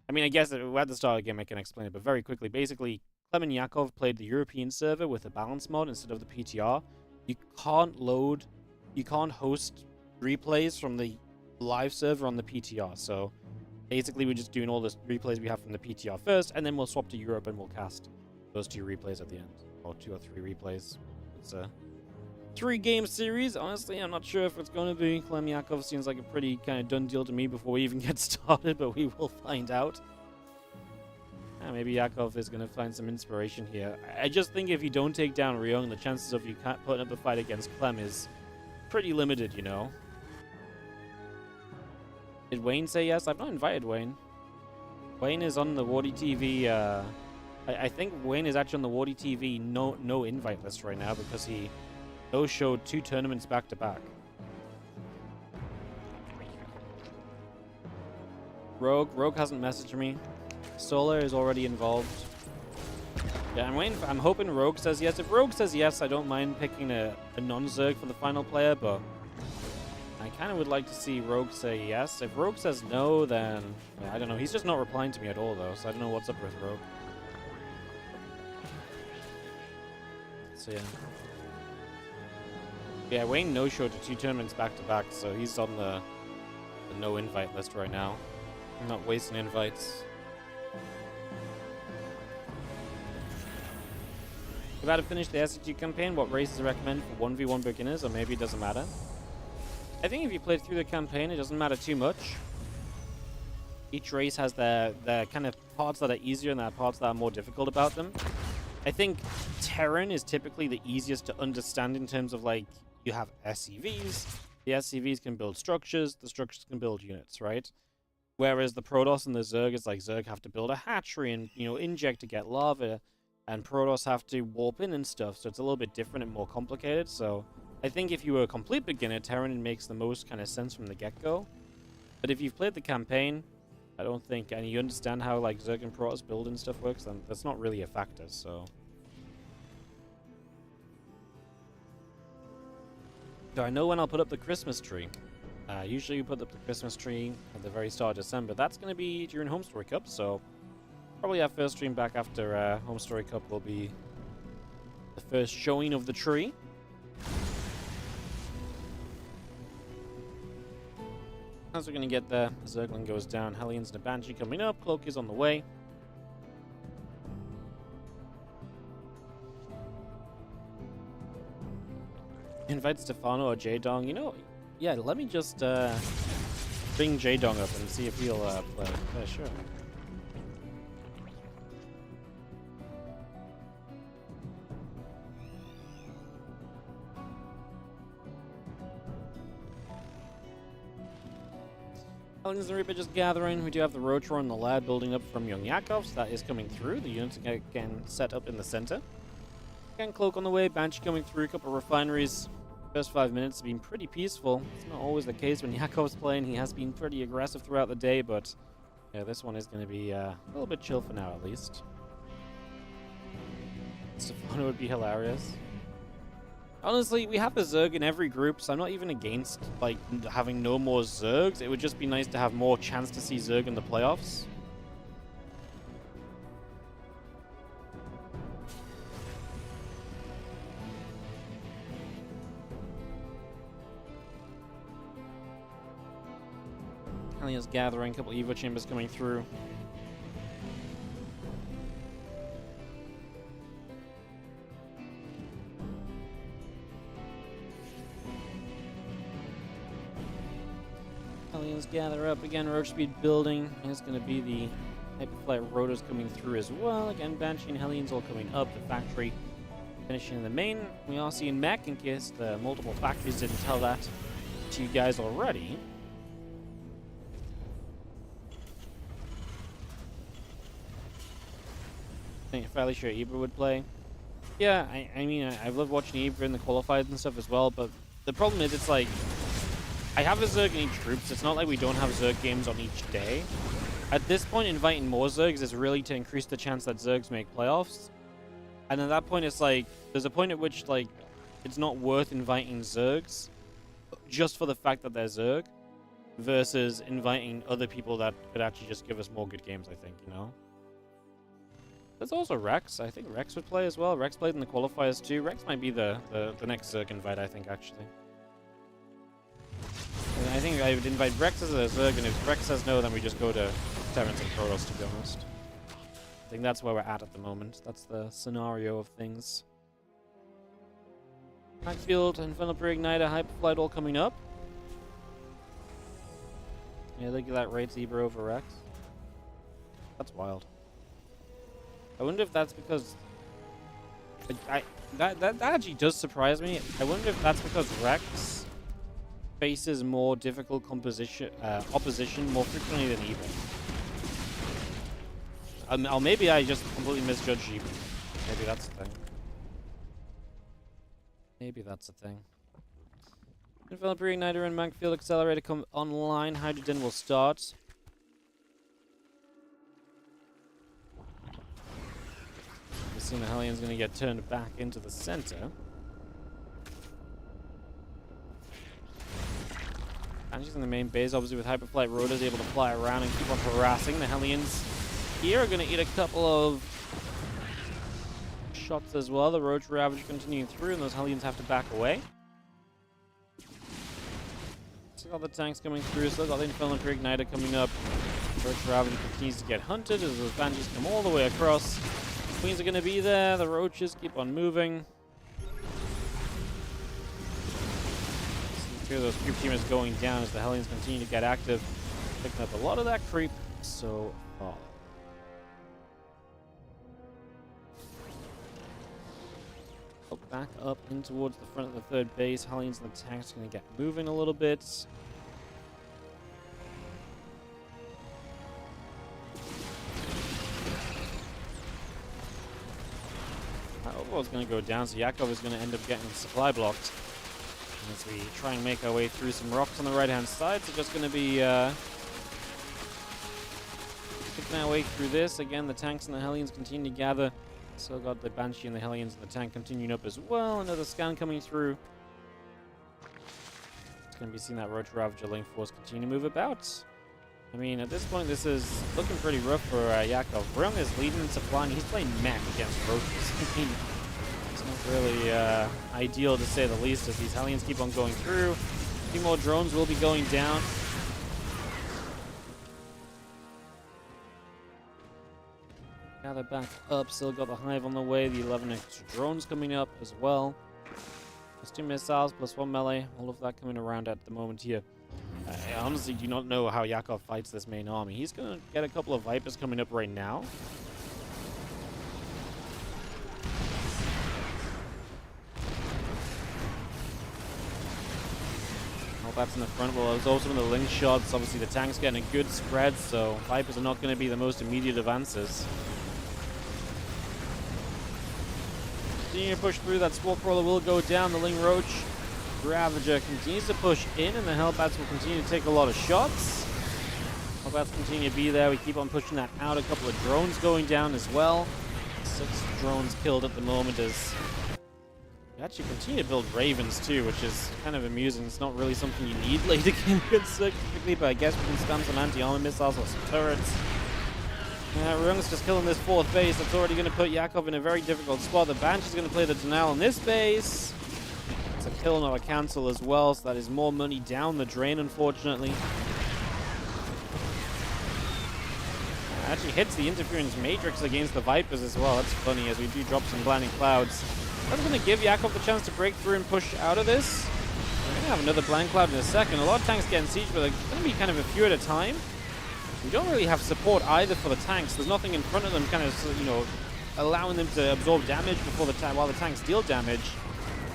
I mean, I guess at the start of the game I can explain it, but very quickly. Basically, Clem and Yakov played the European server with a balance mod instead of the PTR. You can't host replays from the live server on the PTR. So basically we're just doing all the replays we have from the PTR first, and then we'll swap to Europe and we'll cast those 2 replays at the end. Or 2 or 3 replays. It's a 3-game series. Honestly, I'm not sure if it's going to be. Clem Yakov seems like a pretty kind of done deal to me before we even get started, but we will find out. Maybe Yakov is going to find some inspiration here. I just think if you don't take down Ryung, the chances of you putting up a fight against Clem is pretty limited, you know. Did Wayne say yes? I've not invited Wayne. Wayne is on the WardiTV. I think Wayne is actually on the WardiTV no invite list right now because he no-showed 2 tournaments back to back. Rogue hasn't messaged me. Solar is already involved. Yeah, I'm hoping Rogue says yes. If Rogue says yes, I don't mind picking a non-Zerg for the final player, but I kind of would like to see Rogue say yes. If Rogue says no, then yeah, I don't know. He's just not replying to me at all, though, so I don't know what's up with Rogue. So yeah. Yeah, Wayne no-showed to 2 tournaments back-to-back, so he's on the no-invite list right now. I'm not wasting invites. If I had to finish the SCG campaign, what races I recommend for 1v1 beginners, or maybe it doesn't matter? I think if you played through the campaign, it doesn't matter too much. Each race has their kind of parts that are easier and their parts that are more difficult about them. I think Terran is typically the easiest to understand in terms of, like, you have SCVs. The SCVs can build structures. The structures can build units, right? Whereas the Protoss and the Zerg is like Zerg have to build a hatchery and, you know, inject to get lava. And Protoss have to warp in and stuff. So it's a little bit different and more complicated. So I think if you were a complete beginner, Terran makes the most kind of sense from the get-go. But if you've played the campaign, I don't think, and you understand how, like, Zerg and Protoss build and stuff works, then that's not really a factor, so. Do I know when I'll put up the Christmas tree? Usually we put up the Christmas tree at the very start of December. That's going to be during Home Story Cup, so probably our first stream back after Home Story Cup will be the first showing of the tree. As we're going to get there, Zergling goes down. Hellions and a Banshee coming up. Cloak is on the way. Invite Stefano or J-Dong. You know, yeah, let me just bring J-Dong up and see if he'll play. Yeah, sure. Hellions and Reaper just gathering. We do have the Rotor and the lad building up from YoungYakov, so that is coming through. The units again set up in the center. Again, Cloak on the way, Banshee coming through, a couple of refineries. First 5 minutes have been pretty peaceful. It's not always the case when Yakov's playing. He has been pretty aggressive throughout the day, but yeah, this one is going to be a little bit chill for now, at least. Stefano would be hilarious. Honestly, we have a Zerg in every group, so I'm not even against, like, having no more Zergs. It would just be nice to have more chance to see Zerg in the playoffs. Hellions gathering, a couple Evo chambers coming through. Hellions gather up again. Roach speed building. There's going to be the Hyperflight rotors coming through as well. Again, Banshee and Hellions all coming up. The factory finishing in the main. We are seeing mech in case the multiple factories didn't tell that to you guys already. I think fairly sure Ibra would play. Yeah, I mean, I've loved watching Ibra in the qualifiers and stuff as well, but the problem is it's like, I have a Zerg in each group, so it's not like we don't have Zerg games on each day. At this point, inviting more Zergs is really to increase the chance that Zergs make playoffs. And at that point, it's like, there's a point at which, like, it's not worth inviting Zergs just for the fact that they're Zerg versus inviting other people that could actually just give us more good games, I think, you know? There's also Rex. I think Rex would play as well. Rex played in the qualifiers too. Rex might be the next Zerg invite, I think, actually. And I think I would invite Rex as a Zerg, and if Rex says no, then we just go to Terrans and Protoss, to be honest. I think that's where we're at the moment. That's the scenario of things. Backfield, Infernal Pre-Igniter, Hyperflight all coming up. Yeah, look at that raid Zebra over Rex. That's wild. I wonder if that's because that actually does surprise me. I wonder if that's because Rex faces more difficult opposition more frequently than Ebon. Or maybe I just completely misjudged Ebon. Maybe that's the thing. Maybe that's the thing. Infernal Pre-Igniter and Bankfield Accelerator come online. Hydrogen will start. The Hellions going to get turned back into the center. And she's in the main base, obviously with Hyperflight rotors able to fly around and keep on harassing. The Hellions here are going to eat a couple of shots as well. The Roach Ravage continuing through, and those Hellions have to back away. Still got the tanks coming through, still got the Infernal Pre-Igniter coming up. Roach Ravage continues to get hunted as those Banshees come all the way across. Queens are going to be there. The roaches keep on moving. See those creep teamers going down as the Hellions continue to get active. Picking up a lot of that creep so far. Back up in towards the front of the third base. Hellions and the tanks are going to get moving a little bit. Is going to go down, so Yakov is going to end up getting supply blocked. And as we try and make our way through some rocks on the right-hand side, so just going to be picking our way through this. Again, the tanks and the Hellions continue to gather. Still got the Banshee and the Hellions and the tank continuing up as well. Another scan coming through. It's going to be seeing that Roach Ravager Link Force continue to move about. I mean, at this point, this is looking pretty rough for Yakov. Rong is leading in supply, and he's playing mech against roaches. I mean, it's not really ideal to say the least, as these Hellions keep on going through. A few more drones will be going down. Gather back up. Still got the Hive on the way. The 11 extra drones coming up as well. Plus 2 missiles, plus 1 melee. All of that coming around at the moment here. I honestly do not know how Yakov fights this main army. He's going to get a couple of Vipers coming up right now. Well, that's in the front. Well, there's also in the link shots. Obviously, the tank's getting a good spread, so Vipers are not going to be the most immediate advances. Continue to push through. That Spore Crawler will go down. The Ling Roach Ravager continues to push in, and the Hellbats will continue to take a lot of shots. Hellbats continue to be there. We keep on pushing that out. A couple of drones going down as well. 6 drones killed at the moment as we actually continue to build Ravens too, which is kind of amusing. It's not really something you need later game specifically, but I guess we can spam some anti-armor missiles or some turrets. Ryung's just killing this 4th base. That's already going to put Yakov in a very difficult spot. The Banshee's going to play the denial on this base. It's a kill, not a cancel as well, so that is more money down the drain, unfortunately. Actually hits the interference matrix against the Vipers as well. That's funny, as we do drop some blinding clouds. That's going to give Yakov the chance to break through and push out of this. gonna have another blind cloud in a second. A lot of tanks getting siege, but they're gonna be kind of a few at a time. We don't really have support either for the tanks. There's nothing in front of them kind of, you know, allowing them to absorb damage before the while the tanks deal damage.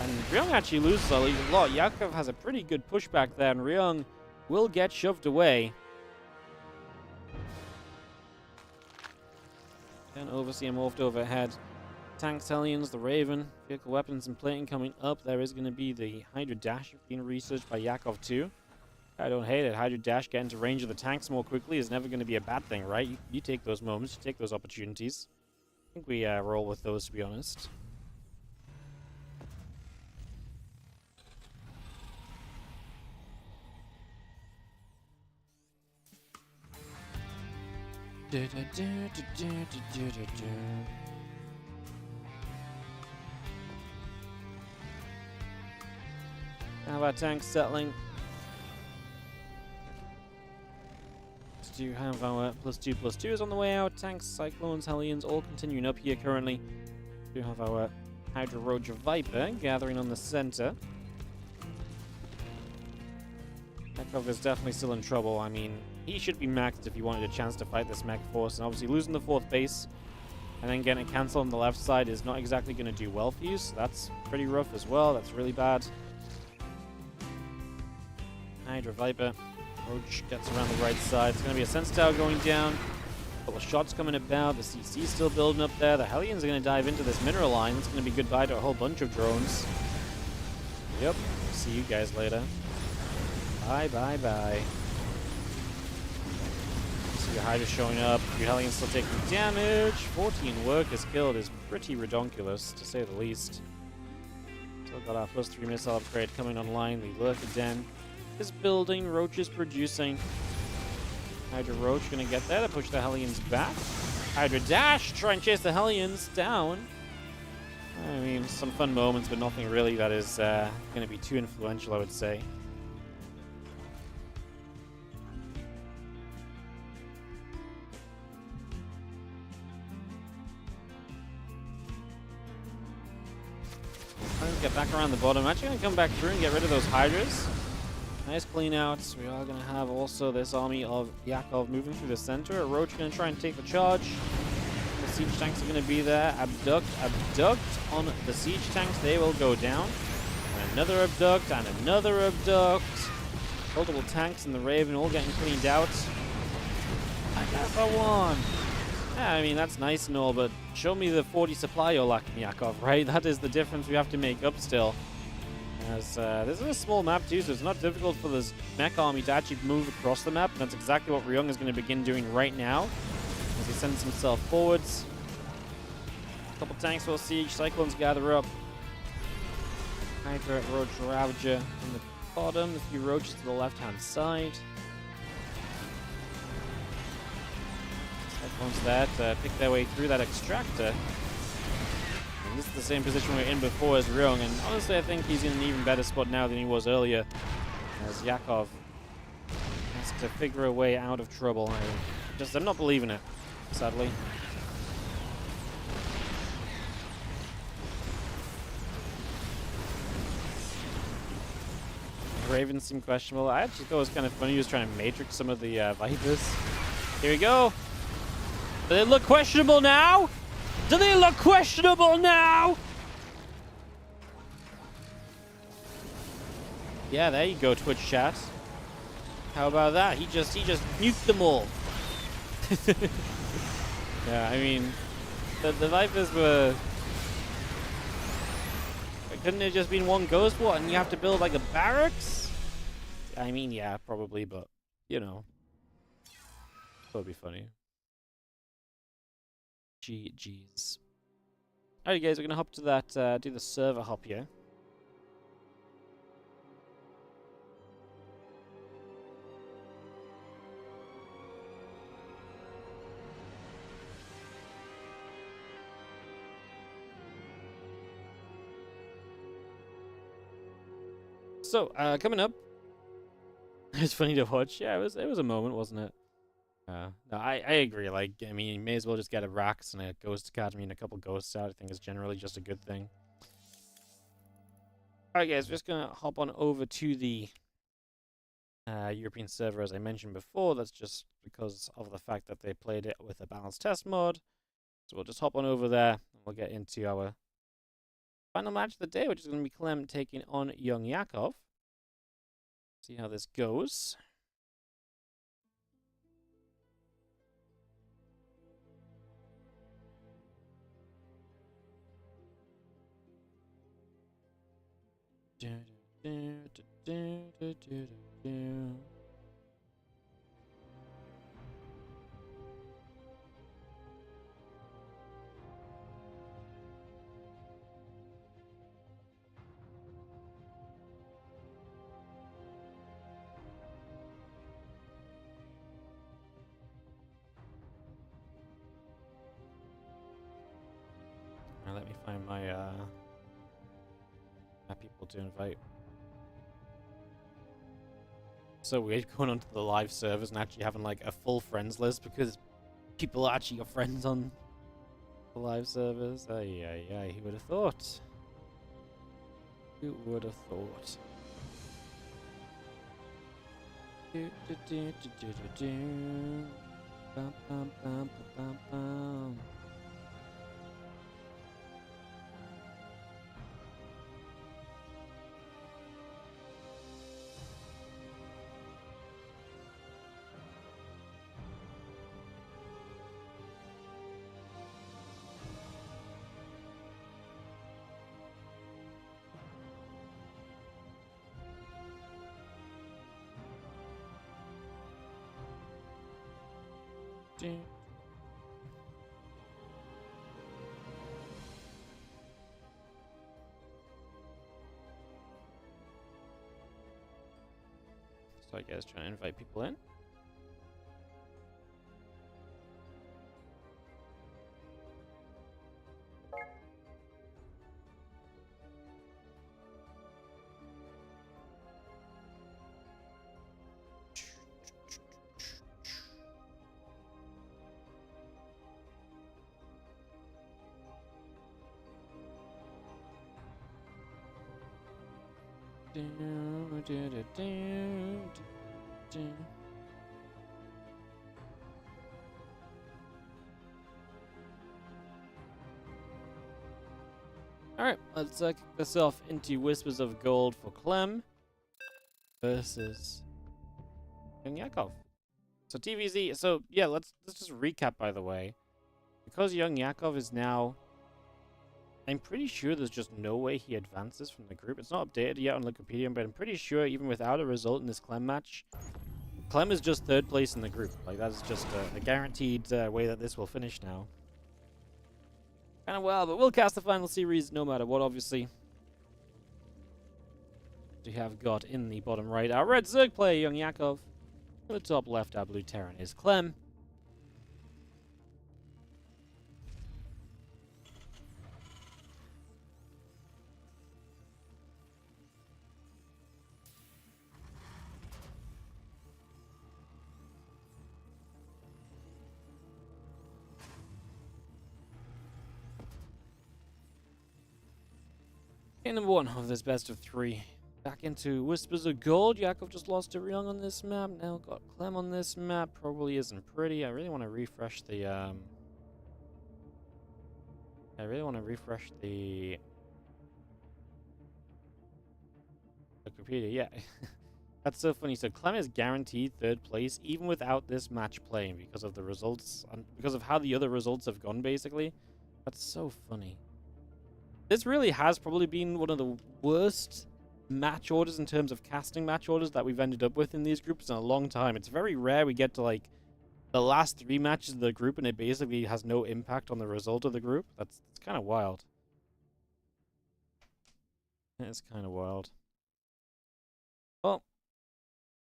And Ryung actually loses a lot. Yakov has a pretty good pushback there, and Ryung will get shoved away. Then overseer morphed overhead. Tanks, Hellions, the Raven, vehicle weapons and plating coming up. There is going to be the Hydra Dash being researched by Yakov too. I don't hate it. Hydra Dash getting to range of the tanks more quickly is never going to be a bad thing, right? You take those moments, you take those opportunities. I think we roll with those, to be honest. How about tanks settling? Do you have our +2/+2 is on the way out? Tanks, Cyclones, Hellions, all continuing up here currently. Do have our Hydra Roger Viper gathering on the center. Yakov is definitely still in trouble. I mean, he should be maxed if he wanted a chance to fight this mech force, and obviously losing the 4th base and then getting it cancelled on the left side is not exactly going to do well for you, so that's pretty rough as well. That's really bad. Hydra Viper. Roach gets around the right side. It's going to be a sense tower going down. A couple of shots coming about. The CC's still building up there. The Hellions are going to dive into this mineral line. It's going to be goodbye to a whole bunch of drones. Yep. See you guys later. Bye, bye, bye. See your Hydra showing up. Your Hellions still taking damage. 14 workers killed is pretty redonkulous, to say the least. Still got our +3 missile upgrade coming online. The Lurker Den is building. Roach is producing. Hydra Roach gonna get there to push the Hellions back. Hydra Dash, try and chase the Hellions down. I mean, some fun moments, but nothing really that is gonna be too influential, I would say. Let's get back around the bottom. I'm actually gonna come back through and get rid of those Hydras. Nice clean outs. We are going to have also this army of Yakov moving through the center. A Roach going to try and take the charge. The siege tanks are going to be there. Abduct on the siege tanks. They will go down. And another abduct and another abduct. Multiple tanks and the Raven all getting cleaned out. I got that one. Yeah, I mean, that's nice and all, but show me the 40 supply you're lacking, Yakov, right? That is the difference we have to make up still. As this is a small map too, so it's not difficult for this mech army to actually move across the map, and that's exactly what Ryung is going to begin doing right now as he sends himself forwards. A couple tanks will siege, Cyclones gather up. Hydra, Roach, Ravager on the bottom, a few Roaches to the left-hand side. Cyclones there to pick their way through that extractor. This is the same position we were in before as Ryung, and honestly I think he's in an even better spot now than he was earlier, as Yakov has to figure a way out of trouble. I'm not believing it, sadly. Ravens seem questionable. I actually thought it was kind of funny he was trying to matrix some of the Vipers. Here we go. Do they look questionable now? Do they look questionable now? Yeah, there you go, Twitch chat. How about that? He just nuked them all. Yeah, I mean, the Vipers were... Couldn't it just been one ghost war and you have to build like a barracks? I mean, yeah, probably, but, you know. That would be funny. GG's. Alright guys, we're gonna hop to that, do the server hop here. So, coming up, it's funny to watch. Yeah, it was a moment, wasn't it? No, I agree. Like, I mean, you may as well just get a Rax and a Ghost Academy and a couple Ghosts out. I think is generally just a good thing. Alright guys, we're just gonna hop on over to the European server as I mentioned before. That's just because of the fact that they played it with a balanced test mode. So we'll just hop on over there and we'll get into our final match of the day, which is going to be Clem taking on YoungYakov. See how this goes. Now let me find my people to invite. So weird going onto the live servers and actually having like a full friends list because people are actually your friends on the live servers. Ay, ay, ay, who would have thought? Who would have thought? Do, do, do, do, do, do, do. Bum, bum, bum, bum, bum. Do. So I guess trying to invite people in. Alright, let's kick this off into Whispers of Gold for Clem versus YoungYakov. So TVZ, so yeah, let's just recap by the way. Because YoungYakov is now, I'm pretty sure there's just no way he advances from the group. It's not updated yet on Wikipedia, but I'm pretty sure even without a result in this Clem match, Clem is just third place in the group. Like, that's just a guaranteed way that this will finish now. Kind of well, but we'll cast the final series no matter what, obviously. We have got in the bottom right our red Zerg player, YoungYakov. In the top left, our blue Terran is Clem. Okay, number one of this best of three. Back into Whispers of Gold. Yakov just lost to Ryung on this map. Now got Clem on this map. Probably isn't pretty. I really want to refresh the Wikipedia. Yeah. That's so funny. So Clem is guaranteed third place even without this match playing because of the results and because of how the other results have gone basically. That's so funny. This really has probably been one of the worst match orders in terms of casting match orders that we've ended up with in these groups in a long time. It's very rare we get to like the last 3 matches of the group and it basically has no impact on the result of the group. That's kind of wild. It's kind of wild. Well,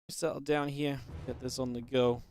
settle down here, get this on the go.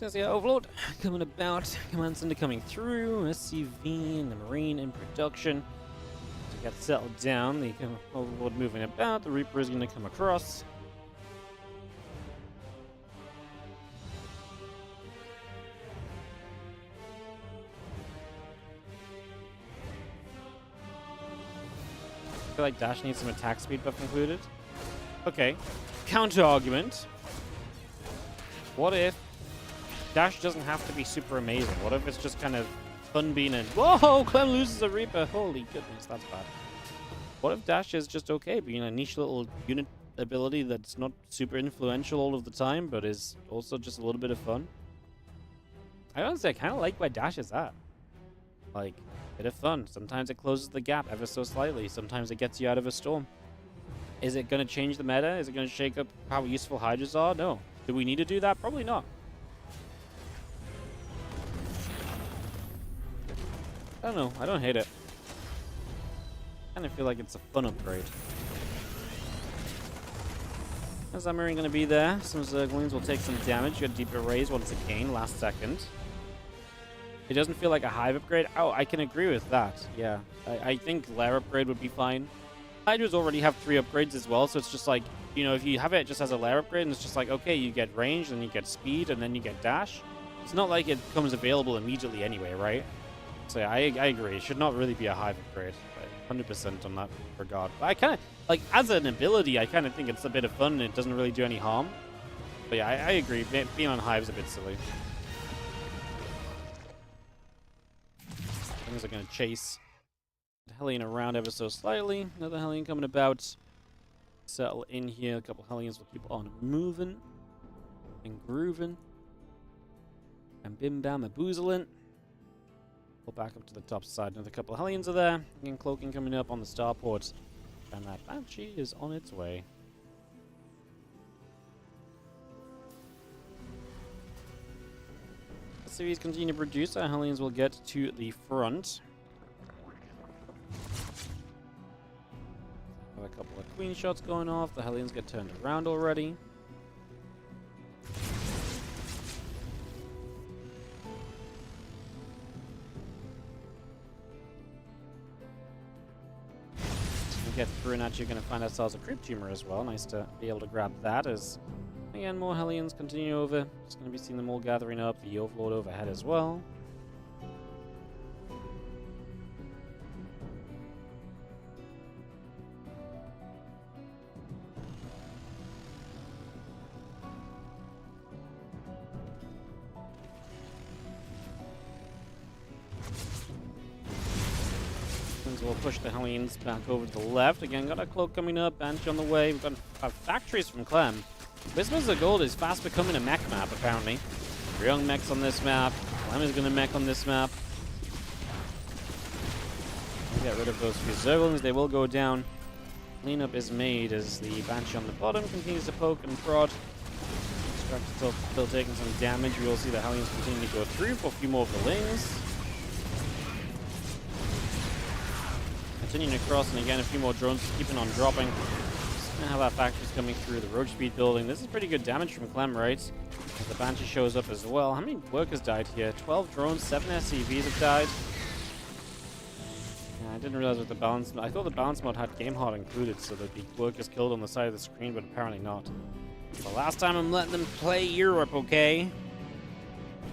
Says the Overlord coming about. Command Center coming through. SCV and the Marine in production. To get settled down. The Overlord moving about. The Reaper is going to come across. I feel like Dash needs some attack speed buff included. Okay. Counter argument. What if Dash doesn't have to be super amazing? What if it's just kind of fun being in? Whoa! Clem loses a Reaper. Holy goodness, that's bad. What if Dash is just okay, being a niche little unit ability that's not super influential all of the time, but is also just a little bit of fun? I honestly kind of like where Dash is at. Like, bit of fun. Sometimes it closes the gap ever so slightly. Sometimes it gets you out of a storm. Is it going to change the meta? Is it going to shake up how useful Hydras are? No. Do we need to do that? Probably not. I don't know. I don't hate it. I kind of feel like it's a fun upgrade. Is that Marine going to be there? Some Zerglings will take some damage. You got deeper raise once again, last second. It doesn't feel like a Hive upgrade. Oh, I can agree with that. Yeah. I think Lair upgrade would be fine. Hydras already have 3 upgrades as well, so it's just like, you know, if you have it just as a Lair upgrade, and it's just like, okay, you get range, and you get speed, and then you get dash. It's not like it comes available immediately anyway, right? So yeah, I agree. It should not really be a Hive upgrade. 100% on that regard. But I kind of, like, as an ability, I kind of think it's a bit of fun, and it doesn't really do any harm. But yeah, I agree. Being on Hive's a bit silly. Things are going to chase the Hellion around ever so slightly. Another Hellion coming about. Settle in here. A couple Hellions will keep on moving and grooving. And bim bam a boozling. Pull back up to the top side. Another couple of Hellions are there. Again, cloaking coming up on the starport. And that Banshee is on its way. As series continue to produce, our Hellions will get to the front. Have a couple of queen shots going off. The Hellions get turned around already. Get through, and actually going to find ourselves a creep tumor as well. Nice to be able to grab that as, again, more Hellions continue over. Just going to be seeing them all gathering up. The Overlord overhead as well. We'll push the Hellions back over to the left. Again, got a cloak coming up, Banshee on the way. We've got factories from Clem. Whispers of Gold is fast becoming a mech map, apparently. Ryung mechs on this map. Clem is going to mech on this map. We'll get rid of those few Zerglings. They will go down. Cleanup is made as the Banshee on the bottom continues to poke and prod. Structure still taking some damage. We will see the Hellions continue to go through for a few more of the Lings. Continuing across, and again, a few more drones keeping on dropping. Just gonna have our factories coming through the roach speed building. This is pretty good damage from Clem, right? As the Banshee shows up as well. How many workers died here? 12 drones, 7 SCVs have died. Yeah, I didn't realize what the balance... I thought the balance mod had game hard included, so there'd be workers killed on the side of the screen, but apparently not. The last time I'm letting them play Europe, okay?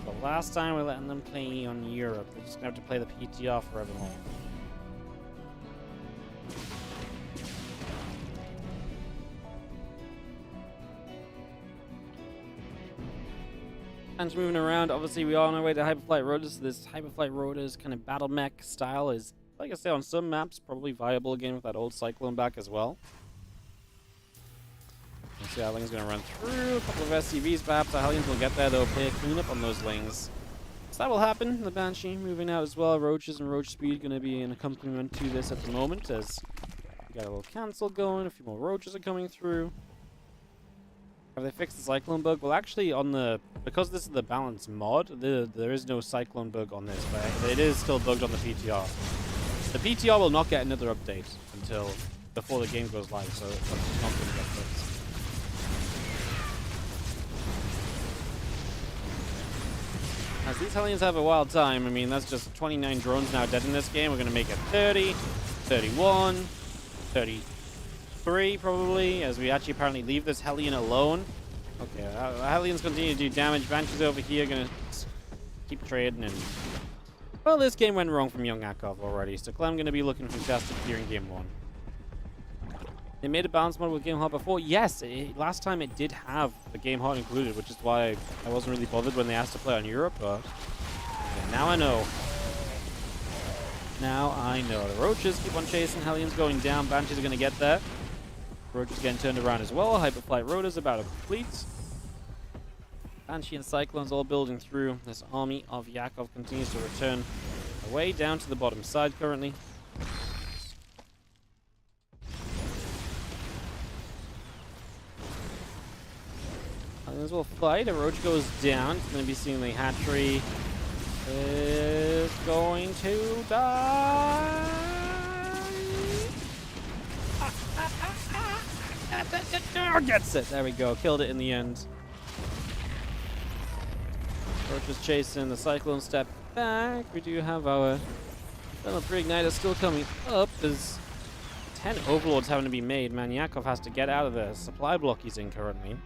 The last time we're letting them play on Europe. They're just gonna have to play the PTR forevermore. And moving around, obviously we are on our way to Hyperflight Rotors. So this Hyperflight Rotors kind of battle mech style is, like I say, on some maps probably viable again with that old Cyclone back as well. Let's see how Ling's going to run through. A couple of SCVs perhaps. The Hellions will get there though, play a cleanup on those Lings. So that will happen. The Banshee moving out as well. Roaches and Roach Speed going to be an accompaniment to this at the moment as we got a little cancel going. A few more Roaches are coming through. Have they fixed the Cyclone bug? Well, actually, because this is the balance mod, there is no Cyclone bug on this, but it is still bugged on the PTR. The PTR will not get another update until before the game goes live, so it's not going to get fixed. As these Hellions have a wild time, I mean, that's just 29 drones now dead in this game. We're going to make it 30, 31, 33 probably, as we actually apparently leave this Hellion alone. Okay, Hellions continue to do damage. Banshee's over here going to keep trading. And well, this game went wrong from YoungYakov already, so Clem going to be looking fantastic here in game 1. They made a balance model with Game Heart before. Yes, last time it did have the Game Heart included, which is why I wasn't really bothered when they asked to play on Europe, but okay, now I know. Now I know. The Roaches keep on chasing. Hellions going down. Banshees are going to get there. Roaches getting turned around as well. Hyperflight Rotor's about to complete. Banshee and Cyclones all building through. This army of Yakov continues to return away down to the bottom side currently. Hellions will fight. A Roach goes down. It's going to be seeing the hatchery is going to die. Gets it. There we go. Killed it in the end. Roach is chasing. The Cyclone step back. We do have our Thermal Pre-Igniter still coming up. There's 10 Overlords having to be made. Man, Yakov has to get out of the supply block he's in currently.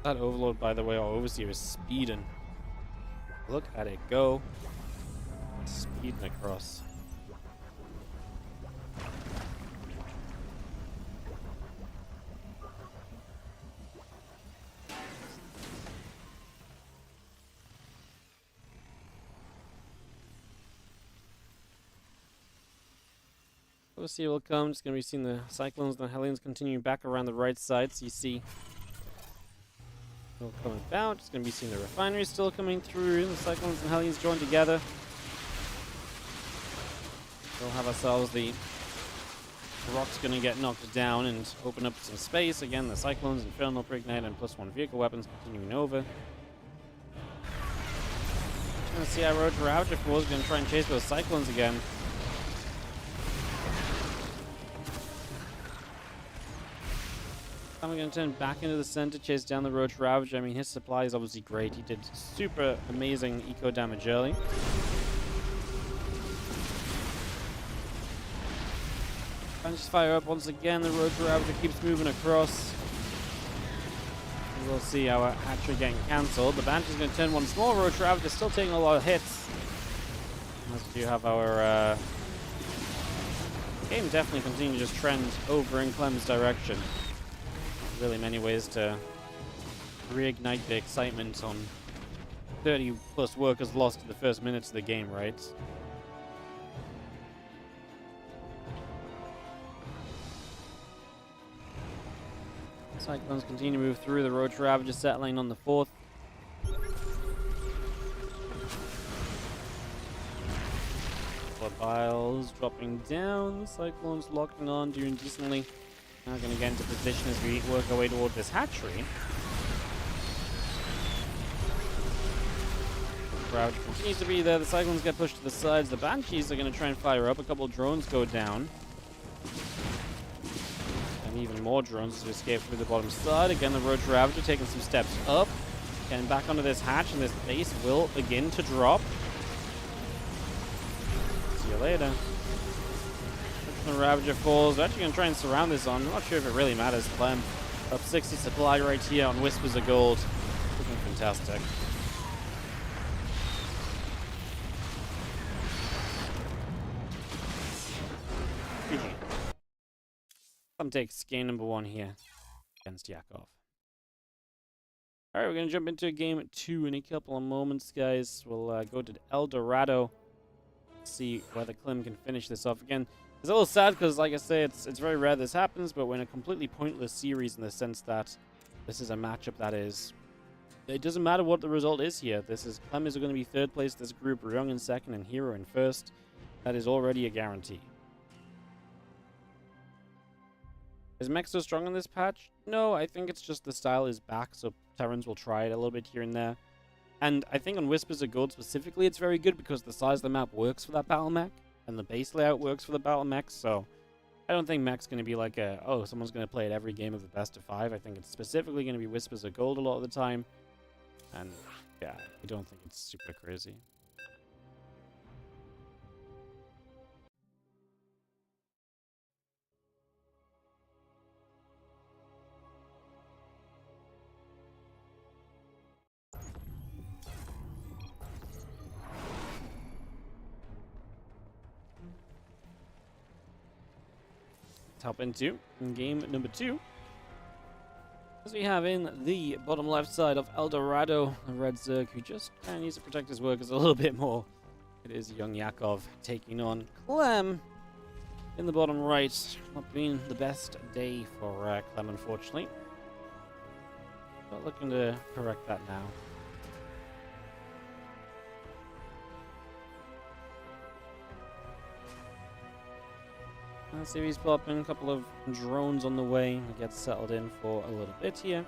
That Overlord, by the way, our Overseer is speeding. Look at it go. Speeding across. Overseer will come. Just going to be seeing the Cyclones and the Hellions continue back around the right side. So you see coming about. It's going to be seeing the refinery still coming through. The Cyclones and Hellions join together. We'll have ourselves the Rock's going to get knocked down and open up some space. Again, the Cyclones, Infernal Pre-Ignite, and +1 vehicle weapons continuing over. Going to see our Roach Ravager Force going to try and chase those Cyclones again. I'm going to turn back into the center, chase down the Roach Ravager. I mean, his supply is obviously great. He did super amazing eco damage early. Banshees fire up once again. The Roach Ravager keeps moving across. We'll see our hatchery getting cancelled. The Banshee's going to turn once more. Roach Ravager still taking a lot of hits. As we do have our game definitely continue to just trend over in Clem's direction. Really many ways to reignite the excitement on 30 plus workers lost in the first minutes of the game, right? Cyclones continue to move through. The Roach Ravager settling on the 4th. Biles dropping down. Cyclones locking on, doing decently. Now going to get into position as we work our way toward this hatchery. Crowd continues to be there. The Cyclones get pushed to the sides. The Banshees are going to try and fire up. A couple of drones go down. And even more drones to escape through the bottom side. Again, the Roach Ravager taking some steps up. Getting back onto this hatch, and this base will begin to drop. See you later. The Ravager falls. We're actually going to try and surround this on. I'm not sure if it really matters. Clem up 60 supply right here on Whispers of Gold. Looking fantastic. Clem takes game number 1 here against Yakov. Alright, we're going to jump into game 2 in a couple of moments, guys. We'll go to El Dorado. See whether Clem can finish this off again. It's a little sad because, like I say, it's very rare this happens, but we're in a completely pointless series in the sense that this is a matchup that is... It doesn't matter what the result is here. Clem is going to be 3rd place this group, Ryung in 2nd, and Hero in 1st. That is already a guarantee. Is Mech so strong in this patch? No, I think it's just the style is back, so Terrans will try it a little bit here and there. And I think on Whispers of Gold specifically, it's very good because the size of the map works for that battle mech. And the base layout works for the battle mechs, so I don't think mech's going to be like someone's going to play at every game of the best of 5. I think it's specifically going to be Whispers of Gold a lot of the time. And yeah, I don't think it's super crazy. Hop into game number 2. As we have in the bottom left side of El Dorado, a red Zerg who just kind of needs to protect his workers a little bit more. It is YoungYakov taking on Clem in the bottom right. Not been the best day for Clem, unfortunately. But looking to correct that now. Let's see if he's popping a couple of drones on the way. He gets settled in for a little bit here.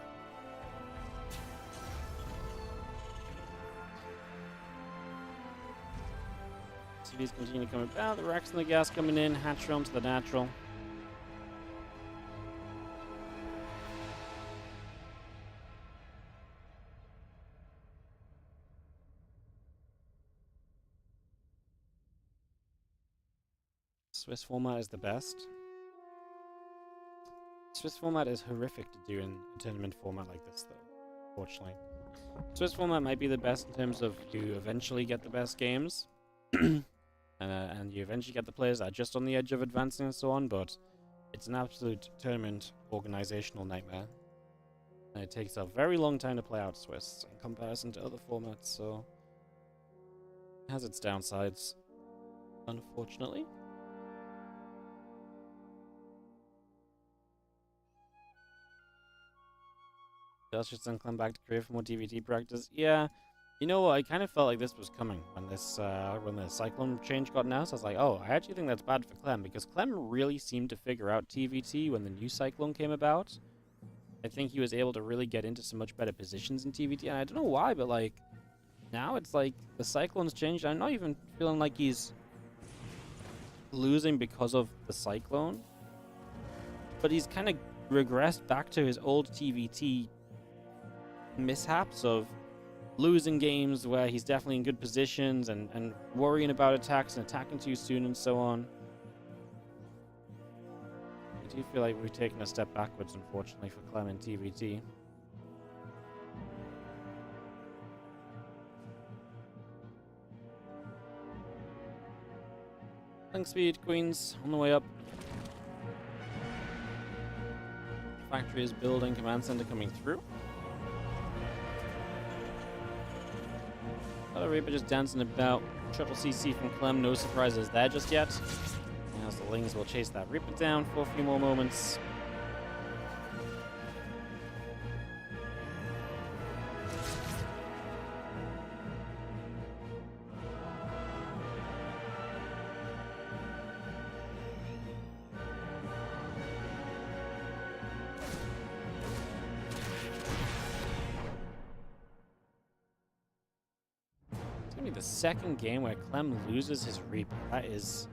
CVs continue coming about. The racks and the gas coming in. Hatch realm to the natural. Swiss format is the best. Swiss format is horrific to do in a tournament format like this, though, unfortunately. Swiss format might be the best in terms of you eventually get the best games, and you eventually get the players that are just on the edge of advancing and so on, but it's an absolute tournament organizational nightmare. And it takes a very long time to play out Swiss in comparison to other formats, so it has its downsides, unfortunately. Let's just send Clem back to Korea for more DVT practice. Yeah, you know what? I kind of felt like this was coming when this when the Cyclone change got announced. I was like, oh, I actually think that's bad for Clem because Clem really seemed to figure out TVT when the new Cyclone came about. I think he was able to really get into some much better positions in TVT, and I don't know why, but like now it's like the Cyclone's changed. I'm not even feeling like he's losing because of the Cyclone, but he's kind of regressed back to his old TVT mishaps of losing games where he's definitely in good positions and worrying about attacks and attacking too soon and so on. I do feel like we've taken a step backwards, unfortunately, for Clem in TVT. Link speed, Queens, on the way up. Factory is building, command center coming through. Reaper just dancing about. Triple CC from Clem, no surprises there just yet. As the Lings will chase that Reaper down for a few more moments. The second game where Clem loses his Reaper. That is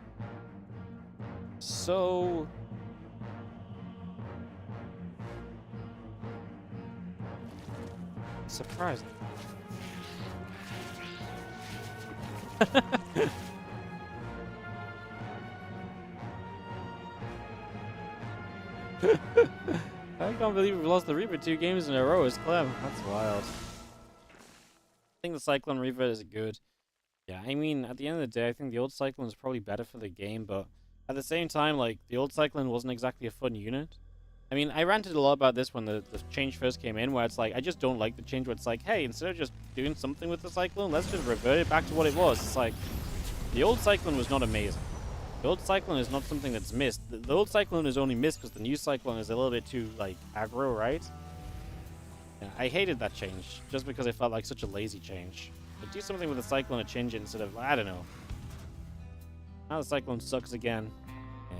so surprising. I can't believe we've lost the Reaper 2 games in a row as Clem. That's wild. I think the Cyclone Reaper is good. Yeah, I mean, at the end of the day, I think the old Cyclone is probably better for the game, but at the same time, like, the old Cyclone wasn't exactly a fun unit. I mean, I ranted a lot about this when the change first came in, where it's like, I just don't like the change where it's like, hey, instead of just doing something with the Cyclone, let's just revert it back to what it was. It's like, the old Cyclone was not amazing. The old Cyclone is not something that's missed. The old Cyclone is only missed because the new Cyclone is a little bit too, like, aggro, right? Yeah, I hated that change, just because it felt like such a lazy change. But do something with the Cyclone and change it instead of, I don't know. Now the Cyclone sucks again. Yeah.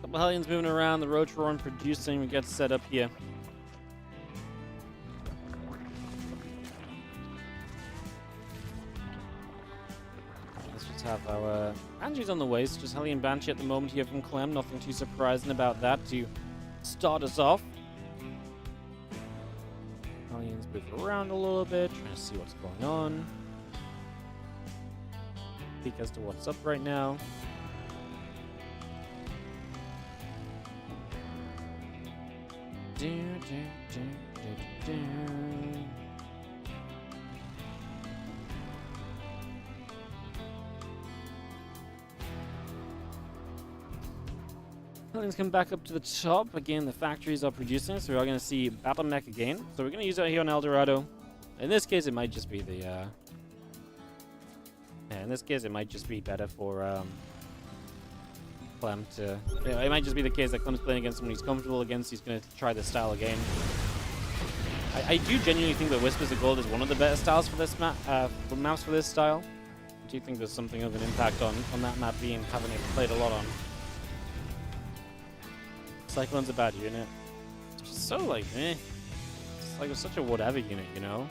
Couple Hellions moving around, the Rotoron producing, we get set up here. Let's just have our Banshee's on the way, so just Hellion Banshee at the moment here from Clem, nothing too surprising about that. To start us off. Aliens move around a little bit, trying to see what's going on. Peek as to what's up right now. Aliens come back up to the top. Again, the factories are producing, so we are going to see Battle Mech again. So we're going to use it here on El Dorado. In this case, it might just be the... yeah, in this case, it might just be better for Clem to... Yeah, it might just be the case that Clem's playing against someone he's comfortable against. He's going to try this style again. I do genuinely think that Whispers of Gold is one of the better styles for this maps for this style. I do think there's something of an impact on that map being having it played a lot on. Cyclone's a bad unit. It's just so like, eh. It's like it's such a whatever unit, you know?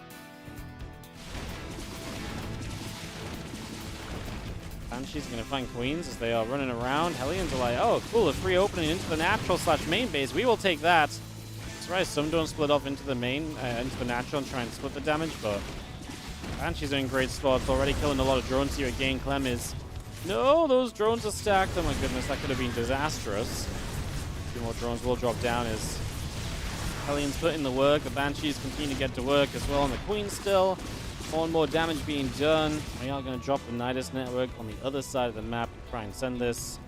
Banshee's gonna find Queens as they are running around. Hellions are like, oh, cool, a free opening into the natural / main base. We will take that. That's right, some don't split off into the main, into the natural and try and split the damage, but Banshee's are in great spots, already killing a lot of drones here again. Clem is... No, those drones are stacked. Oh my goodness, that could have been disastrous. A few more drones will drop down as Hellions put in the work. The Banshees continue to get to work as well on the Queen still. More and more damage being done. We are going to drop the Nidus network on the other side of the map to try and send this.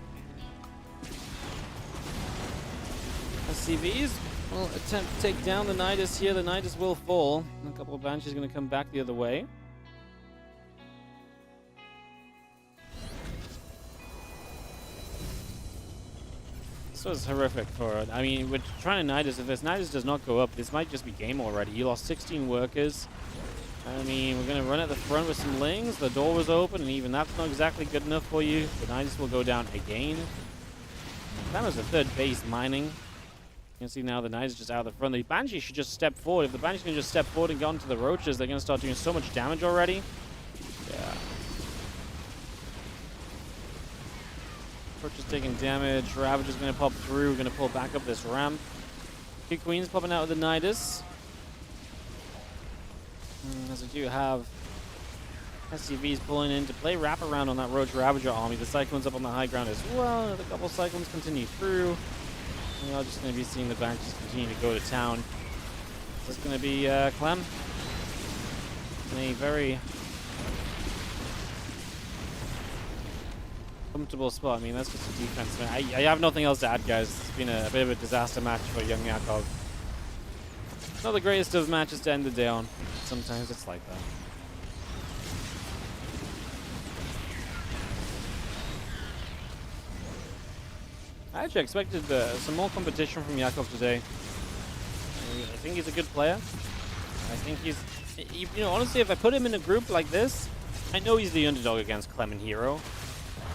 SCVs will attempt to take down the Nidus here. The Nidus will fall. A couple of Banshees going to come back the other way. This was horrific for... I mean, we're trying to Nidus. If this Nidus does not go up, this might just be game already. You lost 16 workers. I mean, we're going to run at the front with some lings. The door was open, and even that's not exactly good enough for you. The Nidus will go down again. That was the third base mining. You can see now the Nidus is just out of the front. The Banshee should just step forward. If the Banshee can just step forward and get onto the roaches, they're going to start doing so much damage already. Yeah. Roach is taking damage. Ravage is going to pop through. We're going to pull back up this ramp. Two Queens popping out of the Nidus. As we do have SCVs pulling in to play wraparound on that Roach Ravager army. The Cyclones up on the high ground as well. Another couple Cyclones continue through. And we are just going to be seeing the Banshees continue to go to town. This is going to be Clem in a very comfortable spot. I mean, that's just a defense. I have nothing else to add, guys. It's been a bit of a disaster match for YoungYakov. Not the greatest of matches to end the day on. Sometimes it's like that. I actually expected some more competition from Yakov today. I think he's a good player. I think he's... You know, honestly, if I put him in a group like this, I know he's the underdog against Clem and Hero.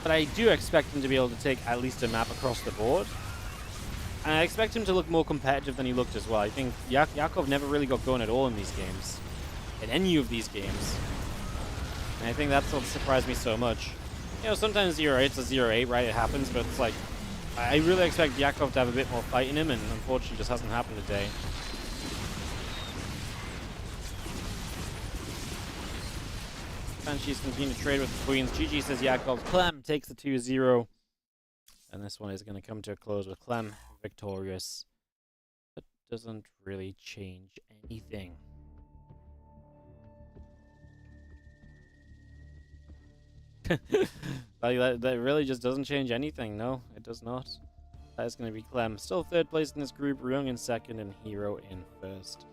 But I do expect him to be able to take at least a map across the board. And I expect him to look more competitive than he looked as well. I think Yakov never really got going at all in these games. In any of these games. And I think that's what surprised me so much. You know, sometimes 0-8's a 0-8, right? It happens, but it's like... I really expect Yakov to have a bit more fight in him, and unfortunately just hasn't happened today. Banshees continue to trade with the Queens. GG says Yakov. Clem takes the 2-0. And this one is going to come to a close with Clem victorious. That doesn't really change anything. that really just doesn't change anything. No, it does not. That is going to be Clem. Still third place in this group. Ryung in second and Hero in first.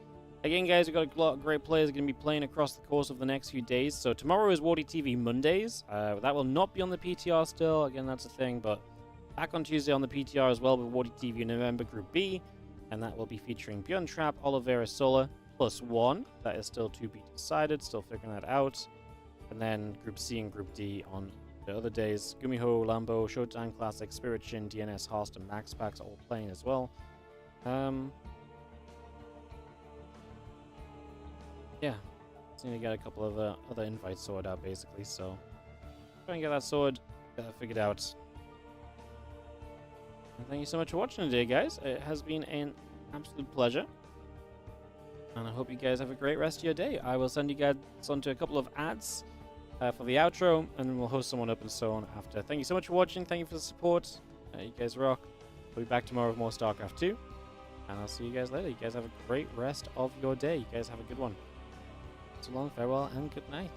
Again, guys, we've got a lot of great players going to be playing across the course of the next few days. So tomorrow is WardiTV Mondays. That will not be on the PTR still. Again, that's a thing, but back on Tuesday on the PTR as well with WardiTV November Group B. And that will be featuring Bjorn Trap, Oliveira Sola, +1. That is still to be decided. Still figuring that out. And then Group C and Group D on the other days. Gumiho, Lambo, Showtime Classic, Spirit Shin, DNS, Host, and Max Packs are all playing as well. Yeah. Just need to get a couple of other invites sorted out, basically. So, try and get that figured out. And thank you so much for watching today, guys. It has been an absolute pleasure. And I hope you guys have a great rest of your day. I will send you guys onto a couple of ads for the outro, and then we'll host someone up and so on after. Thank you so much for watching. Thank you for the support. You guys rock. We'll be back tomorrow with more StarCraft 2. And I'll see you guys later. You guys have a great rest of your day. You guys have a good one. So long, farewell, and good night.